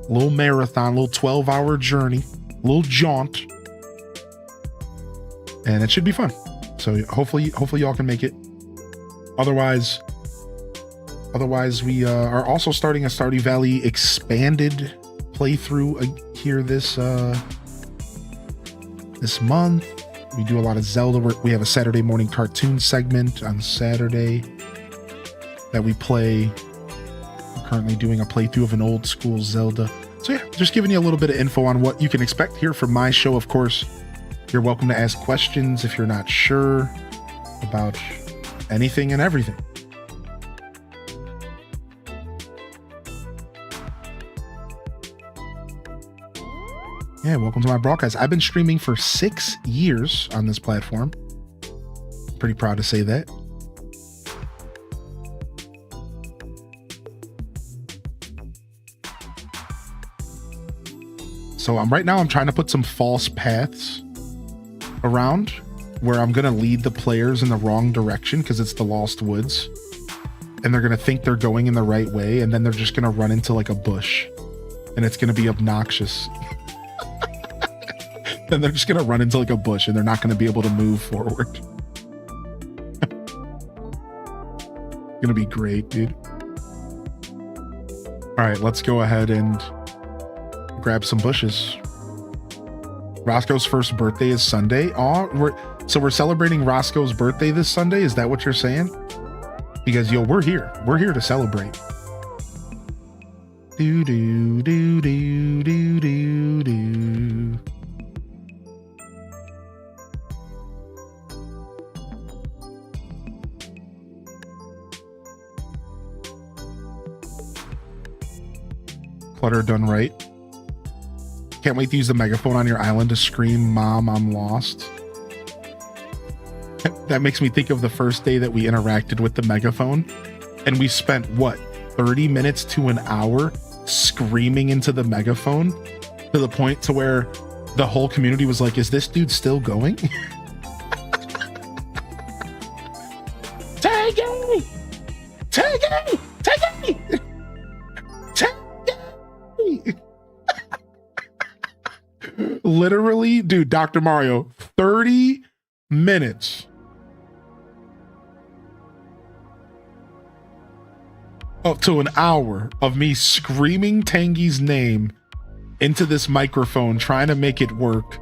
Speaker 1: A little marathon, a little 12-hour journey, a little jaunt, and it should be fun. So hopefully y'all can make it. Otherwise, we are also starting a Stardew Valley expanded playthrough here this month. We do a lot of Zelda. We have a Saturday morning cartoon segment on Saturday that we play. Currently doing a playthrough of an old school Zelda. So yeah, just giving you a little bit of info on what you can expect here from my show. Of course, you're welcome to ask questions if you're not sure about anything and everything. Yeah, welcome to my broadcast. I've been streaming for 6 years on this platform. Pretty proud to say that. So right now I'm trying to put some false paths around where I'm going to lead the players in the wrong direction because it's the Lost Woods. and they're going to think they're going in the right way, and then they're just going to run into like a bush, and it's going to be obnoxious. Then they're just going to run into like a bush, and they're not going to be able to move forward. Going to be great, dude. All right, let's go ahead and grab some bushes. Roscoe's first birthday is Sunday. We're celebrating Roscoe's birthday this Sunday. Is that what you're saying? Because we're here. We're here to celebrate. Do do do do do do do. Clutter done right. Can't wait to use the megaphone on your island to scream, "Mom, I'm lost." That makes me think of the first day that we interacted with the megaphone, and we spent, what, 30 minutes to an hour screaming into the megaphone to the point to where the whole community was like, is this dude still going? Tangy! Tangy! Tangy! Tangy! Literally, dude, Dr. Mario, 30 minutes. Up to an hour of me screaming Tangy's name into this microphone, trying to make it work.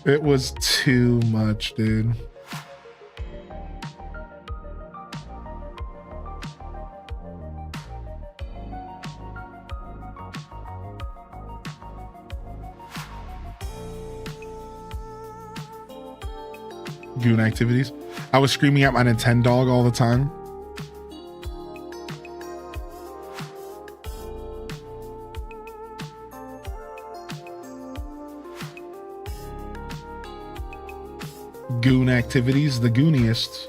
Speaker 1: It was too much, dude. Goon activities. I was screaming at my Nintendo all the time. Goon activities, the gooniest.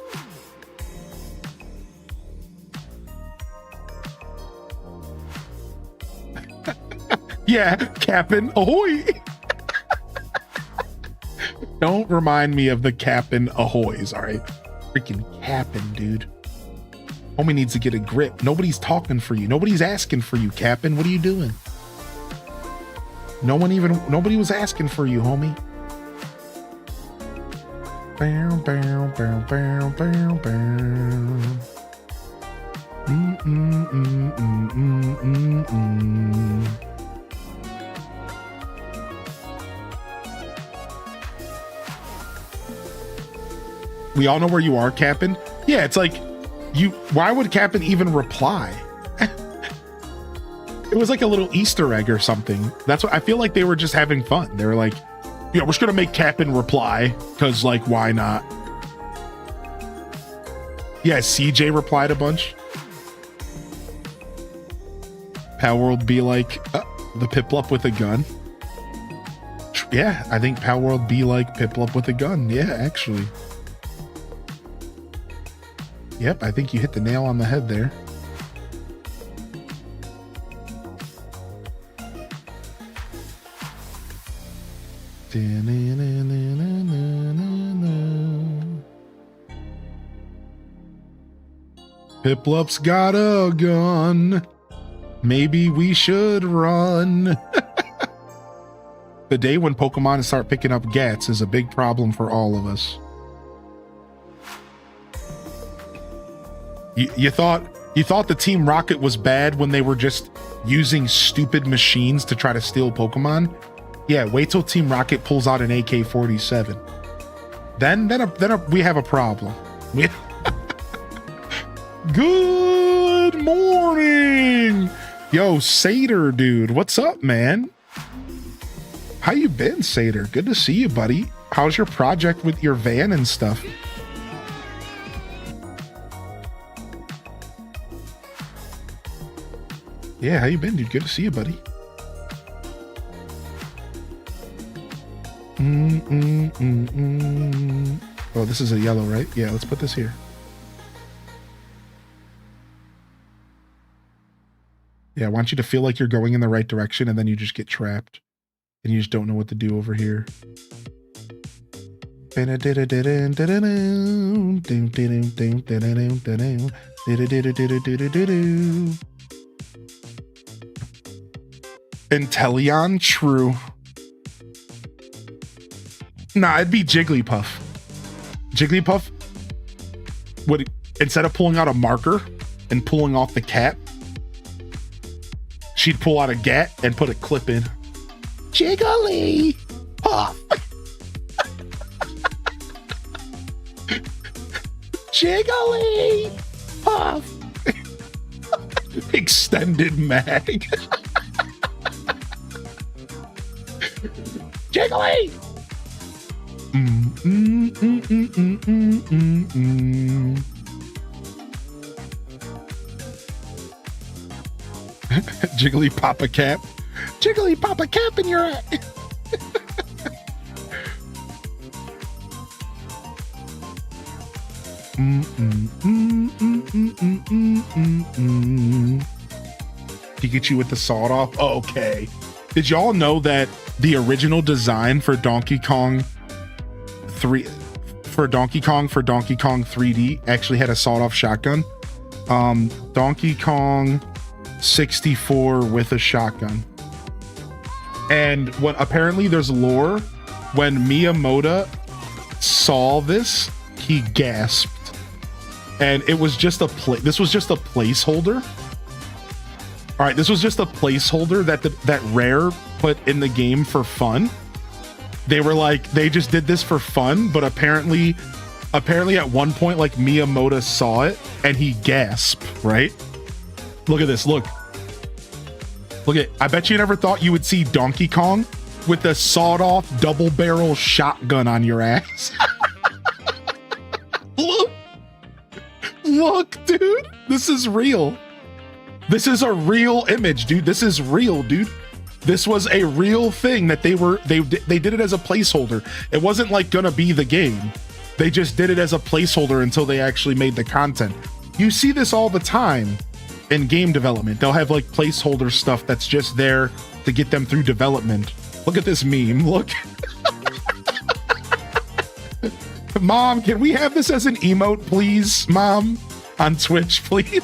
Speaker 1: Yeah, Captain Ahoy. Don't remind me of the Cap'n Ahoys, all right? Freaking Cap'n, dude. Homie needs to get a grip. Nobody's talking for you. Nobody's asking for you, Cap'n. What are you doing? Nobody was asking for you, homie. Bow, bow, bow, bow, bow, bow. We all know where you are, Cap'n. Yeah, it's like, why would Cap'n even reply? It was like a little Easter egg or something. That's what I feel like. They were just having fun. They were like, yeah, we're just gonna make Cap'n reply, because like, why not? Yeah, CJ replied a bunch. Palworld be like, the Piplup with a gun. Yeah, I think Palworld be like Piplup with a gun. Yeah, actually. Yep, I think you hit the nail on the head there. Piplup's got a gun. Maybe we should run. The day when Pokemon start picking up gats is a big problem for all of us. You thought the Team Rocket was bad when they were just using stupid machines to try to steal Pokemon? Yeah, wait till Team Rocket pulls out an AK-47. Then we have a problem. Good morning, yo, Satyr dude. What's up, man? How you been, Satyr? Good to see you, buddy. How's your project with your van and stuff? Yeah, how you been, dude? Good to see you, buddy. Oh, this is a yellow, right? Yeah, let's put this here. Yeah, I want you to feel like you're going in the right direction, and then you just get trapped. And you just don't know what to do over here. Inteleon, true. Nah, it'd be Jigglypuff. Jigglypuff would, instead of pulling out a marker and pulling off the cap, she'd pull out a gat and put a clip in. Jigglypuff. Jigglypuff. Extended mag. Jiggly. Jiggly pop a cap. Jiggly pop a cap in your eye. Pikachu with the sawed off. Oh, okay. Did y'all know that the original design for Donkey Kong 3D actually had a sawed off shotgun? Donkey Kong 64 with a shotgun. And what apparently there's lore, when Miyamoto saw this, he gasped. And it was just this was just a placeholder. All right, this was just a placeholder that Rare put in the game for fun. They were like, they just did this for fun, but apparently at one point, like, Miyamoto saw it and he gasped, right? Look at this, look. Look at, I bet you never thought you would see Donkey Kong with a sawed off double barrel shotgun on your ass. Look, dude, this is real. This is a real image, dude. This is real, dude. This was a real thing that they did it as a placeholder. It wasn't like gonna be the game. They just did it as a placeholder until they actually made the content. You see this all the time in game development. They'll have like placeholder stuff that's just there to get them through development. Look at this meme, look. Mom, can we have this as an emote, please, Mom? On Twitch, please.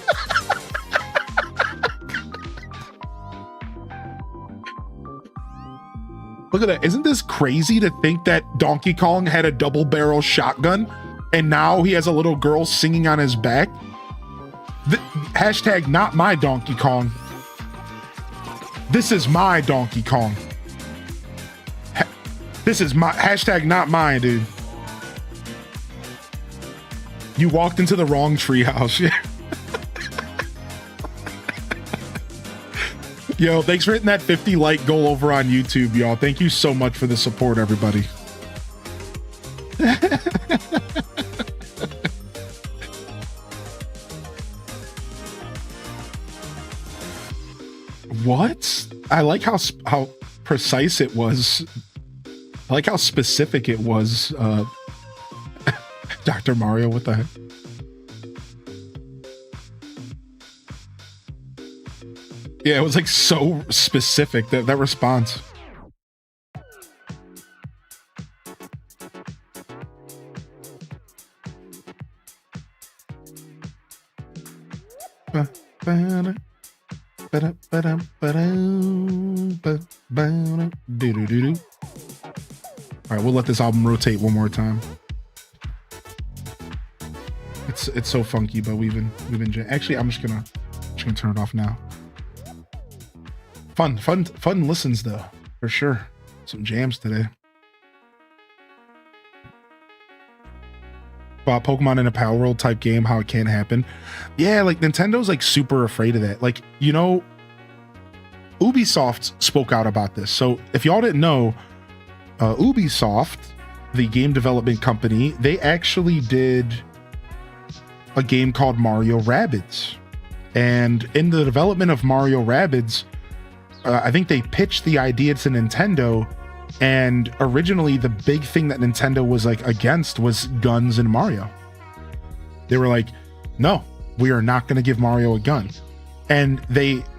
Speaker 1: Look at that. Isn't this crazy to think that Donkey Kong had a double barrel shotgun and now he has a little girl singing on his back? Hashtag not my Donkey Kong. This is my Donkey Kong. This is my hashtag not mine, dude. You walked into the wrong treehouse. Yo, thanks for hitting that 50 like goal over on YouTube, y'all. Thank you so much for the support, everybody. What? I like how precise it was. I like how specific it was. Dr. Mario, what the heck? Yeah, it was like so specific, that response. All right, we'll let this album rotate one more time. It's so funky, but we've been actually I'm just gonna turn it off now. Fun listens though, for sure. Some jams today. About Pokemon in a Power World type game, how it can't happen. Yeah, like Nintendo's like super afraid of that. Like, you know, Ubisoft spoke out about this. So if y'all didn't know, Ubisoft, the game development company, they actually did a game called Mario Rabbids. And in the development of Mario Rabbids, I think they pitched the idea to Nintendo, and originally the big thing that Nintendo was like against was guns in Mario. They were like, no, we are not going to give Mario a gun. And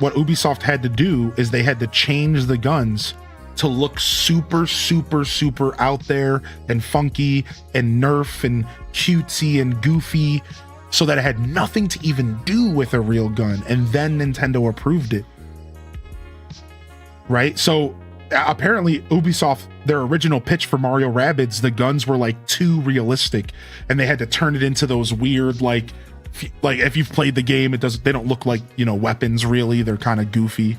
Speaker 1: what Ubisoft had to do is they had to change the guns to look super, super, super out there and funky and nerf and cutesy and goofy, so that it had nothing to even do with a real gun. And then Nintendo approved it. Right? So apparently Ubisoft, their original pitch for Mario Rabbids, the guns were like too realistic, and they had to turn it into those weird, like if you've played the game, they don't look like, you know, weapons really. They're kind of goofy.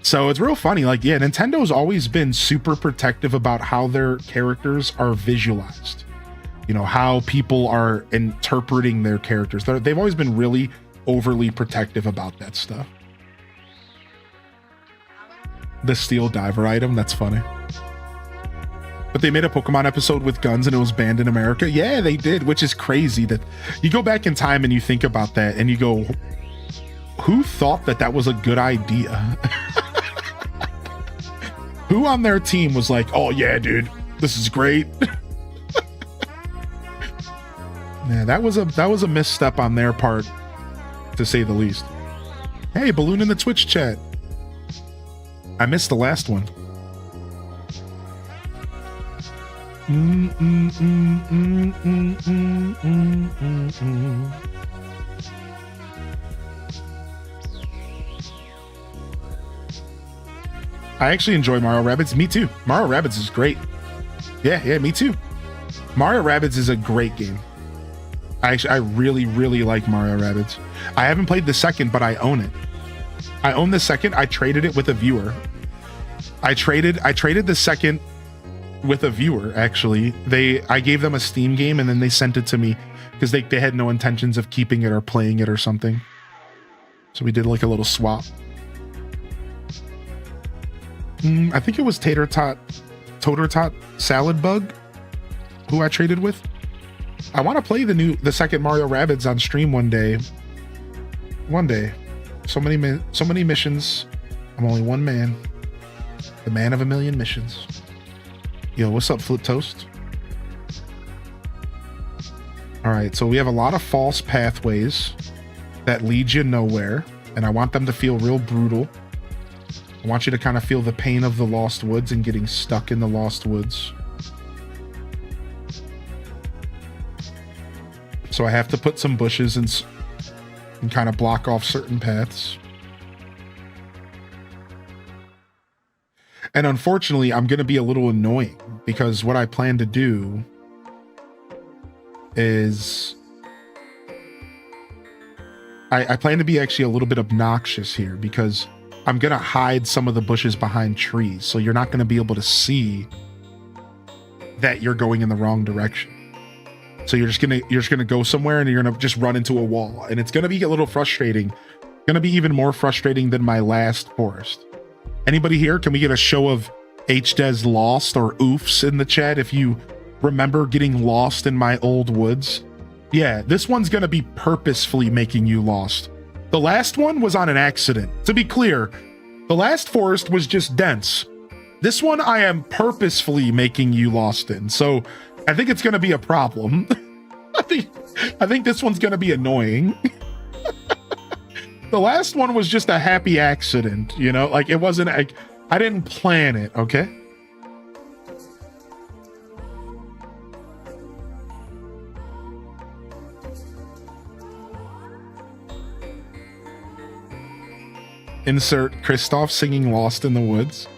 Speaker 1: So it's real funny. Like, yeah, Nintendo's always been super protective about how their characters are visualized. You know, how people are interpreting their characters. They've always been really overly protective about that stuff. The steel diver item, that's funny. But they made a Pokemon episode with guns and it was banned in America. Yeah, they did, which is crazy that you go back in time and you think about that and you go, who thought that that was a good idea? Who on their team was like, oh yeah, dude, this is great. Yeah, that was a misstep on their part, to say the least. Hey, Balloon in the Twitch chat. I missed the last one. I actually enjoy Mario Rabbids. Me too. Mario Rabbids is great. Yeah, me too. Mario Rabbids is a great game. I really, really like Mario Rabbids. I haven't played the second, but I own it. I own the second. I traded it with a viewer. I traded the second with a viewer, actually. I gave them a Steam game and then they sent it to me because they had no intentions of keeping it or playing it or something. So we did like a little swap. I think it was Tater Tot Salad Bug who I traded with. I want to play the second Mario Rabbids on stream one day. So many missions. I'm only one man. The man of a million missions. Yo, what's up, Flip Toast? All right, so we have a lot of false pathways that lead you nowhere, and I want them to feel real brutal. I want you to kind of feel the pain of the Lost Woods and getting stuck in the Lost Woods. So I have to put some bushes and kind of block off certain paths. And unfortunately, I'm going to be a little annoying because what I plan to do is I plan to be actually a little bit obnoxious here because I'm going to hide some of the bushes behind trees. So you're not going to be able to see that you're going in the wrong direction. So you're just going to go somewhere and you're going to just run into a wall. And it's going to be a little frustrating. Going to be even more frustrating than my last forest. Anybody here? Can we get a show of HDes lost or oofs in the chat if you remember getting lost in my old woods? Yeah, this one's going to be purposefully making you lost. The last one was on an accident. To be clear, the last forest was just dense. This one I am purposefully making you lost in. So I think it's going to be a problem. I think this one's going to be annoying. The last one was just a happy accident, you know? Like, it wasn't... I didn't plan it, okay? Insert Kristoff singing Lost in the Woods.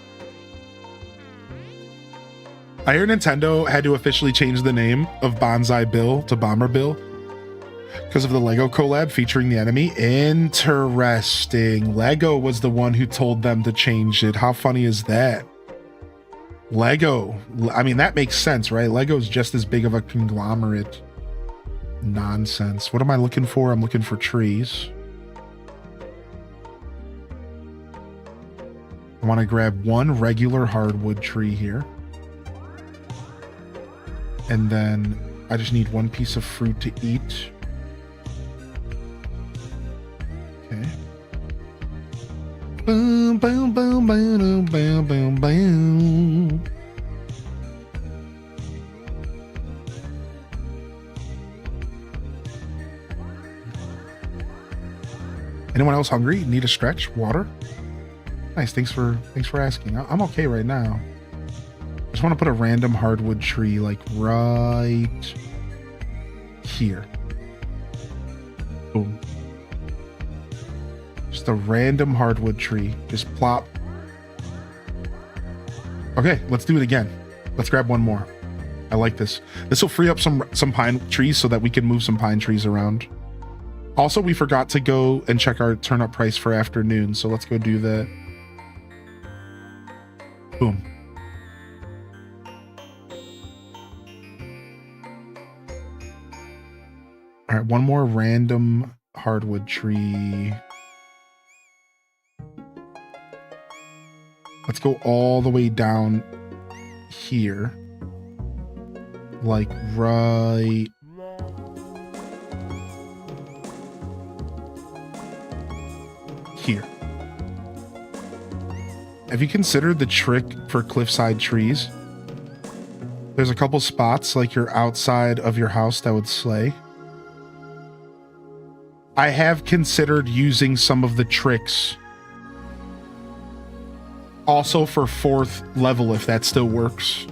Speaker 1: I hear Nintendo had to officially change the name of Bonsai Bill to Bomber Bill because of the Lego collab featuring the enemy. Interesting. Lego was the one who told them to change it. How funny is that? Lego. I mean, that makes sense, right? Lego's just as big of a conglomerate. Nonsense. What am I looking for? I'm looking for trees. I want to grab one regular hardwood tree here. And then I just need one piece of fruit to eat. Okay. Boom, boom, boom, boom, boom, boom, boom. Anyone else hungry? Need a stretch? Water? Nice. Thanks for asking. I'm okay right now. Just want to put a random hardwood tree like right here. Boom. Just a random hardwood tree. Just plop. Okay, let's do it again. Let's grab one more. I like this. This will free up some pine trees so that we can move some pine trees around. Also, we forgot to go and check our turnip price for afternoon, so let's go do that. Boom. All right, one more random hardwood tree. Let's go all the way down here. Like right here. Have you considered the trick for cliffside trees? There's a couple spots like you're outside of your house that would slay. I have considered using some of the tricks also for 4th level if that still works.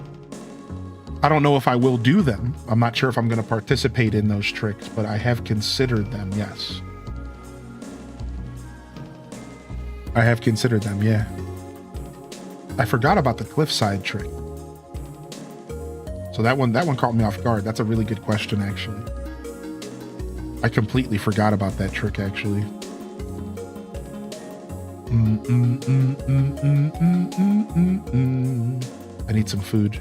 Speaker 1: I don't know if I will do them. I'm not sure if I'm going to participate in those tricks, but I have considered them, yes. I have considered them, yeah. I forgot about the cliffside trick. So that one caught me off guard. That's a really good question, actually. I completely forgot about that trick, actually. I need some food.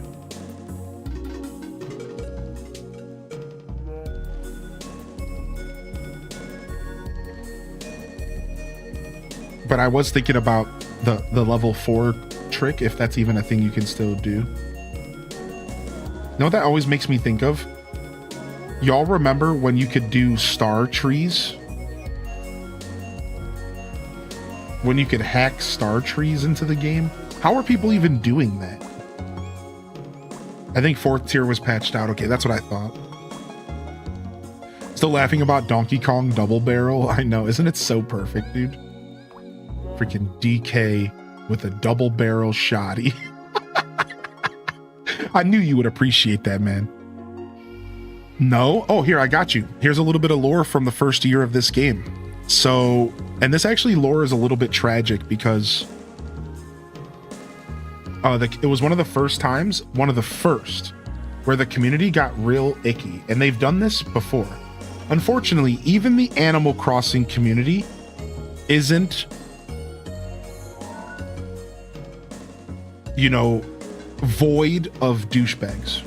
Speaker 1: But I was thinking about the level 4 trick, if that's even a thing you can still do. You know what that always makes me think of? Y'all remember when you could do star trees? When you could hack star trees into the game? How are people even doing that? I think 4th tier was patched out. Okay, that's what I thought. Still laughing about Donkey Kong Double Barrel. I know, isn't it so perfect, dude? Freaking DK with a double barrel shotty. I knew you would appreciate that, man. No? Oh, here, I got you. Here's a little bit of lore from the first year of this game. So, and this actually lore is a little bit tragic because it was one of the first, where the community got real icky. And they've done this before. Unfortunately, even the Animal Crossing community isn't, you know, void of douchebags.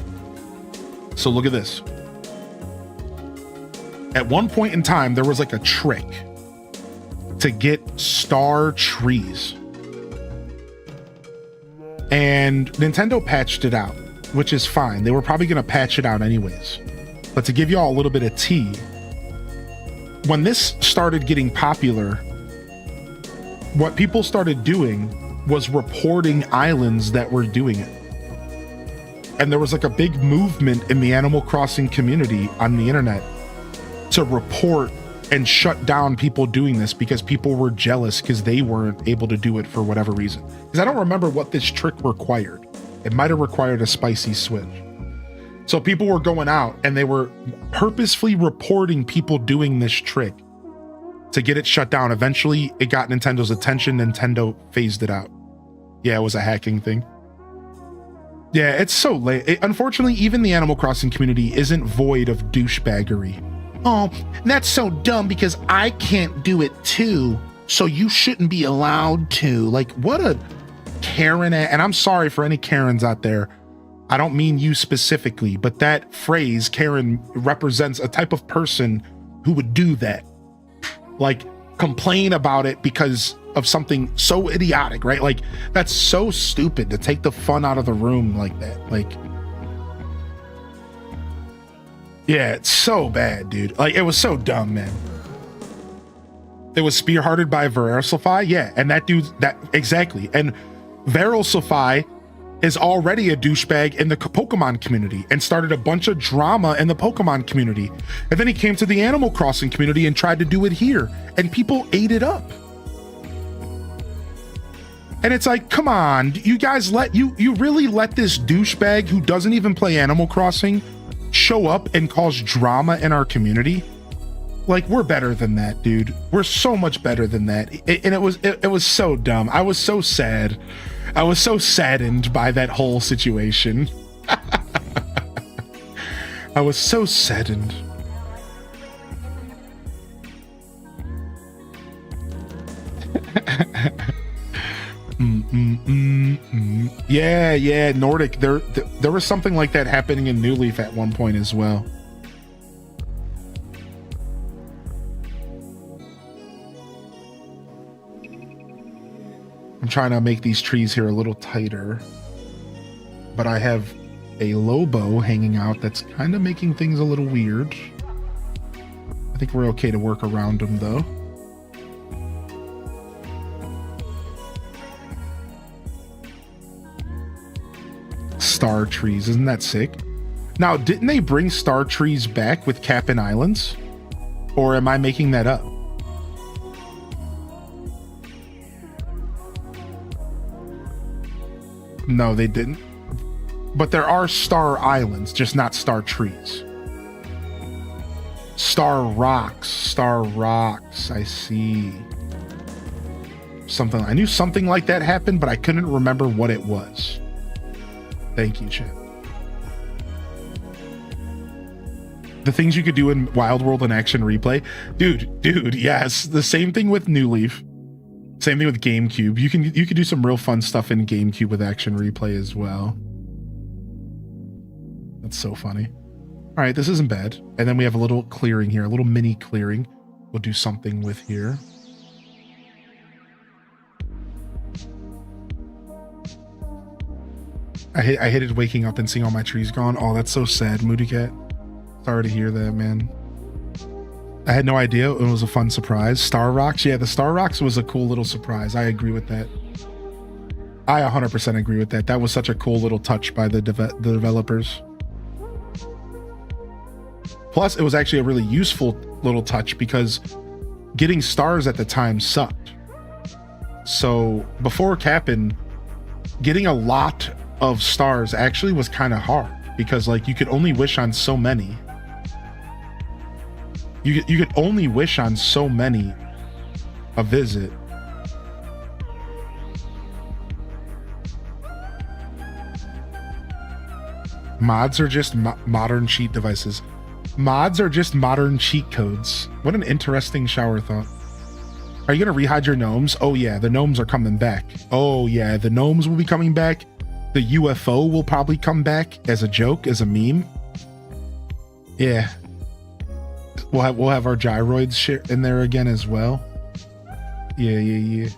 Speaker 1: So look at this. At one point in time, there was like a trick to get star trees. And Nintendo patched it out, which is fine. They were probably going to patch it out anyways. But to give y'all a little bit of tea, when this started getting popular, what people started doing was reporting islands that were doing it. And there was like a big movement in the Animal Crossing community on the internet to report and shut down people doing this because people were jealous because they weren't able to do it for whatever reason. Because I don't remember what this trick required. It might have required a spicy switch. So people were going out and they were purposefully reporting people doing this trick to get it shut down. Eventually, it got Nintendo's attention. Nintendo phased it out. Yeah, it was a hacking thing. Yeah, it's so late. Unfortunately, even the Animal Crossing community isn't void of douchebaggery. Oh, that's so dumb because I can't do it too, so you shouldn't be allowed to. Like, what a Karen. And I'm sorry for any Karens out there. I don't mean you specifically, but that phrase, Karen, represents a type of person who would do that. Like, complain about it because of something so idiotic, right? Like, that's so stupid to take the fun out of the room like that. Like, yeah, it's so bad, dude. Like, it was so dumb, man. It was spearheaded by Verilsify, yeah, and that dude, that exactly. And Verilsify is already a douchebag in the Pokemon community and started a bunch of drama in the Pokemon community. And then he came to the Animal Crossing community and tried to do it here, and people ate it up. And it's like, come on, you guys you really let this douchebag who doesn't even play Animal Crossing show up and cause drama in our community? Like, we're better than that, dude. We're so much better than that. And it was so dumb. I was so sad. I was so saddened by that whole situation. I was so saddened. Yeah, Nordic. There was something like that happening in New Leaf at one point as well. I'm trying to make these trees here a little tighter, but I have a Lobo hanging out that's kind of making things a little weird. I think we're okay to work around them though. Star trees, isn't that sick? Now, didn't they bring star trees back with Cap'n Islands? Or am I making that up? No, they didn't. But there are star islands, just not star trees. Star rocks, I see. I knew something like that happened, but I couldn't remember what it was. Thank you, chat. The things you could do in Wild World and Action Replay. Dude, yes. The same thing with New Leaf. Same thing with GameCube. You could do some real fun stuff in GameCube with Action Replay as well. That's so funny. All right, this isn't bad. And then we have a little clearing here, a little mini clearing. We'll do something with here. I hated waking up and seeing all my trees gone. Oh, that's so sad, Moody Cat. Sorry to hear that, man. I had no idea. It was a fun surprise. Star Rocks. Yeah, the Star Rocks was a cool little surprise. I agree with that. I 100% agree with that. That was such a cool little touch by the developers. Plus, it was actually a really useful little touch because getting stars at the time sucked. So before Cap'n, getting a lot of stars actually was kind of hard because like you could only wish on so many. You could only wish on so many a visit. Mods are just modern cheat devices. Mods are just modern cheat codes. What an interesting shower thought. Are you gonna rehide your gnomes? Oh yeah, the gnomes are coming back. Oh yeah, the gnomes will be coming back. The UFO will probably come back as a joke, as a meme. Yeah. We'll have our gyroids in there again as well. Yeah. You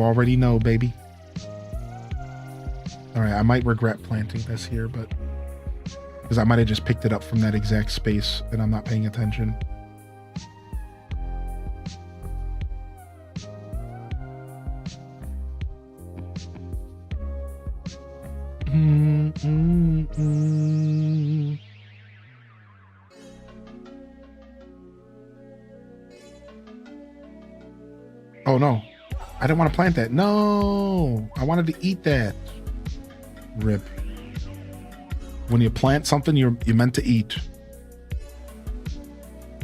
Speaker 1: already know, baby. All right, I might regret planting this here, but because I might have just picked it up from that exact space and I'm not paying attention. Oh no, I didn't want to plant that. No, I wanted to eat that. Rip. When you plant something, you're meant to eat.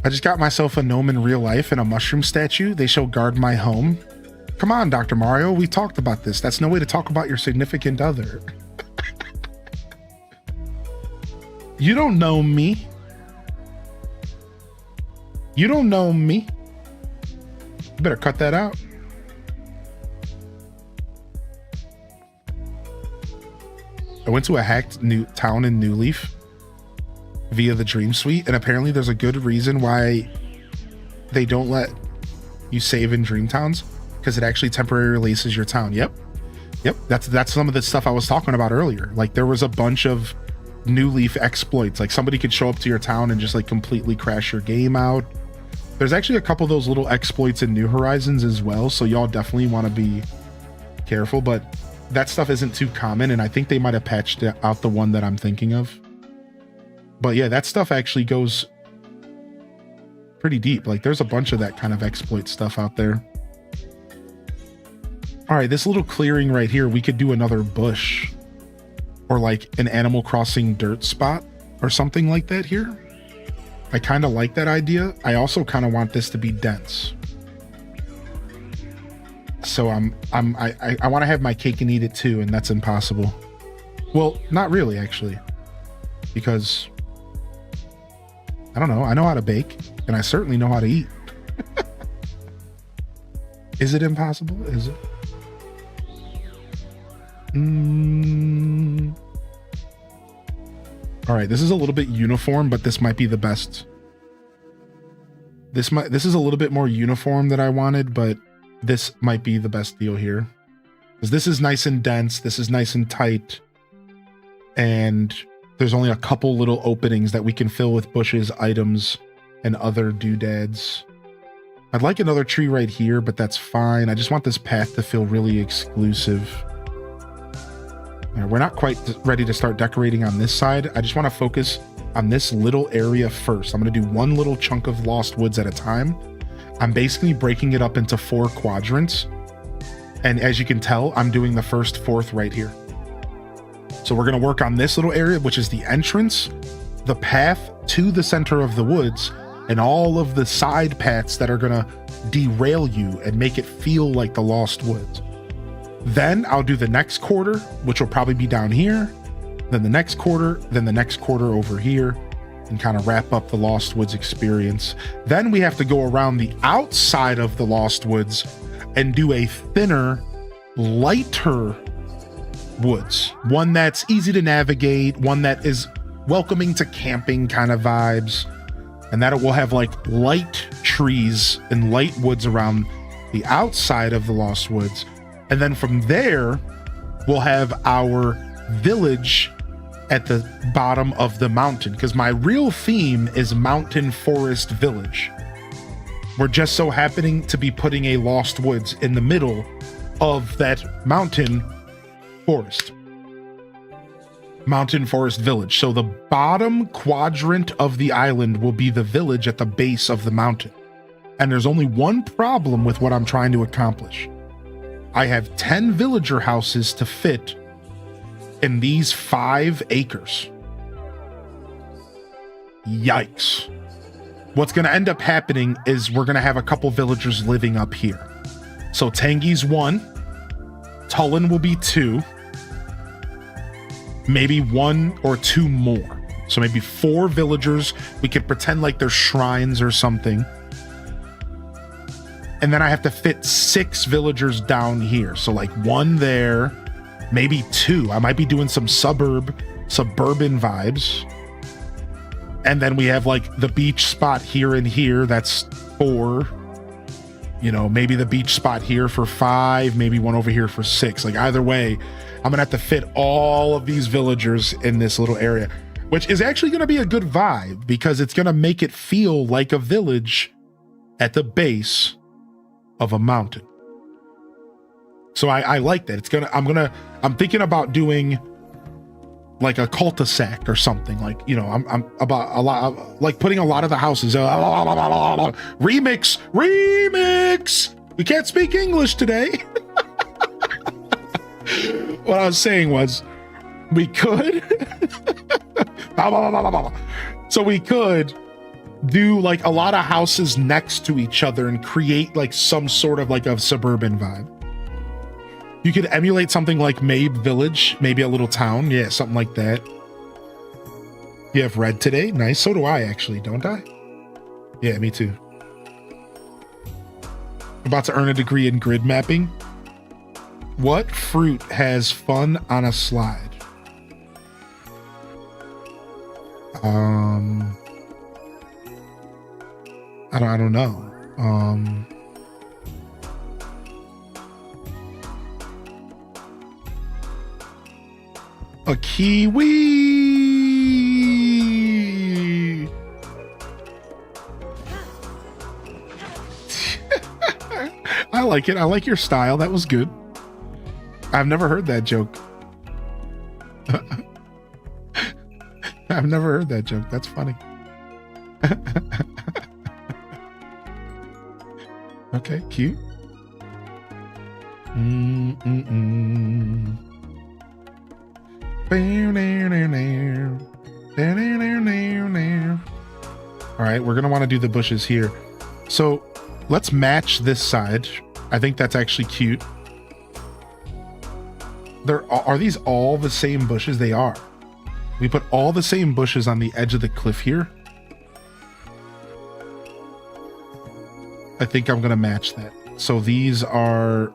Speaker 1: I just got myself a gnome in real life and a mushroom statue. They shall guard my home. Come on, Dr. Mario, we talked about this. That's no way to talk about your significant other. You don't know me. You don't know me. You better cut that out. I went to a hacked town in New Leaf via the Dream Suite, and apparently there's a good reason why they don't let you save in Dream Towns, because it actually temporarily releases your town. Yep. That's some of the stuff I was talking about earlier. Like there was a bunch of New Leaf exploits. Like somebody could show up to your town and just like completely crash your game out. There's actually a couple of those little exploits in New Horizons as well, so y'all definitely want to be careful, but that stuff isn't too common, and I think they might have patched out the one that I'm thinking of. But yeah, that stuff actually goes pretty deep. Like there's a bunch of that kind of exploit stuff out there. All right, this little clearing right here, we could do another bush or like an Animal Crossing dirt spot or something like that here. I kind of like that idea. I also kind of want this to be dense. So I want to have my cake and eat it too, and that's impossible. Well, not really actually, because I don't know. I know how to bake, and I certainly know how to eat. Is it impossible? Is it? All right, this is a little bit uniform, but this might be the best. This is a little bit more uniform than I wanted, but this might be the best deal here. Because this is nice and dense, this is nice and tight, and there's only a couple little openings that we can fill with bushes, items, and other doodads. I'd like another tree right here, but that's fine. I just want this path to feel really exclusive. We're not quite ready to start decorating on this side. I just want to focus on this little area first. I'm going to do one little chunk of Lost Woods at a time. I'm basically breaking it up into 4 quadrants. And as you can tell, I'm doing the first 4th right here. So we're going to work on this little area, which is the entrance, the path to the center of the woods, and all of the side paths that are going to derail you and make it feel like the Lost Woods. Then I'll do the next quarter, which will probably be down here, then the next quarter, then the next quarter over here, and kind of wrap up the Lost Woods experience. Then we have to go around the outside of the Lost Woods and do a thinner, lighter woods. One that's easy to navigate, one that is welcoming to camping kind of vibes. And that it will have like light trees and light woods around the outside of the Lost Woods. And then from there, we'll have our village at the bottom of the mountain, because my real theme is Mountain Forest Village. We're just so happening to be putting a Lost Woods in the middle of that mountain forest. Mountain Forest Village. So the bottom quadrant of the island will be the village at the base of the mountain. And there's only one problem with what I'm trying to accomplish. I have 10 villager houses to fit in these 5 acres. Yikes. What's going to end up happening is we're going to have a couple villagers living up here. So Tangi's 1, Tullen will be 2, maybe 1 or 2 more. So maybe 4 villagers. We could pretend like they're shrines or something. And then I have to fit 6 villagers down here. So like 1 there, maybe 2. I might be doing some suburban vibes. And then we have like the beach spot here and here. That's 4. You know, maybe the beach spot here for 5, maybe 1 over here for 6. Like either way, I'm gonna have to fit all of these villagers in this little area, which is actually gonna be a good vibe because it's gonna make it feel like a village at the base of a mountain. So I like that. I'm thinking about doing like a cul-de-sac or something, like, you know, I'm about a lot, like putting a lot of the houses, remix, we can't speak English today. What I was saying was we could, so we could do like a lot of houses next to each other and create like some sort of like a suburban vibe. You could emulate something like Mabe Village, maybe a little town. Yeah, something like that. You have red today? Nice. So do I actually, don't I? Yeah, me too. About to earn a degree in grid mapping. What fruit has fun on a slide? I don't know. A kiwi. I like it. I like your style. That was good. I've never heard that joke. I've never heard that joke. That's funny. Okay, cute. Mm-mm-mm. All right, we're gonna want to do the bushes here. So let's match this side. I think that's actually cute. Are these all the same bushes? They are. We put all the same bushes on the edge of the cliff here. I think I'm gonna match that. So these are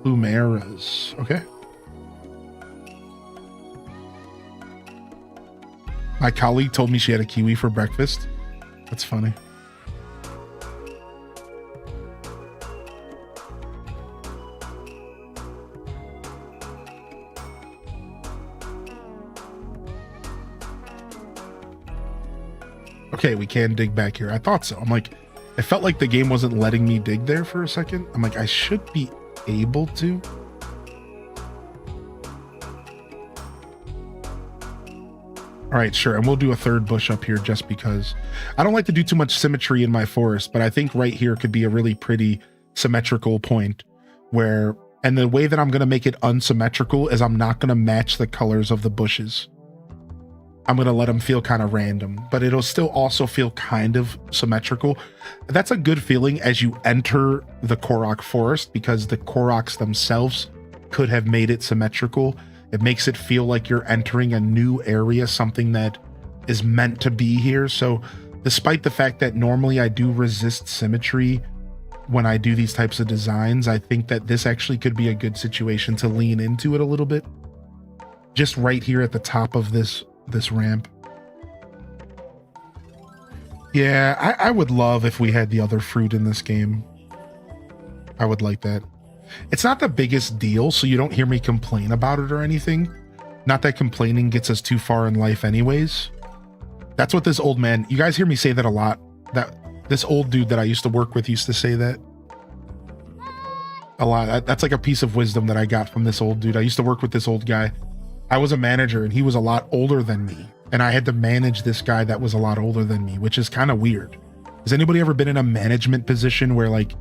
Speaker 1: plumeras. Okay. My colleague told me she had a kiwi for breakfast. That's funny. Okay, we can dig back here. I thought so. I'm like, it felt like the game wasn't letting me dig there for a second. I'm like, I should be able to. All right, sure. And we'll do a third bush up here just because I don't like to do too much symmetry in my forest, but I think right here could be a really pretty symmetrical point where, and the way that I'm going to make it unsymmetrical is I'm not going to match the colors of the bushes. I'm going to let them feel kind of random, but it'll still also feel kind of symmetrical. That's a good feeling as you enter the Korok forest because the Koroks themselves could have made it symmetrical. It makes it feel like you're entering a new area, something that is meant to be here. So despite the fact that normally I do resist symmetry when I do these types of designs, I think that this actually could be a good situation to lean into it a little bit. Just right here at the top of this ramp. Yeah, I would love if we had the other fruit in this game. I would like that. It's not the biggest deal, so you don't hear me complain about it or anything. Not that complaining gets us too far in life anyways. That's what this old man, you guys hear me say that a lot. That this old dude that I used to work with used to say that a lot. That's like a piece of wisdom that I got from this old dude. I used to work with this old guy. I was a manager and he was a lot older than me. And I had to manage this guy that was a lot older than me, which is kind of weird. Has anybody ever been in a management position where like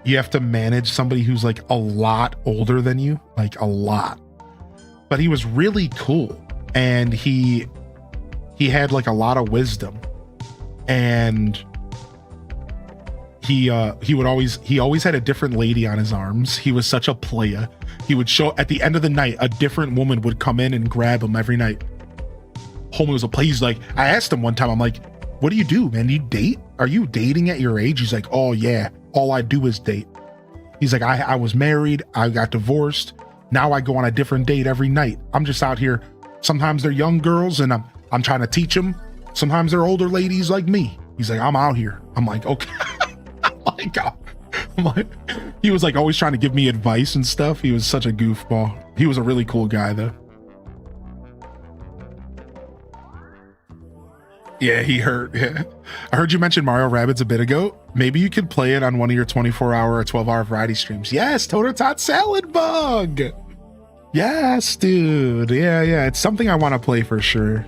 Speaker 1: you have to manage somebody who's like a lot older than you? Like a lot. But he was really cool. And he had like a lot of wisdom. And he always had a different lady on his arms. He was such a playa. He would show at the end of the night, a different woman would come in and grab him every night. Homie was a play. He's like, I asked him one time, I'm like, what do you do, man? Do you date? Are you dating at your age? He's like, oh yeah, all I do is date. He's like, I was married, I got divorced. Now I go on a different date every night. I'm just out here. Sometimes they're young girls and I'm trying to teach them. Sometimes they're older ladies like me. He's like, I'm out here. I'm like, okay. I'm like, he was like always trying to give me advice and stuff. He was such a goofball. He was a really cool guy though. Yeah, he hurt. Yeah. I heard you mention Mario Rabbids a bit ago. Maybe you could play it on one of your 24-hour or 12-hour variety streams. Yes, Total Tot Salad Bug. Yes, dude. Yeah. It's something I want to play for sure.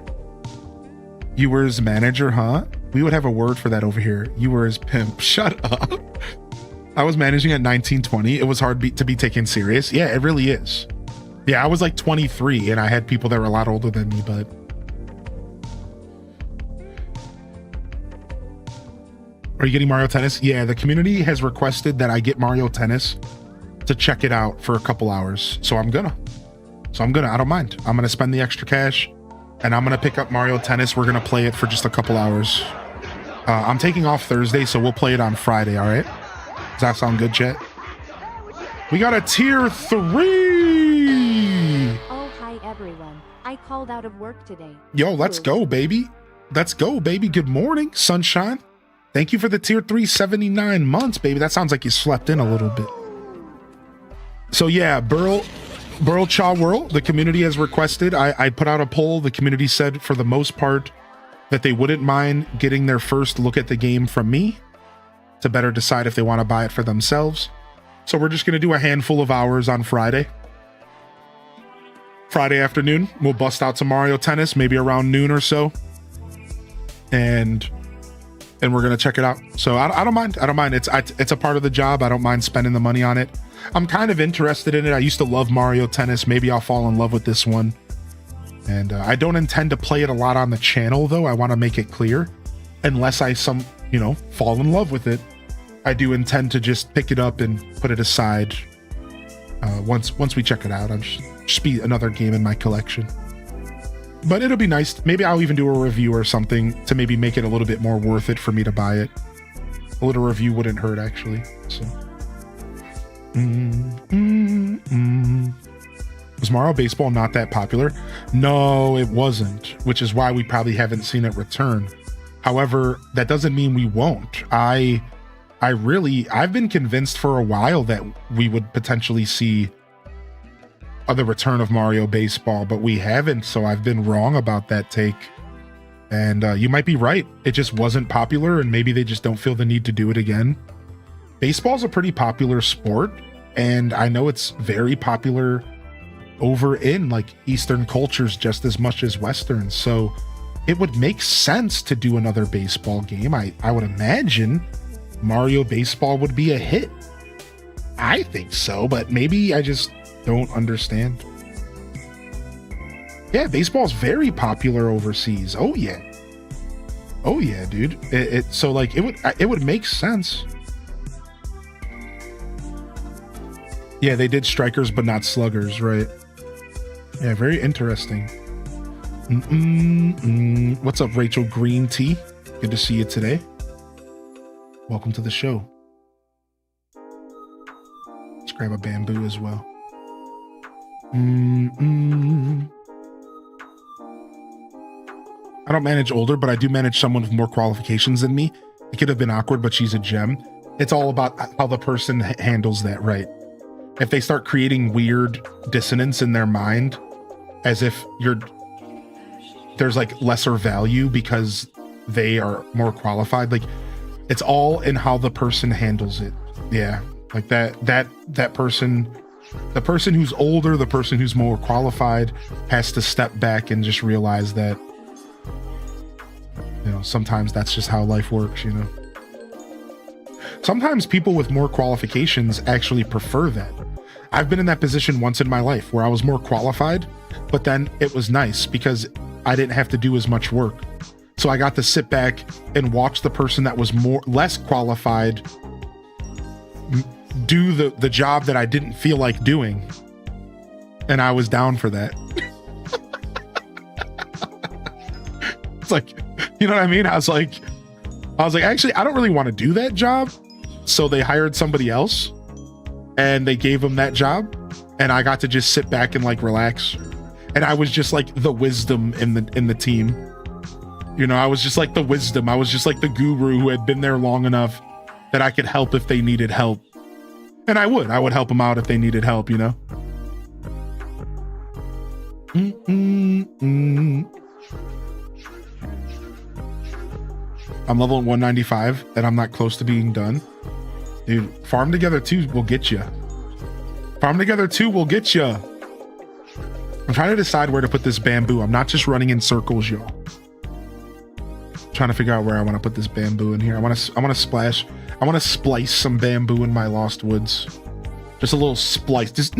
Speaker 1: You were his manager, huh? We would have a word for that over here. You were his pimp. Shut up. I was managing at 1920. It was hard to be taken serious. Yeah, it really is. Yeah, I was like 23 and I had people that were a lot older than me, but are you getting Mario Tennis? Yeah, the community has requested that I get Mario Tennis to check it out for a couple hours. So I'm gonna. I don't mind. I'm gonna spend the extra cash and I'm gonna pick up Mario Tennis. We're gonna play it for just a couple hours. I'm taking off Thursday, so we'll play it on Friday, all right? Does that sound good, chat? We got a tier 3!
Speaker 2: Oh, hi everyone. I called out of work today.
Speaker 1: Yo, let's go, baby. Let's go, baby. Good morning, sunshine. Thank you for the tier 3, 79 months, baby. That sounds like you slept in a little bit. So yeah, Burl Cha Whirl, the community has requested. I put out a poll. The community said for the most part that they wouldn't mind getting their first look at the game from me to better decide if they want to buy it for themselves. So we're just going to do a handful of hours on Friday. Friday afternoon, we'll bust out some Mario Tennis, maybe around noon or so. And and we're gonna check it out. So I don't mind. I don't mind. It's a part of the job. I don't mind spending the money on it. I'm kind of interested in it. I used to love Mario Tennis. Maybe I'll fall in love with this one. And I don't intend to play it a lot on the channel, though. I want to make it clear, unless I fall in love with it. I do intend to just pick it up and put it aside once we check it out. I'll just be another game in my collection. But it'll be nice. Maybe I'll even do a review or something to maybe make it a little bit more worth it for me to buy it. A little review wouldn't hurt, actually. So, Was Mario Baseball not that popular? No, it wasn't, which is why we probably haven't seen it return. However, that doesn't mean we won't. I've been convinced for a while that we would potentially see the return of Mario Baseball, but we haven't, so I've been wrong about that take. And you might be right. It just wasn't popular, and maybe they just don't feel the need to do it again. Baseball's a pretty popular sport, and I know it's very popular over in like Eastern cultures just as much as Western, so it would make sense to do another baseball game. I would imagine Mario Baseball would be a hit. I think so, but maybe I just don't understand. Yeah, baseball's very popular overseas. Oh yeah, dude. So like it would make sense. Yeah, they did strikers but not sluggers, right? Yeah, very interesting. What's up, Rachel Green Tea? Good to see you today. Welcome to the show. Let's grab a bamboo as well. I don't manage older, but I do manage someone with more qualifications than me. It could have been awkward, but she's a gem. It's all about how the person handles that, right? If they start creating weird dissonance in their mind, as if there's like lesser value because they are more qualified, like it's all in how the person handles it. Yeah, like that person, the person who's older, the person who's more qualified has to step back and just realize that, sometimes that's just how life works, Sometimes people with more qualifications actually prefer that. I've been in that position once in my life where I was more qualified, but then it was nice because I didn't have to do as much work. So I got to sit back and watch the person that was less qualified do the job that I didn't feel like doing. And I was down for that. It's like, you know what I mean? I was like, actually, I don't really want to do that job. So they hired somebody else and they gave them that job. And I got to just sit back and like relax. And I was just like the wisdom in the team. I was just like the wisdom. I was just like the guru who had been there long enough that I could help if they needed help. And I would help them out if they needed help, I'm level 195 and I'm not close to being done. Dude, Farm Together 2 will get you. Farm Together 2 will get you. I'm trying to decide where to put this bamboo. I'm not just running in circles, y'all. Trying to figure out where I want to put this bamboo in here. I want to splice some bamboo in my lost woods. Just a little splice. Just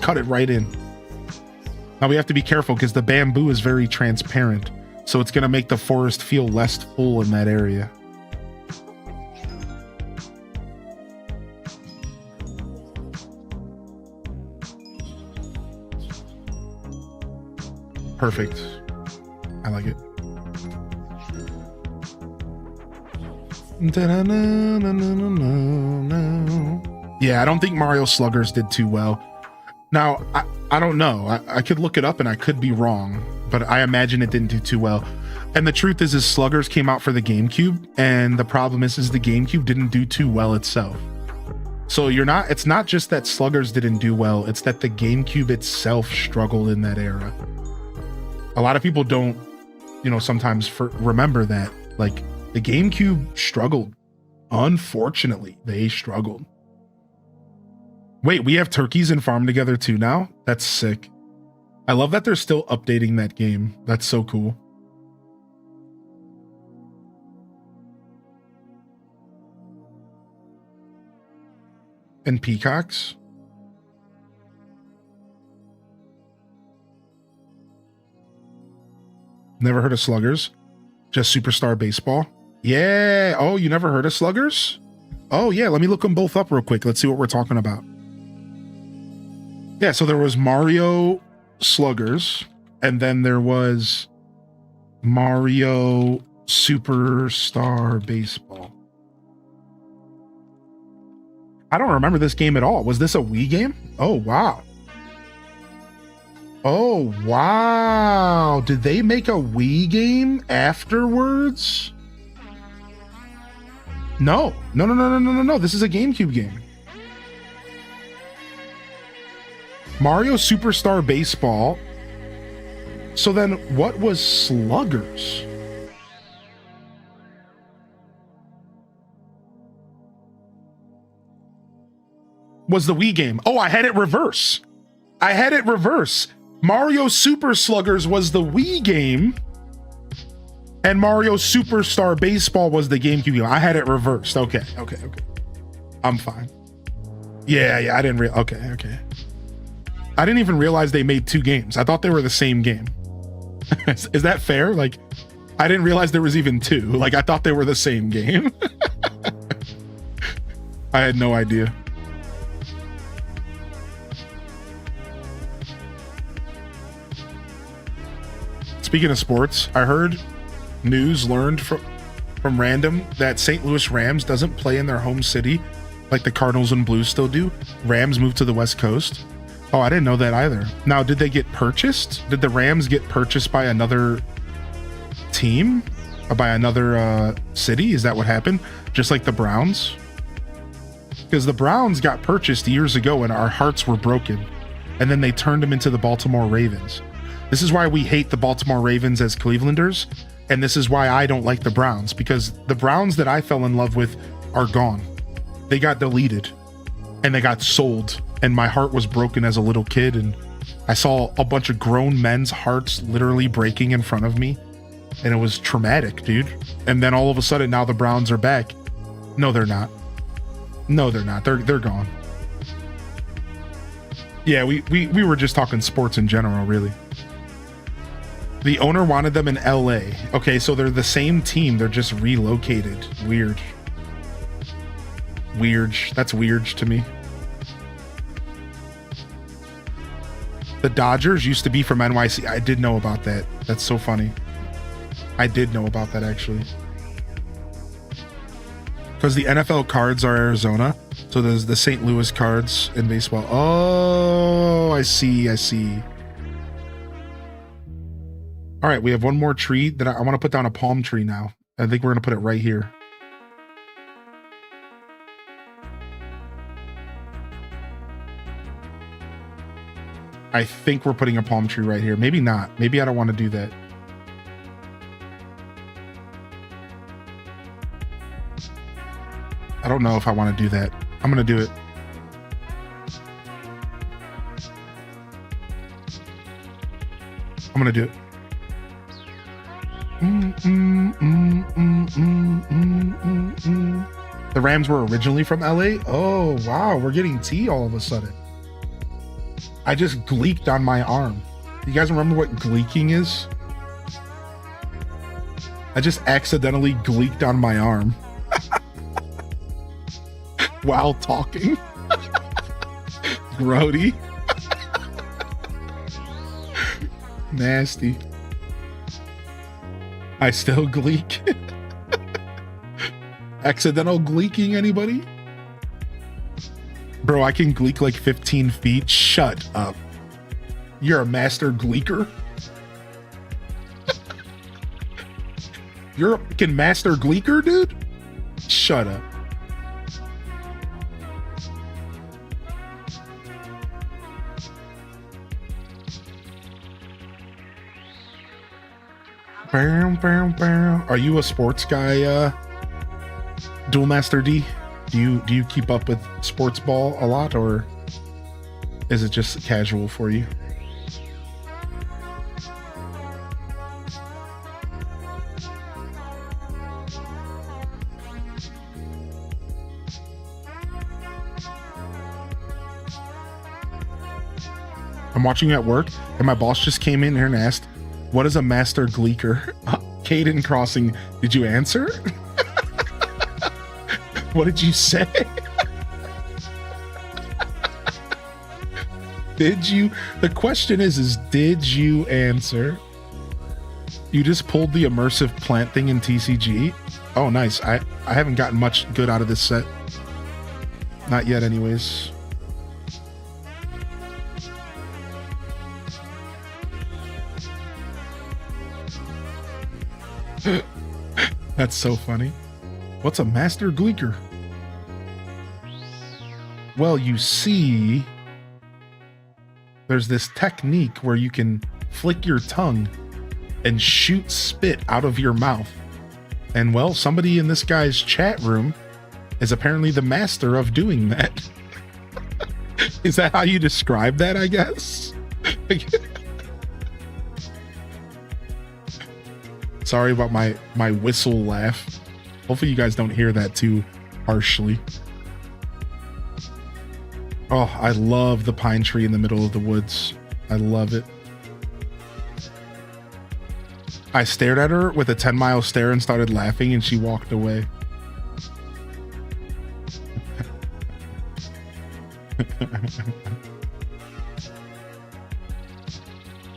Speaker 1: cut it right in. Now we have to be careful because the bamboo is very transparent. So it's going to make the forest feel less full in that area. Perfect. I like it. Yeah, I don't think Mario Sluggers did too well. Now, I don't know. I could look it up and I could be wrong, but I imagine it didn't do too well. And the truth is Sluggers came out for the GameCube, and the problem is the GameCube didn't do too well itself. So it's not just that Sluggers didn't do well, it's that the GameCube itself struggled in that era. A lot of people don't, sometimes remember that. Like, the GameCube struggled. Unfortunately, they struggled. Wait, we have turkeys in Farm Together too now? That's sick. I love that they're still updating that game. That's so cool. And peacocks. Never heard of sluggers. Just Superstar Baseball. Yeah. Oh, you never heard of sluggers? Oh, yeah. Let me look them both up real quick. Let's see what we're talking about. Yeah, so there was Mario Sluggers, and then there was Mario Superstar Baseball. I don't remember this game at all. Was this a Wii game? Oh, wow. Oh, wow. Did they make a Wii game afterwards? No. No. This is a GameCube game. Mario Superstar Baseball. So then what was Sluggers? Was the Wii game. Oh, I had it reverse. Mario Super Sluggers was the Wii game, and Mario Superstar Baseball was the GameCube game. I had it reversed. Okay. I'm fine. Yeah, I didn't okay. I didn't even realize they made two games. I thought they were the same game. Is that fair? Like, I didn't realize there was even two. Like, I thought they were the same game. I had no idea. Speaking of sports, I heard learned from random that St. Louis Rams doesn't play in their home city like the Cardinals and Blues still do. Rams moved to the West Coast. Oh, I didn't know that either. Now, did they get purchased? Did the Rams get purchased by another team? Or by another city? Is that what happened? Just like the Browns? Because the Browns got purchased years ago and our hearts were broken. And then they turned them into the Baltimore Ravens. This is why we hate the Baltimore Ravens as Clevelanders, and this is why I don't like the Browns, because the Browns that I fell in love with are gone. They got deleted, and they got sold, and my heart was broken as a little kid, and I saw a bunch of grown men's hearts literally breaking in front of me, and it was traumatic, dude. And then all of a sudden, now the Browns are back. No, they're not. They're gone. Yeah, we were just talking sports in general, really. The owner wanted them in LA. Okay, so they're the same team. They're just relocated. Weird. That's weird to me. The Dodgers used to be from NYC. I did know about that. That's so funny. I did know about that, actually. Because the NFL Cards are Arizona. So there's the St. Louis Cards in baseball. Oh, I see. All right, we have one more tree that I want to put down, a palm tree now. I think we're going to put it right here. I think we're putting a palm tree right here. Maybe not. Maybe I don't want to do that. I don't know if I want to do that. I'm going to do it. I'm going to do it. The Rams were originally from LA? Oh, wow. We're getting tea all of a sudden. I just gleeked on my arm. You guys remember what gleeking is? I just accidentally gleeked on my arm. While talking. Grody. Nasty. I still gleek. Accidental gleeking, anybody? Bro, I can gleek like 15 feet. Shut up. You're a master gleeker? You're a fucking master gleeker, dude? Shut up. Are you a sports guy, Duel Master D? Do you keep up with sports ball a lot, or is it just casual for you? I'm watching you at work, and my boss just came in here and asked, "What is a master gleeker?" Caden Crossing, did you answer? What did you say? Did you? The question is did you answer? You just pulled the immersive plant thing in TCG? Oh, nice. I haven't gotten much good out of this set. Not yet, anyways. That's so funny. What's a master gleeker? Well, you see, there's this technique where you can flick your tongue and shoot spit out of your mouth. And well, somebody in this guy's chat room is apparently the master of doing that. Is that how you describe that, I guess? Sorry about my whistle laugh. Hopefully you guys don't hear that too harshly. Oh, I love the pine tree in the middle of the woods. I love it. I stared at her with a 10-mile stare and started laughing, and she walked away.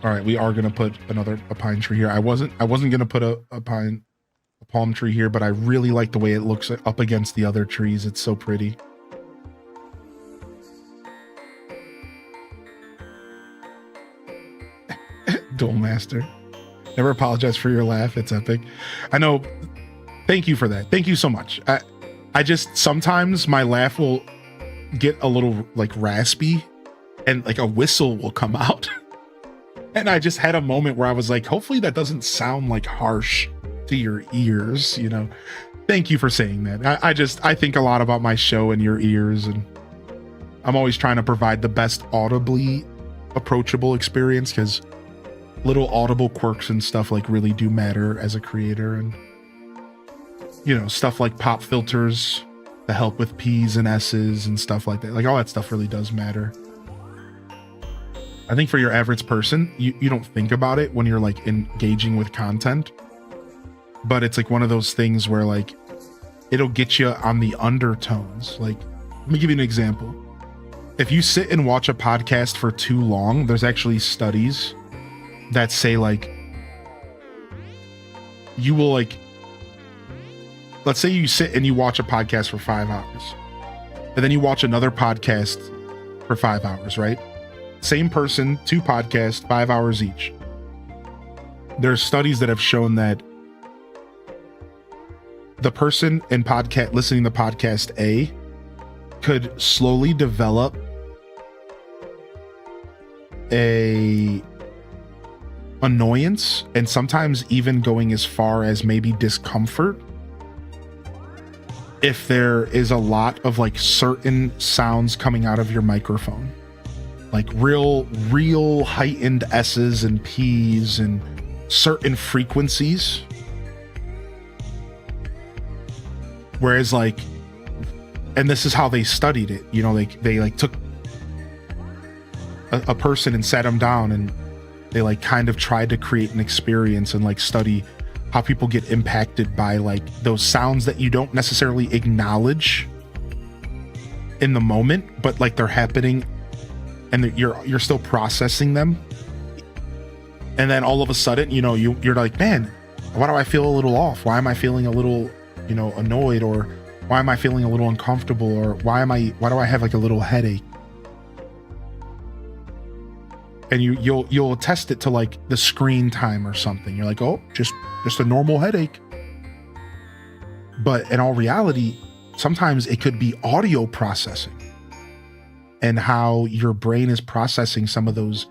Speaker 1: All right, we are gonna put a pine tree here. I wasn't gonna put a palm tree here, but I really like the way it looks up against the other trees. It's so pretty. Duel Master. Never apologize for your laugh. It's epic. I know. Thank you for that. Thank you so much. I just sometimes my laugh will get a little like raspy and like a whistle will come out. And I just had a moment where I was like, hopefully that doesn't sound like harsh to your ears, you know. Thank you for saying that. I think a lot about my show and your ears, and I'm always trying to provide the best audibly approachable experience, because little audible quirks and stuff like really do matter as a creator. And you know, stuff like pop filters to help with P's and S's and stuff like that, like all that stuff really does matter. I think for your average person, you don't think about it when you're like engaging with content, but it's like one of those things where like it'll get you on the undertones. Like, let me give you an example. If you sit and watch a podcast for too long, there's actually studies that say like you will like, let's say you sit and you watch a podcast for 5 hours and then you watch another podcast for 5 hours, right? Same person, 2 podcasts, 5 hours each. There's studies that have shown that the person in podcast listening to podcast A could slowly develop a annoyance, and sometimes even going as far as maybe discomfort, if there is a lot of like certain sounds coming out of your microphone, like real heightened S's and P's and certain frequencies. Whereas like, and this is how they studied it, you know, they like took a person and sat them down and they like kind of tried to create an experience and like study how people get impacted by like those sounds that you don't necessarily acknowledge in the moment, but like they're happening and you're still processing them. And then all of a sudden, you know, you're like, man, why do I feel a little off? Why am I feeling a little, you know, annoyed? Or why am I feeling a little uncomfortable? Or why do I have like a little headache? And you'll attest it to like the screen time or something. You're like, oh, just a normal headache. But in all reality, sometimes it could be audio processing and how your brain is processing some of those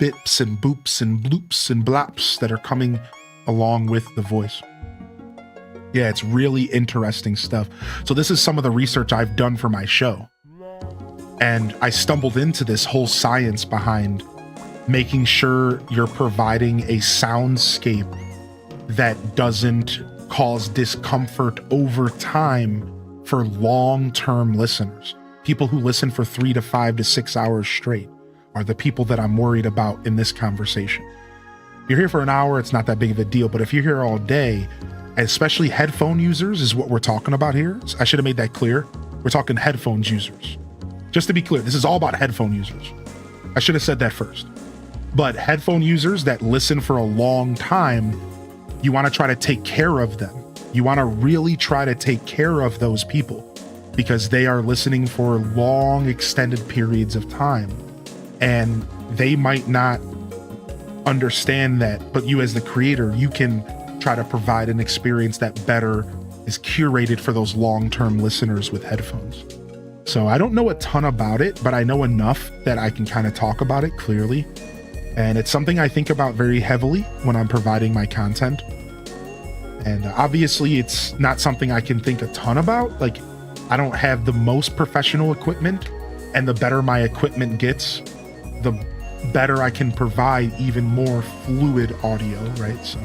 Speaker 1: bips and boops and bloops and blaps that are coming along with the voice. Yeah, it's really interesting stuff. So this is some of the research I've done for my show. And I stumbled into this whole science behind making sure you're providing a soundscape that doesn't cause discomfort over time for long-term listeners. People who listen for 3 to 5 to 6 hours straight are the people that I'm worried about in this conversation. If you're here for an hour, it's not that big of a deal. But if you're here all day, especially headphone users is what we're talking about here. I should have made that clear. We're talking headphones users. Just to be clear, this is all about headphone users. I should have said that first. But headphone users that listen for a long time, you want to try to take care of them. You want to really try to take care of those people because they are listening for long, extended periods of time. And they might not understand that, but you as the creator, you can try to provide an experience that better is curated for those long-term listeners with headphones. So I don't know a ton about it, but I know enough that I can kind of talk about it clearly. And it's something I think about very heavily when I'm providing my content. And obviously it's not something I can think a ton about. Like, I don't have the most professional equipment, and the better my equipment gets, the better I can provide even more fluid audio, right? So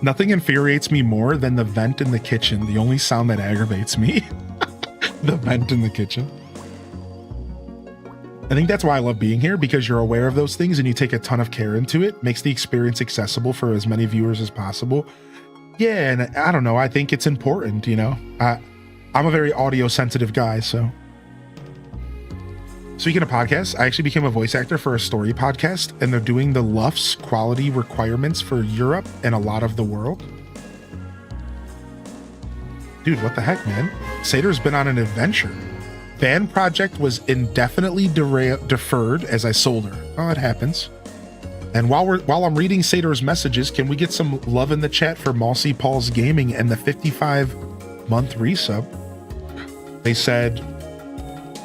Speaker 1: nothing infuriates me more than the vent in the kitchen. The only sound that aggravates me, the vent in the kitchen. I think that's why I love being here, because you're aware of those things and you take a ton of care into it. Makes the experience accessible for as many viewers as possible. Yeah, and I don't know, I think it's important, you know. I'm a very audio sensitive guy, so. Speaking of podcasts, I actually became a voice actor for a story podcast, and they're doing the LUFS quality requirements for Europe and a lot of the world. Dude, what the heck, man? Sater's been on an adventure. Fan project was indefinitely deferred as I sold her. Oh, it happens. And while I'm reading Sater's messages, can we get some love in the chat for Mossy Paul's Gaming and the 55-month resub? They said,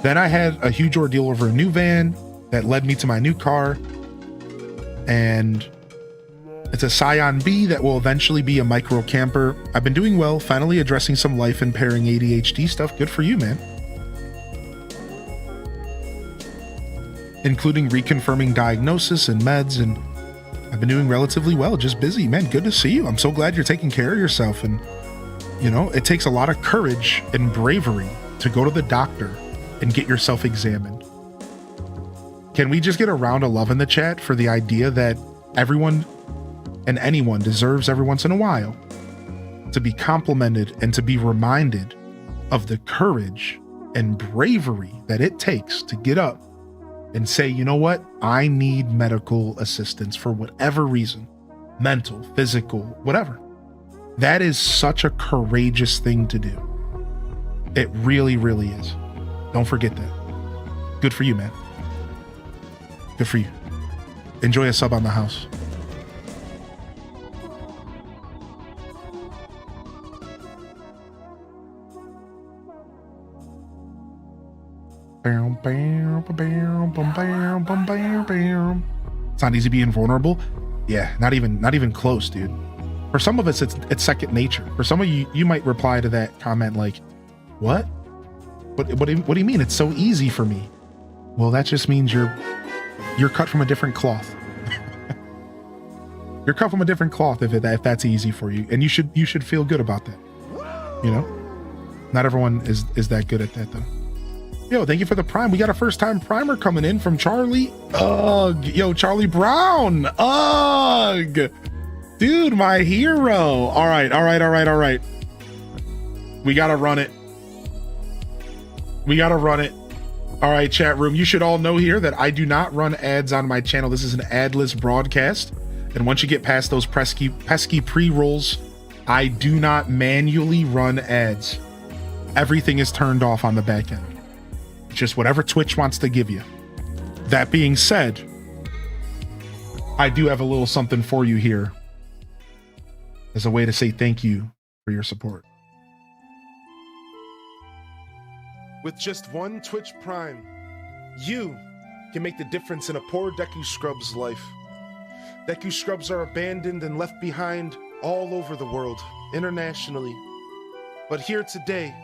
Speaker 1: then I had a huge ordeal over a new van that led me to my new car. And it's a Scion B that will eventually be a micro camper. I've been doing well, finally addressing some life impairing ADHD stuff. Good for you, man. Including reconfirming diagnosis and meds, and I've been doing relatively well, just busy, man. Good to see you. I'm so glad you're taking care of yourself. And, you know, it takes a lot of courage and bravery to go to the doctor and get yourself examined. Can we just get a round of love in the chat for the idea that everyone and anyone deserves every once in a while to be complimented and to be reminded of the courage and bravery that it takes to get up and say, you know what? I need medical assistance for whatever reason, mental, physical, whatever. That is such a courageous thing to do. It really, really is. Don't forget that. Good for you, man. Good for you. Enjoy a sub on the house. It's not easy being vulnerable. Yeah, not even close, dude. For some of us, it's second nature. For some of you, you might reply to that comment like, "What? What do you mean? It's so easy for me." Well, that just means you're cut from a different cloth. You're cut from a different cloth if that's easy for you, and you should feel good about that. You know, not everyone is that good at that though. Yo, thank you for the prime. We got a first-time primer coming in from Charlie. Ugh. Yo, Charlie Brown. Ugh. Dude, my hero. All right. We got to run it. All right, chat room. You should all know here that I do not run ads on my channel. This is an adless broadcast. And once you get past those pesky pre-rolls, I do not manually run ads. Everything is turned off on the back end. Just whatever Twitch wants to give you. That being said, I do have a little something for you here as a way to say thank you for your support. With just one Twitch Prime, you can make the difference in a poor Deku Scrub's life. Deku Scrubs are abandoned and left behind all over the world, internationally. But here today,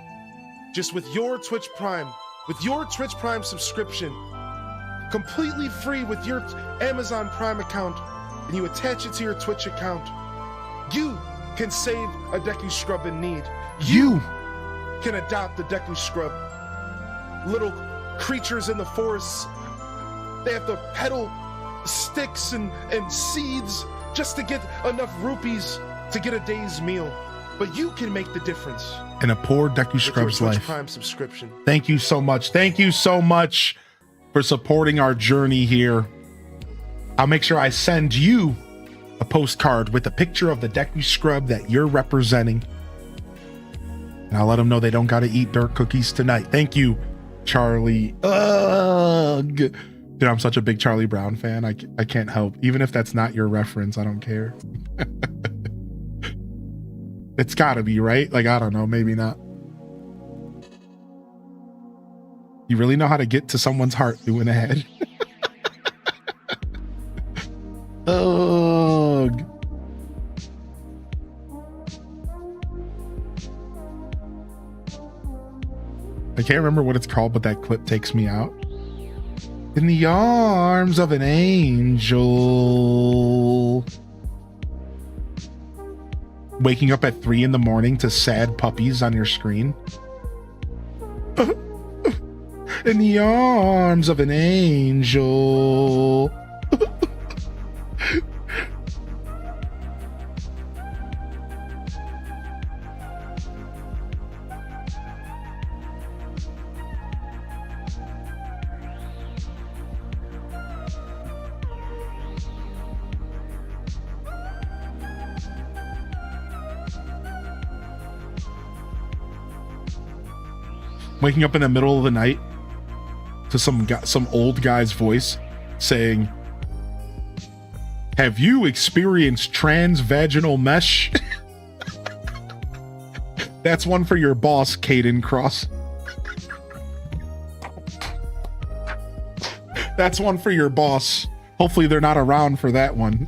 Speaker 1: just with your Twitch Prime, with your Twitch Prime subscription, completely free with your Amazon Prime account, and you attach it to your Twitch account, you can save a Deku Scrub in need. You can adopt the Deku Scrub. Little
Speaker 4: creatures in the forests. They have to peddle sticks and seeds just to get enough rupees to get a day's meal. But you can make the difference
Speaker 1: In a poor Deku
Speaker 4: with your
Speaker 1: Scrub's
Speaker 4: Twitch
Speaker 1: life.
Speaker 4: Prime subscription.
Speaker 1: Thank you so much. Thank you so much for supporting our journey here. I'll make sure I send you a postcard with a picture of the Deku Scrub that you're representing. And I'll let them know they don't got to eat dirt cookies tonight. Thank you, Charlie. Ugh. Dude, I'm such a big Charlie Brown fan. I can't help. Even if that's not your reference, I don't care. It's gotta be, right? Like, I don't know, maybe not. You really know how to get to someone's heart doing a head. Ugh. I can't remember what it's called, but that clip takes me out. In the arms of an angel. Waking up at 3 a.m. to sad puppies on your screen. In the arms of an angel. Waking up in the middle of the night to some old guy's voice saying, "Have you experienced transvaginal mesh?" That's one for your boss, Caden Cross. That's one for your boss. Hopefully they're not around for that one.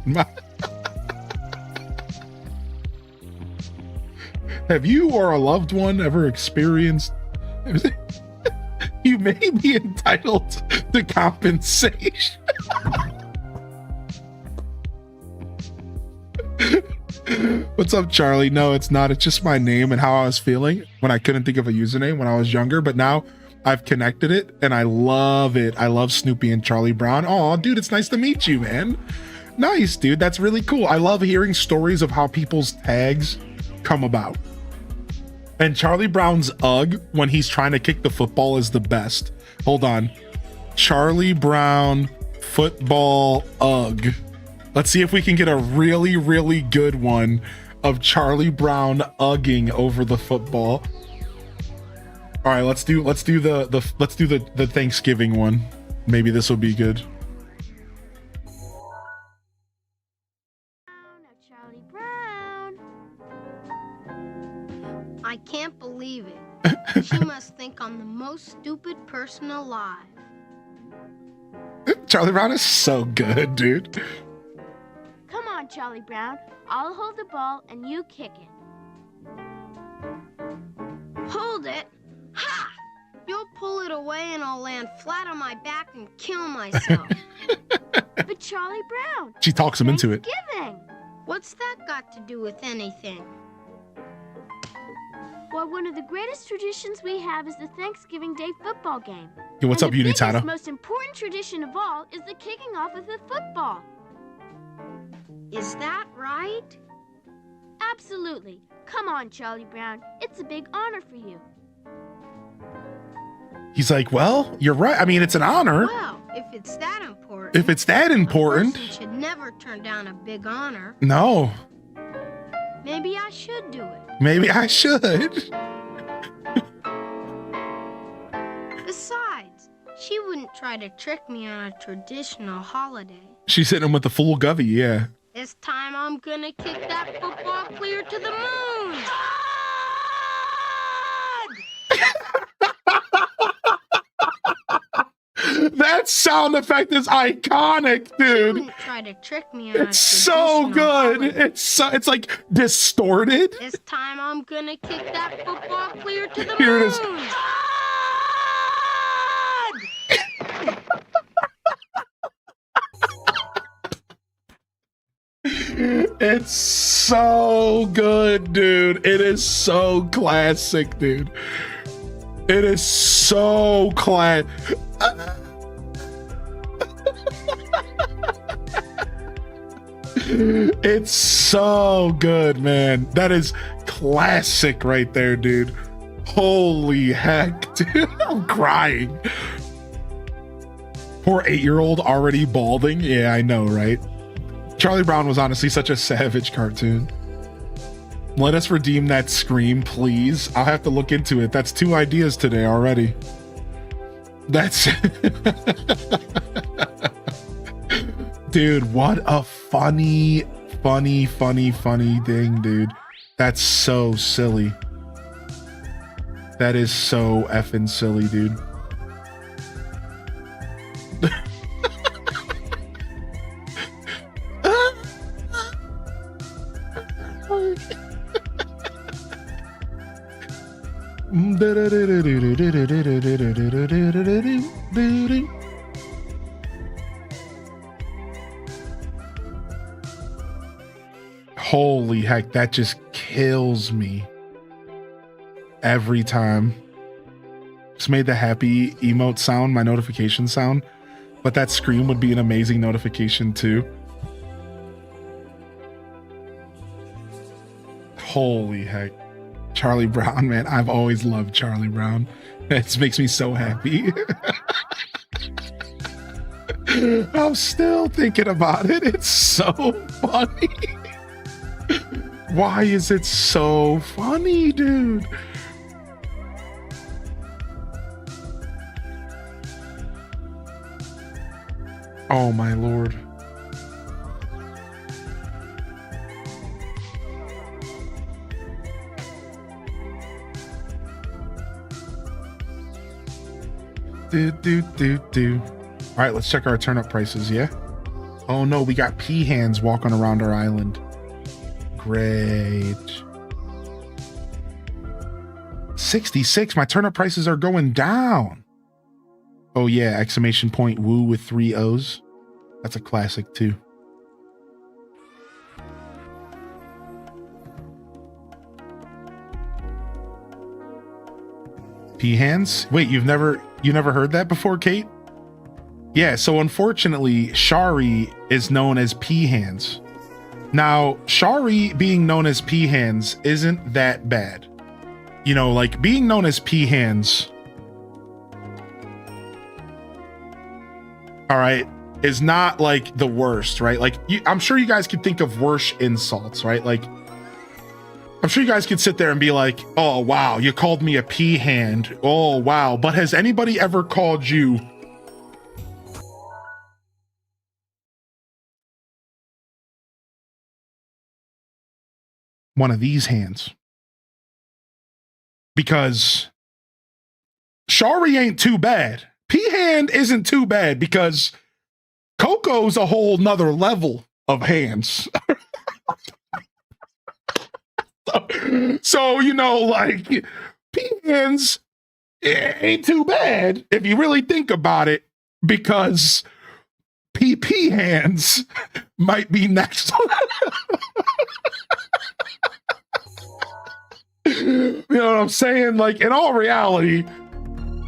Speaker 1: Have you or a loved one ever experienced... You may be entitled to compensation. What's up, Charlie? No, it's not. It's just my name and how I was feeling when I couldn't think of a username when I was younger, but now I've connected it and I love it. I love Snoopy and Charlie Brown. Oh, dude, it's nice to meet you, man. Nice, dude. That's really cool. I love hearing stories of how people's tags come about. And Charlie Brown's UGG when he's trying to kick the football is the best. Hold on. Charlie Brown football UGG. Let's see if we can get a really, really good one of Charlie Brown ugging over the football. All right, let's do the Thanksgiving one. Maybe this will be good.
Speaker 5: Charlie Brown. I can't believe it. She must think I'm the most stupid person alive.
Speaker 1: Charlie Brown is so good, dude.
Speaker 2: Come on, Charlie Brown. I'll hold the ball and you kick it.
Speaker 5: Hold it. Ha! You'll pull it away and I'll land flat on my back and kill myself.
Speaker 2: But Charlie Brown,
Speaker 1: She talks him into it.
Speaker 2: Thanksgiving.
Speaker 5: What's that got to do with anything?
Speaker 2: Well, one of the greatest traditions we have is the Thanksgiving Day football game.
Speaker 1: Hey, what's up,
Speaker 2: And the biggest,
Speaker 1: Unitata?
Speaker 2: most important tradition of all is the kicking off of the football.
Speaker 5: Is that right?
Speaker 2: Absolutely. Come on, Charlie Brown. It's a big honor for you.
Speaker 1: He's like, well, you're right. I mean, it's an honor.
Speaker 5: Well, if it's that important.
Speaker 1: If it's that important.
Speaker 5: A person should never turn down a big honor.
Speaker 1: No.
Speaker 5: Maybe I should do it.
Speaker 1: Maybe I should.
Speaker 5: Besides, she wouldn't try to trick me on a traditional holiday.
Speaker 1: She's hitting him with the full govy, yeah.
Speaker 5: This time I'm gonna kick that football clear to the moon!
Speaker 1: That sound effect is iconic,
Speaker 5: She
Speaker 1: dude.
Speaker 5: wouldn't try to trick me on a
Speaker 1: It's so
Speaker 5: traditional
Speaker 1: good.
Speaker 5: holiday.
Speaker 1: It's like distorted.
Speaker 5: This time I'm gonna kick that football clear to the
Speaker 1: Here it
Speaker 5: moon!
Speaker 1: is. It's so good, dude. It is so classic, dude. It is so class. It's so good, man. That is classic right there, dude. Holy heck, dude. I'm crying. Poor 8-year-old already balding. Yeah, I know, right? Charlie Brown was honestly such a savage cartoon. Let us redeem that Scream, please. I'll have to look into it. That's 2 ideas today already. That's... Dude, what a funny thing, dude. That's so silly. That is so effing silly, dude. Holy heck, that just kills me every time. Just made the happy emote sound my notification sound, but that scream would be an amazing notification too. Holy heck. Charlie Brown, man. I've always loved Charlie Brown. It makes me so happy. I'm still thinking about it. It's so funny. Why is it so funny, dude? Oh my lord. Do. All right, let's check our turnip prices, yeah? Oh no, we got peahens walking around our island. Great. 66, my turnip prices are going down. Oh yeah, exclamation point woo with 3 O's. That's a classic too. Peahens? Wait, you never heard that before, Kate? Yeah, so unfortunately, Shari is known as peahens. Now, Shari being known as peahens isn't that bad. You know, like being known as peahens, all right, is not like the worst, right? Like, I'm sure you guys could think of worse insults, right? Like, I'm sure you guys could sit there and be like, oh, wow, you called me a peahen. Oh, wow. But has anybody ever called you one of these hands? Because Shari ain't too bad. Peahen isn't too bad because Coco's a whole nother level of hands. So, you know, like, peahens ain't too bad if you really think about it, because PP hands might be next. You know what I'm saying? Like, in all reality,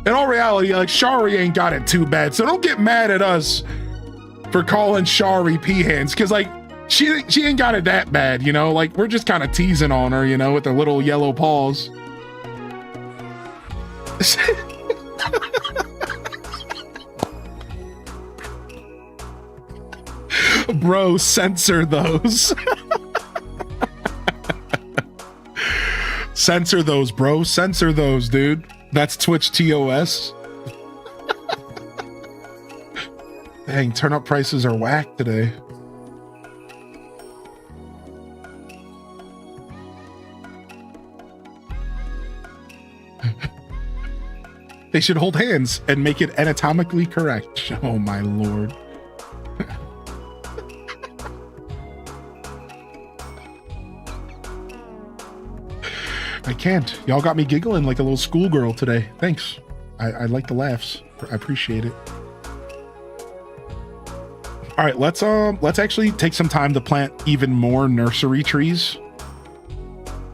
Speaker 1: like, Shari ain't got it too bad. So don't get mad at us for calling Shari peahens, because, like, she ain't got it that bad, you know? Like, we're just kind of teasing on her, you know, with her little yellow paws. Bro, censor those. Censor those, bro. Censor those, dude. That's Twitch TOS. Dang, turnip prices are whack today. They should hold hands and make it anatomically correct. Oh my lord. I can't. Y'all got me giggling like a little schoolgirl today. Thanks. I like the laughs. I appreciate it. All right, let's actually take some time to plant even more nursery trees,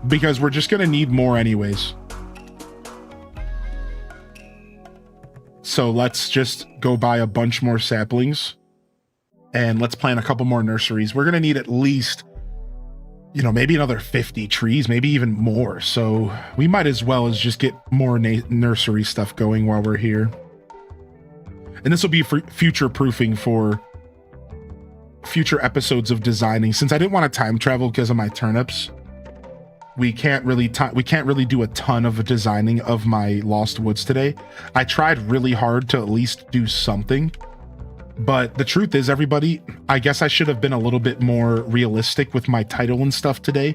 Speaker 1: because we're just gonna need more anyways. So let's just go buy a bunch more saplings and let's plant a couple more nurseries. We're going to need at least, you know, maybe another 50 trees, maybe even more. So we might as well as just get more nursery stuff going while we're here. And this will be for future proofing for future episodes of designing. Since I didn't want to time travel because of my turnips, we can't really do a ton of designing of my Lost Woods today. I tried really hard to at least do something, but the truth is, everybody, I guess I should have been a little bit more realistic with my title and stuff today,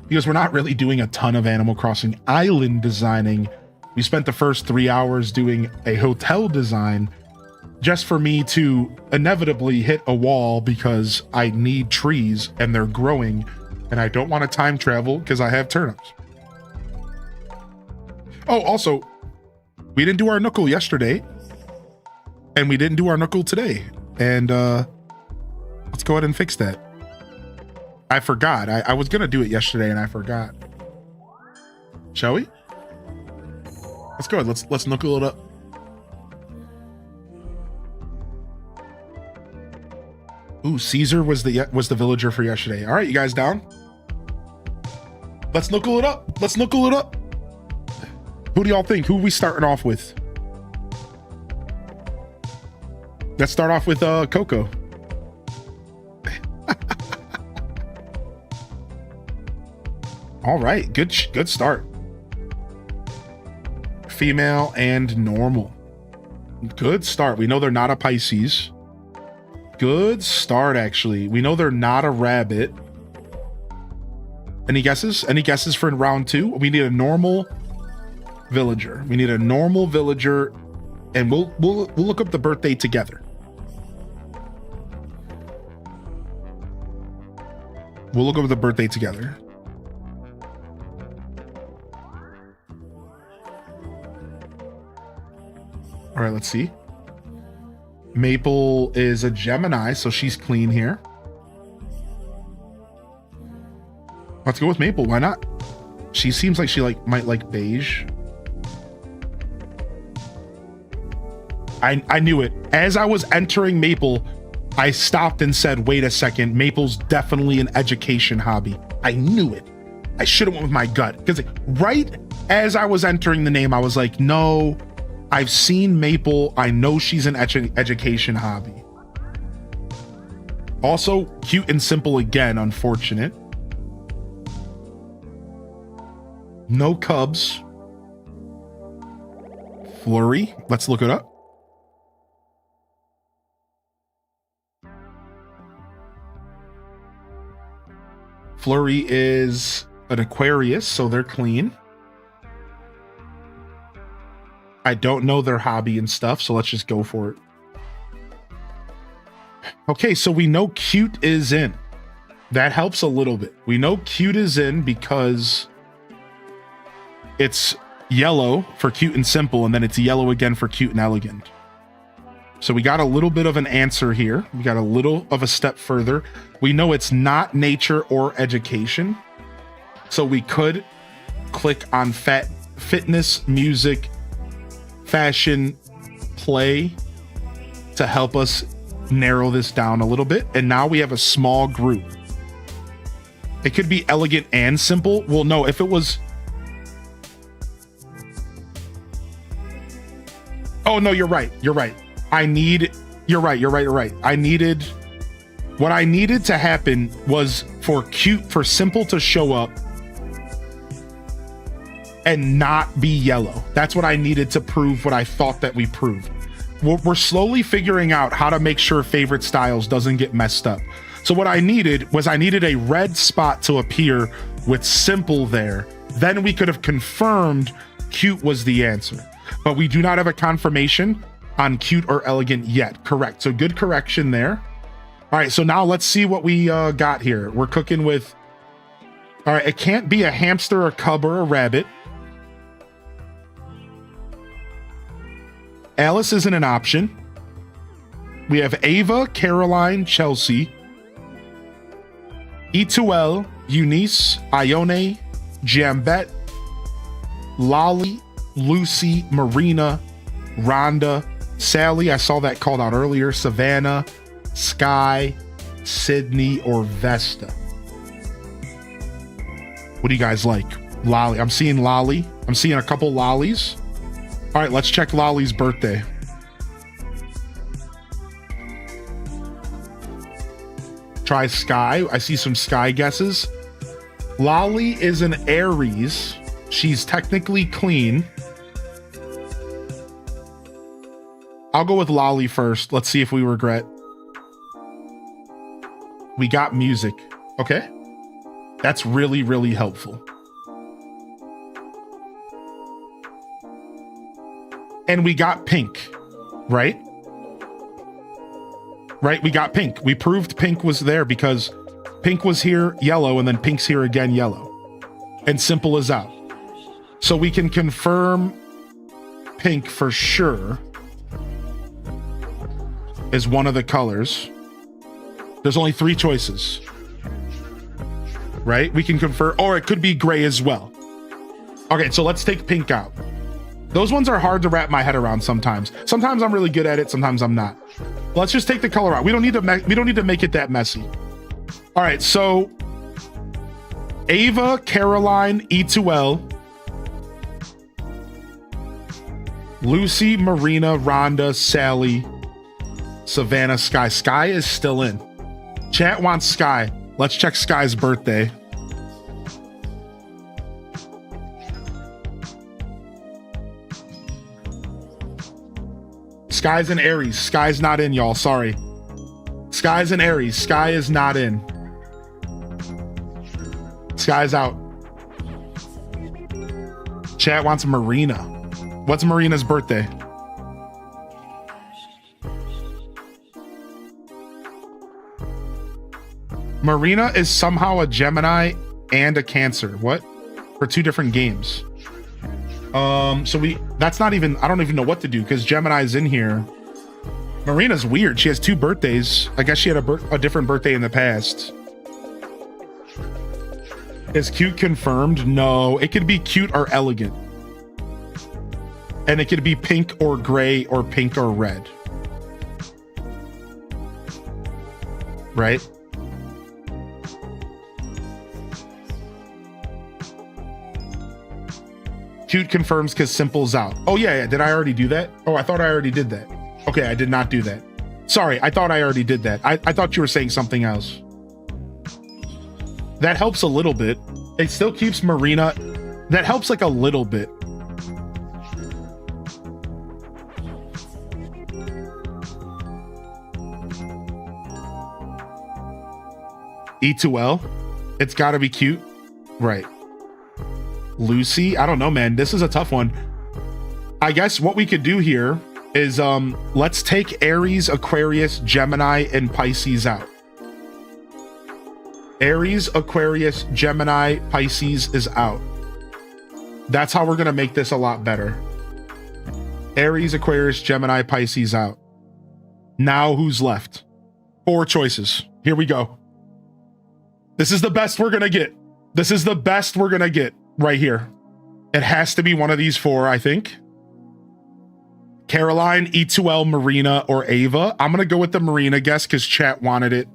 Speaker 1: because we're not really doing a ton of Animal Crossing island designing. We spent the first 3 hours doing a hotel design just for me to inevitably hit a wall because I need trees and they're growing. And I don't want to time travel because I have turnips. Oh, also, we didn't do our knuckle yesterday. And we didn't do our knuckle today. And let's go ahead and fix that. I forgot. I was going to do it yesterday and I forgot. Shall we? Let's go ahead. Let's knuckle it up. Ooh, Caesar was the villager for yesterday. All right, you guys down? Let's knuckle it up. Let's knuckle it up. Who do y'all think? Who are we starting off with? Let's start off with Coco. All right, good start. Female and normal. Good start. We know they're not a Pisces. Good start, actually. We know they're not a rabbit. Any guesses? Any guesses for round 2? We need a normal villager. We need a normal villager, and we'll look up the birthday together. We'll look up the birthday together. All right, let's see. Maple is a Gemini, so she's clean here. Let's go with Maple. Why not? She seems like she might like beige. I knew it. As I was entering Maple, I stopped and said, wait a second, Maple's definitely an education hobby. I knew it. I should have went with my gut. Because right as I was entering the name, I was like, no, I've seen Maple. I know she's an education hobby. Also, cute and simple again, unfortunate. No cubs. Flurry. Let's look it up. Flurry is an Aquarius, so they're clean. I don't know their hobby and stuff, so let's just go for it. Okay, so we know cute is in. That helps a little bit. We know cute is in because it's yellow for cute and simple, and then it's yellow again for cute and elegant. So we got a little bit of an answer here. We got a little of a step further. We know it's not nature or education. So we could click on fitness, music, fashion, play to help us narrow this down a little bit. And now we have a small group. It could be elegant and simple. Well, no, if it was... Oh, no, you're right. You're right. You're right. What I needed to happen was for simple to show up and not be yellow. That's what I needed to prove what I thought that we proved. We're slowly figuring out how to make sure favorite styles doesn't get messed up. So what I needed was a red spot to appear with simple there. Then we could have confirmed cute was the answer. But we do not have a confirmation on cute or elegant yet. Correct. So good correction there. All right. So now let's see what we got here. We're cooking with... All right. It can't be a hamster, a cub, or a rabbit. Alice isn't an option. We have Ava, Caroline, Chelsea, Ituel, Eunice, Ione, Jambette, Lolly, Lucy, Marina, Rhonda, Sally, I saw that called out earlier. Savannah, Sky, Sydney, or Vesta. What do you guys like? Lolly. I'm seeing Lolly. I'm seeing a couple Lollies. All right, let's check Lolly's birthday. Try Sky. I see some Sky guesses. Lolly is an Aries. She's technically clean. I'll go with Lolly first. Let's see if we regret. We got music. Okay. That's really, really helpful. And we got pink, right? Right, we got pink. We proved pink was there because pink was here, yellow, and then pink's here again, yellow. And simple as out. So we can confirm pink for sure is one of the colors. There's only 3 choices. Right? We can confirm, or it could be gray as well. Okay, so let's take pink out. Those ones are hard to wrap my head around sometimes. Sometimes I'm really good at it, sometimes I'm not. Let's just take the color out. We don't need to make it that messy. All right, so Ava, Caroline, E2L, Lucy, Marina, Rhonda, Sally, Savannah, Sky. Sky is still in. Chat wants Sky. Let's check Sky's birthday. Sky's in Aries. Sky's not in, y'all. Sorry. Sky's in Aries. Sky is not in. Sky's out. Chat wants Marina. What's Marina's birthday? Marina is somehow a Gemini and a Cancer. What? For 2 different games. So that's not even, I don't even know what to do because Gemini's in here. Marina's weird. She has 2 birthdays. I guess she had a different birthday in the past. Is cute confirmed? No, it could be cute or elegant. And it could be pink or gray or pink or red. Right? Cute confirms because simple's out. Oh, yeah. Did I already do that? Oh, I thought I already did that. Okay, I did not do that. Sorry, I thought I already did that. I thought you were saying something else. That helps a little bit. It still keeps Marina. That helps like a little bit. E2L. It's got to be cute. Right. Lucy, I don't know, man. This is a tough one. I guess what we could do here is let's take Aries, Aquarius, Gemini, and Pisces out. Aries, Aquarius, Gemini, Pisces is out. That's how we're gonna make this a lot better. Aries, Aquarius, Gemini, Pisces out. Now who's left? 4 choices. Here we go. This is the best we're gonna get. This is the best we're gonna get. Right here. It has to be one of these 4, I think. Caroline, E2L, Marina, or Ava. I'm going to go with the Marina guess because chat wanted it.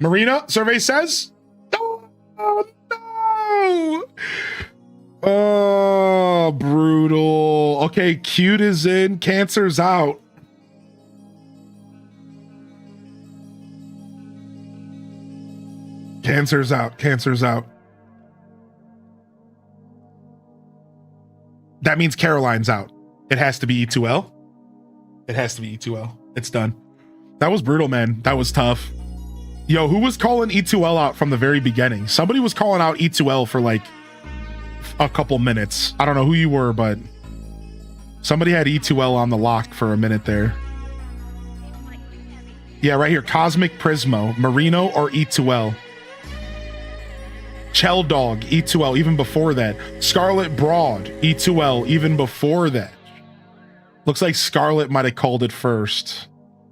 Speaker 1: Marina, survey says? Oh, no! Oh, brutal. Okay, cute is in. Cancer's out. Cancer's out. Cancer's out. That means Caroline's out. It has to be E2L. It has to be E2L. It's done. That was brutal, man. That was tough. Yo, who was calling E2L out from the very beginning? Somebody was calling out E2L for like a couple minutes. I don't know who you were, but somebody had E2L on the lock for a minute there. Yeah, right here. Cosmic Prismo, Marino, or E2L. Chell Dog, E2L, even before that. Scarlet Broad, E2L, even before that. Looks like Scarlet might have called it first.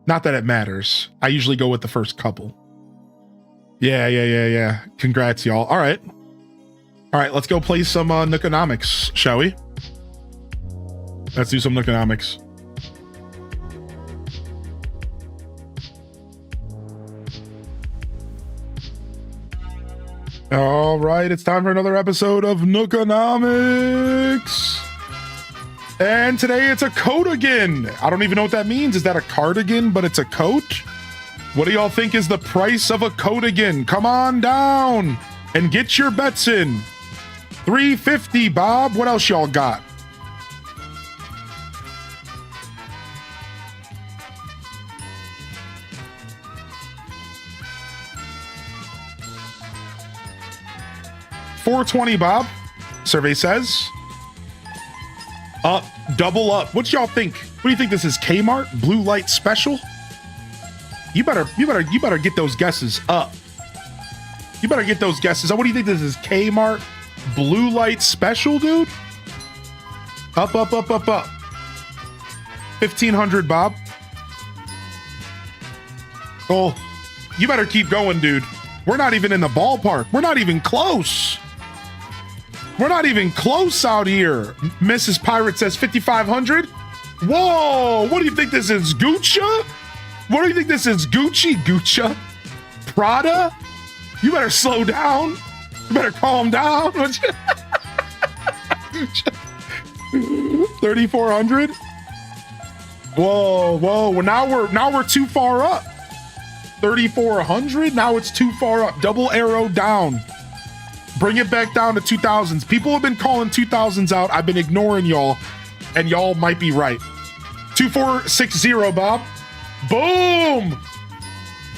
Speaker 1: Not that it matters. I usually go with the first couple. Yeah. Congrats, y'all. All right, let's go play some Nookonomics, shall we? Let's do some Nookonomics. All right, it's time for another episode of Nookonomics. And today it's a coat again. I don't even know what that means. Is that a cardigan, but it's a coat? What do y'all think is the price of a coat again? Come on down and get your bets in. $350, Bob. What else y'all got? $420, Bob. Survey says. Up, double up. What y'all think? What do you think this is? Kmart Blue Light Special? You better get those guesses up. You better get those guesses up. What do you think this is? Kmart Blue Light Special, dude? Up. 1,500, Bob. Oh, you better keep going, dude. We're not even in the ballpark. We're not even close. We're not even close out here. Mrs. Pirate says 5,500. Whoa, what do you think this is? Gucci? What do you think this is? Gucci? Prada? You better slow down. You better calm down. 3,400. Whoa. Well, now we're too far up. 3,400. Now it's too far up. Double arrow down. Bring it back down to 2000s. People have been calling 2000s out. I've been ignoring y'all, and y'all might be right. 2460, Bob. Boom.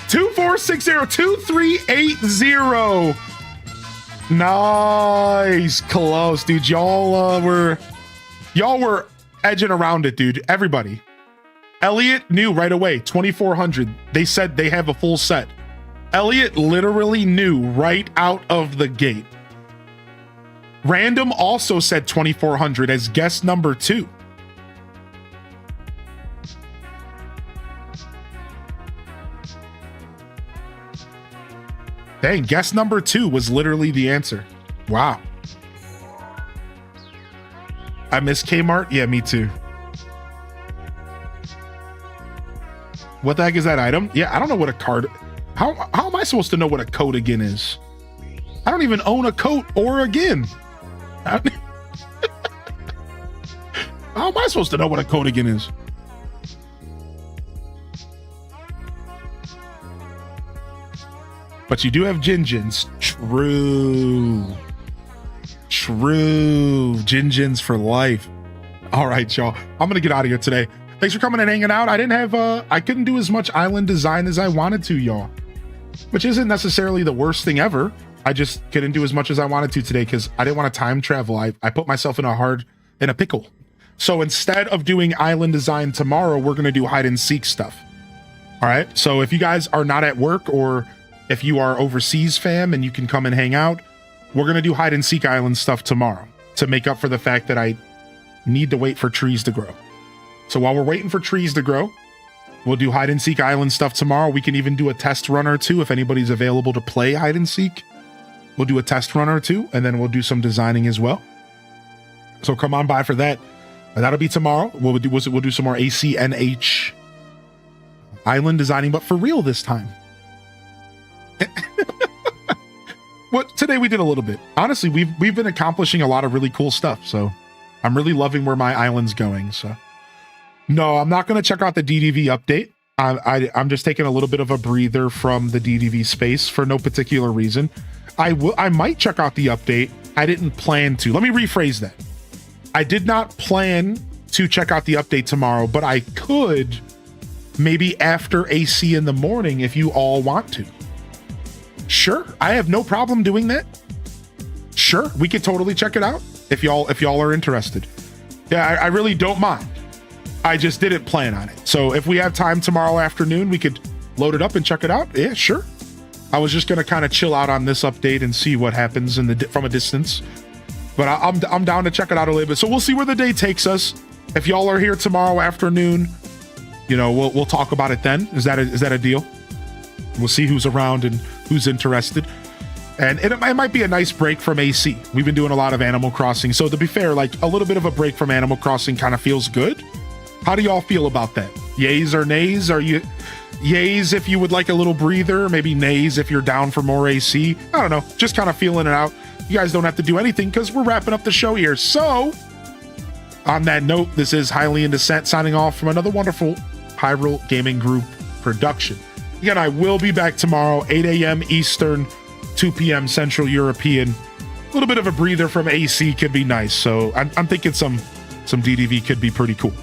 Speaker 1: 2460, 2380. Nice, close, dude. Y'all were edging around it, dude. Everybody. Elliot knew right away. 2400. They said they have a full set. Elliot literally knew right out of the gate. Random also said 2400 as guess number 2. Dang, guess number 2 was literally the answer. Wow. I miss Kmart? Yeah, me too. What the heck is that item? Yeah, I don't know what a card... How am I supposed to know what a coat again is? I don't even own a coat or again. How am I supposed to know what a coat again is? But you do have Jinjins. True. Jinjins for life. All right, y'all. I'm going to get out of here today. Thanks for coming and hanging out. I couldn't do as much island design as I wanted to, y'all. Which isn't necessarily the worst thing ever. I just couldn't do as much as I wanted to today because I didn't want to time travel. I put myself in a pickle. So instead of doing island design tomorrow, we're going to do hide and seek stuff. All right. So if you guys are not at work or if you are overseas, fam, and you can come and hang out, we're going to do hide and seek island stuff tomorrow to make up for the fact that I need to wait for trees to grow. So while we're waiting for trees to grow, we'll do hide and seek island stuff tomorrow. We can even do a test run or two if anybody's available to play hide and seek. We'll do a test run or two, and then we'll do some designing as well. So come on by for that. That'll be tomorrow. We'll do some more ACNH island designing, but for real this time. Today we did a little bit. Honestly, we've been accomplishing a lot of really cool stuff. So I'm really loving where my island's going. So no, I'm not going to check out the DDV update. I'm just taking a little bit of a breather from the DDV space for no particular reason. I might check out the update. I didn't plan to. Let me rephrase that. I did not plan to check out the update tomorrow, but I could maybe after AC in the morning if you all want to. Sure, I have no problem doing that. Sure, we could totally check it out if y'all are interested. Yeah, I really don't mind. I just didn't plan on it. So if we have time tomorrow afternoon, we could load it up and check it out. Yeah, sure. I was just gonna kind of chill out on this update and see what happens from a distance. But I'm down to check it out a little bit. So we'll see where the day takes us. If y'all are here tomorrow afternoon, we'll talk about it then. Is that a deal? We'll see who's around and who's interested. And it might be a nice break from AC. We've been doing a lot of Animal Crossing. So to be fair, like a little bit of a break from Animal Crossing kind of feels good. How do y'all feel about that? Yays or nays? yays if you would like a little breather, maybe nays if you're down for more AC. I don't know, just kind of feeling it out. You guys don't have to do anything because we're wrapping up the show here. So, on that note, this is Highly in Descent signing off from another wonderful Hyrule Gaming Group production. Again, I will be back tomorrow, 8 a.m. Eastern, 2 p.m. Central European. A little bit of a breather from AC could be nice. So I'm thinking some DDV could be pretty cool.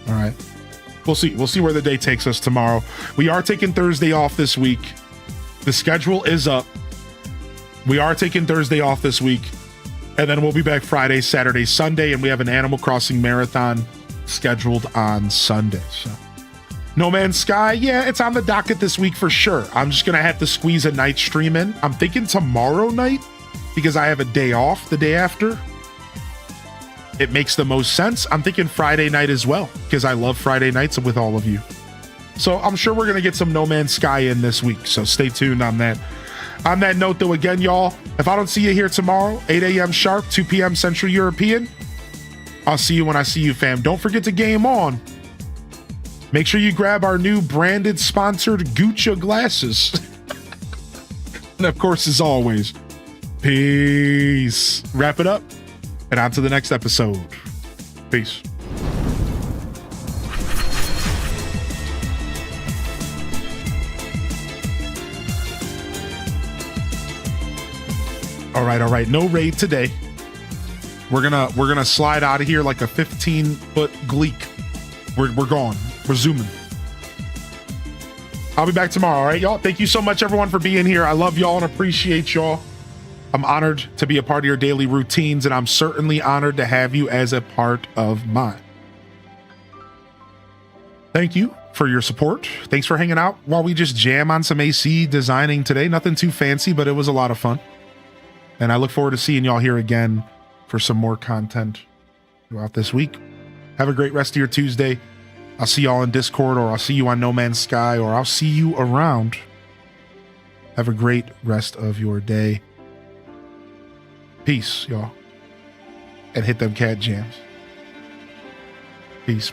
Speaker 1: All right. We'll see. We'll see where the day takes us tomorrow. We are taking Thursday off this week. The schedule is up. We are taking Thursday off this week. And then we'll be back Friday, Saturday, Sunday. And we have an Animal Crossing marathon scheduled on Sunday. So No Man's Sky, yeah, it's on the docket this week for sure. I'm just going to have to squeeze a night stream in. I'm thinking tomorrow night because I have a day off the day after. It makes the most sense. I'm thinking Friday night as well because I love Friday nights with all of you. So I'm sure we're going to get some No Man's Sky in this week. So stay tuned on that. On that note, though, again, y'all, if I don't see you here tomorrow, 8 a.m. sharp, 2 p.m. Central European, I'll see you when I see you, fam. Don't forget to game on. Make sure you grab our new branded sponsored Gucci glasses. And of course, as always, peace. Wrap it up and on to the next episode. Peace. All right. No raid today. We're gonna slide out of here like a 15-foot gleek. We're gone. We're zooming. I'll be back tomorrow. All right, y'all. Thank you so much, everyone, for being here. I love y'all and appreciate y'all. I'm honored to be a part of your daily routines, and I'm certainly honored to have you as a part of mine. Thank you for your support. Thanks for hanging out while we just jam on some AC designing today. Nothing too fancy, but it was a lot of fun. And I look forward to seeing y'all here again for some more content throughout this week. Have a great rest of your Tuesday. I'll see y'all in Discord, or I'll see you on No Man's Sky, or I'll see you around. Have a great rest of your day. Peace, y'all. And hit them cat jams. Peace.